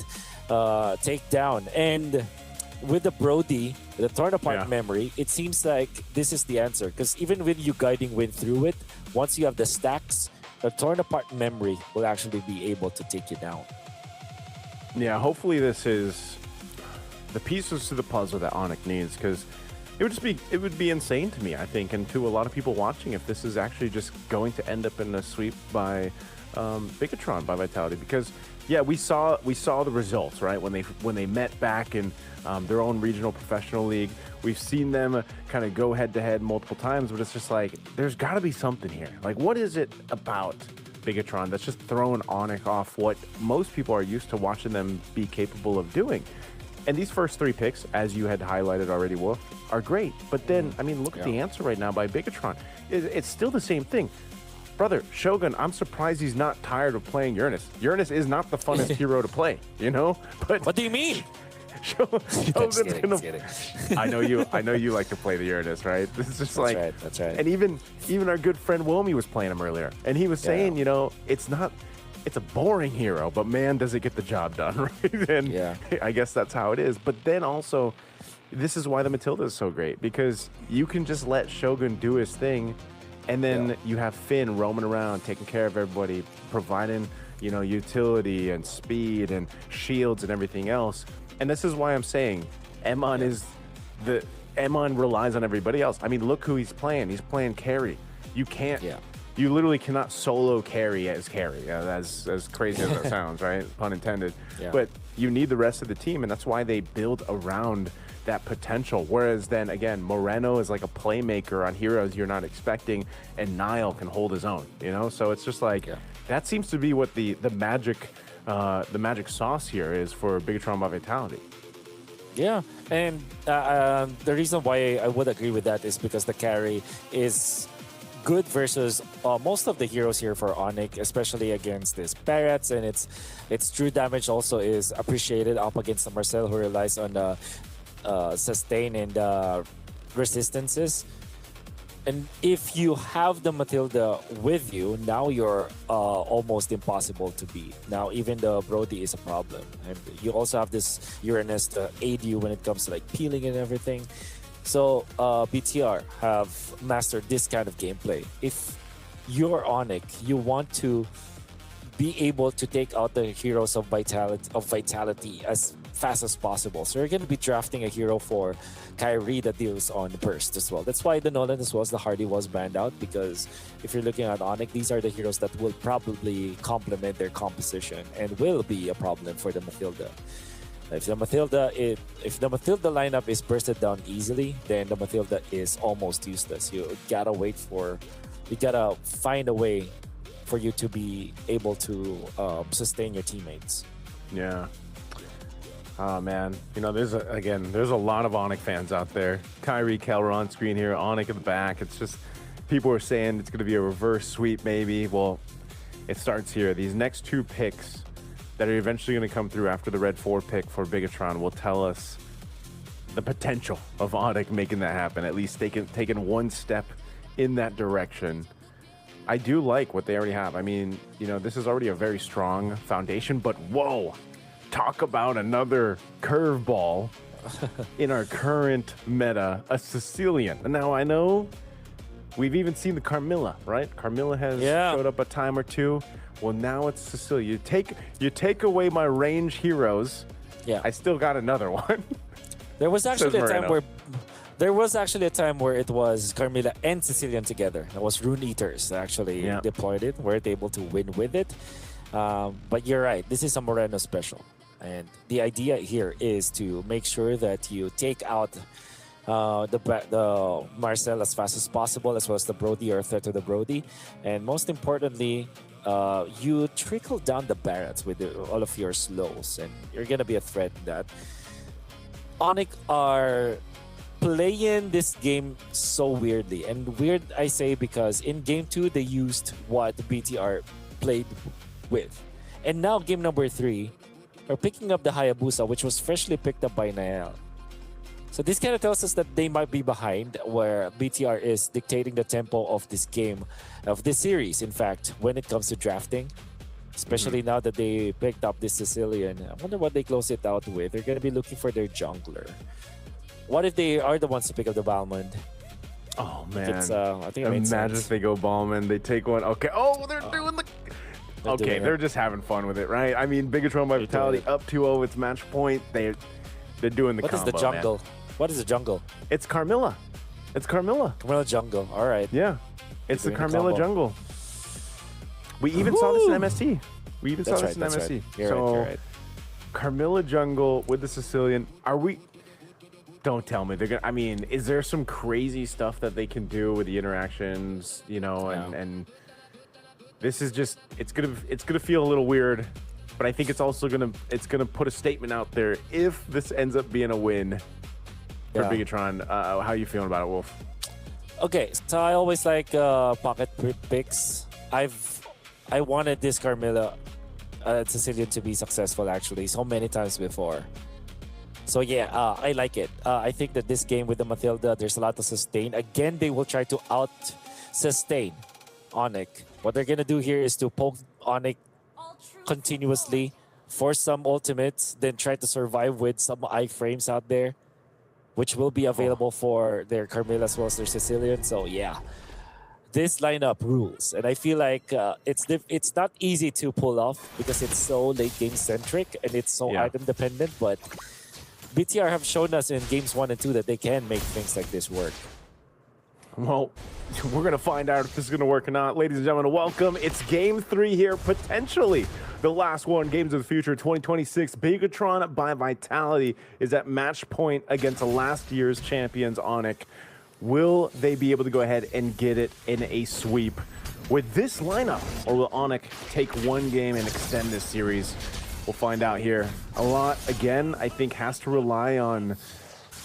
takedown. And with the Brody, the torn apart memory, it seems like this is the answer. Because even when you guiding wind through it, once you have the stacks, the torn apart memory will actually be able to take you down.
Yeah, hopefully this is the pieces to the puzzle that Onyx needs, because it would be insane to me, I think, and to a lot of people watching, if this is actually just going to end up in a sweep by Bigatron, by Vitality. Because yeah, we saw the results, right, when they met back in their own regional professional league. We've seen them kind of go head to head multiple times, but it's just like there's got to be something here. Like, what is it about Bigatron that's just throwing Onyx off what most people are used to watching them be capable of doing? And these first 3 picks, as you had highlighted already, Wolf, are great. But then, I mean, look at the answer right now by Bigatron. It's still the same thing. Brother, Shogun, I'm surprised he's not tired of playing Uranus. Uranus is not the funnest hero to play, you know? But
what do you mean?
Shogun's gonna. I know you like to play the Uranus, right? This is just
that's right.
And even our good friend Wilmy was playing him earlier, and he was saying, you know, it's a boring hero, but man, does it get the job done, right? And I guess that's how it is. But then also, this is why the Matilda is so great, because you can just let Shogun do his thing, and then you have Finn roaming around, taking care of everybody, providing, you know, utility and speed and shields and everything else. And this is why I'm saying Emon Emon relies on everybody else. I mean, look who he's playing. He's playing carry. You can't. You literally cannot solo carry as carry, as crazy as that sounds, right? Pun intended. But you need the rest of the team, and that's why they build around that potential. Whereas then again, Moreno is like a playmaker on heroes you're not expecting, and Nile can hold his own, you know? So it's just like, that seems to be what the magic sauce here is for Bigatron by Vitality.
Yeah, and the reason why I would agree with that is because the carry is good versus most of the heroes here for Onyx, especially against this Barretts, and its true damage also is appreciated up against the Marcel, who relies on the sustain and resistances. And if you have the Matilda with you, now you're almost impossible to beat. Now even the Brody is a problem, and you also have this Uranus to aid you when it comes to like peeling and everything. So BTR have mastered this kind of gameplay. If you're Onyx, you want to be able to take out the heroes of vitality as fast as possible. So you're going to be drafting a hero for Kyrie that deals on burst as well. That's why the Nolan as well as the Hardy was banned out, because if you're looking at Onyx, these are the heroes that will probably complement their composition and will be a problem for the Matilda. If the Matilda lineup is bursted down easily, then the Matilda is almost useless. You gotta find a way for you to be able to sustain your teammates.
Yeah. Oh man, you know, there's a lot of Onyx fans out there. Kyrie, Keller on screen here, Onyx in the back. It's just, people are saying it's gonna be a reverse sweep maybe. Well, it starts here. These next 2 picks that are eventually going to come through after the red 4 pick for Bigatron will tell us the potential of Onyx making that happen, at least taking one step in that direction. I do like what they already have. I mean, you know, this is already a very strong foundation, but whoa, talk about another curveball in our current meta, a Sicilian. Now, I know we've even seen the Carmilla, right? Carmilla has showed up a time or two. Well, now it's Sicilian. You take away my range heroes.
Yeah.
I still got another one.
There was actually a time
Moreno.
where it was Carmilla and Sicilian together. That was Rune Eaters that actually deployed it. Weren't able to win with it. But you're right. This is a Moreno special. And the idea here is to make sure that you take out the Marcel as fast as possible, as well as the Brody or threat to the Brody. And most importantly, you trickle down the Barretts with all of your slows. And you're going to be a threat in that. Onyx are playing this game so weirdly. And weird, I say, because in Game 2, they used what BTR played with. And now, game number 3, are picking up the Hayabusa, which was freshly picked up by Nael. So this kind of tells us that they might be behind, where BTR is dictating the tempo of this game, of this series, in fact, when it comes to drafting. Especially now that they picked up this Sicilian. I wonder what they close it out with. They're going to be looking for their jungler. What if they are the ones to pick up the Balmond?
Oh, man.
I think it makes
Imagine
sense.
if they go Balmond, they take one. Okay. Oh, they're doing the... Okay, they're just having fun with it, right? I mean, Bigatron by Vitality up 2-0. It's match point. They're doing the combo,
What is the jungle?
man.
What is the jungle?
It's Carmilla. It's Carmilla.
Carmilla jungle. All right.
Yeah. It's the
Doing
Carmilla jungle. We even saw this in MST. We even saw this in
that's
MST.
right. You're
so,
right.
Carmilla jungle with the Sicilian. Are we... Don't tell me they're gonna... I mean, is there some crazy stuff that they can do with the interactions, you know, and this is just... It's gonna feel a little weird, but I think it's also gonna put a statement out there if this ends up being a win for Bigatron. How are you feeling about it, Wolf?
Okay, so I always like pocket picks. I wanted this Carmilla Sicilian to be successful actually so many times before. So yeah, I like it. I think that this game with the Mathilda, there's a lot to sustain. Again, they will try to out-sustain Onyx. What they're gonna do here is to poke Onyx continuously, force some ultimates, then try to survive with some iframes out there, which will be available for their Carmilla as well as their Sicilian. So yeah, this lineup rules, and I feel like it's not easy to pull off because it's so late game centric and it's so item dependent. But BTR have shown us in games 1 and 2 that they can make things like this work.
Well, we're going to find out if this is going to work or not. Ladies and gentlemen, welcome. It's Game 3 here, potentially the last one. Games of the Future 2026. Bigatron by Vitality is at match point against last year's champions, Onyx. Will they be able to go ahead and get it in a sweep with this lineup? Or will Onyx take one game and extend this series? We'll find out here. A lot, again, I think has to rely on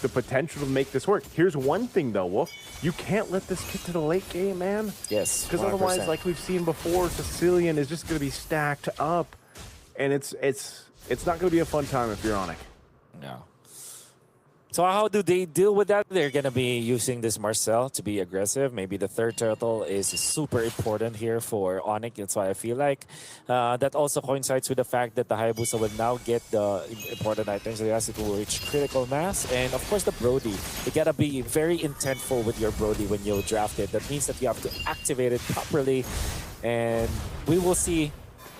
the potential to make this work. Here's one thing though, Wolf. You can't let this get to the late game, man.
Yes,
because otherwise, like we've seen before, Sicilian is just going to be stacked up, and it's not going to be a fun time if you're Onyx.
No. So how do they deal with that? They're going to be using this Marcel to be aggressive. Maybe the third turtle is super important here for Onyx. That's why I feel like that also coincides with the fact that the Hayabusa will now get the important items. It has to reach critical mass. And of course the Brody. You got to be very intentful with your Brody when you draft it. That means that you have to activate it properly. And we will see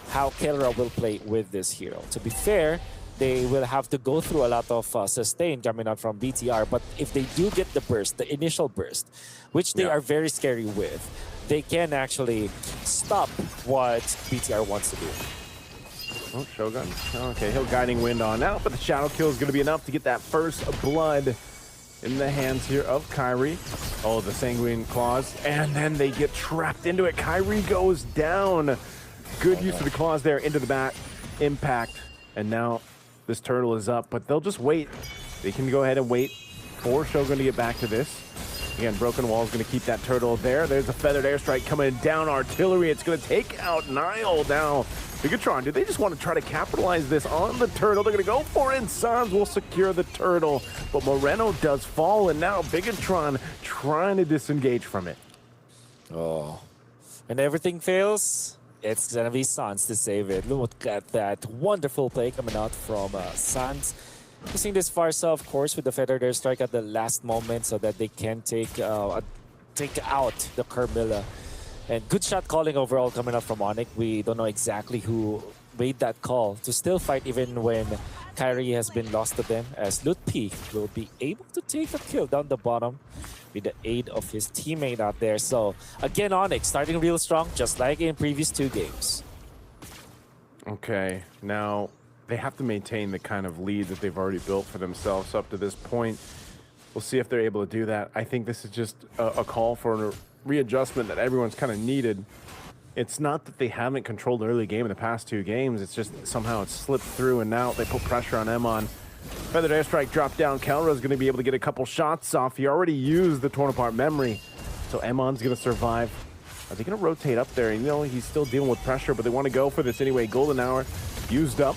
how Kelra will play with this hero. To be fair, they will have to go through a lot of sustain coming out from BTR. But if they do get the burst, the initial burst, which they are very scary with, they can actually stop what BTR wants to do.
Oh, Shogun. Okay, he'll Guiding Wind on out, but the Shadow Kill is going to be enough to get that first blood in the hands here of Kyrie. Oh, the Sanguine Claws. And then they get trapped into it. Kyrie goes down. Good use of the claws there into the back. Impact. And now this turtle is up, but they'll just wait. They can go ahead and wait for Shogun to get back to this. Again, Broken Wall is going to keep that turtle there. There's a Feathered Airstrike coming down. Artillery. It's going to take out Nile now. Bigatron, do they just want to try to capitalize this on the turtle? They're going to go for it, and Sans will secure the turtle. But Moreno does fall, and now Bigatron trying to disengage from it.
Oh. And everything fails? It's gonna be Sans to save it. Look at that wonderful play coming out from Sans. Using this Farsa, of course, with the feathered airstrike at the last moment so that they can take out the Carmilla. And good shot calling overall coming up from Onyx. We don't know exactly who made that call to still fight even when Kyrie has been lost to them, as Lutpi will be able to take a kill down the bottom with the aid of his teammate out there. So again, Onyx starting real strong, just like in previous 2 games.
Okay, now they have to maintain the kind of lead that they've already built for themselves up to this point. We'll see if they're able to do that. I think this is just a call for a readjustment that everyone's kind of needed. It's not that they haven't controlled the early game in the past 2 games. It's just somehow it's slipped through, and now they put pressure on Emon. Feathered airstrike dropped down. Kelra's going to be able to get a couple shots off. He already used the torn apart memory, so Emon's going to survive. Are they going to rotate up there? You know, he's still dealing with pressure, but they want to go for this anyway. Golden hour used up.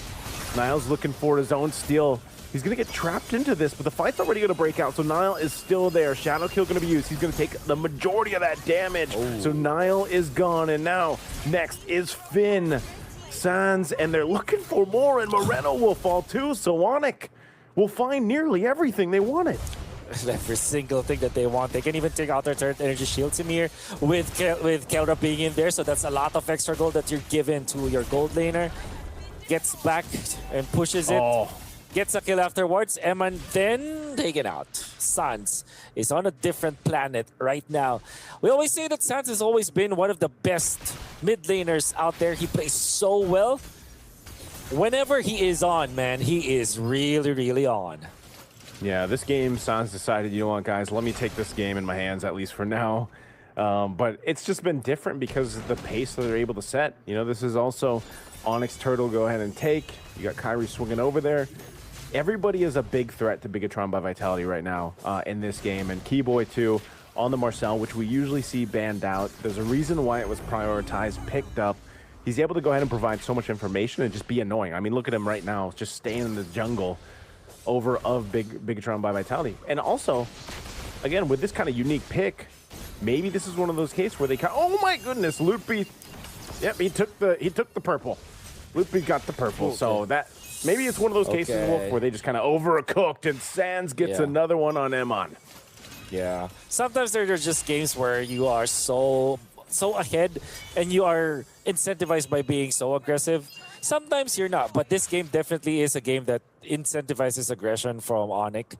Niall's looking for his own steal. He's going to get trapped into this, but the fight's already going to break out, so Niall is still there. Shadow kill going to be used. He's going to take the majority of that damage. Oh. So Niall is gone, and now next is Finn. Sans, and they're looking for more, and Moreno will fall too, so Onyx will find nearly everything they wanted.
Every single thing that they want. They can even take out their third energy shield Samir with Kelra being in there, so that's a lot of extra gold that you're given to your gold laner. Gets back and pushes it.
Oh.
Gets a kill afterwards, Eman then taken out. Sans is on a different planet right now. We always say that Sans has always been one of the best mid laners out there. He plays so well. Whenever he is on, man, he is really, really on.
Yeah, this game, Sans decided, you know what, guys, let me take this game in my hands, at least for now. But it's just been different because of the pace that they're able to set. You know, this is also Onyx Turtle go ahead and take. You got Kyrie swinging over there. Everybody is a big threat to Bigatron by Vitality right now in this game. And Keyboy, too, on the Marcel, which we usually see banned out. There's a reason why it was prioritized, picked up. He's able to go ahead and provide so much information and just be annoying. I mean, look at him right now, just staying in the jungle over of Bigatron by Vitality. And also, again, with this kind of unique pick, maybe this is one of those cases where they oh my goodness, Lutpi, yep, he took the purple. Lutpi got the purple, okay. So that maybe it's one of those cases, Wolf, where they just kind of overcooked, and Sans gets another one on Emon.
Yeah, sometimes there are just games where you are so ahead and you are incentivized by being so aggressive. Sometimes you're not, but this game definitely is a game that incentivizes aggression from Onyx,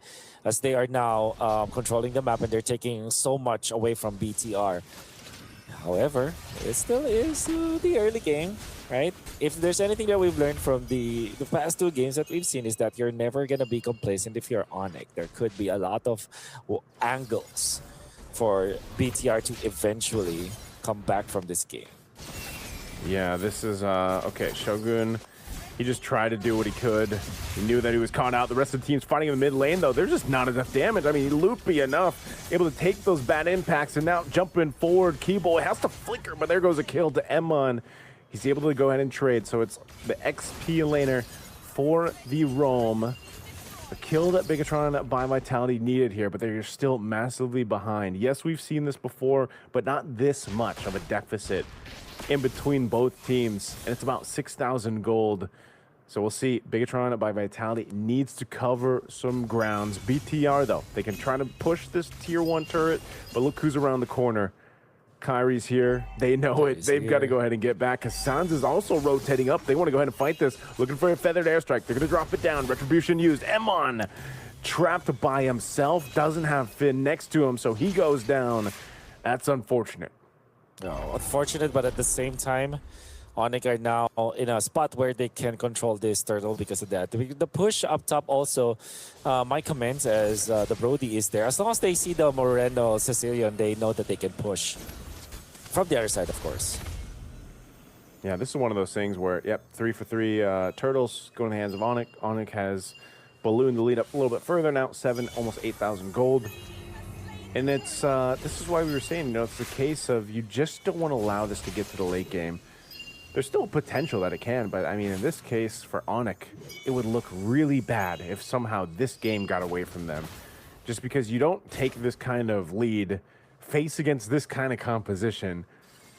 as they are now controlling the map and they're taking so much away from BTR. However, it still is the early game, right? If there's anything that we've learned from the past 2 games that we've seen, is that you're never going to be complacent if you're Onyx. There could be a lot of angles for BTR to eventually come back from this game.
Yeah, this is, okay, Shogun, he just tried to do what he could. He knew that he was caught out. The rest of the team's fighting in the mid lane, though. There's just not enough damage. I mean, Loopy enough, able to take those bad impacts, and now jumping forward, Keyboy has to flicker, but there goes a kill to Emon. He's able to go ahead and trade, so it's the XP laner for the roam. A kill that Bigatron by Vitality needed here, but they're still massively behind. Yes, we've seen this before, but not this much of a deficit in between both teams, and it's about 6,000 gold. So we'll see. Bigatron by Vitality needs to cover some grounds. BTR, though, they can try to push this tier 1 turret, but look who's around the corner. Kyrie's here. They know it. They've got to go ahead and get back, because Sans is also rotating up. They want to go ahead and fight this. Looking for a feathered airstrike. They're going to drop it down. Retribution used. Emon trapped by himself. Doesn't have Finn next to him, so he goes down. That's unfortunate.
No, unfortunate, but at the same time, Onyx are now in a spot where they can control this turtle because of that. The push up top also, my comments as the Brody is there. As long as they see the Moreno Sicilian, they know that they can push. From the other side, of course.
Yeah, this is one of those things where, yep, 3 for 3 turtles go in the hands of Onyx. Onyx has ballooned the lead up a little bit further now, almost 8,000 gold. And it's this is why we were saying, you know, it's the case of you just don't want to allow this to get to the late game. There's still potential that it can, but I mean, in this case, for Onyx, it would look really bad if somehow this game got away from them. Just because you don't take this kind of lead, face against this kind of composition,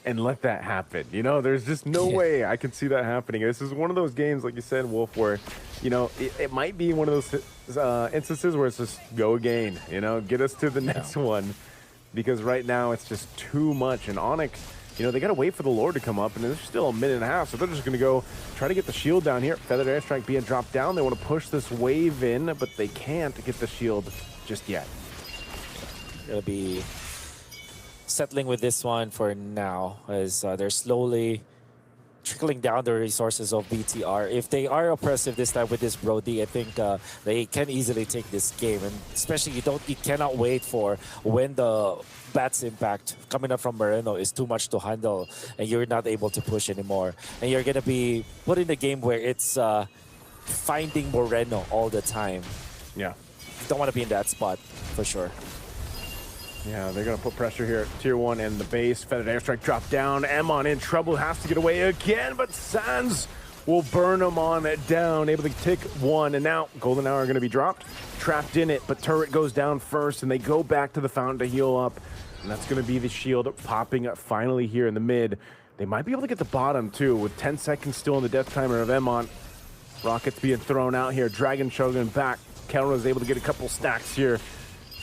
and let that happen. You know, there's just no way I can see that happening. This is one of those games, like you said, Wolf, where, you know, it might be one of those instances where it's just go again, you know, get us to the next one. Because right now it's just too much. And Onyx, you know, they got to wait for the Lord to come up, and there's still a minute and a half, so they're just going to go try to get the shield down here. Feathered Airstrike being dropped down. They want to push this wave in, but they can't get the shield just yet.
It'll be settling with this one for now, as they're slowly trickling down the resources of BTR. If they are oppressive this time with this Brody, I think they can easily take this game, and especially you cannot wait for when the Bat's impact coming up from Moreno is too much to handle, and you're not able to push anymore, and you're gonna be put in a game where it's finding Moreno all the time.
Yeah,
you don't want to be in that spot for sure.
Yeah, they're going to put pressure here at Tier 1 and the base. Feathered Airstrike dropped down. Emon in trouble, has to get away again, but Sans will burn him on down, able to take one, and now Golden Hour are going to be dropped. Trapped in it, but Turret goes down first, and they go back to the fountain to heal up, and that's going to be the shield popping up finally here in the mid. They might be able to get the bottom, too, with 10 seconds still on the death timer of Emon. Rockets being thrown out here. Dragon Shogun back. Kelra is able to get a couple stacks here.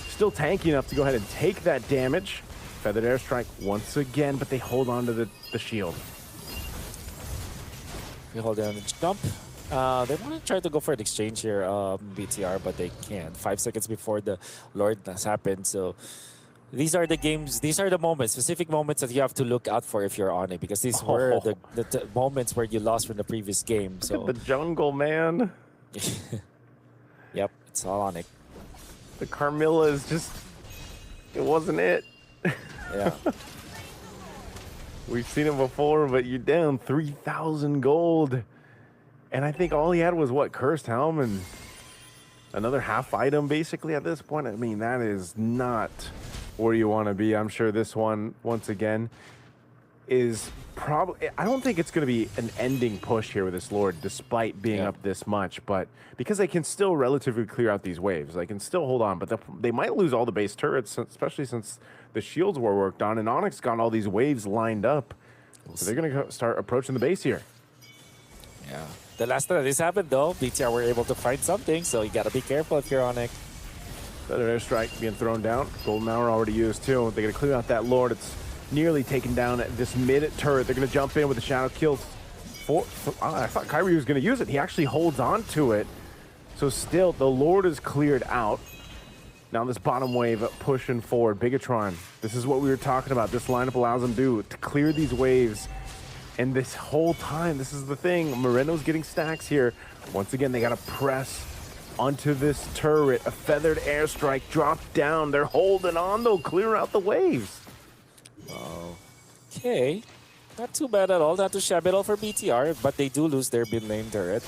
Still tanky enough to go ahead and take that damage. Feathered Airstrike once again, but they hold on to the shield.
We hold down the jump. They want to try to go for an exchange here, BTR, but they can't. 5 seconds before the Lord has happened. So these are the games, these are the moments, specific moments that you have to look out for if you're on it, because these were the moments where you lost from the previous game. So
look at the jungle, man.
Yep, it's all on it.
The Carmilla is just, it wasn't it.
Yeah.
We've seen it before, but you're down 3,000 gold. And I think all he had was, what, Cursed Helm and another half item, basically, at this point. I mean, that is not where you want to be. I'm sure this one, once again, is probably, I don't think it's going to be an ending push here with this Lord, despite being up this much, but because they can still relatively clear out these waves, they can still hold on, but they might lose all the base turrets, especially since the shields were worked on, and Onyx got all these waves lined up. So they're going to start approaching the base here.
Yeah. The last time this happened, though, BTR were able to find something, so you got to be careful if you're Onyx.
Feather Airstrike being thrown down. Golden Hour already used, too. They're going to clear out that Lord. It's nearly taken down this mid turret. They're going to jump in with the Shadow Kill. I thought Kyrie was going to use it. He actually holds on to it. So still, the Lord is cleared out. Now this bottom wave pushing forward. Bigatron, this is what we were talking about. This lineup allows them to clear these waves. And this whole time, this is the thing. Moreno's getting stacks here. Once again, they got to press onto this turret. A Feathered Airstrike dropped down. They're holding on, though. Clear out the waves.
Okay. Not too bad at all. Not too shabby at all for BTR, but they do lose their mid lane turret,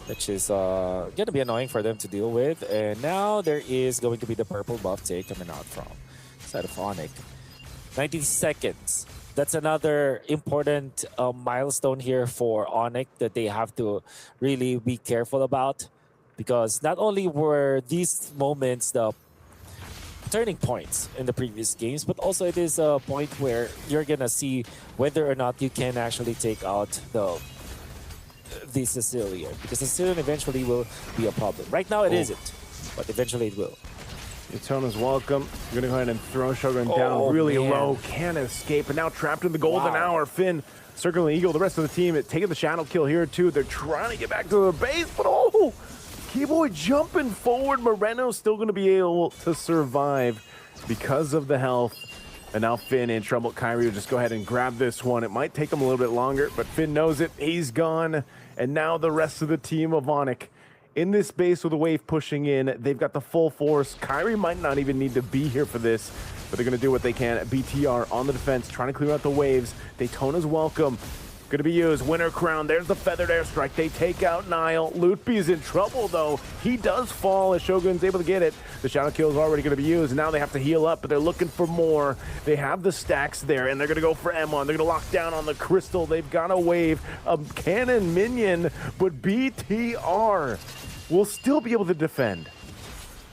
which is going to be annoying for them to deal with. And now there is going to be the purple buff take coming out from side of Onyx. 90 seconds. That's another important milestone here for Onyx that they have to really be careful about, because not only were these moments the turning points in the previous games, but also it is a point where you're gonna see whether or not you can actually take out the Sicilian, because Sicilian eventually will be a problem. Right now it isn't, but eventually it will.
Daytona's welcome. You're gonna go ahead and throw Shogun down really low. Can't escape, and now trapped in the golden hour. Finn circling Eagle. The rest of the team taking the shadow kill here too. They're trying to get back to the base, but Keyboy jumping forward. Moreno's still going to be able to survive because of the health. And now Finn in trouble. Kyrie will just go ahead and grab this one. It might take him a little bit longer, but Finn knows it. He's gone. And now the rest of the team of Onyx in this base with a wave pushing in. They've got the full force. Kyrie might not even need to be here for this, but they're going to do what they can. BTR on the defense, trying to clear out the waves. Daytona's welcome. Going to be used. Winter Crown. There's the Feathered Airstrike. They take out Nile. Lootby is in trouble, though. He does fall as Shogun's able to get it. The Shadow Kill is already going to be used. Now they have to heal up, but they're looking for more. They have the stacks there, and they're going to go for Emon. They're going to lock down on the Crystal. They've got a wave of cannon minion, but BTR will still be able to defend.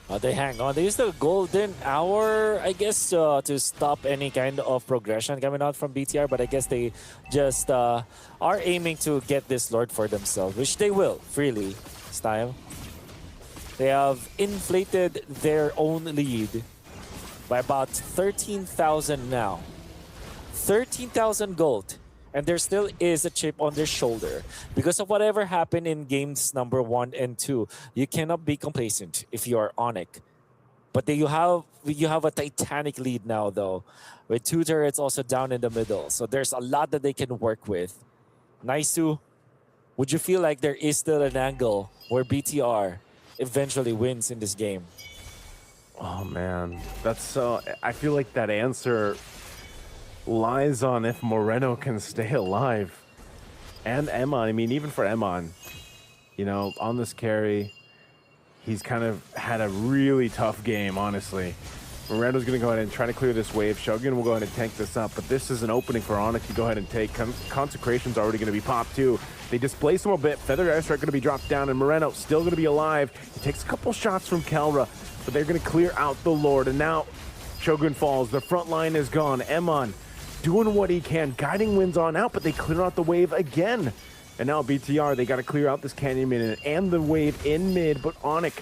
They hang on. They use the golden hour, I guess, to stop any kind of progression coming out from BTR. But I guess they just are aiming to get this Lord for themselves, which they will freely this time. They have inflated their own lead by about 13,000 now. 13,000 gold. And there still is a chip on their shoulder. Because of whatever happened in games number 1 and 2, you cannot be complacent if you are Onyx. But you have a titanic lead now, though, with 2 turrets also down in the middle. So there's a lot that they can work with. Naisu, would you feel like there is still an angle where BTR eventually wins in this game?
Oh, man. That's so... I feel like that answer lies on if Moreno can stay alive. And Emon, I mean, even for Emon, you know, on this carry, he's kind of had a really tough game, honestly. Moreno's going to go ahead and try to clear this wave. Shogun will go ahead and tank this up, but this is an opening for Onyx to go ahead and take. Consecration's already going to be popped, too. They displace him a bit. Feathered Airstrike going to be dropped down, and Moreno still going to be alive. He takes a couple shots from Kelra, but they're going to clear out the Lord, and now Shogun falls. The front line is gone. Emon doing what he can, guiding wins on out, but they clear out the wave again. And now BTR, they got to clear out this Canyon Mid and the wave in mid, but Onyx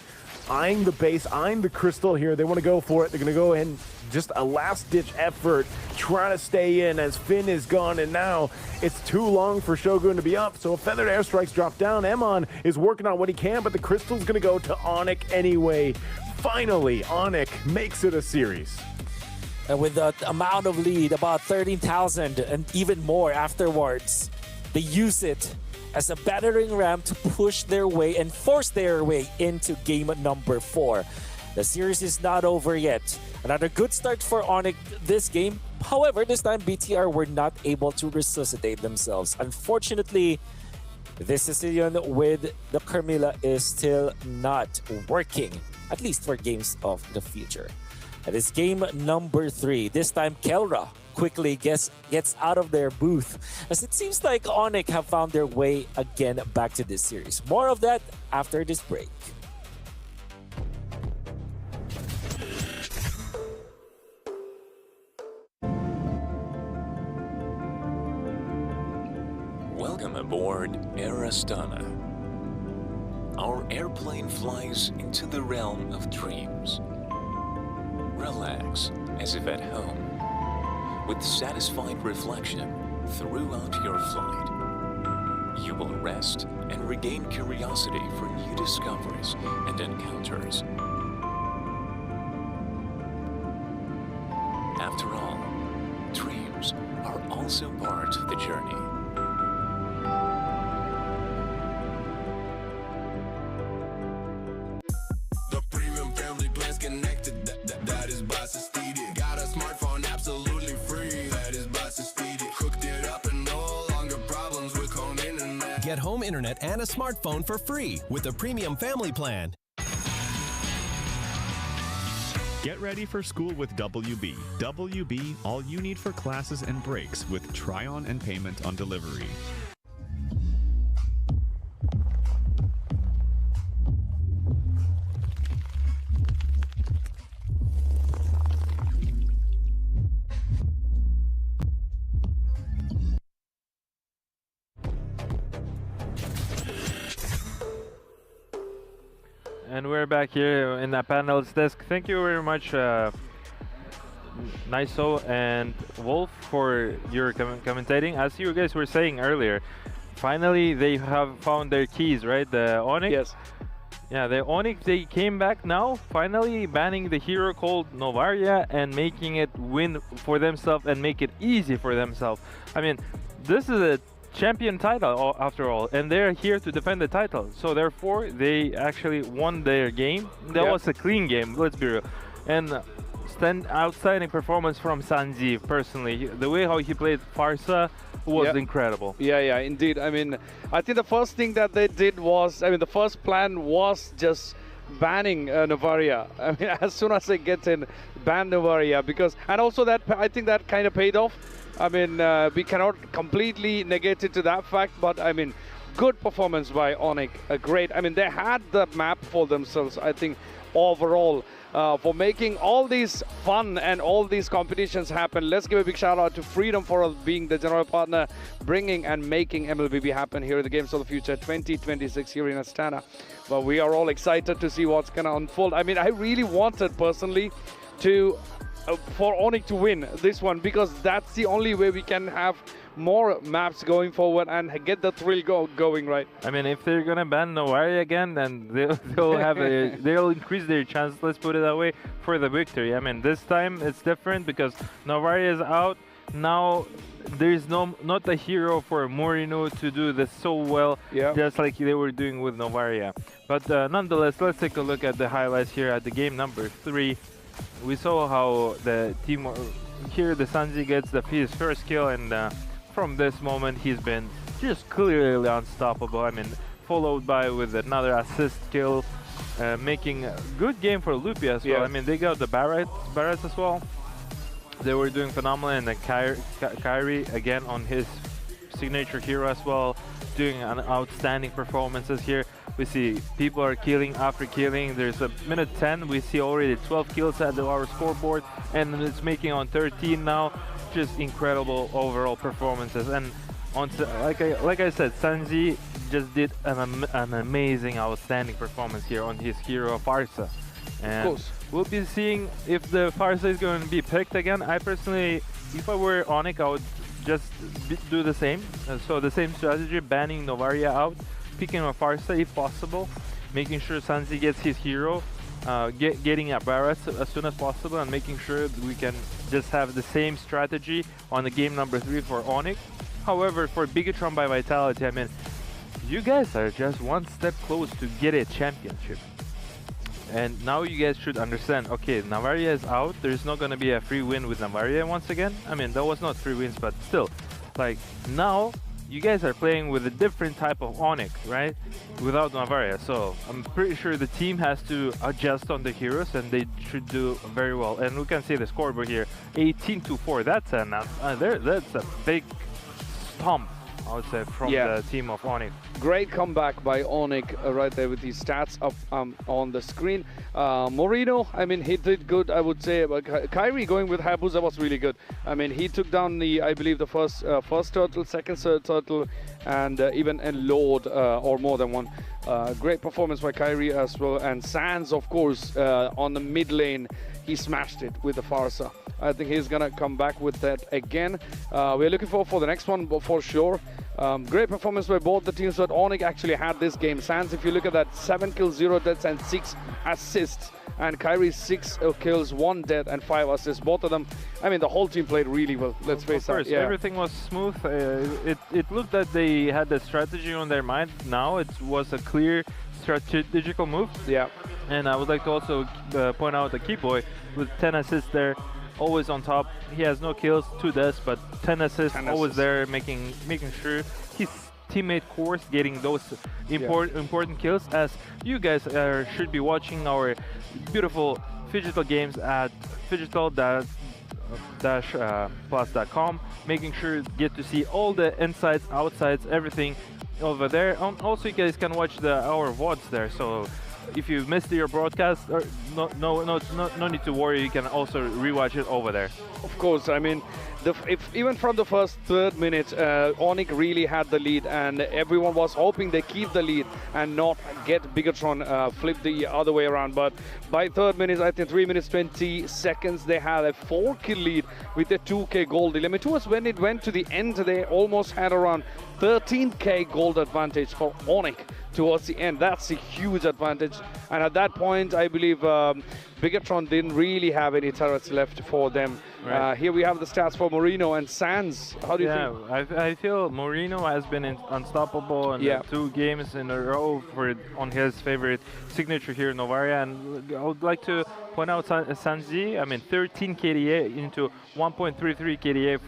eyeing the base, eyeing the crystal here. They want to go for it. They're going to go in, just a last-ditch effort, trying to stay in as Finn is gone, and now it's too long for Shogun to be up, so a Feathered Airstrike's dropped down. Emon is working on what he can, but the crystal's going to go to Onyx anyway. Finally, Onyx makes it a series.
And with the amount of lead, about 13,000 and even more afterwards, they use it as a battering ram to push their way and force their way into game number 4. The series is not over yet. Another good start for Onyx this game. However, this time BTR were not able to resuscitate themselves. Unfortunately, this decision with the Carmilla is still not working, at least for games of the future. That is game number 3. This time, Kelra quickly gets out of their booth, as it seems like Onyx have found their way again back to this series. More of that after this break.
Welcome aboard Air Astana. Our airplane flies into the realm of dreams. Relax as if at home, with satisfied reflection throughout your flight. You will rest and regain curiosity for new discoveries and encounters. After all, dreams are also part of the journey.
Get home internet and a smartphone for free with a premium family plan.
Get ready for school with WB. WB, all you need for classes and breaks with try-on and payment on delivery.
And we're back here in the panel's desk. Thank you very much, Naiso and Wolf, for your commentating. As you guys were saying earlier, finally they have found their keys, right? The Onyx?
Yes.
Yeah, the Onyx, they came back now, finally banning the hero called Novaria and making it win for themselves and make it easy for themselves. I mean, this is a champion title after all, and they're here to defend the title, so therefore they actually won their game. That was a clean game, let's be real. And outstanding performance from Sanjeev personally. The way how he played Farsa was incredible.
Yeah, indeed. I mean, I think the first thing that they did was, I mean, the first plan was just banning Novaria. I mean, as soon as they get in, ban Novaria, because, and also that, I think that kind of paid off. I mean, we cannot completely negate it to that fact, but I mean, good performance by Onyx, great. I mean, they had the map for themselves. I think overall for making all these fun and all these competitions happen. Let's give a big shout out to Freedom for being the general partner, bringing and making MLBB happen here at the Games of the Future 2026 here in Astana. But we are all excited to see what's going to unfold. I mean, I really wanted personally to for Onyx to win this one, because that's the only way we can have more maps going forward and get the thrill going, right?
I mean, if they're gonna ban Novari again, then they'll increase their chance, let's put it that way, for the victory. I mean, this time it's different because Novari is out. Now there's not the hero for Morino to do this so well, just like they were doing with Novaria. But nonetheless, let's take a look at the highlights here at the game number 3. We saw how the team here, the Sanzi gets his first kill, and from this moment he's been just clearly unstoppable. I mean, followed by with another assist kill, making a good game for Lupi as well. I mean, they got the Barretts as well. They were doing phenomenal, and then Kyrie again on his signature hero as well, doing an outstanding performances here. We see people are killing after killing. There's a minute 10. We see already 12 kills at our scoreboard, and it's making on 13 now. Just incredible overall performances. And like I said, Sanji just did an amazing, outstanding performance here on his hero Farsa. And of course, we'll be seeing if the Farsa is going to be picked again. I personally, if I were Onyx, I would just do the same. So the same strategy, banning Novaria out, picking a Farsa if possible, making sure Sanzi gets his hero, getting a Barret as soon as possible, and making sure that we can just have the same strategy on the game number 3 for Onyx. However, for Bigatron by Vitality, I mean, you guys are just one step close to get a championship. And now you guys should understand, okay, Navaria is out, there's not going to be a free win with Navaria once again. I mean, that was not 3 wins, but still, like, now you guys are playing with a different type of Onyx, right? Without Navaria. So I'm pretty sure the team has to adjust on the heroes, and they should do very well. And we can see the scoreboard here, 18-4. That's a big stomp, I would say, from the team of Onyx.
Great comeback by Onyx right there with his stats up on the screen. Morino, I mean, he did good, I would say. But Kyrie going with Hayabusa was really good. I mean, he took down I believe the first turtle, second turtle, and even a Lord or more than one. Great performance by Kyrie as well. And Sands, of course, on the mid lane, he smashed it with the Farsa. I think he's gonna come back with that again. We're looking for the next one for sure. Great performance by both the teams, but Onyx actually had this game. Sands, if you look at that, 7 kills, 0 deaths, and 6 assists. And Kyrie 6 kills, 1 death, and 5 assists. Both of them, I mean, the whole team played really well. Let's face it.
Yeah. Everything was smooth. It looked that they had the strategy on their mind. Now it was a clear strategical move.
Yeah.
And I would like to also point out the key boy with 10 assists there. Always on top. He has no kills, 2 deaths, but 10 assists, always there, making sure his teammate Course getting those important kills. As you guys should be watching our beautiful Phygital games at phygital-plus.com, making sure you get to see all the insides, outsides, everything over there. Also, you guys can watch our VODs there. So if you missed your broadcast, no need to worry. You can also rewatch it over there.
Of course, I mean, even from the first 3rd minute, Onyx really had the lead, and everyone was hoping they keep the lead and not get Bigatron flip the other way around. But by 3rd minute, I think 3 minutes 20 seconds, they had a 4-kill lead with a 2k gold. I mean, towards when it went to the end, they almost had around 13k gold advantage for Onyx towards the end. That's a huge advantage. And at that point, I believe Bigatron didn't really have any turrets left for them. Right. Here we have the stats for Morino and Sands. How do you think?
I feel Morino has been unstoppable in 2 games in a row on his favorite signature here, Novaria. And I would like to point out Sanji. I mean, 13 KDA into 1.33 KDA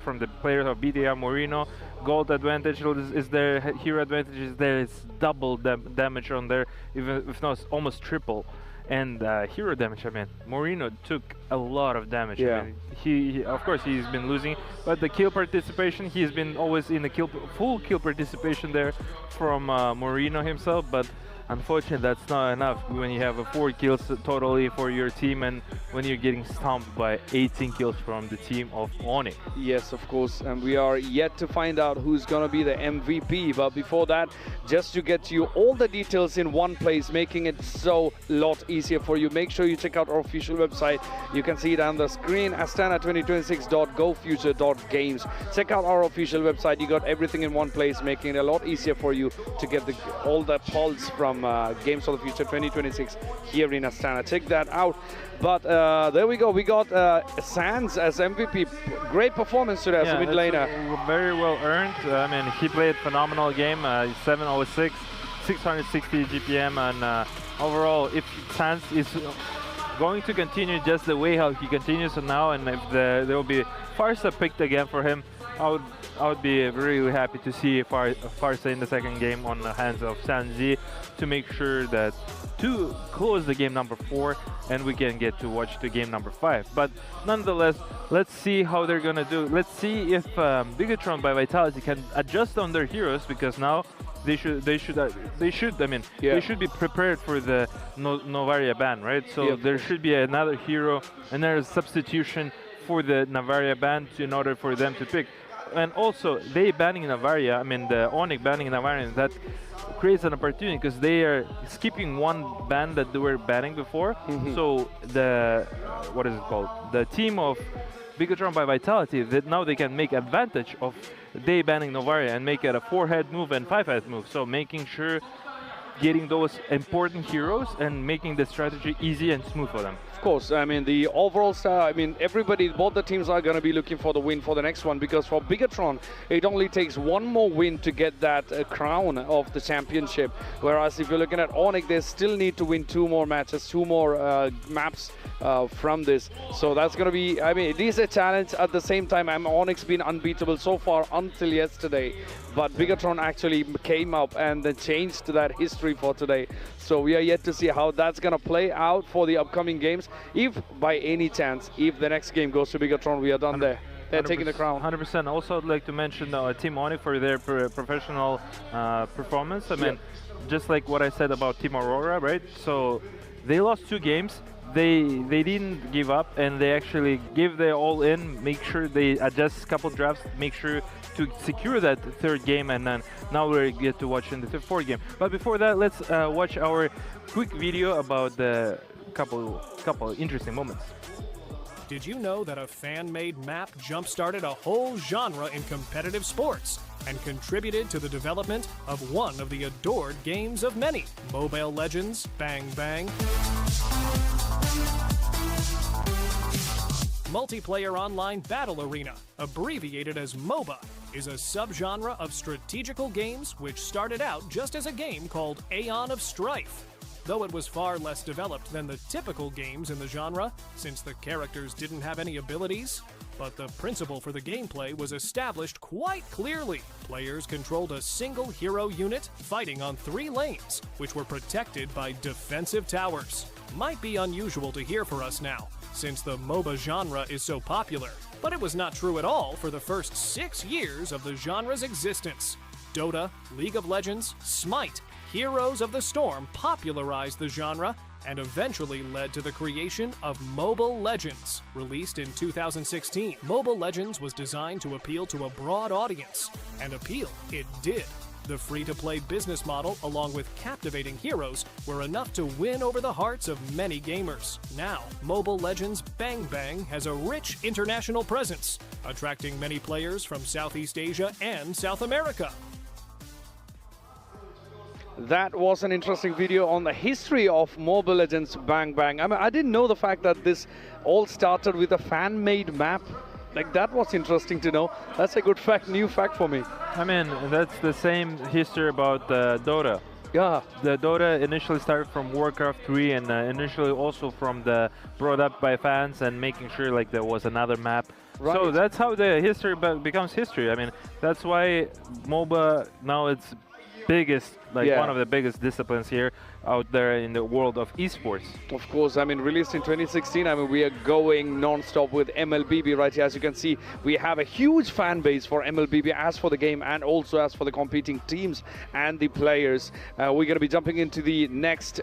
from the players of BDR Morino. Gold advantage is there, hero advantage is there. It's double damage on there, even if not almost triple. And hero damage, I mean, Morino took a lot of damage.
Yeah.
I mean, he of course he's been losing, but the kill participation, he's been always in the full kill participation there from Morino himself. But unfortunately that's not enough when you have 4 kills totally for your team and when you're getting stomped by 18 kills from the team of Onyx.
Yes, of course, and we are yet to find out who's gonna be the MVP, but before that, just to get you all the details in one place, making it so lot easier for you, make sure you check out our official website. You can see it on the screen, astana2026.gofuture.games. Check out our official website. You got everything in one place, making it a lot easier for you to get all the pulse from Games of the Future 2026 here in Astana. Check that out. But there we go. We got Sands as MVP. Great performance today as a mid laner.
Very well earned. I mean, he played phenomenal game. 706, 660 GPM, and overall, if Sands is going to continue just the way how he continues now, and if there will be Farsa picked again for him, I would be really happy to see Farsa in the second game on the hands of Sanzi to make sure that to close the game number 4 and we can get to watch the game number 5. But nonetheless, let's see how they're gonna do. Let's see if Bigatron by Vitality can adjust on their heroes, because now they should be prepared for the Novaria ban, right? So there should be another hero and there's substitution for the Navaria ban in order for them to pick. And also, they banning Navaria, I mean the Onyx banning Navaria, that creates an opportunity because they are skipping one ban that they were banning before. So the, what is it called? The team of Bigatron by Vitality, that now they can make advantage of they banning Novaria and make it a 4-head move and 5-head move. So making sure getting those important heroes and making the strategy easy and smooth for them.
Of course, I mean the overall style, I mean everybody, both the teams are going to be looking for the win for the next one, because for Bigatron it only takes one more win to get that crown of the championship, whereas if you're looking at Onyx, they still need to win 2 more matches, 2 more maps from this. So that's going to be, I mean, it is a challenge. At the same time, Onyx been unbeatable so far until yesterday, but Bigatron actually came up and then changed that history for today. So we are yet to see how that's going to play out for the upcoming games. If by any chance, if the next game goes to Bigatron, we are done there. They're taking the crown.
100%. Also, I'd like to mention Team Onyx for their professional performance. I mean, just like what I said about Team Aurora, right? So they lost 2 games. They didn't give up, and they actually give their all in, make sure they adjust a couple drafts, make sure to secure that 3rd game, and then now we get to watch in the 4th game. But before that, let's watch our quick video about the couple interesting moments.
Did you know that a fan-made map jump-started a whole genre in competitive sports and contributed to the development of one of the adored games of many, Mobile Legends Bang Bang? Multiplayer Online Battle Arena, abbreviated as MOBA, is a subgenre of strategical games which started out just as a game called Aeon of Strife. Though it was far less developed than the typical games in the genre, since the characters didn't have any abilities, but the principle for the gameplay was established quite clearly. Players controlled a single hero unit fighting on 3 lanes, which were protected by defensive towers. Might be unusual to hear for us now, since the MOBA genre is so popular, but it was not true at all for the first 6 years of the genre's existence. Dota, League of Legends, Smite, Heroes of the Storm popularized the genre and eventually led to the creation of Mobile Legends. Released in 2016, Mobile Legends was designed to appeal to a broad audience, and appeal it did. The free-to-play business model, along with captivating heroes, were enough to win over the hearts of many gamers. Now, Mobile Legends Bang Bang has a rich international presence, attracting many players from Southeast Asia and South America.
That was an interesting video on the history of Mobile Legends Bang Bang. I mean, I didn't know the fact that this all started with a fan-made map. Like, that was interesting to know. That's a good fact, new fact for me.
I mean, that's the same history about Dota.
Yeah.
The Dota initially started from Warcraft 3 and initially also from the brought up by fans and making sure like there was another map. Right. So that's how the history becomes history. I mean, that's why MOBA now it's biggest like one of the biggest disciplines here out there in the world of esports.
Of course, I mean, released in 2016, I mean, we are going non-stop with MLBB right here. As you can see, we have a huge fan base for MLBB as for the game and also as for the competing teams and the players. We're going to be jumping into the next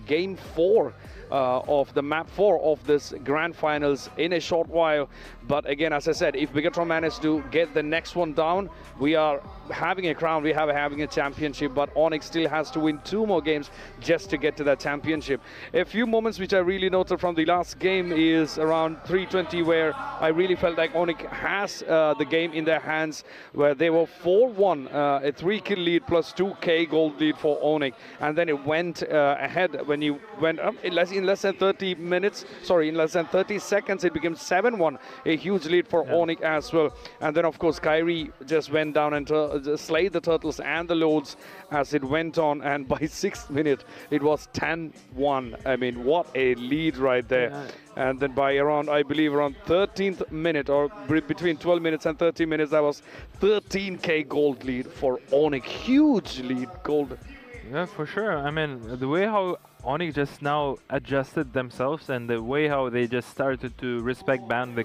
game 4 of the map 4 of this grand finals in a short while. But again, as I said, if Bigatron manage to get the next one down, we are having a crown, we are having a championship, but Onyx still has to win 2 more games just to get to that championship. A few moments which I really noted from the last game is around 320, where I really felt like Onyx has the game in their hands, where they were 4-1, a 3-kill lead plus 2k gold lead for Onyx, and then it went ahead when you went up in less than 30 minutes, sorry, in less than 30 seconds, it became 7-1, a huge lead for Onyx as well. And then of course Kyrie just went down and slayed the turtles and the loads as it went on, and by 6th minute it was 10-1. I mean, what a lead right there. And then by around, I believe around 13th minute, or between 12 minutes and 30 minutes, that was 13k gold lead for Onyx. Huge lead gold.
Yeah, for sure. I mean, the way how Onyx just now adjusted themselves and the way how they just started to respect ban the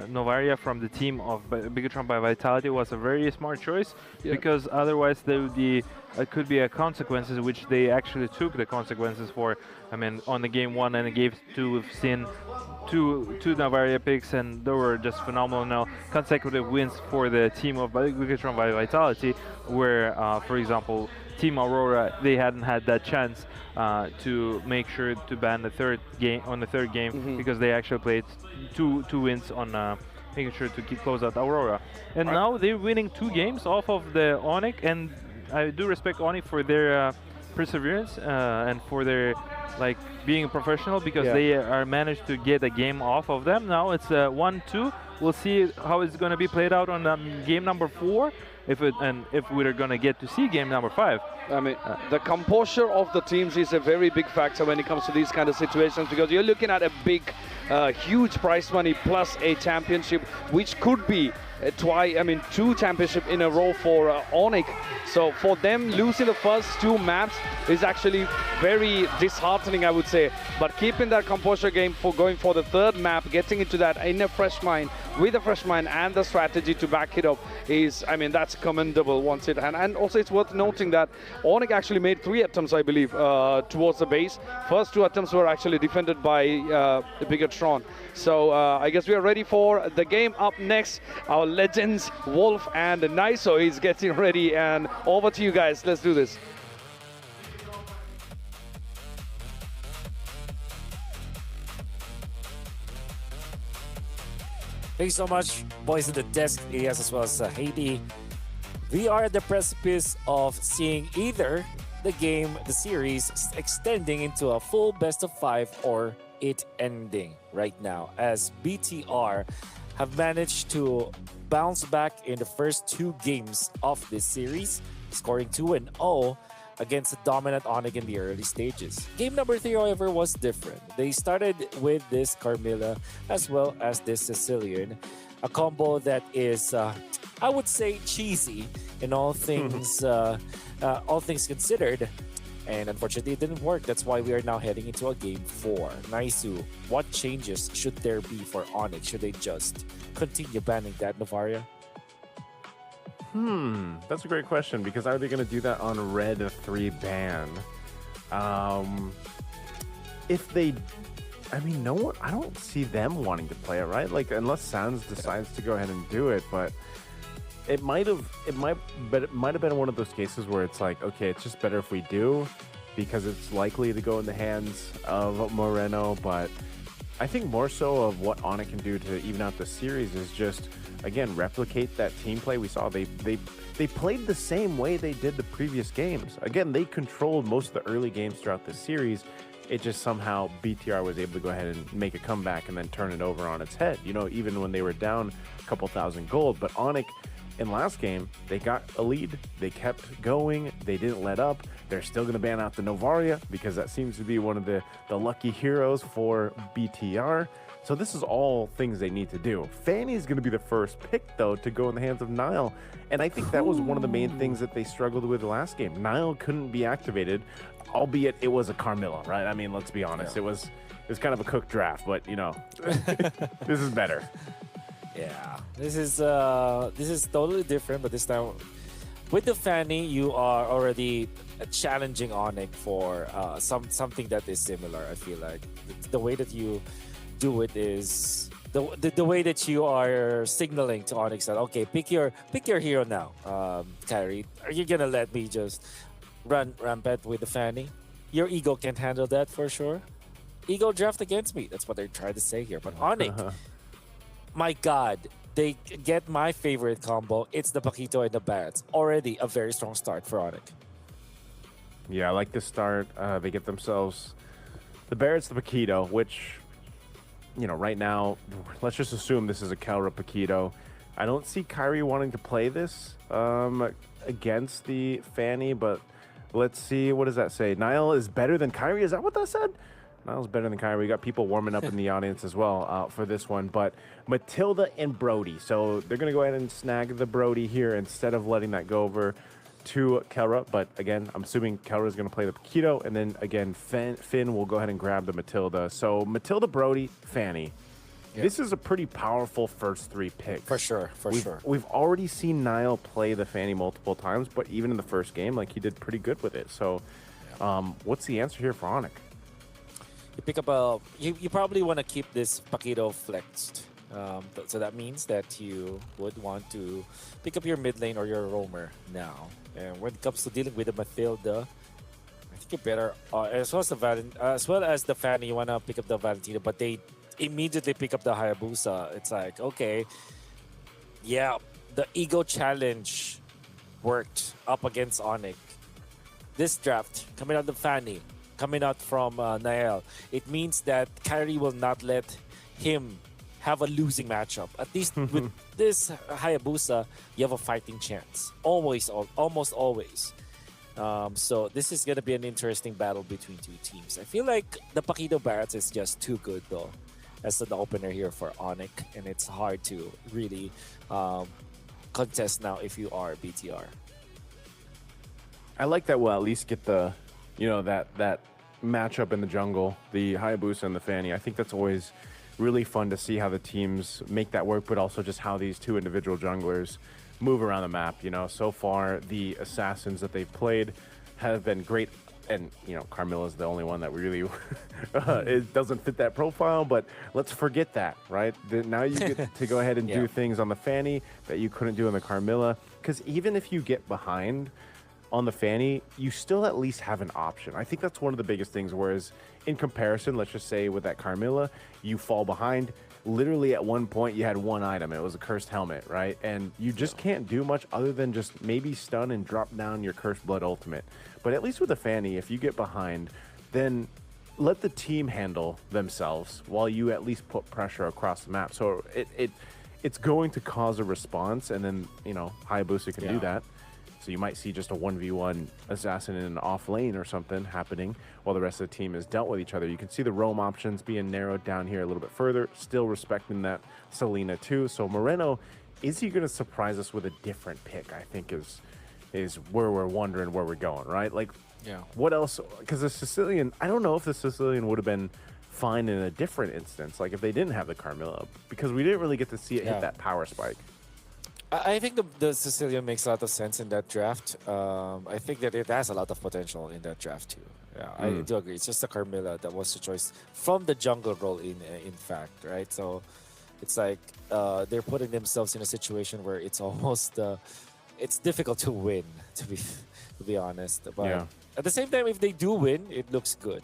Novaria from the team of Bigatron by Vitality was a very smart choice, because otherwise there would be could be a consequences, which they actually took the consequences for. I mean, on the game 1 and game 2 we've seen two Novaria picks, and they were just phenomenal consecutive wins for the team of Bigatron by Vitality, where for example Team Aurora, they hadn't had that chance to make sure to ban the third game because they actually played two wins on making sure to close out Aurora. And now they're winning 2 games off of the Onyx, and I do respect Onyx for their perseverance and for their being professional, because they are managed to get a game off of them. Now it's 1-2. We'll see how it's going to be played out on game number 4. If we're gonna get to see game number 5.
I mean, the composure of the teams is a very big factor when it comes to these kind of situations, because you're looking at a big, huge prize money plus a championship, which could be 2 championships in a row for Onyx. So for them, losing the first 2 maps is actually very disheartening, I would say. But keeping that composure game for going for the 3rd map, getting into that in a fresh mind, with a fresh mind and the strategy to back it up is, I mean, that's commendable once it. And also it's worth noting that Onyx actually made 3 attempts, I believe, towards the base. First 2 attempts were actually defended by Bigatron. So I guess we are ready for the game up next. Our legends, Wolf and Niso, is getting ready, and over to you guys. Let's do this.
Thanks so much, boys in the desk, Elias as well as Haiti. We are at the precipice of seeing either the game, the series, extending into a full best of 5 or it ending right now, as BTR have managed to bounce back in the first 2 games of this series, scoring 2-0 against the dominant Onyx in the early stages. Game number 3, however, was different. They started with this Carmilla as well as this Sicilian, a combo that is, I would say, cheesy in all things considered. And unfortunately, it didn't work. That's why we are now heading into a game 4. Naisu, what changes should there be for Onyx? Should they just continue banning that Novaria?
That's a great question, because are they going to do that on Red 3 ban? If they, I mean, no one, I don't see them wanting to play it, right? Like, unless Sans decides to go ahead and do it, but it might have been one of those cases where it's like, okay, it's just better if we do, because it's likely to go in the hands of Moreno. But I think more so of what Onyx can do to even out the series is just, again, replicate that team play we saw. They played the same way they did the previous games. Again, they controlled most of the early games throughout the series. It just somehow BTR was able to go ahead and make a comeback and then turn it over on its head. You know, even when they were down a couple thousand gold. But Onyx, in last game, they got a lead. They kept going. They didn't let up. They're still going to ban out the Novaria, because that seems to be one of the lucky heroes for BTR. So this is all things they need to do. Fanny is going to be the first pick, though, to go in the hands of Niall. And I think that was one of the main things that they struggled with the last game. Niall couldn't be activated, albeit it was a Carmilla, right? I mean, let's be honest. It was kind of a cooked draft, but, you know, this is better.
Yeah, this is totally different, but this time with the Fanny, you are already challenging Onyx for something that is similar. I feel like the way that you do it is the way that you are signaling to Onyx that okay, pick your hero now, Kyrie. Are you gonna let me just run rampant with the Fanny? Your ego can handle that for sure. Ego draft against me. That's what they're trying to say here. But Onyx, my God, they get my favorite combo. It's the Paquito and the Bats. Already a very strong start for Onyx.
Yeah, I like this start. They get themselves the Barrett's the Paquito, which, you know, right now, let's just assume this is a Kelra Paquito. I don't see Kyrie wanting to play this against the Fanny, but let's see. What does that say? Niall is better than Kyrie? Is that what that said? Niall's better than Kyrie. We got people warming up in the audience as well for this one. But Matilda and Brody. So they're going to go ahead and snag the Brody here instead of letting that go over to Kelra. But again, I'm assuming Kelra is going to play the Paquito. And then again, Finn will go ahead and grab the Matilda. So Matilda, Brody, Fanny. Yeah. This is a pretty powerful first three picks.
For sure, sure.
We've already seen Niall play the Fanny multiple times, but even in the first game, like, he did pretty good with it. So what's the answer here for Onyx?
You pick up you probably want to keep this Paquito flexed. So that means that you would want to pick up your mid lane or your roamer now. And when it comes to dealing with the Matilda, I think you're better as well as the Fanny. You want to pick up the Valentina, but they immediately pick up the Hayabusa. It's like, okay, yeah, the ego challenge worked up against Onyx. This draft coming out of the Fanny, coming out from Niall, it means that Kyrie will not let him have a losing matchup. At least with this Hayabusa, you have a fighting chance. Almost always. So this is going to be an interesting battle between two teams. I feel like the Paquito Barrett is just too good, though, as an opener here for Onyx, and it's hard to really contest now if you are BTR.
I like that we'll at least get the, you know, that matchup in the jungle, the Hayabusa and the Fanny. I think that's always really fun to see how the teams make that work, but also just how these two individual junglers move around the map. You know, so far the assassins that they've played have been great, and you know, Carmilla's the only one that really it doesn't fit that profile. But let's forget that, right? Now you get to go ahead and do things on the Fanny that you couldn't do on the Carmilla, because even if you get behind on the Fanny, you still at least have an option. I think that's one of the biggest things, whereas in comparison, let's just say with that Carmilla, you fall behind. Literally at one point you had one item. It was a cursed helmet, right? And you just can't do much other than just maybe stun and drop down your cursed blood ultimate. But at least with the Fanny, if you get behind, then let the team handle themselves while you at least put pressure across the map. So it's going to cause a response, and then, you know, Hayabusa can do that. So you might see just a 1v1 assassin in an off lane or something happening while the rest of the team is dealt with each other. You can see the roam options being narrowed down here a little bit further, still respecting that Selena too. So Moreno, is he going to surprise us with a different pick? I think is where we're wondering where we're going, right? Like, what else? Because the Sicilian, I don't know if the Sicilian would have been fine in a different instance, like if they didn't have the Carmilla, because we didn't really get to see it hit that power spike.
I think the Sicilian makes a lot of sense in that draft. I think that it has a lot of potential in that draft too. Yeah, I do agree. It's just the Carmilla that was the choice from the jungle role in fact, right? So it's like they're putting themselves in a situation where it's almost it's difficult to win, to be honest. But at the same time, if they do win, it looks good.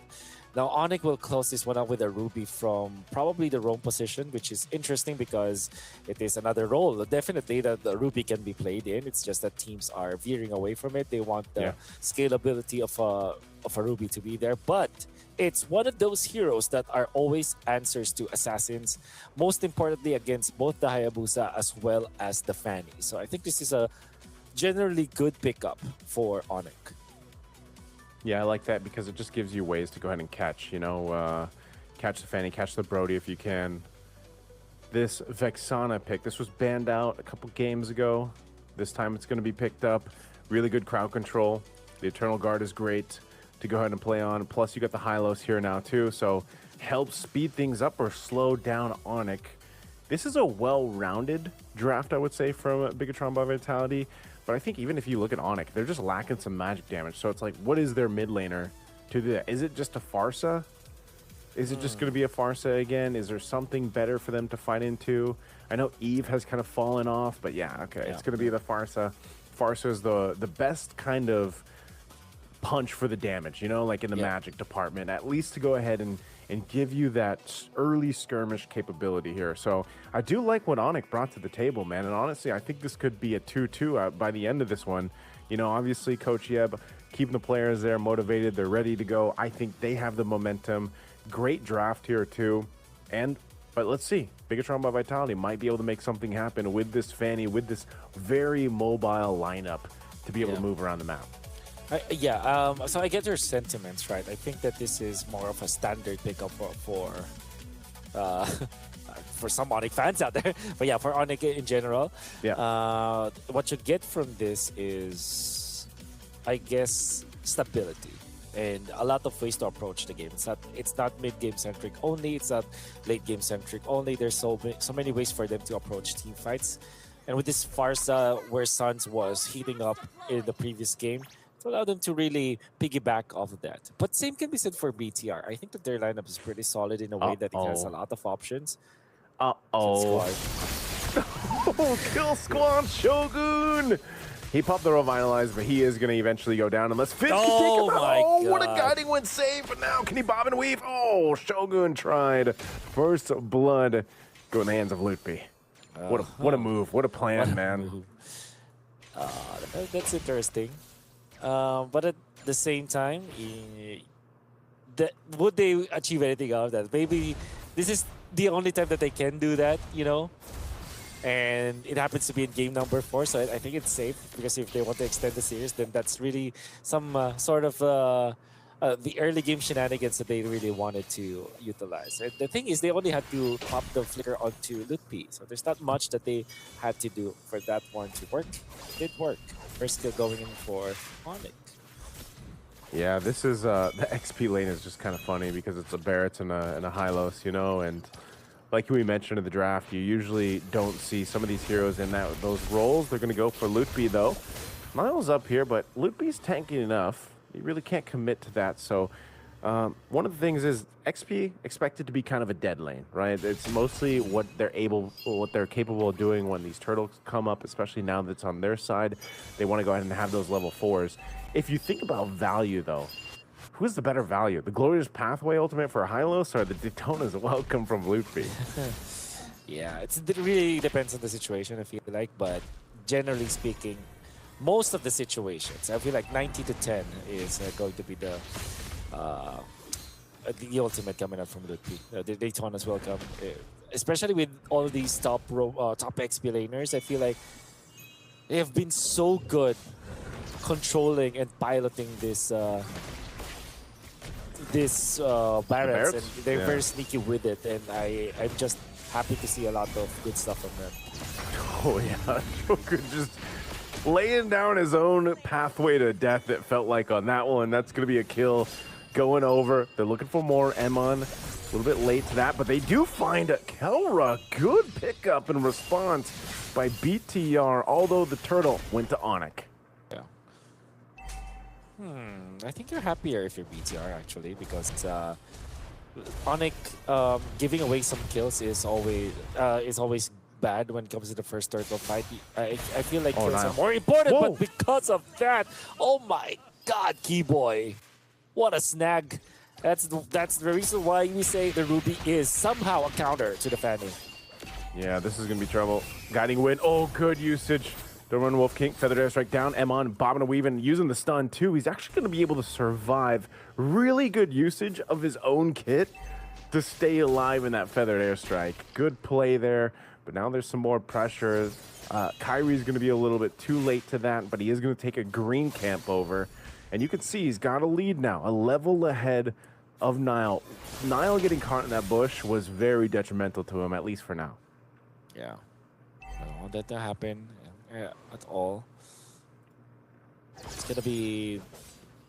Now, Onyx will close this one out with a Ruby from probably the roam position, which is interesting because it is another role. Definitely that the Ruby can be played in. It's just that teams are veering away from it. They want the scalability of a Ruby to be there. But it's one of those heroes that are always answers to assassins, most importantly against both the Hayabusa as well as the Fanny. So I think this is a generally good pickup for Onyx.
Yeah, I like that because it just gives you ways to go ahead and catch. You know, Catch the Fanny, catch the Brody if you can. This Vexana pick, this was banned out a couple games ago. This time it's going to be picked up. Really good crowd control. The Eternal Guard is great to go ahead and play on. Plus, you got the Hylos here now, too. So, help speed things up or slow down Onyx. This is a well-rounded draft, I would say, from Bigatron by Vitality. But I think even if you look at Onyx, they're just lacking some magic damage. So, it's like, what is their mid laner to do that? Is it just a Farsa? Is it just going to be a Farsa again? Is there something better for them to fight into? I know Eve has kind of fallen off, but yeah, okay. It's going to be the Farsa. Farsa is the best kind of punch for the damage, you know, like in the magic department, at least to go ahead and give you that early skirmish capability here. So I do like what Onyx brought to the table, man. And honestly, I think this could be a 2-2 by the end of this one. You know, obviously, Coach Yeb keeping the players there motivated. They're ready to go. I think they have the momentum. Great draft here, too. But let's see. Bigatron by Vitality might be able to make something happen with this Fanny, with this very mobile lineup to be able to move around the map.
So I get your sentiments, right? I think that this is more of a standard pickup for some Onyx fans out there. But yeah, for Onyx in general, what you get from this is, I guess, stability and a lot of ways to approach the game. It's not mid-game centric only. It's not late-game centric only. There's so many ways for them to approach team fights. And with this Farsa, where Suns was heating up in the previous game, to allow them to really piggyback off of that. But same can be said for BTR. I think that their lineup is pretty solid in a way that it has a lot of options.
Kill Squad Shogun! He popped the Revitalize, but he is going to eventually go down unless Fizz can take him out. Oh, what a guiding wind save, but now can he bob and weave? Oh, Shogun tried. First blood go in the hands of Lutby. What a move. What a plan, man.
That's interesting. But at the same time, would they achieve anything out of that? Maybe this is the only time that they can do that, you know? And it happens to be in game number 4, so I think it's safe, because if they want to extend the series, then that's really some sort of the early game shenanigans that they really wanted to utilize. And the thing is, they only had to pop the flicker onto Lutpi, so there's not much that they had to do for that one to work. It did work. First skill going in for Onyx.
Yeah, this is the XP lane is just kind of funny because it's a Barrett and a Hylos, you know, and like we mentioned in the draft, you usually don't see some of these heroes in those roles. They're going to go for Lutpi, though. Miles up here, but Lutpi's tanky enough. You really can't commit to that. So one of the things is XP expected to be kind of a dead lane, right? It's mostly what they're capable of doing when these turtles come up, especially now that it's on their side. They want to go ahead and have those level 4s. If you think about value, though, who's the better value? The Glorious Pathway ultimate for Hylos or the Daytona's Welcome from Lutpi?
Yeah, it really depends on the situation, I feel like. But generally speaking, most of the situations, I feel like 90-10 is going to be the ultimate coming out from Lutpi. The Daytona's Welcome. Especially with all these top XP laners, I feel like they have been so good controlling and piloting this Barretts, and they're very sneaky with it, and I'm just happy to see a lot of good stuff from them.
Oh yeah, Shogun just laying down his own pathway to death, it felt like, on that one. That's going to be a kill going over. They're looking for more Emon. A little bit late to that, but they do find a Kelra. Good pickup and response by BTR, although the turtle went to Onyx.
I think you're happier if you're BTR, actually, because Onyx giving away some kills is always bad when it comes to the first turtle fight. I feel like kills are more important, but because of that, oh my god, Keyboy, what a snag. That's the reason why we say the Ruby is somehow a counter to the Fanny.
Yeah, this is going to be trouble. Guiding Wind, good usage. Don't run Wolf King, Feathered Airstrike down, Emon bobbing and weaving, using the stun too. He's actually going to be able to survive. Really good usage of his own kit to stay alive in that Feathered Airstrike. Good play there, but now there's some more pressure. Kyrie's going to be a little bit too late to that, but he is going to take a green camp over. And you can see he's got a lead now, a level ahead of Niall. Niall getting caught in that bush was very detrimental to him, at least for now.
Yeah. I don't want that to happen at all. It's going to be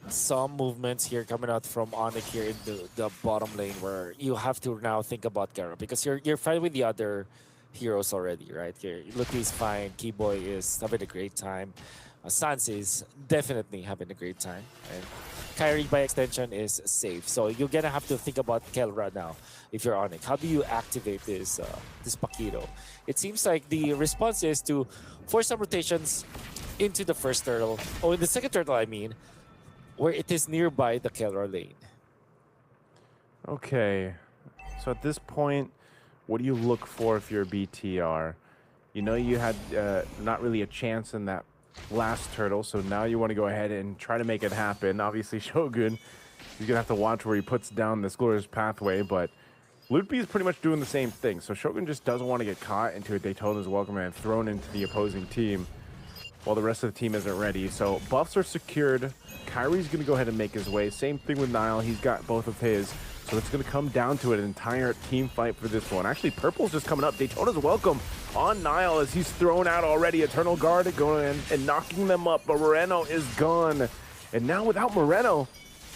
some movements here coming out from Onyx here in the bottom lane where you have to now think about Kara because you're fine with the other heroes already, right? Here, Luffy's fine, Keyboy is having a great time, Sans is definitely having a great time, and Kyrie by extension is safe. So you're gonna have to think about Kelra now if you're Onyx. How do you activate this this Paquito? It seems like the response is to force some rotations into the first turtle, or in the second turtle, I mean, where it is nearby the Kelra lane.
Okay, so at this point, what do you look for if you're a BTR? You know you had not really a chance in that last turtle, so now you want to go ahead and try to make it happen. Obviously, Shogun, he's going to have to watch where he puts down this glorious pathway, but Ludpi is pretty much doing the same thing. So Shogun just doesn't want to get caught into a Daytona's welcome and thrown into the opposing team while the rest of the team isn't ready. So buffs are secured. Kyrie's going to go ahead and make his way. Same thing with Niall. He's got both of his. So it's going to come down to an entire team fight for this one. Actually, Purple's just coming up. Daytona's welcome on Niall as he's thrown out already. Eternal Guard going in and knocking them up, but Moreno is gone. And now without Moreno,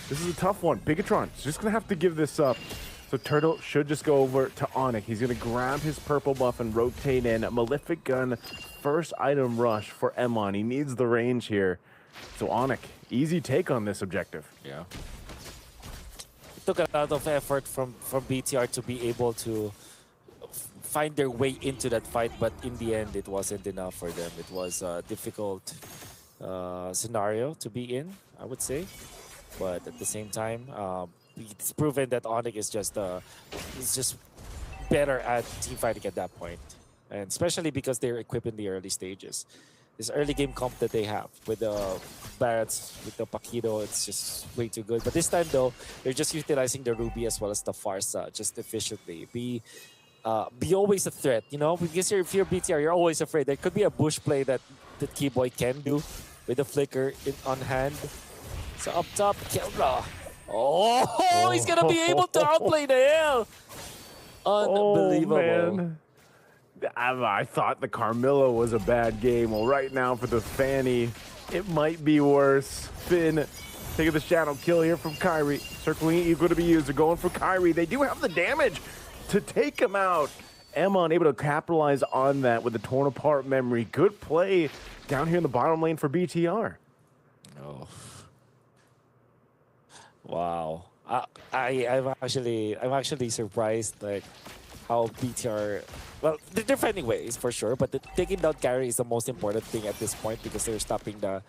this is a tough one. Bigatron's just going to have to give this up. So Turtle should just go over to Onyx. He's going to grab his purple buff and rotate in. Malefic Gun, first item rush for Emon. He needs the range here. So Onyx, easy take on this objective.
Yeah. It took a lot of effort from BTR to be able to find their way into that fight, but in the end, it wasn't enough for them. It was a difficult scenario to be in, I would say. But at the same time, it's proven that Onyx is just better at team fighting at that point, and especially because they're equipped in the early stages. This early game comp that they have with the Barretts, with the Paquito, it's just way too good. But this time though, they're just utilizing the Ruby as well as the Farsa just efficiently. Be always a threat, you know, because if you're BTR, you're always afraid. There could be a bush play that Keyboy can do with the flicker on hand. So up top, Kelra. Oh, he's gonna be able to outplay the hell. Unbelievable.
Oh, man. I thought the Carmilla was a bad game. Well, right now for the Fanny, it might be worse. Finn taking the shadow kill here from Kyrie. Circling equal to be used. They're going for Kyrie. They do have the damage to take him out. Emma unable to capitalize on that with the torn apart memory. Good play down here in the bottom lane for BTR.
Oh. Wow. I'm actually surprised like how BTR, well, they're finding ways for sure, but taking down carry is the most important thing at this point because they're stopping the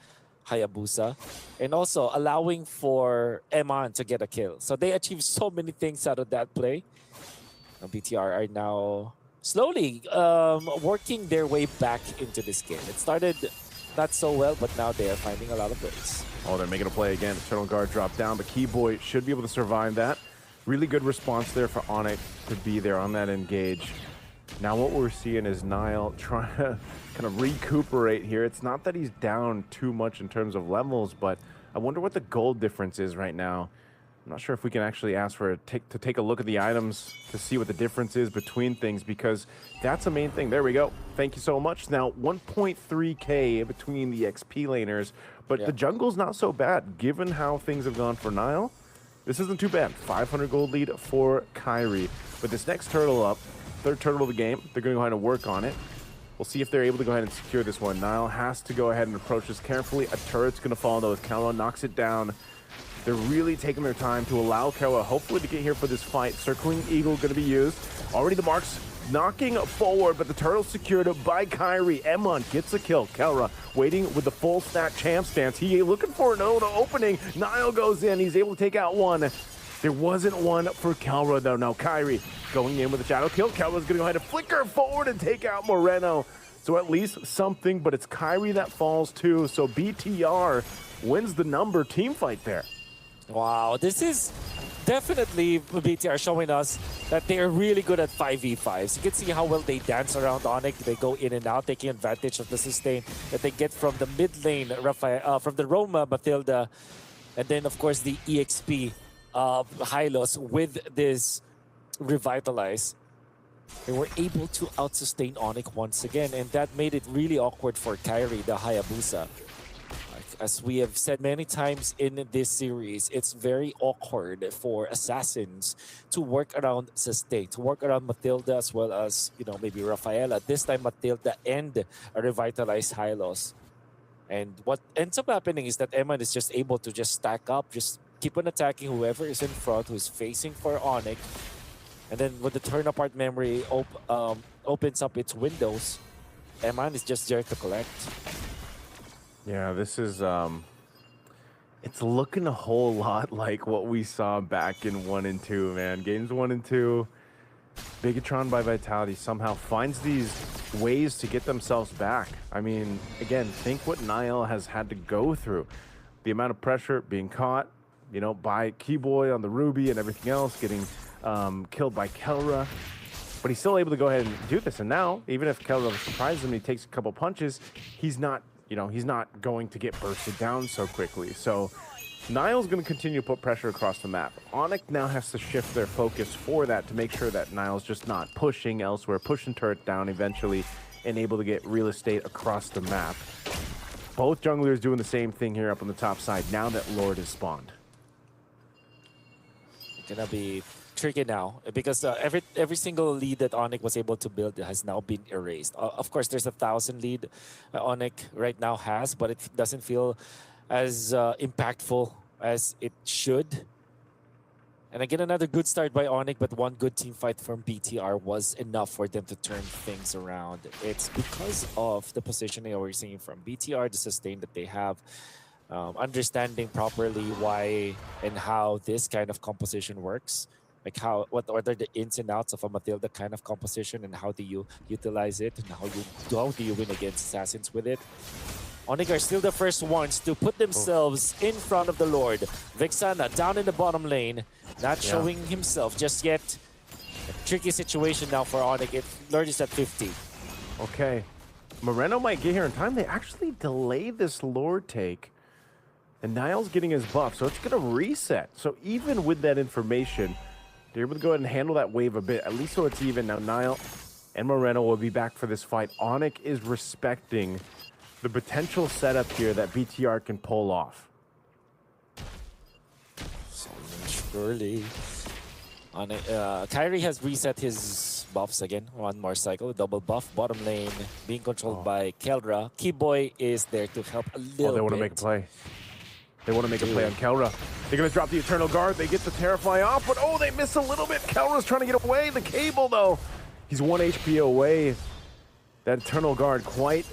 Hayabusa and also allowing for Eman to get a kill. So they achieved so many things out of that play. Now BTR are now slowly working their way back into this game. It started not so well, but now they are finding a lot of ways.
Oh, they're making a play again. Eternal Guard dropped down, but Keyboy should be able to survive that. Really good response there for Onyx to be there on that engage. Now what we're seeing is Niall trying to kind of recuperate here. It's not that he's down too much in terms of levels, but I wonder what the gold difference is right now. I'm not sure if we can actually ask for to take a look at the items to see what the difference is between things, because that's the main thing. There we go. Thank you so much. Now 1.3K between the XP laners, but the jungle's not so bad given how things have gone for Niall. This isn't too bad. 500 gold lead for Kyrie. With this next turtle up, third turtle of the game, they're going to go ahead and work on it. We'll see if they're able to go ahead and secure this one. Niall has to go ahead and approach this carefully. A turret's going to fall though as Kawa knocks it down. They're really taking their time to allow Kawa hopefully to get here for this fight. Circling Eagle going to be used. Already the marks knocking forward, but the turtle's secured by Kyrie. Emon gets a kill. Kelra waiting with the full stat champ stance. He looking for an opening. Niall goes in. He's able to take out one. There wasn't one for Kelra though. Now Kyrie going in with a shadow kill. Kelra's gonna go ahead and flicker forward and take out Moreno. So at least something, but it's Kyrie that falls too. So BTR wins the number team fight there.
Wow, this is definitely BTR showing us that they are really good at 5v5s. You can see how well they dance around Onyx. They go in and out, taking advantage of the sustain that they get from the mid lane, from the Roma, Matilda, and then of course the EXP Hylos with this revitalize, they were able to out-sustain Onyx once again, and that made it really awkward for Kyrie, the Hayabusa. As we have said many times in this series, it's very awkward for assassins to work around Sustain, to work around Matilda as well as, you know, maybe Rafaela. This time Matilda and a revitalized Hylos. And what ends up happening is that Eman is just able to just stack up, just keep on attacking whoever is in front, who's facing for Onyx. And then when the turn apart memory opens up its windows, Eman is just there to collect.
Yeah, this is, it's looking a whole lot like what we saw back in 1 and 2, man. Games 1 and 2, Bigatron by Vitality somehow finds these ways to get themselves back. I mean, again, think what Niall has had to go through. The amount of pressure, being caught, you know, by Keyboy on the Ruby and everything else, getting killed by Kelra. But he's still able to go ahead and do this. And now, even if Kelra surprises him, he takes a couple punches, he's not, you know, he's not going to get bursted down so quickly. So Niall's going to continue to put pressure across the map. Onyx now has to shift their focus for that to make sure that Niall's just not pushing elsewhere, pushing turret down eventually, and able to get real estate across the map. Both junglers doing the same thing here up on the top side now that Lord is spawned.
Gonna be tricky now because every single lead that Onyx was able to build has now been erased. Of course, there's 1,000 lead Onyx right now has, but it doesn't feel as impactful as it should. And again, another good start by Onyx, but one good team fight from BTR was enough for them to turn things around. It's because of the positioning that we're seeing from BTR, the sustain that they have, understanding properly why and how this kind of composition works. Like what are the ins and outs of a Matilda kind of composition and how do you utilize it and how do you win against assassins with it? Onyx are still the first ones to put themselves in front of the Lord. Vexana down in the bottom lane, not showing himself just yet. A tricky situation now for Onyx. Lord is at 50.
Okay. Moreno might get here in time. They actually delay this Lord take. And Niall's getting his buff, so it's going to reset. So even with that information, they're able to go ahead and handle that wave a bit, at least so it's even. Now Niall and Moreno will be back for this fight. Onyx is respecting the potential setup here that BTR can pull off.
Surely. Kyrie has reset his buffs again. One more cycle, double buff. Bottom lane being controlled by Kelra. Keyboy is there to help a little bit.
They want to make a play. They want to make a play on Kelra. They're going to drop the Eternal Guard. They get the Terrify off, but oh, they miss a little bit. Kelra's trying to get away. The cable, though. He's 1 HP away. That Eternal Guard quite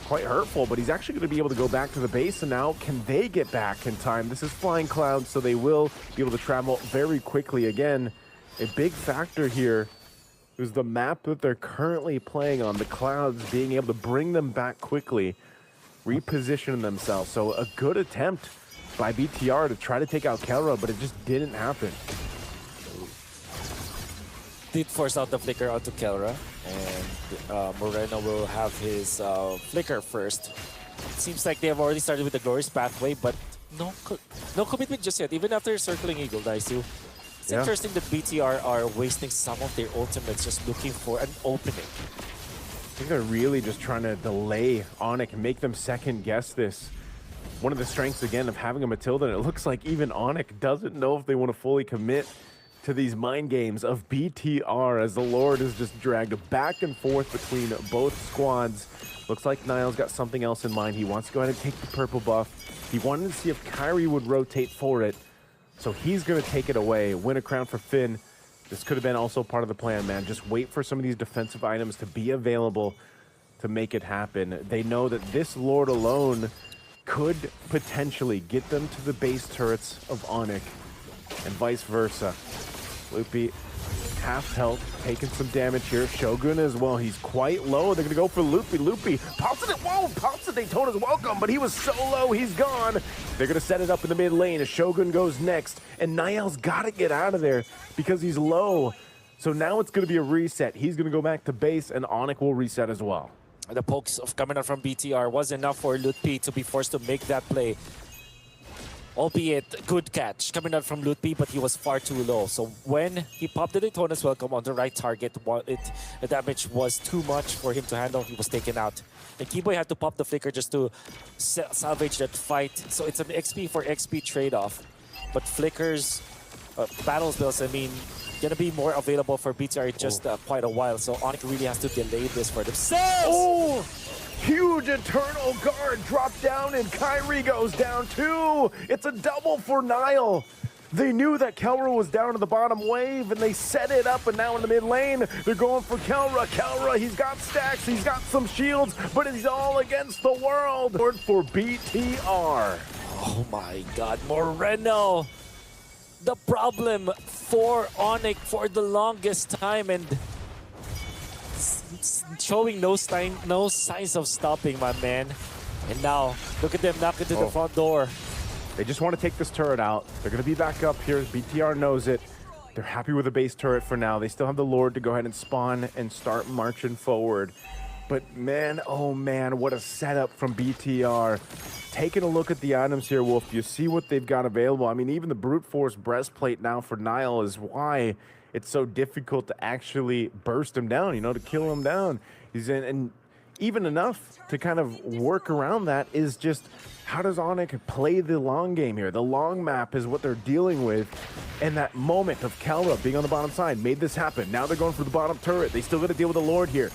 hurtful, but he's actually going to be able to go back to the base, and now can they get back in time? This is Flying Cloud, so they will be able to travel very quickly. Again, a big factor here is the map that they're currently playing on, the Clouds being able to bring them back quickly, reposition themselves. So a good attempt by BTR to try to take out Kelra, but it just didn't happen.
Did force out the flicker onto Kelra, and Moreno will have his flicker first. It seems like they have already started with the Glorious Pathway, but no commitment just yet, even after circling Eagle. Daisu. It's interesting that BTR are wasting some of their ultimates just looking for an opening.
I think they're really just trying to delay Onyx and make them second guess this. One of the strengths, again, of having a Matilda, and it looks like even Onyx doesn't know if they want to fully commit to these mind games of BTR as the Lord is just dragged back and forth between both squads. Looks like Niall's got something else in mind. He wants to go ahead and take the purple buff. He wanted to see if Kyrie would rotate for it, so he's going to take it away, win a crown for Finn. This could have been also part of the plan, man. Just wait for some of these defensive items to be available to make it happen. They know that this Lord alone could potentially get them to the base turrets of Onyx and vice versa. Loopy, half health, taking some damage here. Shogun as well, he's quite low. They're gonna go for Loopy. Loopy pops it, whoa, pops it, Daytona's welcome, but he was so low, he's gone. They're gonna set it up in the mid lane as Shogun goes next, and Niall's gotta get out of there because he's low. So now it's gonna be a reset. He's gonna go back to base, and Onyx will reset as well.
The pokes of coming out from BTR was enough for Lutpi to be forced to make that play. albeit good catch coming out from Loot B, but he was far too low. So when he popped the Daytona's Welcome on the right target, the damage was too much for him to handle. He was taken out. And Keyboy had to pop the flicker just to salvage that fight. So it's an XP for XP trade-off. But flickers, battles bills, I mean, gonna be more available for BTR in just quite a while. So Onyx really has to delay this for themselves.
Oh! Huge Eternal Guard dropped down and Kyrie goes down too. It's a double for Nile. They knew that Kelra was down to the bottom wave and they set it up, and now in the mid lane, they're going for Kelra. Kelra, he's got stacks, he's got some shields, but he's all against the world. For BTR.
Oh my god, Moreno. The problem for Onyx for the longest time, and showing no signs of stopping, my man. And now, look at them knock into the front door.
They just want to take this turret out. They're going to be back up here. BTR knows it. They're happy with the base turret for now. They still have the Lord to go ahead and spawn and start marching forward. But man, oh man, what a setup from BTR. Taking a look at the items here, Wolf, you see what they've got available. I mean, even the Brute Force breastplate now for Nile is why it's so difficult to actually burst him down, you know, to kill him down. He's in, and even enough to kind of work around that is just how does Onyx play the long game here? The long map is what they're dealing with. And that moment of Kelra being on the bottom side made this happen. Now they're going for the bottom turret. They still got to deal with the Lord here.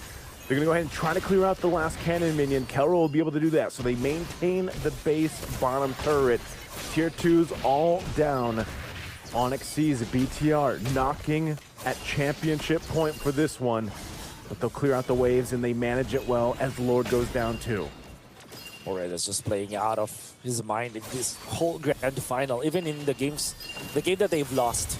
They're going to go ahead and try to clear out the last cannon minion. Kelra will be able to do that. So they maintain the base bottom turret. Tier 2's all down. Onyx sees BTR knocking at championship point for this one. But they'll clear out the waves and they manage it well as Lord goes down too.
Morella's just playing out of his mind in this whole grand final. Even in the game that they've lost.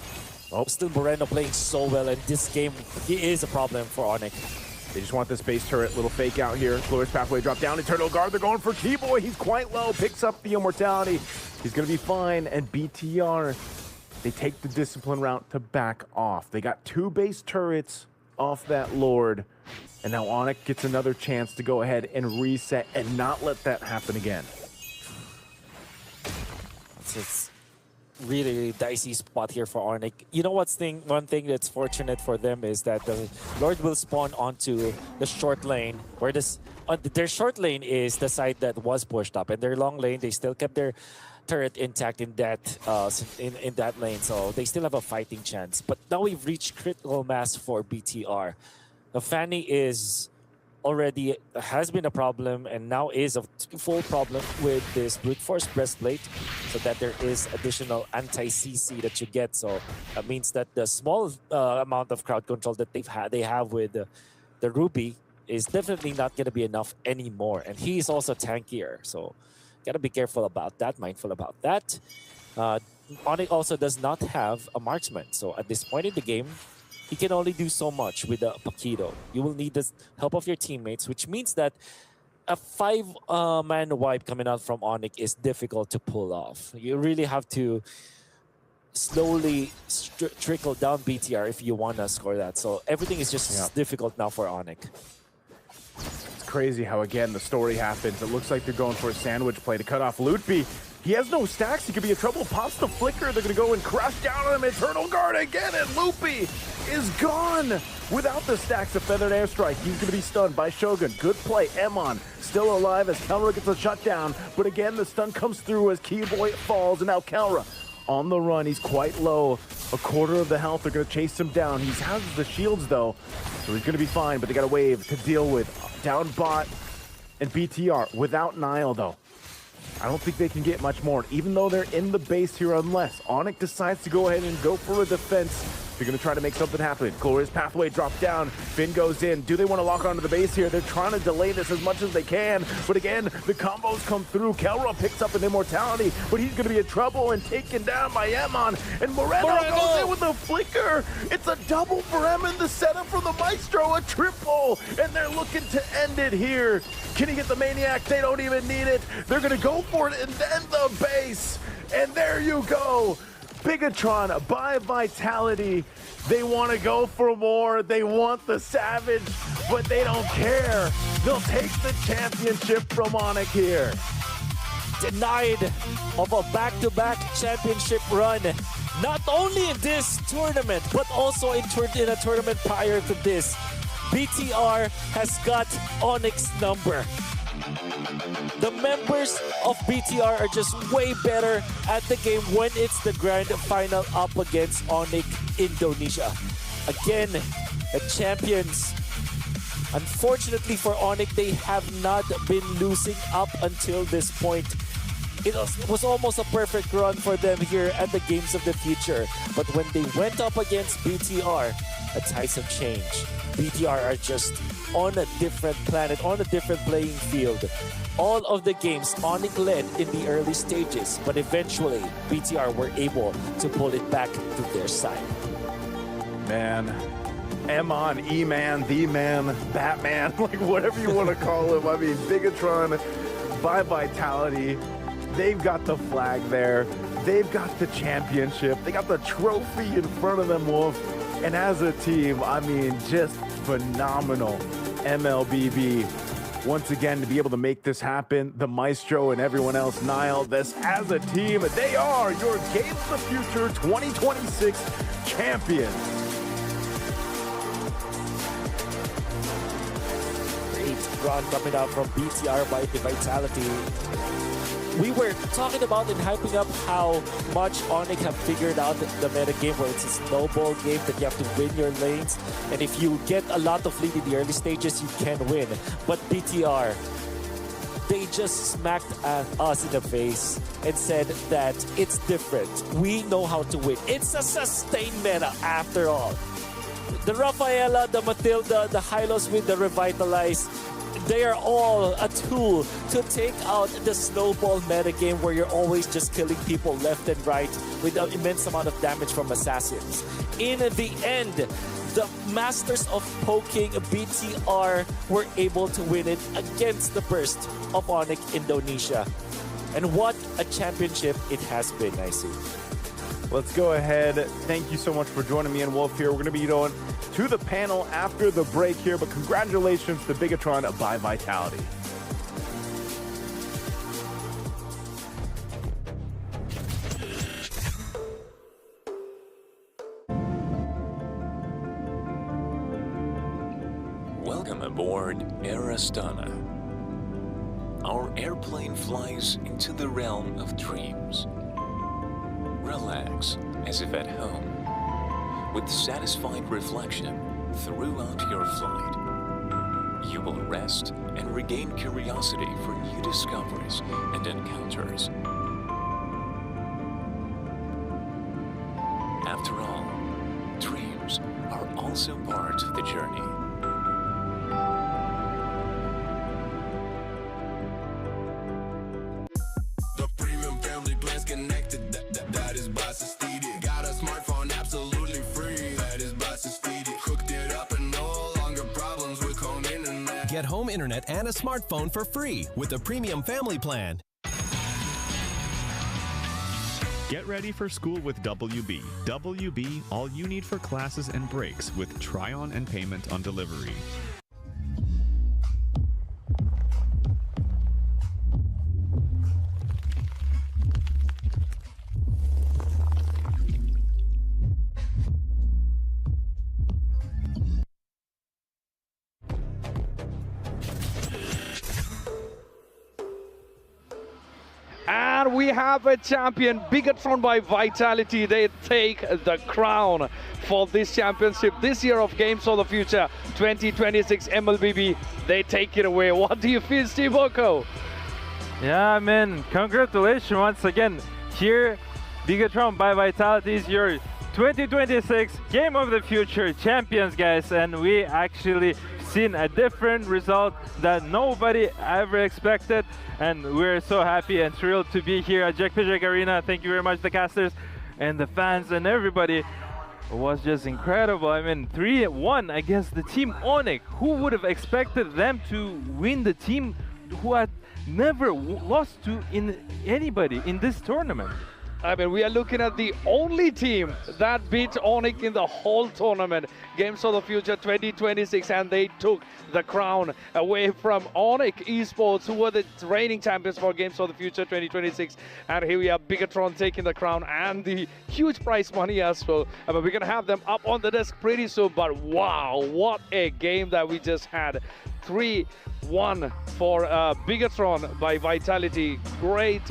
Still Moreno playing so well, and this game, he is a problem for Onyx.
They just want this base turret, little fake out here. Glorious Pathway drop down, Eternal Guard, they're going for Keyboy. He's quite low, picks up the Immortality. He's gonna be fine, and BTR, they take the discipline route to back off. They got 2 base turrets off that Lord, and now Onyx gets another chance to go ahead and reset and not let that happen again.
It's really dicey spot here for Onyx. You know what's one thing that's fortunate for them is that the Lord will spawn onto the short lane, where their short lane is the side that was pushed up, and their long lane, they still kept their turret intact in that in that lane, so they still have a fighting chance. But now we've reached critical mass for BTR. The Fanny has been a problem, and now is a full problem with this Brute Force breastplate, so that there is additional anti-CC that you get. So that means that the small amount of crowd control that they have with the Ruby is definitely not going to be enough anymore. And he is also tankier, so gotta be careful about that, mindful about that. Onyx also does not have a marksman, so at this point in the game, he can only do so much with a Paquito. You will need the help of your teammates, which means that a 5-man wipe coming out from Onyx is difficult to pull off. You really have to slowly trickle down BTR if you want to score that. So everything is just difficult now for Onyx.
It's crazy how, again, the story happens. It looks like they're going for a sandwich play to cut off Lootby. He has no stacks. He could be in trouble. Pops the flicker. They're going to go and crash down on him. Eternal Guard again, and Loopy is gone. Without the stacks of Feathered Airstrike, he's going to be stunned by Shogun. Good play. Emon still alive as Kelra gets a shutdown. But again, the stun comes through as Keyboy falls, and now Kelra on the run. He's quite low. A quarter of the health. They're going to chase him down. He has the shields, though, so he's going to be fine, but they got a wave to deal with. Down bot and BTR without Nile, though. I don't think they can get much more, even though they're in the base here, unless Onyx decides to go ahead and go for a defense. They're going to try to make something happen. Glorious Pathway drops down. Finn goes in. Do they want to lock onto the base here? They're trying to delay this as much as they can. But again, the combos come through. Kelra picks up an Immortality, but he's going to be in trouble and taken down by Emon. And Moreno goes in with a flicker. It's a double for Emon. The setup for the Maestro, a triple. And they're looking to end it here. Can he get the Maniac? They don't even need it. They're going to go for it and then the base. And there you go. Bigatron by Vitality. They want to go for more. They want the Savage, but they don't care. They'll take the championship from Onyx here.
denied of a back-to-back championship run. Not only in this tournament, but also in a tournament prior to this. BTR has got Onyx number. The members of BTR are just way better at the game when it's the grand final up against Onyx Indonesia. Again, the champions. Unfortunately for Onyx, they have not been losing up until this point. It was almost a perfect run for them here at the Games of the Future. But when they went up against BTR, the tides have changed. BTR are just on a different planet, on a different playing field. All of the games, Onyx led in the early stages, but eventually BTR were able to pull it back to their side.
Man, M-On, E-Man, The Man, Batman, like whatever you want to call him. I mean, Bigatron by Vitality. They've got the flag there. They've got the championship. They got the trophy in front of them, Wolf. And as a team, I mean, just phenomenal. MLBB, once again, to be able to make this happen. The Maestro and everyone else, Niall, this as a team, they are your Games of the Future 2026 champions.
Great run coming out from BTR by the Vitality. We were talking about and hyping up how much Onyx have figured out the meta game where it's a snowball game that you have to win your lanes. And if you get a lot of lead in the early stages, you can win. But BTR, they just smacked us in the face and said that it's different. We know how to win. It's a sustained meta after all. The Rafaela, the Matilda, the Hylos with the Revitalize, they are all a tool to take out the snowball metagame where you're always just killing people left and right with an immense amount of damage from assassins. In the end, the masters of poking BTR were able to win it against the burst of Onyx Indonesia. And what a championship it has been, I see.
Let's go ahead. Thank you so much for joining me and Wolf here. We're going to be going to the panel after the break here, but congratulations to Bigatron by Vitality.
Welcome aboard Air Astana. Our airplane flies into the realm of dreams. Relax as if at home, with satisfied reflection throughout your flight. You will rest and regain curiosity for new discoveries and encounters. After all, dreams are also part of the journey.
Get home internet and a smartphone for free with a premium family plan.
Get ready for school with WB. WB, all you need for classes and breaks with try-on and payment on delivery.
And we have a champion, Bigatron by Vitality. They take the crown for this championship this year of Games of the Future 2026 MLBB. They take it away. What do you feel, Steve Oko?
Yeah, man, congratulations once again. Here, Bigatron by Vitality is your 2026 Game of the Future champions, guys. And we actually seen a different result that nobody ever expected, and we're so happy and thrilled to be here at Jack Pijak Arena. Thank you very much, the casters and the fans and everybody. It was just incredible. I mean, 3-1 against the team Onyx. Who would have expected them to win the team who had never lost to anybody in this tournament?
I mean, we are looking at the only team that beat Onyx in the whole tournament, Games of the Future 2026, and they took the crown away from Onyx Esports, who were the reigning champions for Games of the Future 2026. And here we have Bigatron taking the crown and the huge prize money as well. I mean, we're going to have them up on the desk pretty soon, but wow, what a game that we just had. 3-1 for Bigatron by Vitality. Great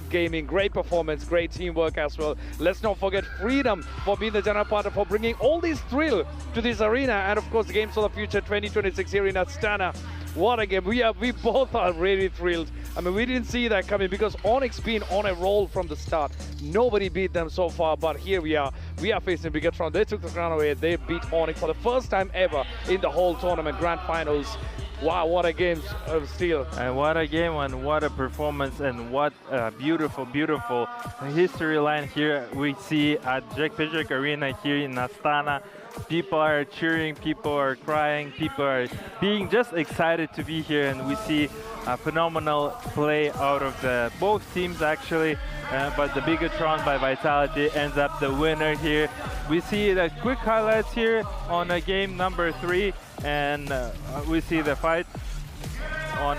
gaming, great performance, great teamwork as well. Let's not forget Freedom for being the general partner, for bringing all this thrill to this arena, and of course the Games of the Future 2026 here in Astana. What a game. We both are really thrilled. I mean, we didn't see that coming because Onyx been on a roll from the start. Nobody beat them so far, but here we are. We are facing Bigatron. They took the crown away. They beat Onyx for the first time ever in the whole tournament, grand finals. Wow, what a game of steel.
And what a game and what a performance and what a beautiful, beautiful history line here we see at Jack Pijak Arena here in Astana. People are cheering, people are crying, people are being just excited to be here, and we see a phenomenal play out of the both teams actually, but the Bigatron by Vitality ends up the winner here. We see the quick highlights here on game number 3, and we see the fight on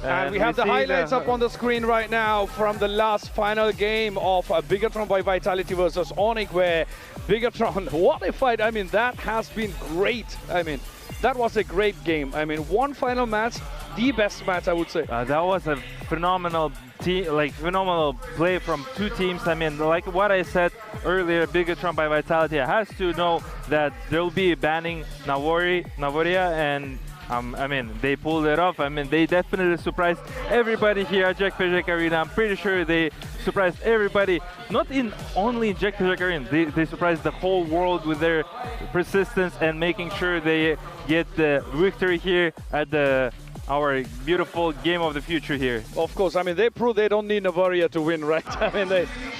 and we have the highlights up on the screen right now from the last final game of Bigatron by Vitality versus Onyx, where Bigatron, what a fight. I mean, that has been great. I mean, that was a great game. I mean, one final match, the best match, I would say.
That was a phenomenal phenomenal play from two teams. I mean, like what I said earlier, Bigatron by Vitality has to know that they'll be banning Navoria, and I mean, they pulled it off. I mean, they definitely surprised everybody here at Jack Pijak Arena. I'm pretty sure they surprised everybody, not in only Jack Pijak Arena. They surprised the whole world with their persistence and making sure they get the victory here at our beautiful Game of the Future here.
Of course, I mean, they proved they don't need Navaria to win, right? I mean,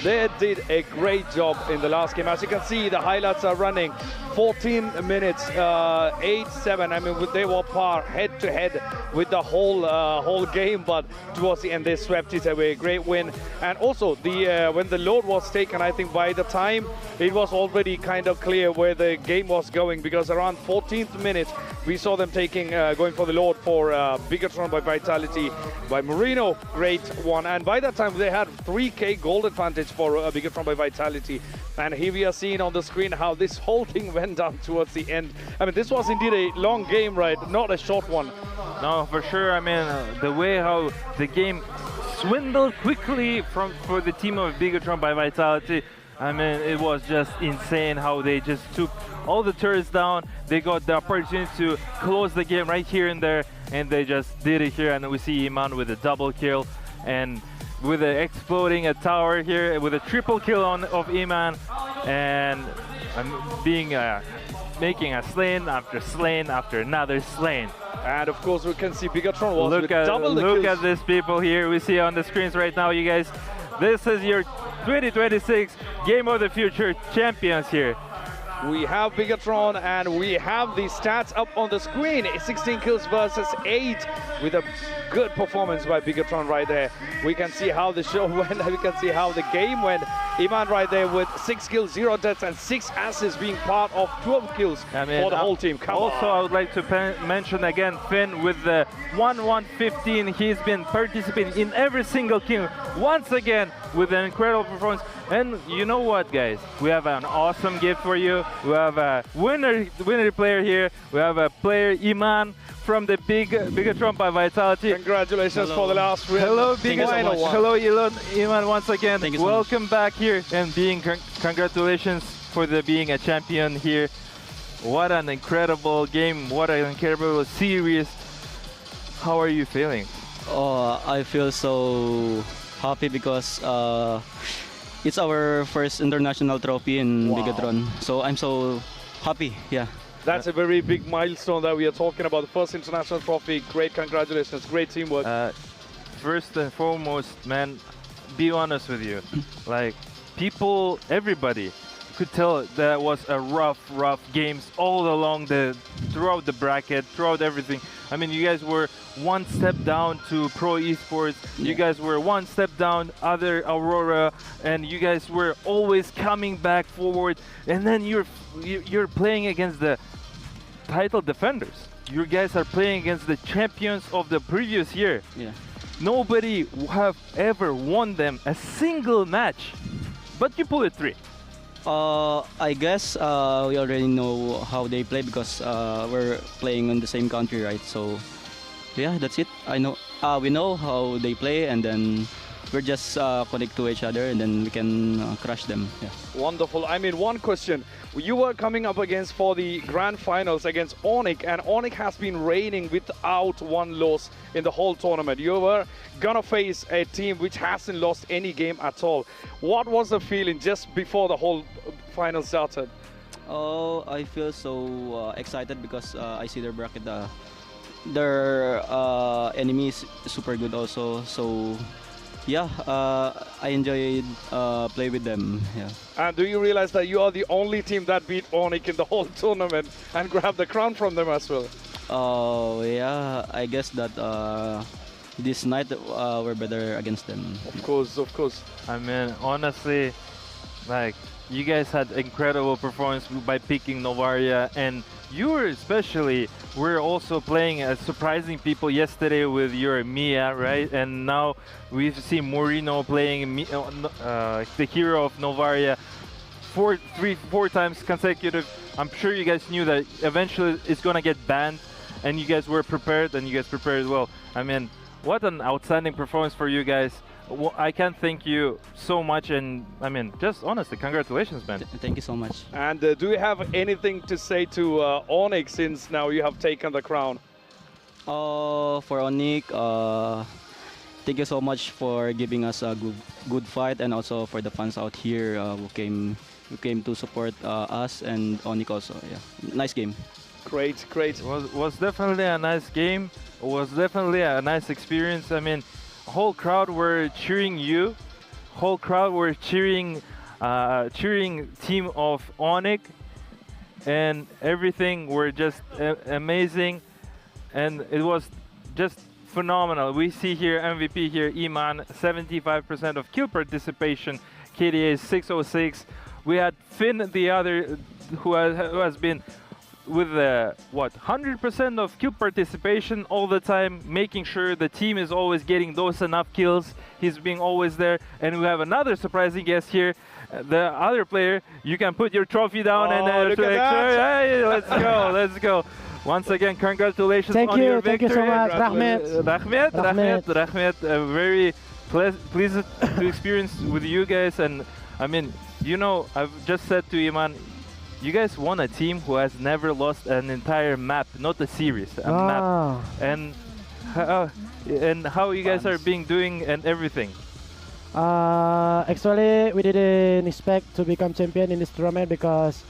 they did a great job in the last game. As you can see, the highlights are running 14 minutes, 8-7. I mean, they were par head-to-head with the whole game, but towards the end, they swept it away. Great win. And also, when the load was taken, I think by the time it was already kind of clear where the game was going, because around 14th minute, we saw them going for the load for Bigatron by Vitality by Marino. Great one. And by that time, they had 3K gold advantage for Bigatron by Vitality. And here we are seeing on the screen how this whole thing went down towards the end. I mean, this was indeed a long game, right? Not a short one.
No, for sure. I mean, the way how the game swindled quickly for the team of Bigatron by Vitality. I mean, it was just insane how they just took all the turrets down. They got the opportunity to close the game right here and there, and they just did it here. And we see Iman with a double kill, and with the exploding a tower here with a triple kill of Iman, and making a slain after another slain.
And of course, we can see Bigatron was with double the kills.
Look at these people here. We see on the screens right now, you guys. This is your 2026 Game of the Future champions here.
We have Bigatron and we have the stats up on the screen. 16 kills versus 8 with a good performance by Bigatron right there. We can see how the show went. We can see how the game went. Iman right there with 6 kills, 0 deaths and 6 assists being part of 12 kills for the whole team.
I would like to mention again Finn with the 1-1-15. He's been participating in every single kill once again with an incredible performance. And you know what, guys? We have an awesome gift for you. We have a winner player here. We have a player, Iman, from the Bigatron by Vitality.
Congratulations for the last win.
Hello, Bigatron. Hello, Iman, once again.
Thank you so
Welcome back here, and congratulations for being a champion here. What an incredible game. What an incredible series. How are you feeling?
Oh, I feel so happy because it's our first international trophy in Bigatron. So I'm so happy, yeah.
That's a very big milestone that we are talking about. The first international trophy. Great congratulations, great teamwork.
First and foremost, man, be honest with you. Like, everybody could tell that was a rough games all along throughout the bracket, throughout everything. I mean, you guys were one step down to Pro Esports. You guys were one step down other Aurora, and you guys were always coming back forward. And then you're playing against the title defenders. You guys are playing against the champions of the previous year.
Yeah.
Nobody have ever won them a single match, but you pull it 3.
I guess we already know how they play because we're playing in the same country, right? So yeah, that's it. We know how they play, and then we're just connect to each other, and then we can crush them. Yeah.
Wonderful. I mean, one question. You were coming up against for the grand finals against Onyx, and Onyx has been reigning without one loss in the whole tournament. You were gonna face a team which hasn't lost any game at all. What was the feeling just before the whole final started?
Oh, I feel so excited because I see their bracket. Their enemy is super good also. So yeah, I enjoyed play with them. Yeah.
And do you realize that you are the only team that beat Onyx in the whole tournament and grabbed the crown from them as well?
Oh yeah, I guess that this night we're better against them.
Of course.
I mean, honestly, like, you guys had incredible performance by picking Novaria, and you were also playing as surprising people yesterday with your Mia, right? And now we've seen Moreno playing the hero of Novaria four times consecutive. I'm sure you guys knew that eventually it's gonna get banned, and you guys were prepared, and you guys prepared well. I mean, what an outstanding performance for you guys. I can't thank you so much, and I mean, just honestly, congratulations, man.
Thank you so much.
And do you have anything to say to Onyx since now you have taken the crown?
For Onyx, thank you so much for giving us a good fight, and also for the fans out here who came to support us and Onyx also. Yeah, nice game.
Great.
Was definitely a nice game. It was definitely a nice experience. I mean, whole crowd were cheering you. Whole crowd were cheering team of Onyx, and everything were just amazing, and it was just phenomenal. We see here MVP here, Iman, 75% of kill participation. KDA is 606. We had Finn, the other, who has been with 100% of kill participation all the time, making sure the team is always getting those enough kills. He's being always there. And we have another surprising guest here, the other player. You can put your trophy down and
look at that.
Hey, let's go. Once again, congratulations on your victory.
Thank you so much,
Rahmet. Very pleased to experience with you guys. And I mean, you know, I've just said to Iman, you guys won a team who has never lost an entire map, not a series, a map. And how you guys are doing and everything.
Actually, we didn't expect to become champion in this tournament because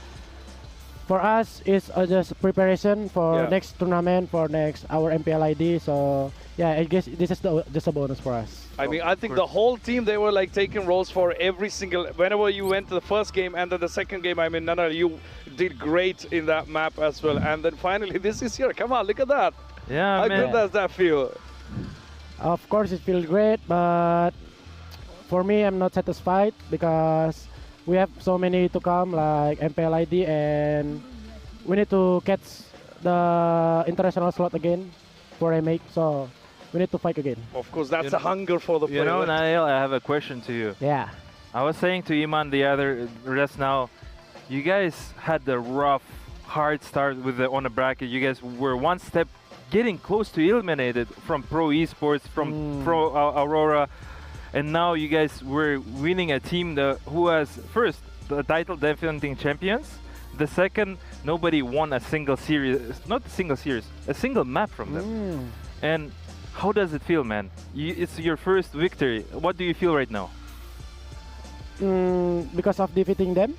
for us it's just preparation for next tournament, for next our MPL ID. So yeah, I guess this is just a bonus for us.
I mean, I think the whole team, they were like taking roles for every single, whenever you went to the first game and then the second game, I mean, Nana, you did great in that map as well. And then finally, this is here. Come on, look at that.
Yeah,
How good does that feel?
Of course, it feels great, but for me, I'm not satisfied because we have so many to come, like MPL ID, and we need to catch the international slot again for a make. So we need to fight again.
Of course, that's a hunger for the player.
You know, Nail, I have a question to you.
Yeah.
I was saying to Iman just now, you guys had the rough, hard start on the bracket. You guys were one step getting close to eliminated from Pro Esports, from Pro Aurora, and now you guys were winning a team who has first the title defending champions. The second, nobody won a single series, not a single series, a single map from them. And how does it feel, man? It's your first victory. What do you feel right now?
Because of defeating them?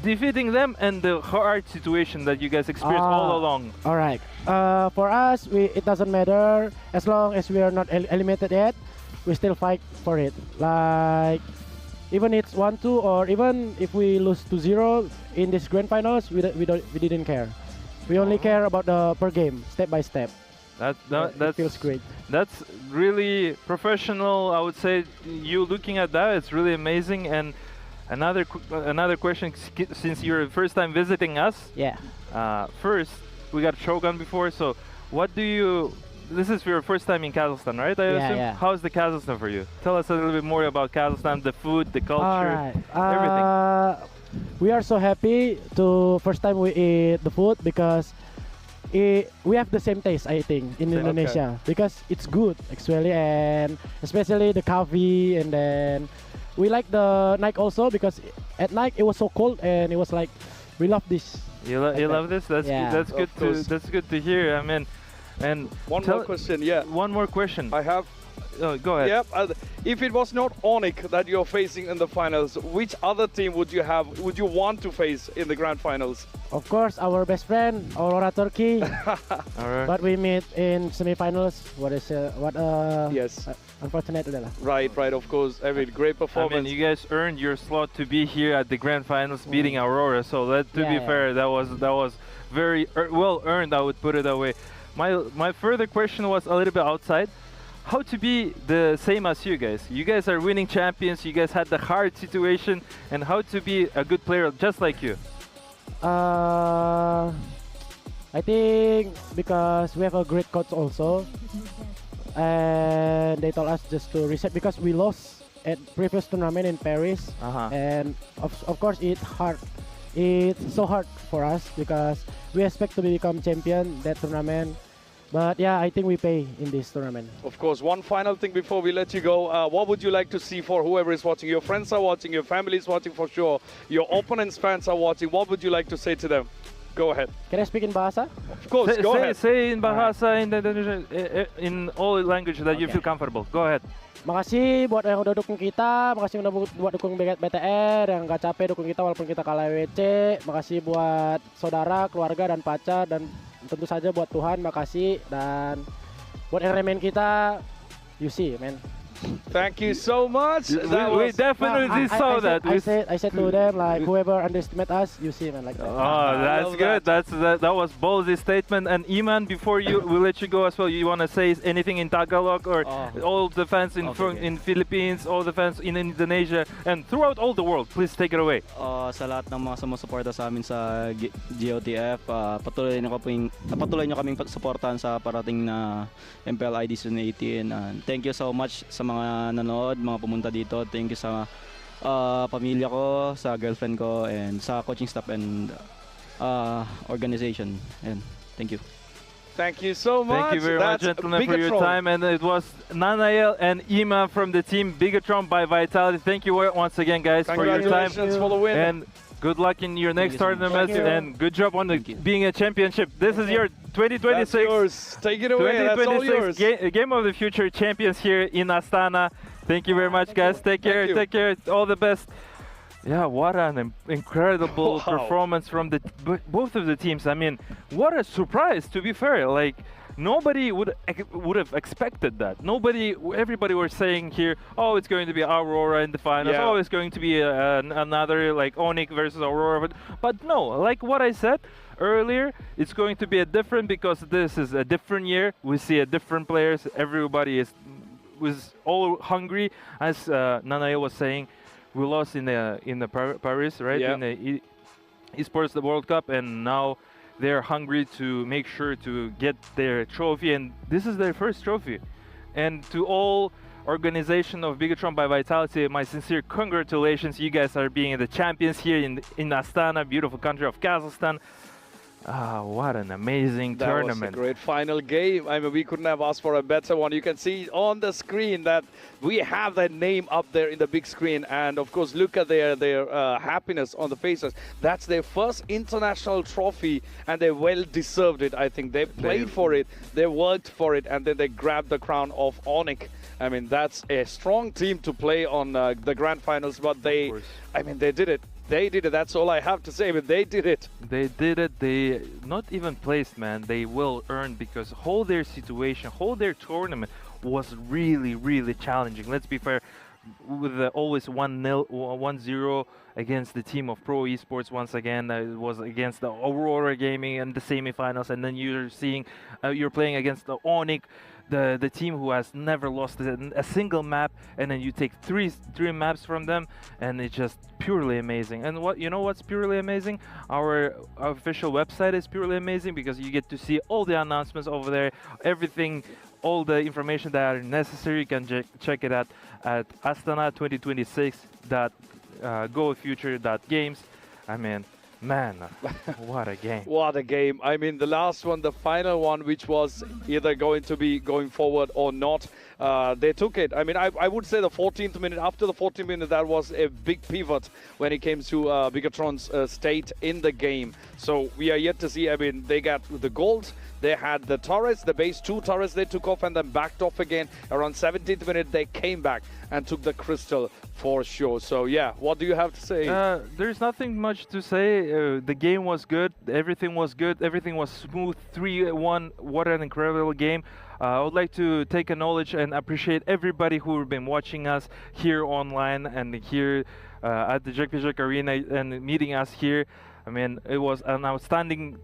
Defeating them and the hard situation that you guys experienced all along.
All right. For us, it doesn't matter. As long as we are not eliminated yet, we still fight for it. Like, even it's 1-2 or even if we lose 2-0 in this grand finals, we didn't care. We only care about the per game, step by step.
That
feels great.
That's really professional. I would say you looking at that, it's really amazing. And another question, since you're the first time visiting us.
Yeah.
First, we got Shogun before, so what do you? This is your first time in Kazakhstan, right? I assume.
Yeah.
How's the Kazakhstan for you? Tell us a little bit more about Kazakhstan, the food, the culture, everything.
We are so happy to first time we eat the food because we have the same taste, I think, in Indonesia, because it's good actually, and especially the coffee, and then we like the night also because at night it was so cold and it was like we love this.
You love this? That's good to hear. I mean, and
one more question. Yeah.
One more question.
I have.
Go ahead.
Yep. If it was not Onyx that you're facing in the finals, which other team would you want to face in the grand finals?
Of course, our best friend, Aurora Turkey.
Alright.
But we meet in semifinals.
Yes.
Unfortunate adalah.
Right. Of course. I mean, great performance.
I mean, you guys earned your slot to be here at the grand finals, beating Aurora. So to be fair, that was very well earned. I would put it that way. My further question was a little bit outside. How to be the same as you guys? You guys are winning champions. You guys had the hard situation, and how to be a good player just like you?
I think because we have a great coach also, and they told us just to reset because we lost at previous tournament in Paris, and of course it's hard. It's so hard for us because we expect to become champion that tournament. But yeah, I think we pay in this tournament.
Of course, one final thing before we let you go. What would you like to see for whoever is watching? Your friends are watching, your family is watching for sure. Your opponents' fans are watching. What would you like to say to them? Go ahead.
Can I speak in Bahasa?
Of course, go ahead.
Say in Bahasa, in all language that you feel comfortable. Go ahead.
Makasih buat yang udah dukung kita, makasih udah buat dukung BTR, yang gak capek dukung kita walaupun kita kalah WC. Makasih buat saudara, keluarga, dan pacar, dan tentu saja buat Tuhan, makasih. Dan buat yang remen kita, you see, man.
Thank you so much.
We definitely saw that.
I said to them, like, whoever underestimate us, you see, man, like that.
Oh, that's good. That was ballsy statement. And Iman, before we let you go as well, you want to say anything in Tagalog or all the fans in Philippines, all the fans in Indonesia, and throughout all the world, please take it away.
Sa lahat ng mga sumusuporta sa amin sa GOTF, patuloy nyo kaming suportahan sa parating na MPL ID Season 18. Thank you so much sa mga nanood, mga pumunta dito. Thank you sa pamilya ko, sa girlfriend ko, and sa coaching staff and organization. And thank you.
Thank you so much.
Thank you very much, gentlemen, for your time. And it was Nanael and Ima from the team Bigatron by Vitality. Thank you once again, guys, for your time.
Congratulations for the win.
And good luck in your next tournament, and good job on being a championship. This is your 2026.
That's yours. Take it away. That's all yours.
Game of the Future champions here in Astana. Thank you very much, guys. Take care. Take care. All the best. Yeah, what an incredible performance from both of the teams. I mean, what a surprise, to be fair. Like, nobody would have expected that. Everybody was saying here, oh, it's going to be Aurora in the finals.
Yeah.
Oh, it's going to be another like Onyx versus Aurora. But no, like what I said earlier, it's going to be a different because this is a different year. We see a different players. Everybody was all hungry, as Nanae was saying. We lost in the Paris, right?
Yeah.
In the esports, the World Cup, and now they're hungry to make sure to get their trophy, and this is their first trophy. And to all organization of Bigatron by Vitality, my sincere congratulations. You guys are being the champions here in Astana, beautiful country of Kazakhstan. What an amazing tournament.
That was a great final game. I mean, we couldn't have asked for a better one. You can see on the screen that we have their name up there in the big screen. And of course, look at their happiness on the faces. That's their first international trophy, and they well deserved it. I think they played for it, they worked for it, and then they grabbed the crown of Onyx. I mean, that's a strong team to play on the grand finals, but they did it. They did it. That's all I have to say. But they did it.
They did it. They not even placed, man. They will earn, because whole their situation, whole their tournament was really, really challenging. Let's be fair. with always 1-0 against the team of Pro Esports. Once again, it was against the Aurora Gaming in the semifinals, and then you're playing against the Onyx, the team who has never lost a single map, and then you take three maps from them, and it's just purely amazing. And what's purely amazing? Our official website is purely amazing because you get to see all the announcements over there, everything, all the information that are necessary. You can check it out at astana2026.gofuture.games. I mean, man, what a game.
What a game. I mean, the last one, the final one, which was either going to be going forward or not, they took it. I mean, I would say the 14th minute, after the 14th minute, that was a big pivot when it came to Bigatron's state in the game. So we are yet to see. I mean, they got the gold. They had the turrets, the base 2 turrets they took off and then backed off again. Around 17th minute, they came back and took the crystal for sure. So yeah, what do you have to say?
There's nothing much to say. The game was good. Everything was good. Everything was smooth. 3-1. What an incredible game. I would like to take acknowledge and appreciate everybody who have been watching us here online and here at the Jack Arena and meeting us here. I mean, it was an outstanding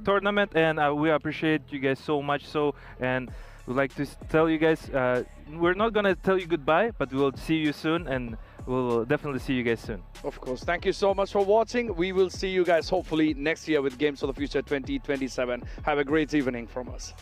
tournament, and we appreciate you guys so much. And we'd like to tell you guys, we're not gonna tell you goodbye, but we'll see you soon, and we'll definitely see you guys soon.
Of course. Thank you so much for watching. We will see you guys hopefully next year with Games of the Future 2027. Have a great evening from us.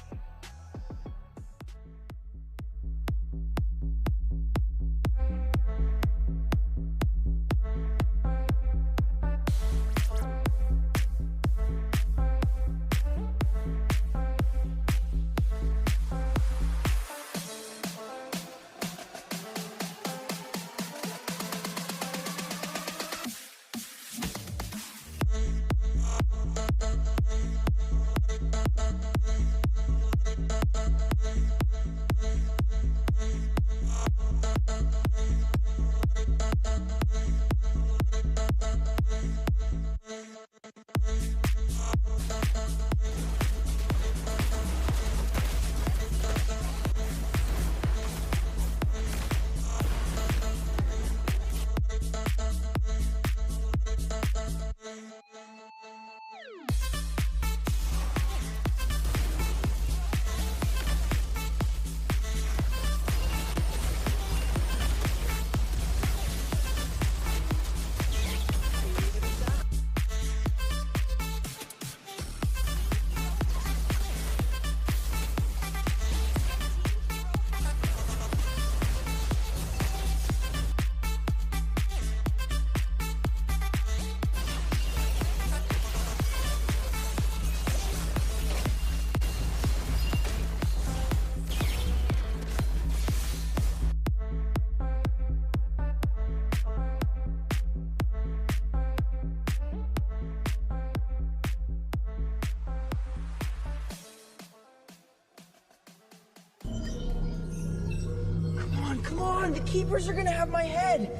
Come on, the keepers are gonna have my head.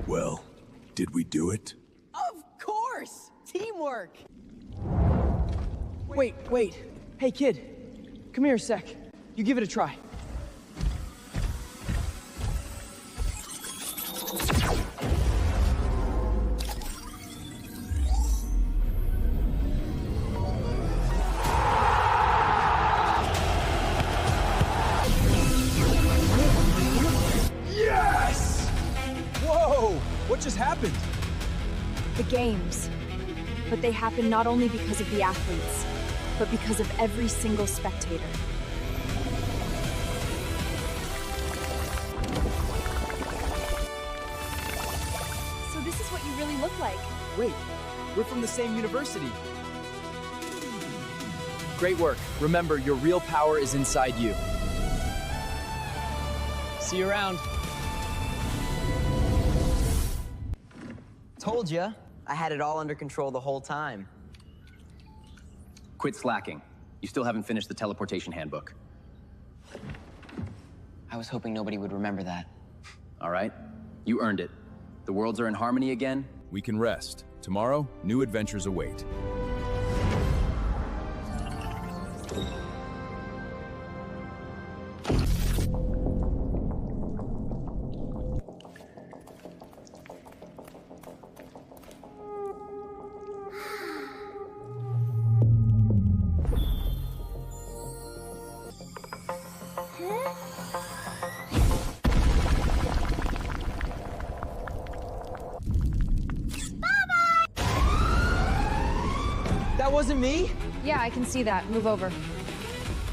Well, did we do it?
Of course! Teamwork! Wait. Hey, kid. Come here a sec. You give it a try. What just happened?
The games. But they happen not only because of the athletes, but because of every single spectator. So this is what you really look like.
Wait, we're from the same university. Great work. Remember, your real power is inside you. See you around.
Told ya, I had it all under control the whole time.
Quit slacking. You still haven't finished the teleportation handbook.
I was hoping nobody would remember that.
All right, you earned it. The worlds are in harmony again.
We can rest. Tomorrow, new adventures await.
That wasn't me?
Yeah, I can see that. Move over.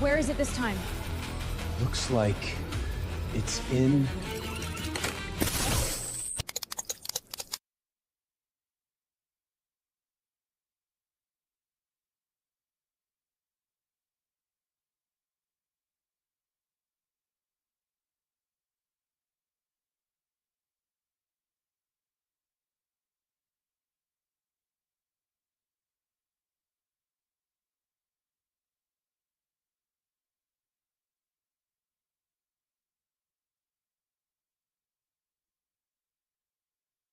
Where is it this time?
Looks like it's in